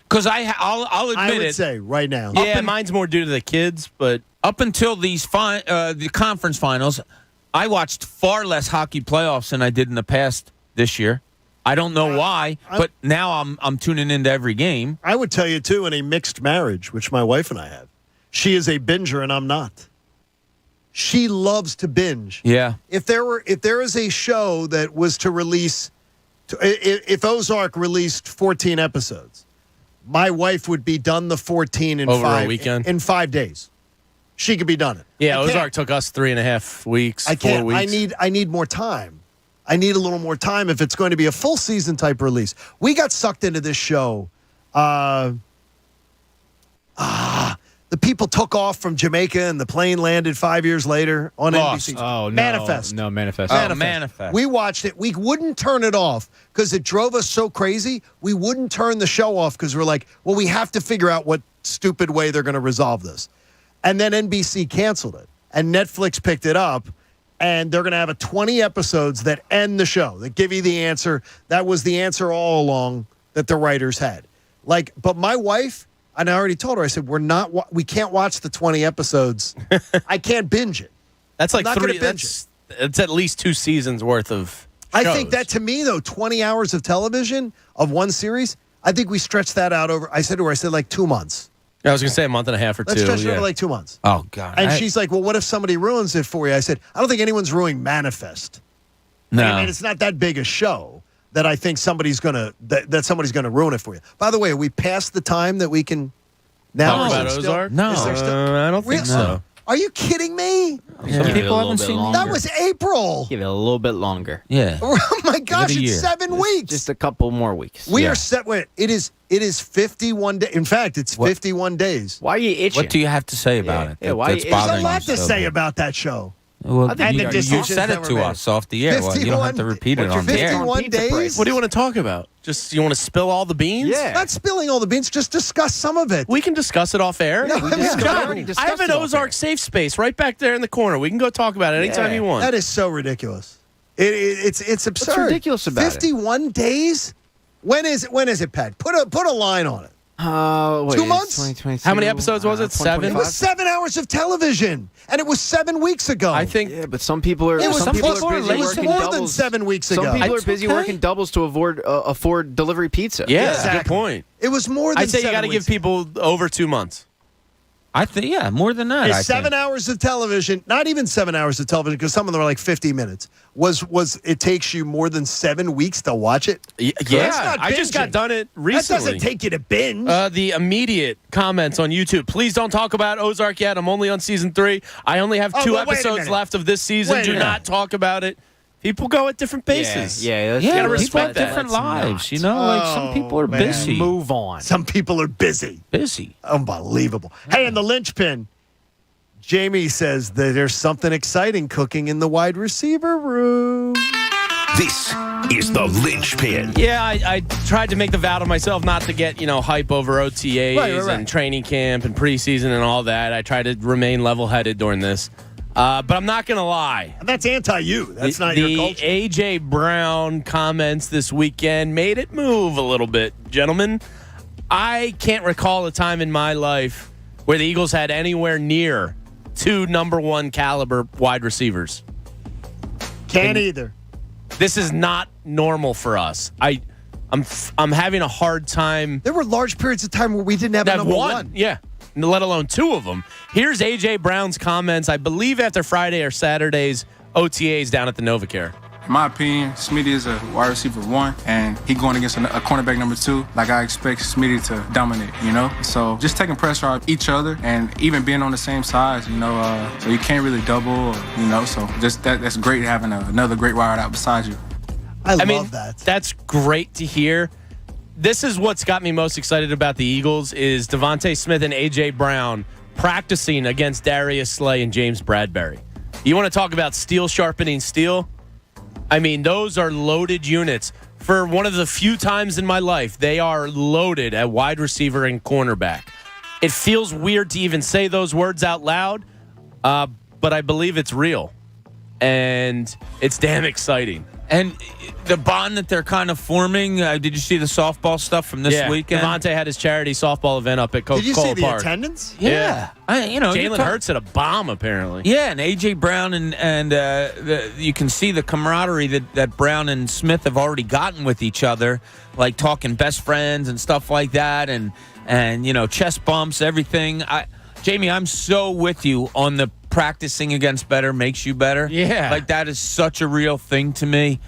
Because I'll admit I would it. say right now. Yeah, mine's more due to the kids, but Up until these the conference finals, I watched far less hockey playoffs than I did in the past this year. I don't know why, but now I'm tuning into every game. I would tell you, too, in a mixed marriage, which my wife and I have, she is a binger and I'm not. She loves to binge. Yeah. If there is a show that was to release, if Ozark released 14 episodes, my wife would be done the 14 in Over a weekend? in 5 days. She could be done it. yeah, I can't- Ozark took us 3.5 weeks, I 4 can't. weeks. I need more time. I need a little more time if it's going to be a full season type release. We got sucked into this show. The people took off from Jamaica and the plane landed 5 years later on NBC. Oh, no. Manifest. No, Manifest. Manifest. We watched it. We wouldn't turn it off because it drove us so crazy. We wouldn't turn the show off because we're like, well, we have to figure out what stupid way they're going to resolve this. And then NBC canceled it. And Netflix picked it up. And they're going to have a 20 episodes that end the show, that give you the answer. That was the answer all along that the writers had. But my wife, and I already told her, I said, we can't watch the 20 episodes. I can't binge it. That's like I'm not 3. gonna binge it. It's at least 2 seasons worth of shows. I think that, to me, though, 20 hours of television of one series, I think we stretched that out over, I said to her, 2 months. I was going to say a month and a half or Let's two. stretch it Yeah. over 2 months. Oh, God. And she's like, well, what if somebody ruins it for you? I said, I don't think anyone's ruining Manifest. No. And it's not that big a show that I think somebody's gonna ruin it for you. By the way, are we past the time that we can now Talk about is it still- Ozark? No. is there still- I don't think Really? so. Are you kidding me? Some people haven't seen That was April. Give it a little bit longer. Yeah. Oh my gosh, Give it a it's year. 7 weeks. Just a couple more weeks. We are set. Wait, it is 51 days. In fact, it's 51 days. Why are you itching? What do you have to say about it? Yeah, why that's you- There's a bothering lot you to so say bad? about that show. Well, I think you, you you decisions said that it were to made. us off the air. Well, you don't have to repeat it on the air. 51 days? What do you want to talk about? Just you want to spill all the beans? Yeah. Not spilling all the beans. Just discuss some of it. We can discuss it off air. No, we discussed- John, already I discussed have an it off Ozark air. safe space right back there in the corner. We can go talk about it anytime Yeah. you want. That is so ridiculous. It's absurd. ridiculous about it? 51 days? When is it, Pat? Put a line on it. 2 months? 2022, How many episodes was it? 7? It was 7 hours of television, and it was 7 weeks ago. I think Yeah, but some people are. it was, some people it are busy was working more doubles. than 7 weeks ago. Some people are It's busy okay. working doubles to afford delivery pizza. yeah, that's a Exactly. good point. It was more than I'd say you 7 got to give weeks. people over 2 months. I think, yeah, more than that. It's I 7 think. hours of television, not even 7 hours of television, because some of them are like 50 minutes. Was it takes you more than 7 weeks to watch it? Yeah, That's not I just got binging. done it recently. That doesn't take you to binge. The immediate comments on YouTube. Please don't talk about Ozark yet. I'm only on season 3. I only have 2 well, wait a episodes minute. left of this season. Wait a Do minute. not talk about it. People go at different paces. Yeah, Yeah, gotta people respect have that. different Let's lives. not. You know, like some people are man. busy. Move on. Some people are busy. Busy. Unbelievable. Hey, in the linchpin, Jamie says that there's something exciting cooking in the wide receiver room. This is the linchpin. Yeah, I tried to make the vow to myself not to get, hype over OTAs Right. and training camp and preseason and all that. I tried to remain level-headed during this. But I'm not going to lie. That's anti-you. That's not the your culture. A.J. Brown comments this weekend made it move a little bit, gentlemen. I can't recall a time in my life where the Eagles had anywhere near 2 number 1 caliber wide receivers. Can't either. This is not normal for us. I'm having a hard time. There were large periods of time where we didn't have a number one. Yeah, let alone 2 of them. Here's A.J. Brown's comments, I believe after Friday or Saturday's OTAs down at the NovaCare. In my opinion, Smitty is a wide receiver 1, and he going against a cornerback number 2. Like, I expect Smitty to dominate, So just taking pressure off each other and even being on the same size, so you can't really double, So just that's great having another great wide out beside you. I love that. That's great to hear. This is what's got me most excited about the Eagles is Devontae Smith and A.J. Brown practicing against Darius Slay and James Bradbury. You want to talk about steel sharpening steel? I mean, those are loaded units. For one of the few times in my life, they are loaded at wide receiver and cornerback. It feels weird to even say those words out loud, but I believe it's real. And it's damn exciting. And the bond that they're kind of forming, did you see the softball stuff from this weekend? Devontae had his charity softball event up at Coca-Cola Did you see the Park. attendance? Yeah. Jalen Hurts at a bomb, apparently. Yeah, and A.J. Brown and you can see the camaraderie that Brown and Smith have already gotten with each other, like talking best friends and stuff like that, and chest bumps, everything. Jamie, I'm so with you on the practicing against better makes you better. Yeah. Like, that is such a real thing to me.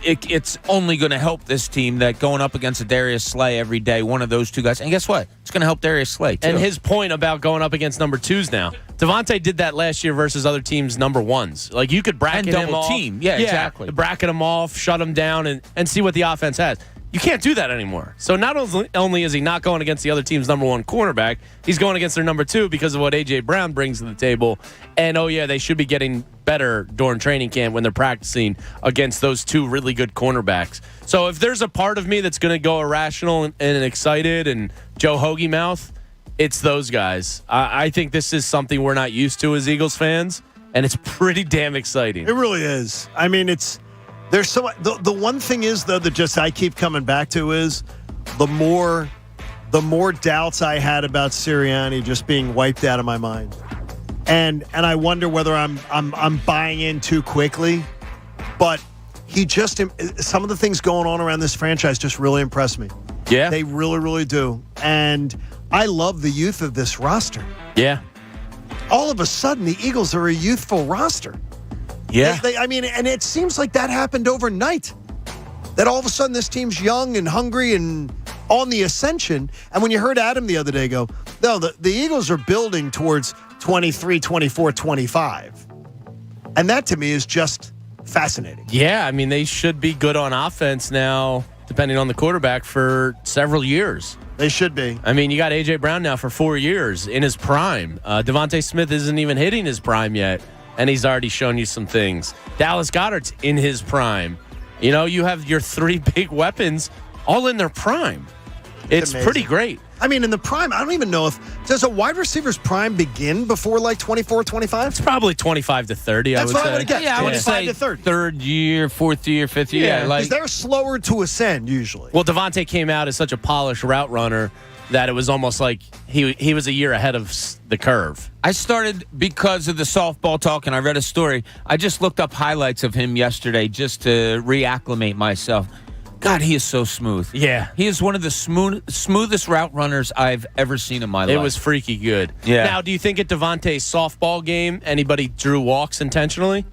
It's only going to help this team that going up against a Darius Slay every day, one of those 2 guys. And guess what? It's going to help Darius Slay, too. And his point about going up against number 2s now. Devontae did that last year versus other teams' number 1s. Like, you could bracket him off. team. Yeah, exactly. Bracket him off, shut him down, and see what the offense has. You can't do that anymore. So not only is he not going against the other team's number 1 cornerback, he's going against their number 2 because of what A.J. Brown brings to the table. And, they should be getting better during training camp when they're practicing against those 2 really good cornerbacks. So if there's a part of me that's going to go irrational and excited and Joe Hoagie mouth, it's those guys. I think this is something we're not used to as Eagles fans, and it's pretty damn exciting. It really is. I mean, there's so much. The one thing is, though, that just I keep coming back to is the more doubts I had about Sirianni just being wiped out of my mind, and I wonder whether I'm buying in too quickly, but he just some of the things going on around this franchise just really impress me. Yeah, they really, really do, and I love the youth of this roster. Yeah, all of a sudden the Eagles are a youthful roster. Yeah. And it seems like that happened overnight. That all of a sudden this team's young and hungry and on the ascension. And when you heard Adam the other day go, no, the Eagles are building towards 23, 24, 25. And that to me is just fascinating. Yeah, I mean, they should be good on offense now, depending on the quarterback, for several years. They should be. I mean, you got A.J. Brown now for 4 years in his prime. Devontae Smith isn't even hitting his prime yet. And he's already shown you some things. Dallas Goedert's in his prime. You have your 3 big weapons all in their prime. It's pretty great. I mean, in the prime, I don't even know does a wide receiver's prime begin before like 24, 25? It's probably 25 to 30, I would say. That's what I would guess. Yeah, I would 25 say to 30. 3rd year, 4th year, 5th year. Yeah, because they're slower to ascend usually. Well, Devontae came out as such a polished route runner that it was almost like he was a year ahead of the curve. I started because of the softball talk, and I read a story. I just looked up highlights of him yesterday just to reacclimate myself. God, he is so smooth. Yeah. He is one of the smoothest route runners I've ever seen in my life. It was freaky good. Yeah. Now, do you think at Devontae's softball game, anybody drew walks intentionally?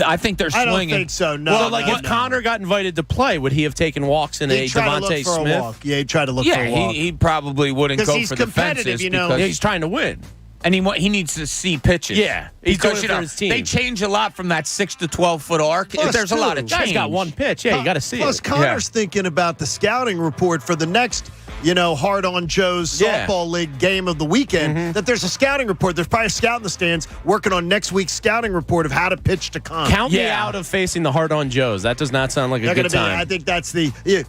I think they're swinging. I don't think so, no. Well, if Connor got invited to play, would he have taken walks in a Devontae Smith? Walk. Yeah, he'd try to look for a walk. He probably wouldn't go he's for the fences. competitive, Yeah, he's trying to win. And he needs to see pitches. Yeah, he's because doing it for his team. They change a lot from that 6 to 12-foot arc. Plus, There's a lot of change. Guy's got one pitch. Yeah, you got to see Plus, it. Connor's thinking about the scouting report for the next, Hard on Joe's softball league game of the weekend. That there's a scouting report. There's probably a scout in the stands working on next week's scouting report of how to pitch to Connor. Count me out of facing the Hard on Joes. That does not sound like a good time. I think that's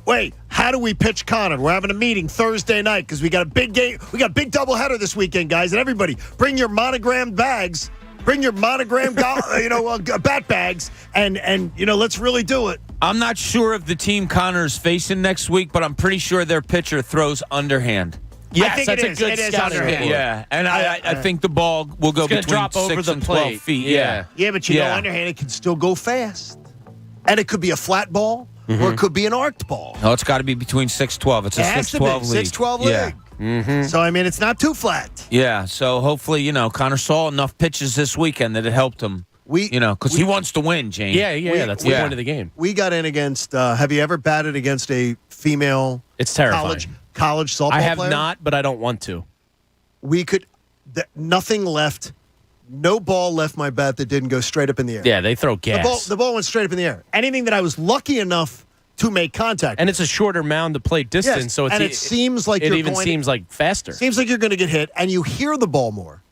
wait. How do we pitch Connor? We're having a meeting Thursday night because we got a big game. We got a big doubleheader this weekend, guys. And everybody, bring your monogrammed bags. Bring your monogrammed, bat bags, and let's really do it. I'm not sure of the team Connor's facing next week, but I'm pretty sure their pitcher throws underhand. Yes, I think that's it a is. good It is scouting underhand. report. Yeah, and I think the ball will go gonna between drop over 6 the and 12 plate. feet. Yeah. Yeah, but you know, underhand, it can still go fast. And it could be a flat ball or it could be an arced ball. No, it's got to be between 6-12. It's a It has to be 6-12 league. 6-12 Yeah. league. Mm-hmm. So, I mean, it's not too flat. Yeah, so hopefully, Connor saw enough pitches this weekend that it helped him. Because he wants to win, James. Yeah. That's the point of the game. We got in against, have you ever batted against a female It's terrifying. college softball I have player? not, but I don't want to. We could, nothing left, no ball left my bat that didn't go straight up in the air. Yeah, they throw gas. The ball went straight up in the air. Anything that I was lucky enough to make contact. And it's a shorter mound to play distance, Yes, so it's, and it seems like it you're even going- seems like faster Seems like you're going to get hit, and you hear the ball more.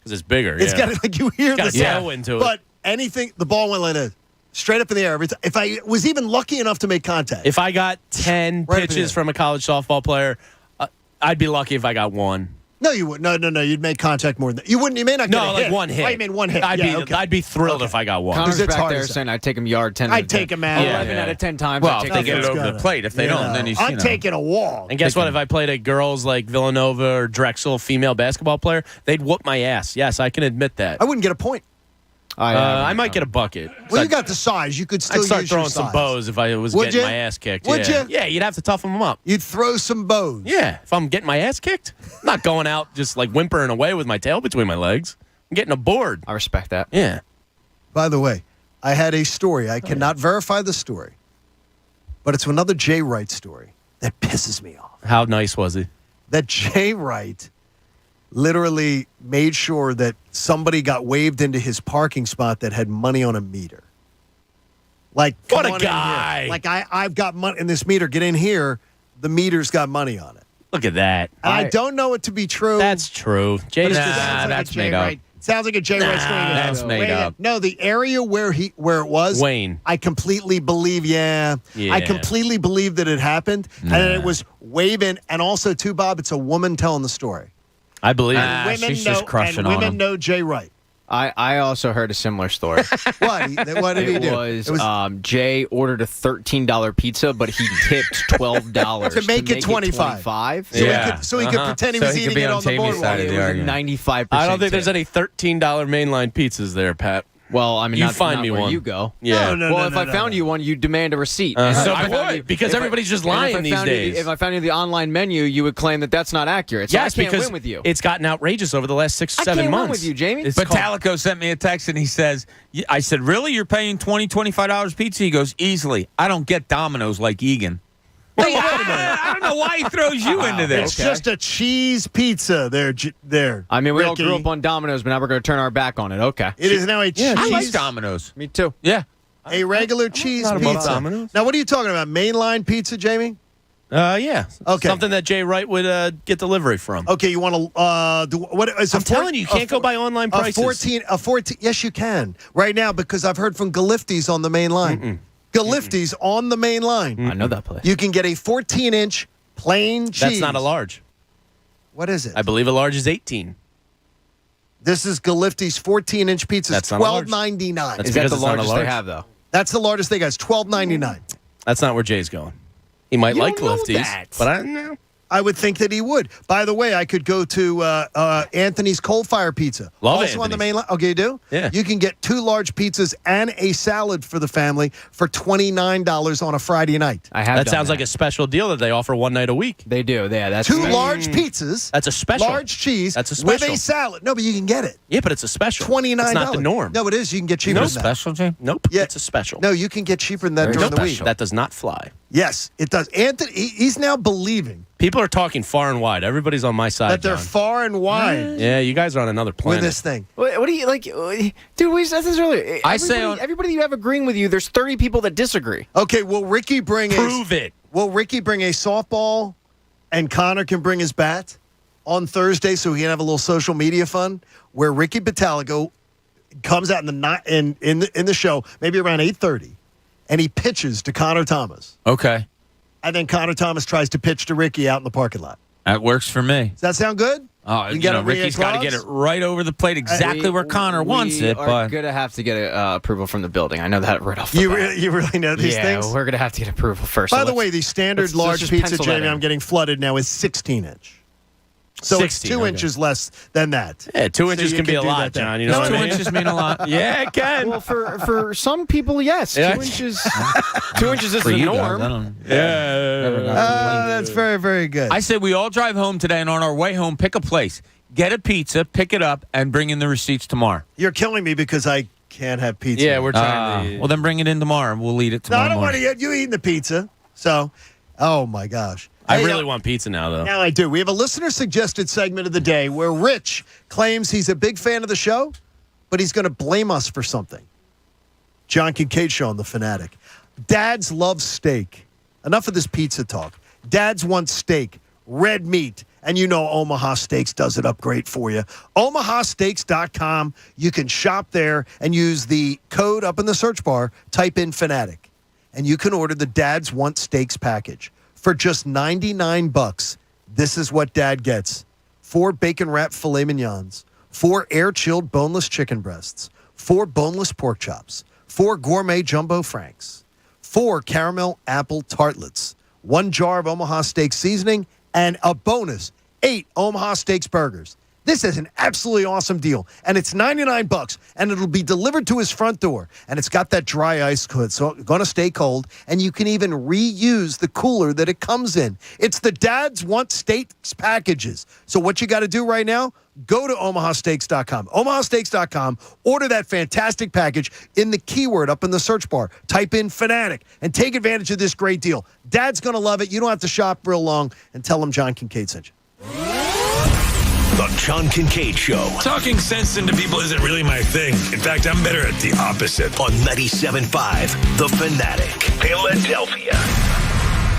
because it's bigger. It's got like you hear got the a sound. tailwind to it. But anything, the ball went like this, straight up in the air every time. If I was even lucky enough to make contact. If I got 10 Right up in the pitches air. from a college softball player, I'd be lucky if I got one. No, you wouldn't. No. You'd make contact more than that. You wouldn't. You may not get No, a like hit. one hit. Oh, you mean one hit. I'd be thrilled if I got one. Connor's it's back hard there to say. saying I'd take him yard 10. I'd take him out. 11 out of 10 times. Well, I'd if take they him get it out. over the plate. If they don't, then he's, I'm taking a wall. And guess what? If I played a girls like Villanova or Drexel female basketball player, they'd whoop my ass. Yes, I can admit that. I wouldn't get a point. I might get a bucket. Well, you got the size. You could still I'd start use your throwing some size. bows if I was Would getting you? my ass kicked. Would yeah. you? Yeah, you'd have to toughen them up. You'd throw some bows. Yeah, if I'm getting my ass kicked, I'm not going out just like whimpering away with my tail between my legs. I'm getting a board. I respect that. Yeah. By the way, I had a story. I cannot verify the story, but it's another Jay Wright story that pisses me off. How nice was he? That Jay Wright literally made sure that somebody got waved into his parking spot that had money on a meter. Like, What come a on in here. guy. Like, I've got money in this meter. Get in here. The meter's got money on it. Look at that. And I don't know it to be true. That's true. but Jay's it just just sounds like that's a Jay made up. Wright. Sounds like a Jay Wright story. that's made Wait a minute. up. No, the area where it was Wayne. I completely believe. Yeah. I completely believe that it happened, and it was waving. And also, too, Bob, it's a woman telling the story. I believe it. Women she's know, just crushing and on women him. know Jay Wright. I also heard a similar story. What? What did he It do? was, Jay ordered a $13 pizza, but he tipped $12 To make it 25. So he could pretend he was So he could eating be it on on the Tammy's boardwalk. side of It the was a argument. 95%. I don't think there's tip. any $13 mainline pizzas there, Pat. Well, I mean, You not, find not me where one. you go. Yeah. Well, if I found you one, you'd demand a receipt. And So if I found would, because if everybody's just and if lying I these found you- days. if I found you the online menu, you would claim that that's not accurate. So Yes, I can't because win with you. it's gotten outrageous over the last 6 or I 7 can't months. win with you, Jamie. It's But called- Talico sent me a text and he says, I said, really? You're paying $25 pizza? He goes, easily. I don't get Domino's like Egan. I don't know why he throws you into this. It's just a cheese pizza there. I mean, we all Ricky. grew up on Domino's, but now we're going to turn our back on it. Okay. It is now a cheese. I like Domino's. Me too. Yeah. A regular cheese not above pizza. Domino's. Now, what are you talking about? Mainline pizza, Jamie? Yeah. Okay. Something that Jay Wright would get delivery from. Okay, you want to do what is I'm telling you, you can't go by online prices. A 14. Yes, you can right now because I've heard from Galifty's on the main line. Galifty's on the main line. I know that place. You can get a 14-inch plain cheese. That's not a large. What is it? I believe a large is 18. This is Galifty's 14-inch pizza. That's not a large. $12.99. That's Is that because the it's not a largest they large. have, though? That's the largest they got. It's $12.99. That's not where Jay's going. He might You like don't know Lifties, that. but I don't know. I would think that he would. By the way, I could go to Anthony's Coal Fire Pizza. Love also on the Anthony's. main line. Okay, you do? Yeah. You can get 2 large pizzas and a salad for the family for $29 on a Friday night. I have That done sounds like a special deal that they offer one night a week. They do. Yeah, that's 2 large pizzas. That's a special. Large cheese. That's a with special. a salad. No, but you can get it. Yeah, but it's a special. $29. It's not the norm. No, it is. You can get cheaper No than that. Special, Jay? Nope. Yeah. It's a special. No, you can get cheaper than that Very during the week. special. That does not fly. Yes, it does. Anthony, he's now believing People are talking far and wide. Everybody's on my side. that they're John. far and wide Yeah, you guys are on another with planet. this thing. What do you like, dude? We said this earlier. I say on- everybody you have agreeing with you. There's 30 people that disagree. Okay, will Ricky bring Prove it. Will Ricky bring a softball, and Connor can bring his bat on Thursday, so he can have a little social media fun where Ricky Bataligo comes out in the show maybe around 8:30, and he pitches to Connor Thomas, Okay. and then Connor Thomas tries to pitch to Ricky out in the parking lot. That works for me. Does that sound good? Oh, You get it Ricky's got to get it right over the plate exactly where Connor wants it. We're But going to have to get approval from the building. I know that right off the You bat. you really know these yeah, things? we're going to have to get approval first. By So the let's- way, the standard let's large just pizza, pencil that Jamie, in. I'm getting flooded now, is 16-inch. So 16, it's 2 okay. inches less than that. Yeah, 2 inches you can be a do lot, that then. John. You know what I 2 mean? inches mean a lot. Yeah, it can. Well, for some people, yes. Yeah. 2 inches. 2 inches is For the you guys, norm. I don't. Yeah. That's very, very good. I say we all drive home today, and on our way home, pick a place, get a pizza, pick it up, and bring in the receipts tomorrow. You're killing me because I can't have pizza. Yeah, we're trying to. Well, then bring it in tomorrow, and we'll eat it No, tomorrow I don't want morning. to. You eating the pizza. So, oh, my gosh. I Hey, really want pizza now, though. Now I do. We have a listener-suggested segment of the day where Rich claims he's a big fan of the show, but he's going to blame us for something. John Kincade Show on The Fanatic. Dads love steak. Enough of this pizza talk. Dads want steak, red meat, and you know Omaha Steaks does it up great for you. OmahaSteaks.com. You can shop there and use the code up in the search bar. Type in Fanatic, and you can order the Dads Want Steaks package. For just $99, this is what Dad gets. 4 bacon-wrapped filet mignons, 4 air-chilled boneless chicken breasts, 4 boneless pork chops, 4 gourmet jumbo franks, 4 caramel apple tartlets, 1 jar of Omaha Steak seasoning, and a bonus, 8 Omaha Steaks burgers. This is an absolutely awesome deal, and it's $99, and it'll be delivered to his front door, and it's got that dry ice hood, so it's going to stay cold, and you can even reuse the cooler that it comes in. It's the Dads Want Steaks packages. So what you got to do right now, go to omahasteaks.com. omahasteaks.com, order that fantastic package in the keyword up in the search bar. Type in Fanatic, and take advantage of this great deal. Dad's going to love it. You don't have to shop real long, and tell him John Kincade sent you. The John Kincade Show. Talking sense into people isn't really my thing. In fact, I'm better at the opposite. On 97.5 The Fanatic, Philadelphia.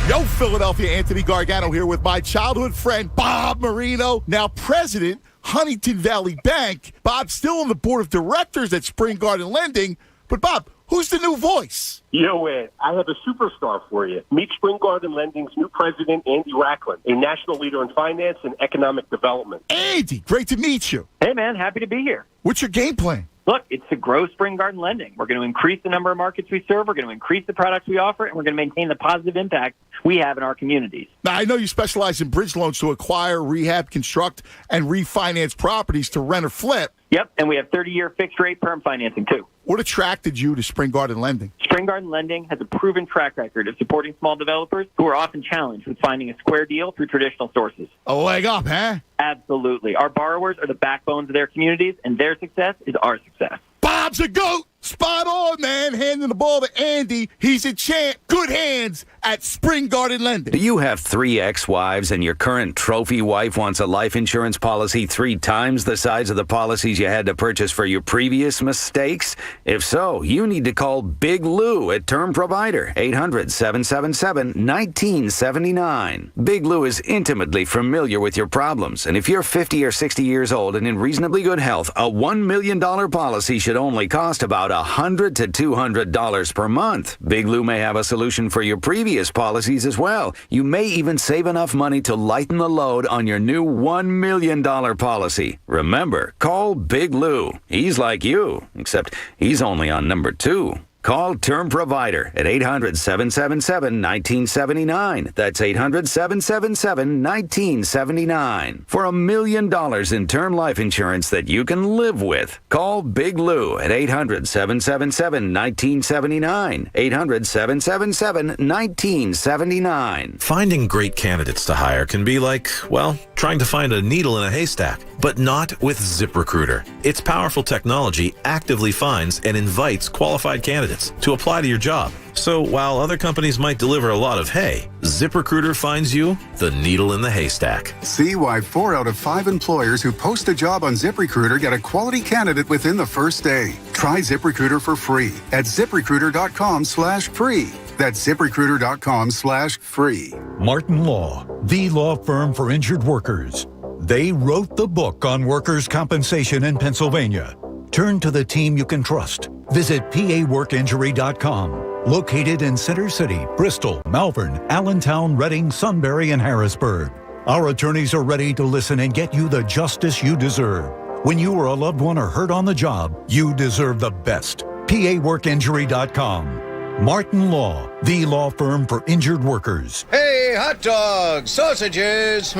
Yo, Philadelphia, Anthony Gargano here with my childhood friend, Bob Marino, now president, Huntington Valley Bank. Bob's still on the board of directors at Spring Garden Lending. But, Bob, who's the new voice? Yo, Ed, I have a superstar for you. Meet Spring Garden Lending's new president, Andy Racklin, a national leader in finance and economic development. Andy, great to meet you. Hey, man, happy to be here. What's your game plan? Look, it's to grow Spring Garden Lending. We're going to increase the number of markets we serve, we're going to increase the products we offer, and we're going to maintain the positive impact we have in our communities. Now, I know you specialize in bridge loans to acquire, rehab, construct, and refinance properties to rent or flip. Yep, and we have 30-year fixed-rate perm financing, too. What attracted you to Spring Garden Lending? Spring Garden Lending has a proven track record of supporting small developers who are often challenged with finding a square deal through traditional sources. A leg up, huh? Absolutely. Our borrowers are the backbones of their communities, and their success is our success. Bob's a goat. Spot on, man. Handing the ball to Andy. He's a champ. Good hands at Spring Garden Lending. Do you have 3 ex-wives and your current trophy wife wants a life insurance policy 3 times the size of the policies you had to purchase for your previous mistakes? If so, you need to call Big Lou at Term Provider, 800-777-1979. Big Lou is intimately familiar with your problems, and if you're 50 or 60 years old and in reasonably good health, a $1 million policy should only cost about $100 to $200 per month. Big Lou may have a solution for your previous policies as well. You may even save enough money to lighten the load on your new $1 million policy. Remember, call Big Lou. He's like you, except he's only on number 2. Call Term Provider at 800-777-1979. That's 800-777-1979. For $1 million in term life insurance that you can live with. Call Big Lou at 800-777-1979. 800-777-1979. Finding great candidates to hire can be like, well, trying to find a needle in a haystack, but not with ZipRecruiter. Its powerful technology actively finds and invites qualified candidates to apply to your job. So while other companies might deliver a lot of hay, ZipRecruiter finds you the needle in the haystack. See why 4 out of 5 employers who post a job on ZipRecruiter get a quality candidate within the first day. Try ZipRecruiter for free at ZipRecruiter.com/free. That's ZipRecruiter.com/free. Martin Law, the law firm for injured workers. They wrote the book on workers' compensation in Pennsylvania. Turn to the team you can trust. Visit PAWorkInjury.com. Located in Center City, Bristol, Malvern, Allentown, Reading, Sunbury, and Harrisburg. Our attorneys are ready to listen and get you the justice you deserve. When you or a loved one are hurt on the job, you deserve the best. PAWorkinjury.com. Martin Law, the law firm for injured workers. Hey, hot dogs, sausages.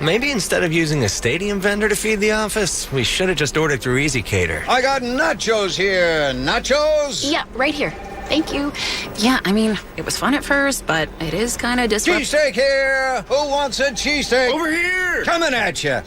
Maybe instead of using a stadium vendor to feed the office, we should have just ordered through EasyCater. I got nachos here. Nachos? Yeah, right here. Thank you. Yeah, I mean, it was fun at first, but it is kind of disruptive. Cheesesteak here. Who wants a cheesesteak? Over here. Coming at you.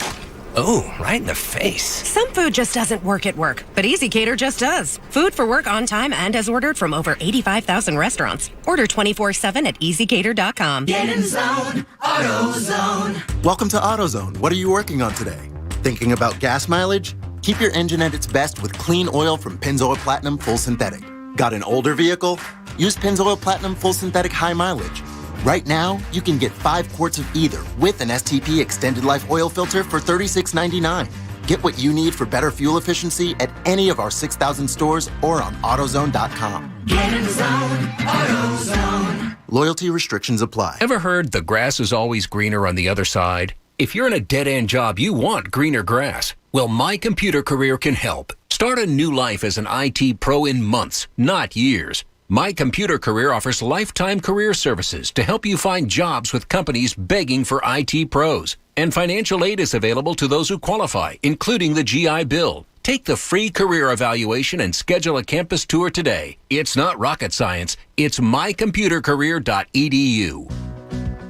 Oh, right in the face. Some food just doesn't work at work, but EasyCater just does. Food for work on time and as ordered from over 85,000 restaurants. Order 24/7 at EasyCater.com. Get in zone, AutoZone. Welcome to AutoZone. What are you working on today? Thinking about gas mileage? Keep your engine at its best with clean oil from Pennzoil Platinum Full Synthetic. Got an older vehicle? Use Pennzoil Platinum Full Synthetic High Mileage. Right now, you can get 5 quarts of either with an STP Extended Life Oil Filter for $36.99. Get what you need for better fuel efficiency at any of our 6,000 stores or on AutoZone.com. Get in zone, AutoZone. Loyalty restrictions apply. Ever heard the grass is always greener on the other side? If you're in a dead-end job, you want greener grass. Well, My Computer Career can help. Start a new life as an IT pro in months, not years. My Computer Career offers lifetime career services to help you find jobs with companies begging for IT pros. And financial aid is available to those who qualify, including the GI Bill. Take the free career evaluation and schedule a campus tour today. It's not rocket science. It's mycomputercareer.edu.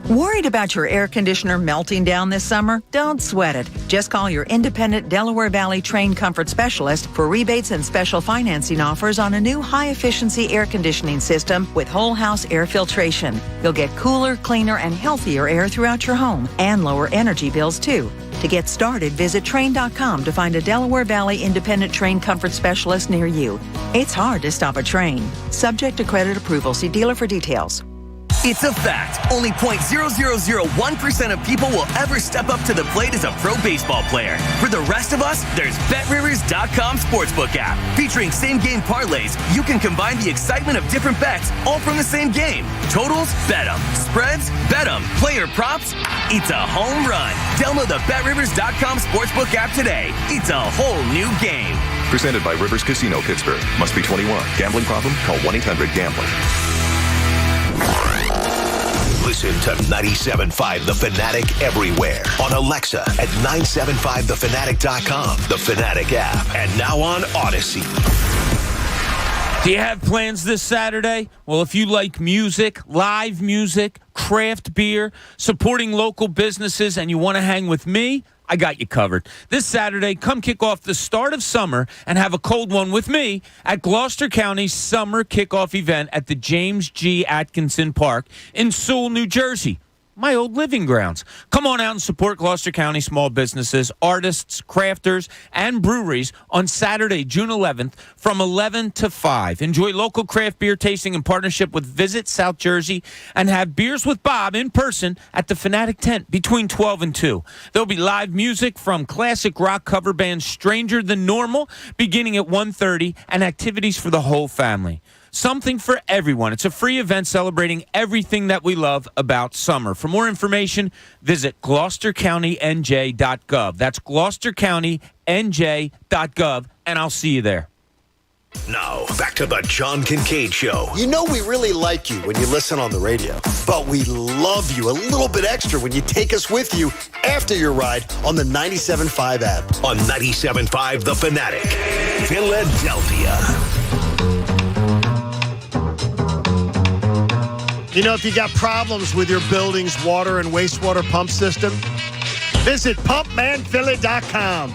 Worried about your air conditioner melting down this summer? Don't sweat it. Just call your independent Delaware Valley trained comfort specialist for rebates and special financing offers on a new high-efficiency air conditioning system with whole house air filtration. You'll get cooler, cleaner, and healthier air throughout your home and lower energy bills, too. To get started, visit train.com to find a Delaware Valley independent trained comfort specialist near you. It's hard to stop a train. Subject to credit approval. See dealer for details. It's a fact. Only 0.0001% of people will ever step up to the plate as a pro baseball player. For the rest of us, there's BetRivers.com Sportsbook app. Featuring same-game parlays, you can combine the excitement of different bets all from the same game. Totals? Bet 'em. Spreads? Bet 'em. Player props? It's a home run. Download the BetRivers.com Sportsbook app today. It's a whole new game. Presented by Rivers Casino Pittsburgh. Must be 21. Gambling problem? Call 1-800-GAMBLER. Listen to 97.5 The Fanatic everywhere. On Alexa at 975thefanatic.com, the Fanatic app, and now on Odyssey. Do you have plans this Saturday? Well, if you like music, live music, craft beer, supporting local businesses, and you want to hang with me, I got you covered. This Saturday, come kick off the start of summer and have a cold one with me at Gloucester County's summer kickoff event at the James G. Atkinson Park in Sewell, New Jersey. My old living grounds. Come on out and support Gloucester County small businesses, artists, crafters, and breweries on Saturday, June 11th from 11 to 5. Enjoy local craft beer tasting in partnership with Visit South Jersey and have beers with Bob in person at the Fanatic tent between 12 and 2. There'll be live music from classic rock cover band Stranger Than Normal beginning at 1:30 and activities for the whole family. Something for everyone. It's a free event celebrating everything that we love about summer. For more information, visit GloucesterCountyNJ.gov. That's GloucesterCountyNJ.gov, and I'll see you there. Now, back to the John Kincade Show. You know we really like you when you listen on the radio, but we love you a little bit extra when you take us with you after your ride on the 97.5 app. On 97.5 The Fanatic, Philadelphia. You know, if you got problems with your building's water and wastewater pump system, visit pumpmanphilly.com.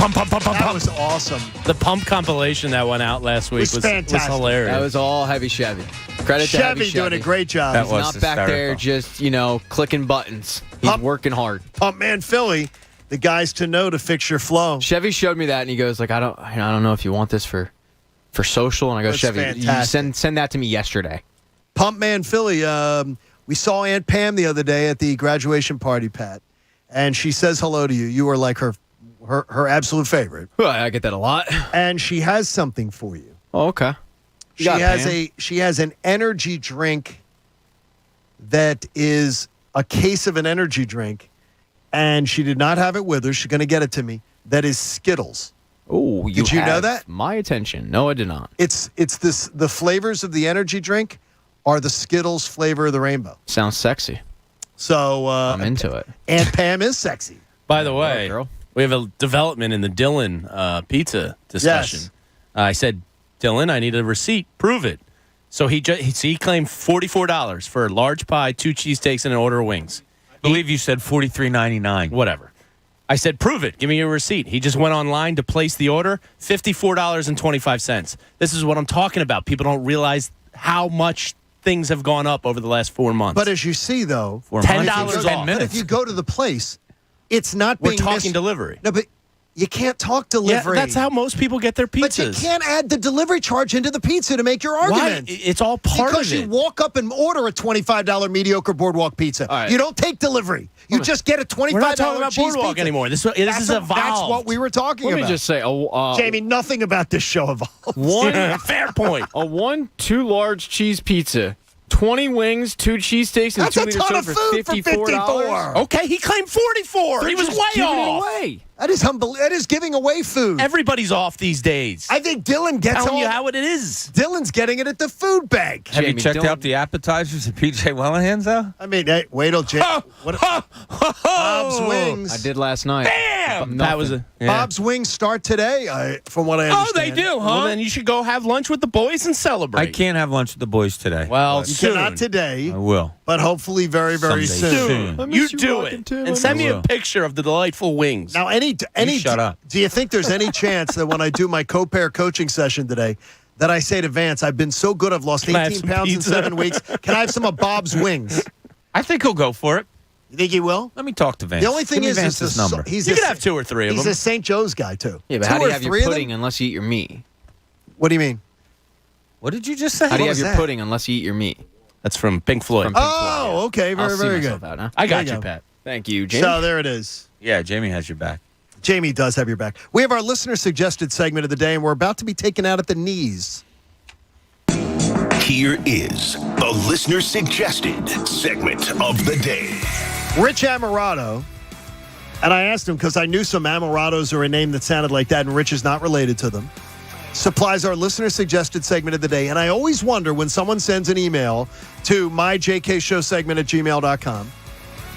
That was awesome. The pump compilation that went out last week was hilarious. That was all heavy Chevy. Credit to heavy Chevy. Doing a great job. He's not back there just, clicking buttons. He's working hard. Pumpman Philly, the guys to know to fix your flow. Chevy showed me that, and he goes, I don't know if you want this for social. And I go, That's Chevy, fantastic. you send that to me yesterday. Pumpman Philly, we saw Aunt Pam the other day at the graduation party, Pat, and she says hello to you. You are like her absolute favorite. Well, I get that a lot. And she has something for you. Oh, okay. She has an energy drink that is a case of an energy drink, and she did not have it with her. She's going to get it to me. That is Skittles. Oh, did you know that? My attention. No, I did not. It's the flavors of the energy drink are the Skittles flavor of the rainbow. Sounds sexy. So I'm into it. Aunt Pam is sexy. By the way, we have a development in the Dylan pizza discussion. Yes. I said, Dylan, I need a receipt. Prove it. So he claimed $44 for a large pie, 2 cheesesteaks, and an order of wings. I believe you said $43.99. Whatever. I said, prove it. Give me your receipt. He just went online to place the order, $54.25. This is what I'm talking about. People don't realize how much things have gone up over the last 4 months. But as you see, though, $10 off. But if you go to the place, it's not We're being talking delivery. No, but you can't talk delivery. Yeah, that's how most people get their pizzas. But you can't add the delivery charge into the pizza to make your argument. Why? It's all part because of it. you walk up and order a $25 mediocre boardwalk pizza. Right. You don't take delivery. You just get a $25 We're not talking about cheese boardwalk pizza. anymore. This is evolved. That's what we were talking Let about. me just say, Jamie, nothing about this show evolved. Fair point. A 1-2 large cheese pizza, 20 wings, 2 cheesesteaks, and That's 2 a liter ton soda of for food for $54. Okay, he claimed 44. He was just way giving it off. away. That is unbelievable. That is giving away food. Everybody's off these days. I think Dylan gets telling all. you how it is. Dylan's getting it at the food bank. Have you Jamie, checked Dylan- out the appetizers at PJ Wellingham's, though? I mean, hey, wait till Bob's Wings. I did last night. Bam! That was a Bob's Wings start today, from what I Oh, understand. they do, huh? Well, then you should go have lunch with the boys and celebrate. I can't have lunch with the boys today. Well, You soon. cannot today, I will. but hopefully very, very Someday soon. soon. You do it. And send me a will. picture of the delightful wings. Now, any shut up. Do you think there's any chance that when I do my co-pair coaching session today, that I say to Vance, I've been so good, I've lost Can I have 18 some pounds in pizza? 7 weeks. Can I have some of Bob's Wings? I think he'll go for it. You think he will? Let me talk to Vance. The only thing Give me is Vance's the number. he's You a- can have 2 or 3 of He's them. a St. Joe's guy, too. Yeah, but 2 how do you or have your 3 of them? pudding unless you eat your meat? What do you mean? What did you just say? How do you What have was your that? pudding unless you eat your meat? That's from Pink Floyd. From Pink Oh, Floyd, yeah. okay. Very, I'll see very myself good. out, huh? I got There you, you go. Pat. Thank you, Jamie. So there it is. Yeah, Jamie has your back. Jamie does have your back. We have our listener-suggested segment of the day, and we're about to be taken out at the knees. Here is the listener suggested segment of the day. Rich Amarato, and I asked him because I knew some Amaratos are a name that sounded like that, and Rich is not related to them, supplies our listener-suggested segment of the day. And I always wonder when someone sends an email to myjkshowsegment@gmail.com,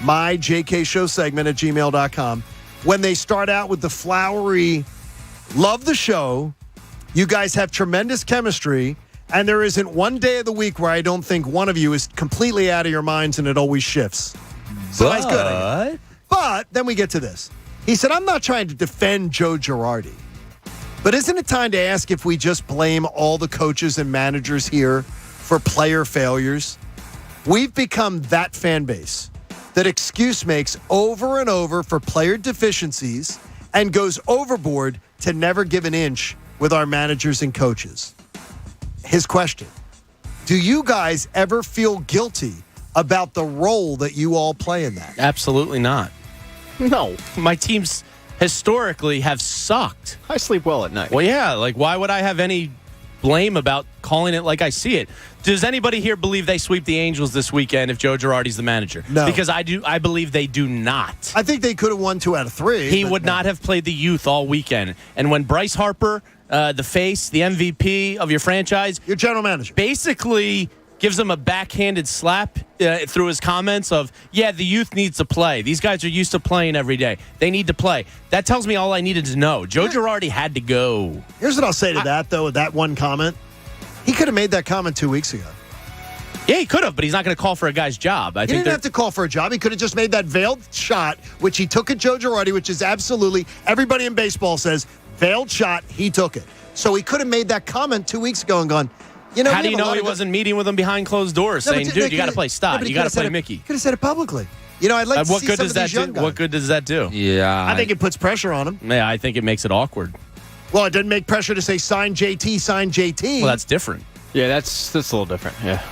myjkshowsegment@gmail.com, when they start out with the flowery, love the show, you guys have tremendous chemistry, and there isn't one day of the week where I don't think one of you is completely out of your minds, and it always shifts. So that's good. But then we get to this. He said, I'm not trying to defend Joe Girardi, but isn't it time to ask if we just blame all the coaches and managers here for player failures? We've become that fan base that excuse makes over and over for player deficiencies and goes overboard to never give an inch with our managers and coaches. His question, do you guys ever feel guilty about the role that you all play in that? Absolutely not. No. My teams historically have sucked. I sleep well at night. Well, yeah. Like, why would I have any blame about calling it like I see it? Does anybody here believe they sweep the Angels this weekend if Joe Girardi's the manager? No. Because I do. I believe they do not. I think they could have won 2 out of 3. He but would no. not have played the youth all weekend. And when Bryce Harper, the face, the MVP of your franchise, your general manager, basically gives him a backhanded slap through his comments of, yeah, the youth needs to play. These guys are used to playing every day. They need to play. That tells me all I needed to know. Joe Girardi had to go. Here's what I'll say to that, though, with that one comment. He could have made that comment 2 weeks ago. Yeah, he could have, but he's not going to call for a guy's job. He didn't have to call for a job. He could have just made that veiled shot, which he took at Joe Girardi, which is absolutely, everybody in baseball says, veiled shot, he took it. So he could have made that comment 2 weeks ago and gone, you know, how do you know he wasn't meeting with him behind closed doors, saying, dude, you got to play Stott. You got to play Mickey. Could have said it publicly. You know, I'd like to What see good some does of that these young do? guys. What good does that do? Yeah. I think it puts pressure on him. Yeah, I think it makes it awkward. Well, it didn't make pressure to say, sign JT, sign JT. Well, that's different. Yeah, that's a little different. Yeah.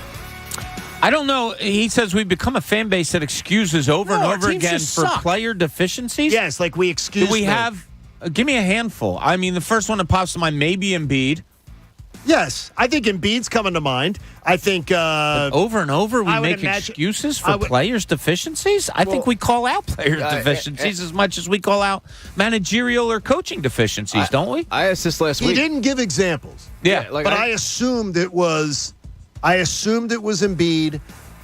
I don't know. He says we've become a fan base that excuses over and our over teams again just for suck. player deficiencies. Yes, like we excuse Do we them. have? Give me a handful. I mean, the first one that pops to mind, maybe Embiid. Yes, I think Embiid's coming to mind. I think over and over we I would make imagine- excuses I for would- players' deficiencies. I think we call out players' deficiencies as much as we call out managerial or coaching deficiencies, don't we? I asked this last He week. didn't give examples. Yeah, like but I assumed it was Embiid.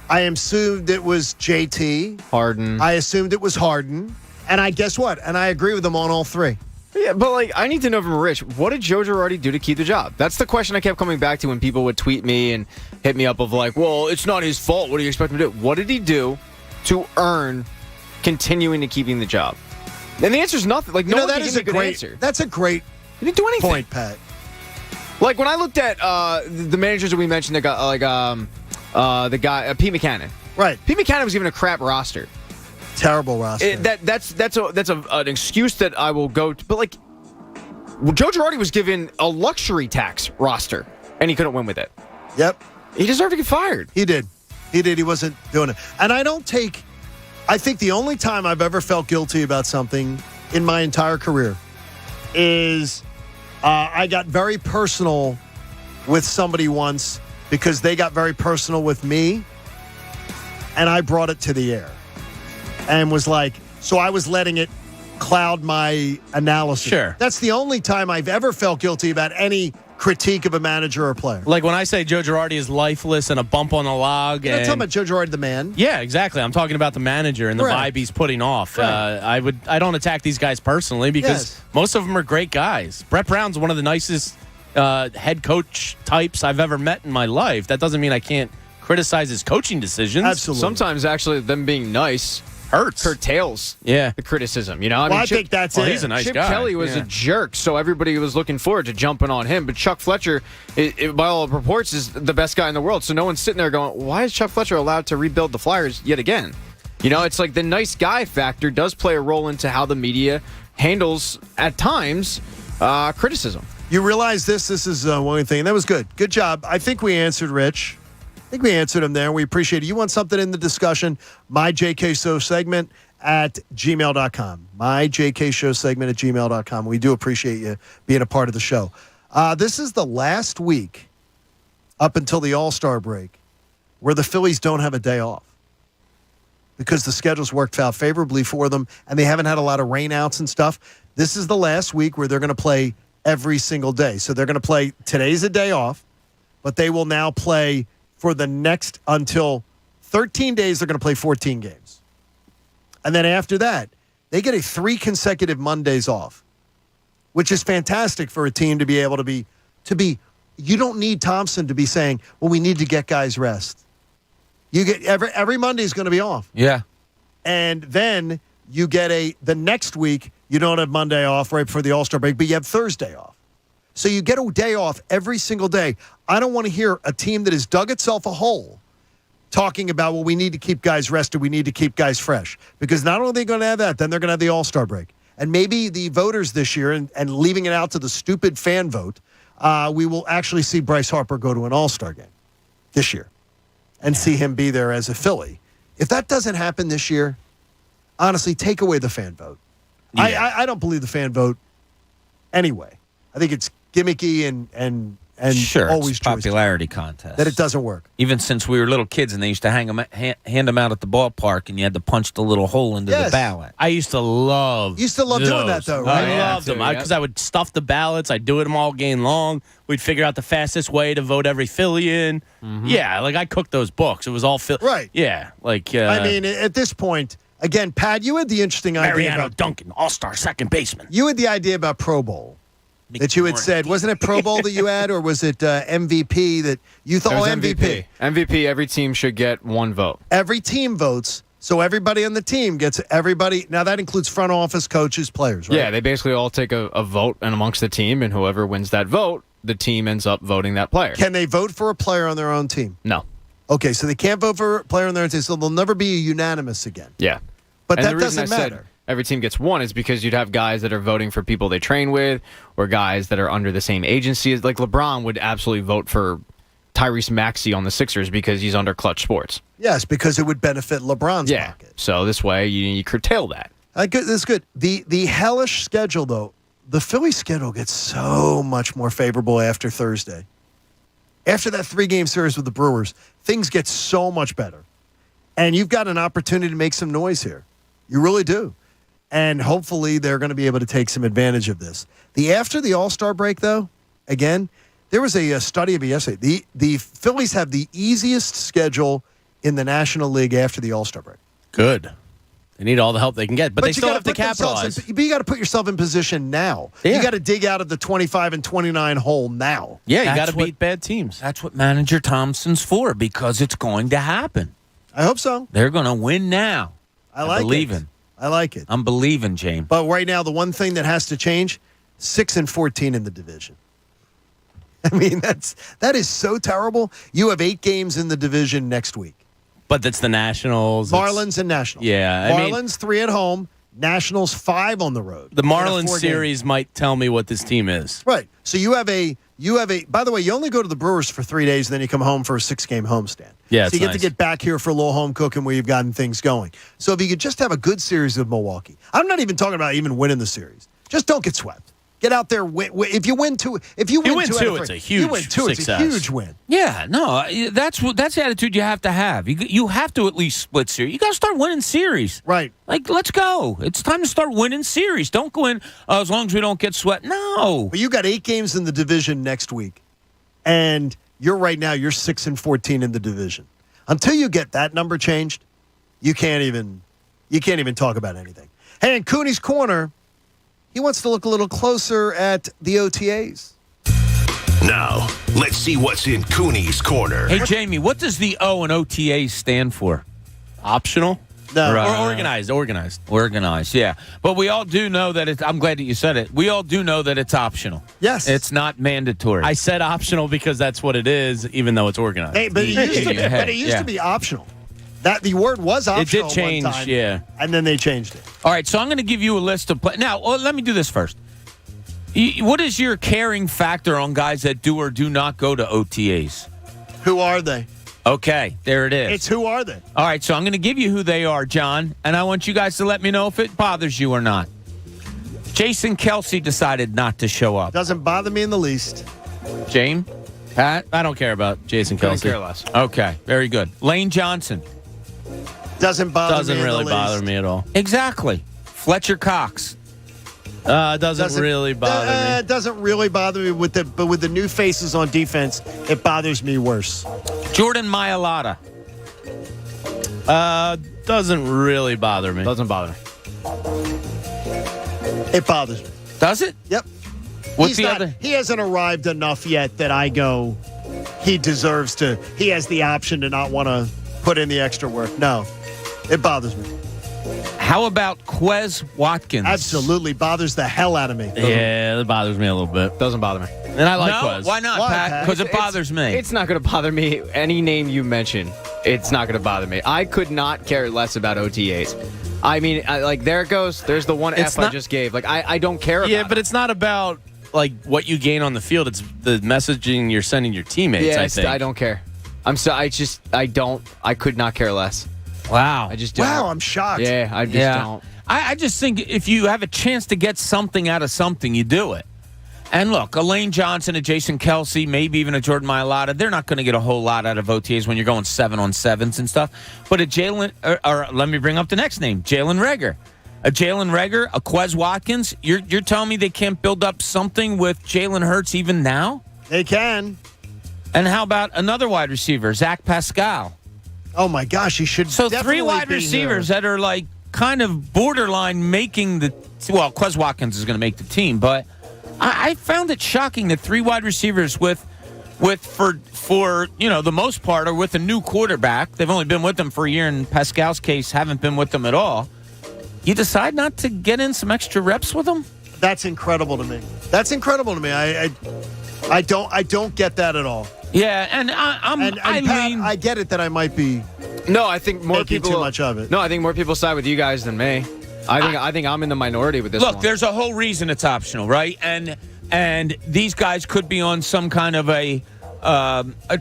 I assumed it was JT. Harden. I assumed it was Harden. And I guess what? And I agree with them on all three. Yeah, but like I need to know from Rich, what did Joe Girardi do to keep the job? That's the question I kept coming back to when people would tweet me and hit me up of like, well, it's not his fault. What do you expect him to do? What did he do to earn continuing to keeping the job? And the answer is nothing. Like, no one that can is give a me a good great answer. That's a great He didn't do anything. point, Pat. Like when I looked at the managers that we mentioned that got the guy Pete Mackanin. Right. Pete Mackanin was given a crap roster. Terrible roster. That's an excuse that I will go to. But like, Joe Girardi was given a luxury tax roster, and he couldn't win with it. Yep. He deserved to get fired. He did. He wasn't doing it. And I think the only time I've ever felt guilty about something in my entire career is I got very personal with somebody once because they got very personal with me, and I brought it to the air and was like, so I was letting it cloud my analysis. Sure. That's the only time I've ever felt guilty about any critique of a manager or a player. Like when I say Joe Girardi is lifeless and a bump on the log. You're not talking about Joe Girardi, the man. Yeah, exactly. I'm talking about the manager and the Right. vibe he's putting off. Right. I don't attack these guys personally because most of them are great guys. Brett Brown's one of the nicest head coach types I've ever met in my life. That doesn't mean I can't criticize his coaching decisions. Absolutely. Sometimes actually them being nice hurts, curtails the criticism. You know, Well, I think that's it. He's a nice Chip guy. Kelly was a jerk, so everybody was looking forward to jumping on him. But Chuck Fletcher, by all reports, is the best guy in the world. So no one's sitting there going, "Why is Chuck Fletcher allowed to rebuild the Flyers yet again?" You know, it's like the nice guy factor does play a role into how the media handles at times criticism. You realize this is one thing. That was good. Good job. I think we answered Rich. I think we answered him there. We appreciate it. You want something in the discussion? My JK Show segment at gmail.com. My JK Show segment at gmail.com. We do appreciate you being a part of the show. This is the last week up until the All-Star break where the Phillies don't have a day off because the schedule's worked out favorably for them and they haven't had a lot of rainouts and stuff. This is the last week where they're going to play every single day. So they're going to play, today's a day off, but they will now play for the next, until 13 days, they're going to play 14 games. And then after that, they get 3 consecutive Mondays off, which is fantastic for a team to be able to be, you don't need Thompson to be saying, well, we need to get guys rest. You get, every Monday is going to be off. Yeah. And then you get the next week, you don't have Monday off right before the All-Star break, but you have Thursday off. So you get a day off every single day. I don't want to hear a team that has dug itself a hole talking about, well, we need to keep guys rested, we need to keep guys fresh. Because not only are they going to have that, then they're going to have the All-Star break. And maybe the voters this year, and leaving it out to the stupid fan vote, we will actually see Bryce Harper go to an All-Star game this year and see him be there as a Philly. If that doesn't happen this year, honestly, take away the fan vote. Yeah. I don't believe the fan vote anyway. I think it's gimmicky and sure, always it's a popularity contest. that it doesn't work. Even since we were little kids and they used to hand them out at the ballpark and you had to punch the little hole into the ballot. I used to love You used to love doing that, though, right? I loved them because I would stuff the ballots. I'd do them all game long. We'd figure out the fastest way to vote every Philly in. Mm-hmm. Yeah, like I cooked those books. It was all Philly. Right. Yeah, like I mean, at this point, again, Pat, you had the interesting idea Mariano about Duncan, all-star second baseman. you had the idea about Pro Bowl. That you had said, wasn't it Pro Bowl that you had, or was it MVP that you thought? It was MVP. MVP, every team should get one vote. Every team votes, so everybody on the team gets everybody. Now that includes front office, coaches, players, right? Yeah, they basically all take a vote and amongst the team, and whoever wins that vote, the team ends up voting that player. Can they vote for a player on their own team? No. Okay, so they can't vote for a player on their own team, so they'll never be unanimous again. Yeah. But And that the reason doesn't I said matter. every team gets one is because you'd have guys that are voting for people they train with or guys that are under the same agency. Like LeBron would absolutely vote for Tyrese Maxey on the Sixers because he's under Clutch Sports. Yes, because it would benefit LeBron's Yeah. pocket. So this way you curtail that. That's good. The hellish schedule, though, the Philly schedule gets so much more favorable after Thursday. After that 3-game series with the Brewers, things get so much better. And you've got an opportunity to make some noise here. You really do. And hopefully they're going to be able to take some advantage of this. After the All-Star break, though, again, there was a study of it yesterday. The Phillies have the easiest schedule in the National League after the All-Star break. Good. They need all the help they can get, but they still have to capitalize. But you got to put yourself in position now. Yeah. You got to dig out of the 25 and 29 hole now. Yeah, you got to beat bad teams. That's what Manager Thompson's for, because it's going to happen. I hope so. They're going to win now. I like believing. it. I like it. I'm believing, James. But right now, the one thing that has to change, 6-14 in the division. I mean, that is so terrible. You have 8 games in the division next week. But that's the Nationals. Marlins and Nationals. Yeah. Marlins 3 at home. Nationals 5 on the road. The Marlins series might tell me what this team is. Right. So you have a. By the way, you only go to the Brewers for 3 days, and then you come home for a 6-game homestand. Yeah, so you get to get back here for a little home cooking where you've gotten things going. So if you could just have a good series with Milwaukee, I'm not even talking about even winning the series. Just don't get swept. Get out there. If you win two, it's a huge win. Yeah, no, that's the attitude you have to have. You have to at least split series. You got to start winning series. Right. Like, let's go. It's time to start winning series. Don't go in as long as we don't get swept. No. But you got 8 games in the division next week, and you're 6-14 in the division. Until you get that number changed, you can't even talk about anything. Hey, in Cooney's Corner, he wants to look a little closer at the OTAs. Now, let's see what's in Cooney's Corner. Hey, Jamie, what does the O in OTAs stand for? Optional? No. Or organized. Organized, yeah. But we all do know that I'm glad that you said it. We all do know that it's optional. Yes. It's not mandatory. I said optional because that's what it is, even though it's organized. Hey, but it used to be optional. That the word was optional. It did change, one time, yeah. And then they changed it. All right, so I'm going to give you a list of now, let me do this first. What is your caring factor on guys that do or do not go to OTAs? Who are they? Okay, there it is. It's who are they? All right, so I'm going to give you who they are, John, and I want you guys to let me know if it bothers you or not. Jason Kelsey decided not to show up. Doesn't bother me in the least. James? Pat? I don't care about Jason Kelsey. Couldn't care less. Okay, very good. Lane Johnson? Doesn't really bother me at all. Exactly. Fletcher Cox? Doesn't really bother me. It doesn't really bother me, but with the new faces on defense, it bothers me worse. Jordan Mailata? Doesn't really bother me. Doesn't bother me. It bothers me. Does it? Yep. What's the other? He hasn't arrived enough yet that I go, he deserves to. He has the option to not want to put in the extra work. No, it bothers me. How about Quez Watkins? Absolutely bothers the hell out of me. Yeah, that bothers me a little bit. Doesn't bother me. And I like Quez. Why not, Pat? Because it bothers me. It's not going to bother me. Any name you mention, it's not going to bother me. I could not care less about OTAs. I mean, there it goes. There's the one I just gave. I don't care about but it's not about, what you gain on the field. It's the messaging you're sending your teammates, I think. I don't care. I could not care less. Wow. I just don't. Wow, I'm shocked. Yeah, I just don't. I just think if you have a chance to get something out of something, you do it. And look, a Lane Johnson, a Jason Kelsey, maybe even a Jordan Mailata, they're not going to get a whole lot out of OTAs when you're going 7-on-7s and stuff. But a Jalen, or let me bring up the next name, Jalen Reagor. A Jalen Reagor, a Quez Watkins. You're telling me they can't build up something with Jalen Hurts even now? They can. And how about another wide receiver, Zach Pascal? Oh, my gosh, he should So definitely 3 wide be receivers here. that are kind of borderline making the well, Quez Watkins is going to make the team, but I found it shocking that 3 wide receivers for the most part are with a new quarterback. They've only been with them for a year. In Pascal's case, haven't been with them at all. You decide not to get in some extra reps with them? That's incredible to me. I don't get that at all. Yeah, and Pat, I get it that I might be. No, I think more people too much of it. No, I think more people side with you guys than me. I think I'm in the minority with this one. Look, there's a whole reason it's optional, right? And these guys could be on some kind of a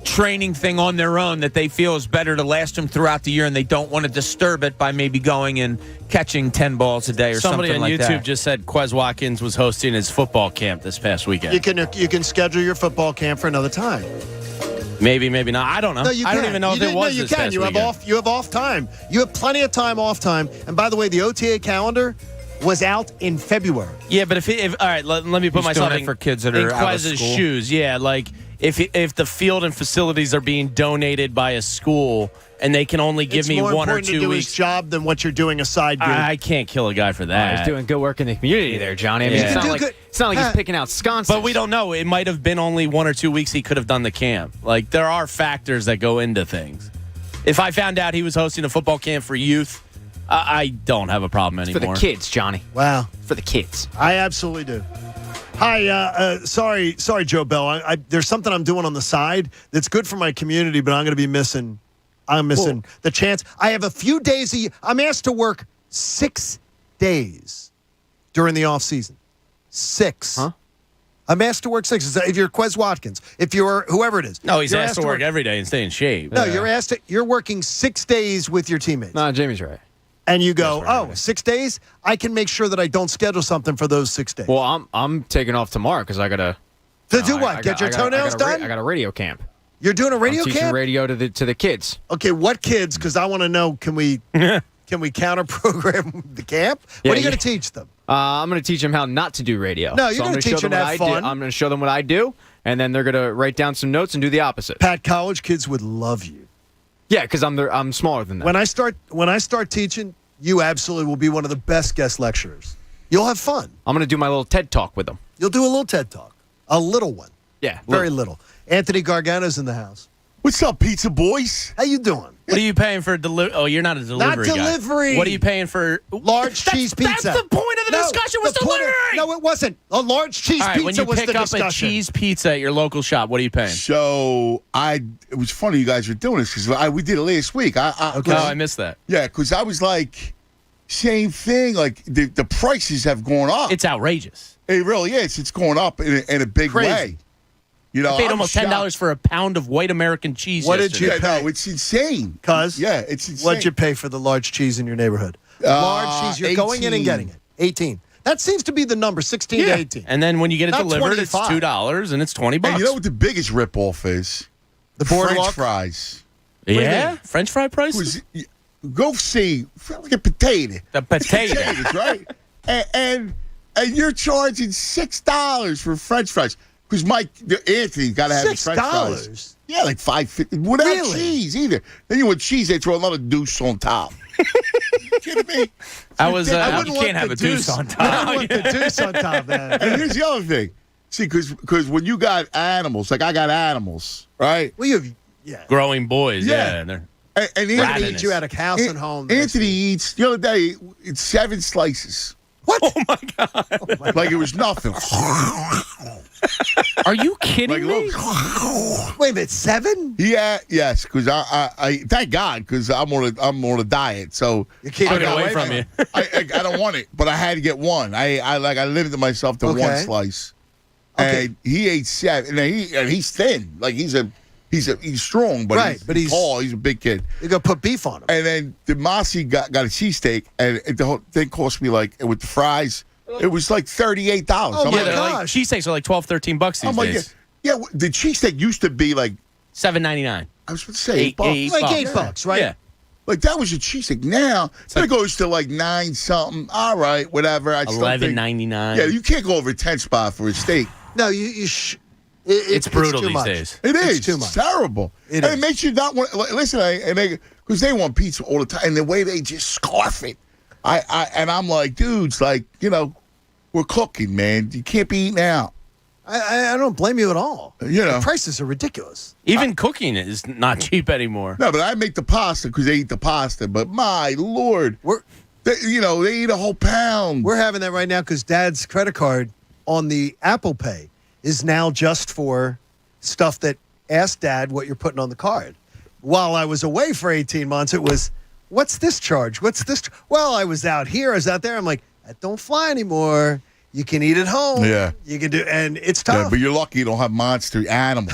training thing on their own that they feel is better to last them throughout the year, and they don't want to disturb it by maybe going and catching 10 balls a day or somebody something like that. Somebody on YouTube just said Quez Watkins was hosting his football camp this past weekend. You can schedule your football camp for another time. Maybe, maybe not. I don't know. No, you I don't can. even know if it was you this can. past You have weekend. off. You have off time. You have plenty of time off time. And by the way, the OTA calendar was out in February. Yeah, but if all right, let me put He's myself doing it in, for kids that in are out of Quez's school. shoes. Yeah, like if the field and facilities are being donated by a school and they can only give It's me more 1 or important to 2 do weeks, his job than what you're doing a side gig. I can't kill a guy for that. He's doing good work in the community there, Johnny. I mean, Yeah. it's not like he's picking out sconces. But we don't know. It might have been only 1 or 2 weeks he could have done the camp. Like, there are factors that go into things. If I found out he was hosting a football camp for youth, I don't have a problem It's anymore. for the kids, Johnny. Wow. For the kids. I absolutely do. Hi, sorry, Joe Bell. There's something I'm doing on the side that's good for my community, but I'm going to be missing. I'm missing the chance. I have a few days. I'm asked to work 6 days during the off season. 6. Huh? I'm asked to work 6. If you're Quez Watkins, if you're whoever it is. No, he's you're asked to work every day and stay in shape. No, you're working 6 days with your teammates. No, Jamie's right. And you go, 6 days? I can make sure that I don't schedule something for those 6 days. Well, I'm taking off tomorrow because I gotta. To do what? Get your toenails done? I got a radio camp. You're doing a radio I'm teaching camp? radio to the kids. Okay, what kids? Because I want to know. Can we counter program the camp? Yeah, What are you yeah. going to teach them? I'm going to teach them how not to do radio. No, you're So I'm gonna show teach them them to what have I do. fun. I'm going to show them what I do, and then they're going to write down some notes and do the opposite. Pat, college kids would love you. Yeah, because I'm smaller than them. When I start teaching, you absolutely will be one of the best guest lecturers. You'll have fun. I'm going to do my little TED Talk with them. You'll do a little TED Talk, a little one, Yeah, very little. Anthony Gargano's in the house. What's up, pizza boys? How you doing? What are you paying for delivery? Oh, you're not a delivery guy. delivery. What are you paying for? Large cheese pizza. That's the point of the discussion was the point delivery. no, it wasn't. A large cheese All right, pizza when you was pick the up discussion. a cheese pizza at your local shop, what are you paying? So it was funny you guys were doing this because we did it last week. Okay. Oh, I missed that. Yeah, because I was like, same thing. Like the prices have gone up. It's outrageous. It really is. It's going up in a big Crazy. way. You know, I paid I'm almost shocked. $10 for a pound of white American cheese. What did yesterday. you pay? No, it's insane. Cuz? Yeah, it's insane. What'd you pay for the large cheese in your neighborhood? Large cheese, you're going in and 18. getting it. 18. That seems to be the number, 16 to 18. And then when you get it Not delivered, 25. it's $2 and it's $20. And you know what the biggest ripoff is? The French boardwalk? fries. Yeah? French fry prices? Go see, like a potato. The potato. Potatoes, right? and you're charging $6 for French fries. Because Anthony got to have his French fries. $6? Yeah, like $5.50 without Really? cheese either. Then you want cheese, they throw another deuce on top. You kidding me? I was. I You wouldn't want can't have the a deuce on I top. want the deuce on top, man. And here's the other thing. See, because when you got animals, like I got animals, right? Well, yeah. Growing boys, Yeah. yeah. They're And Anthony ravenous. eats you at a house and home. Anthony eats, the other day, it's 7 slices. What? Oh, my God. Like it was nothing. Are you kidding me? Wait a minute, 7? Yeah, yes, because I thank God, because I'm on a diet, so You can't Took it get away away from you. I don't want it, but I had to get one. I limited myself to Okay. one slice, Okay. and he ate 7, and he's thin, like he's strong, but Right, but he's- tall. He's a big kid. You're going to put beef on him. And then the Mossy got a cheesesteak, and the whole thing cost me like with the fries, it was like $38. Oh, I'm my like, They're like, gosh. cheesesteaks are like $12-13 these I'm like, days. yeah, the cheesesteak used to be like $7.99. I was going to say $8. Like $8. $8, right? Yeah. Like that was a cheesesteak. Now it goes to like 9 something. All right, whatever. I still think- $11.99. Yeah, you can't go over 10 spot for a steak. No, It's brutal too these much. It days. is. It's too much. It's terrible. It and is. it makes you not want. Listen, because they want pizza all the time, and the way they just scarf it. I'm like, dudes, like we're cooking, man. You can't be eating out. I don't blame you at all. You know. The prices are ridiculous. Even cooking is not cheap anymore. No, but I make the pasta because they eat the pasta. But my Lord, they eat a whole pound. We're having that right now because Dad's credit card on the Apple Pay is now just for stuff that ask Dad what you're putting on the card. While I was away for 18 months, it was, what's this charge? What's this? Well, I was out here, I was out there. I'm like, that don't fly anymore. You can eat at home. Yeah. You can do, and it's Yeah, tough. but you're lucky you don't have monster animals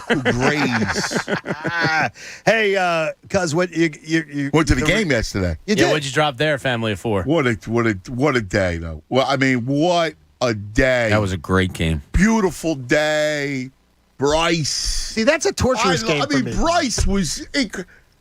who graze. Hey, cuz what you Went to the game yesterday. You Yeah, did. what'd you drop there, family of 4? What a day though. Well, I mean, what a day. That was a great game. Beautiful day. Bryce. See, that's a torturous game for me. Bryce was.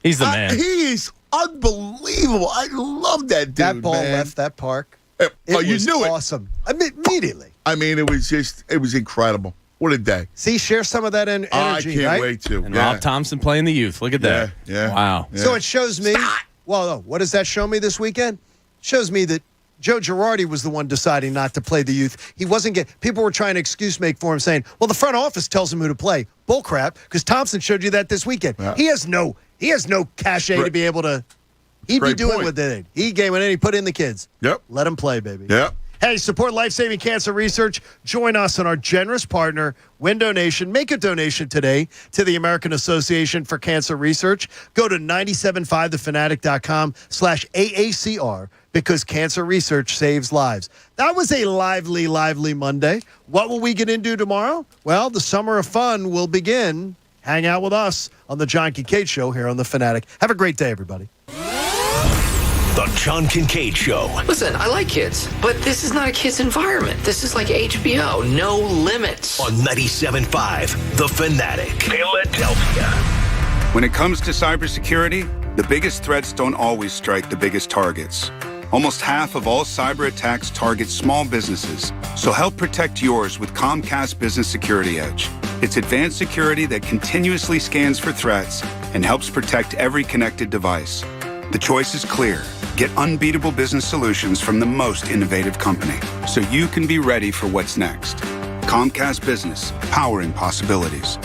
He's the man. He is unbelievable. I love that dude. That ball man. left that park. You was knew it. Awesome. I mean, immediately. I mean, it was incredible. What a day. See, share some of that energy. I can't wait to. And Rob Thompson playing the youth. Look at that. Yeah. Wow. Yeah. So it shows me. Well, no, what does that show me this weekend? It shows me that Joe Girardi was the one deciding not to play the youth. He wasn't people were trying to excuse make for him, saying, well, the front office tells him who to play. Bullcrap, because Thompson showed you that this weekend. Yeah. He has no cachet to be able to. He'd be doing what they did. He came in and he put in the kids. Yep. Let him play, baby. Yep. Hey, support life-saving cancer research. Join us and our generous partner, Window Nation. Make a donation today to the American Association for Cancer Research. Go to 97.5thefanatic.com/AACR because cancer research saves lives. That was a lively, lively Monday. What will we get into tomorrow? Well, the summer of fun will begin. Hang out with us on the John Kincade Show here on The Fanatic. Have a great day, everybody. The John Kincade Show. Listen, I like kids, but this is not a kid's environment. This is like HBO. No limits. On 97.5 The Fanatic. Philadelphia. When it comes to cybersecurity, the biggest threats don't always strike the biggest targets. Almost half of all cyber attacks target small businesses, so help protect yours with Comcast Business Security Edge. It's advanced security that continuously scans for threats and helps protect every connected device. The choice is clear. Get unbeatable business solutions from the most innovative company, so you can be ready for what's next. Comcast Business, powering possibilities.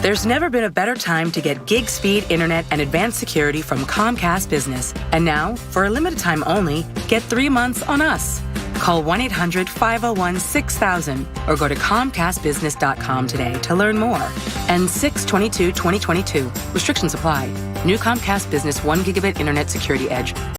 There's never been a better time to get gig speed internet and advanced security from Comcast Business. And now, for a limited time only, get 3 months on us. Call 1-800-501-6000 or go to ComcastBusiness.com today to learn more. And 6/22/2022. Restrictions apply. New Comcast Business 1 Gigabit Internet Security Edge.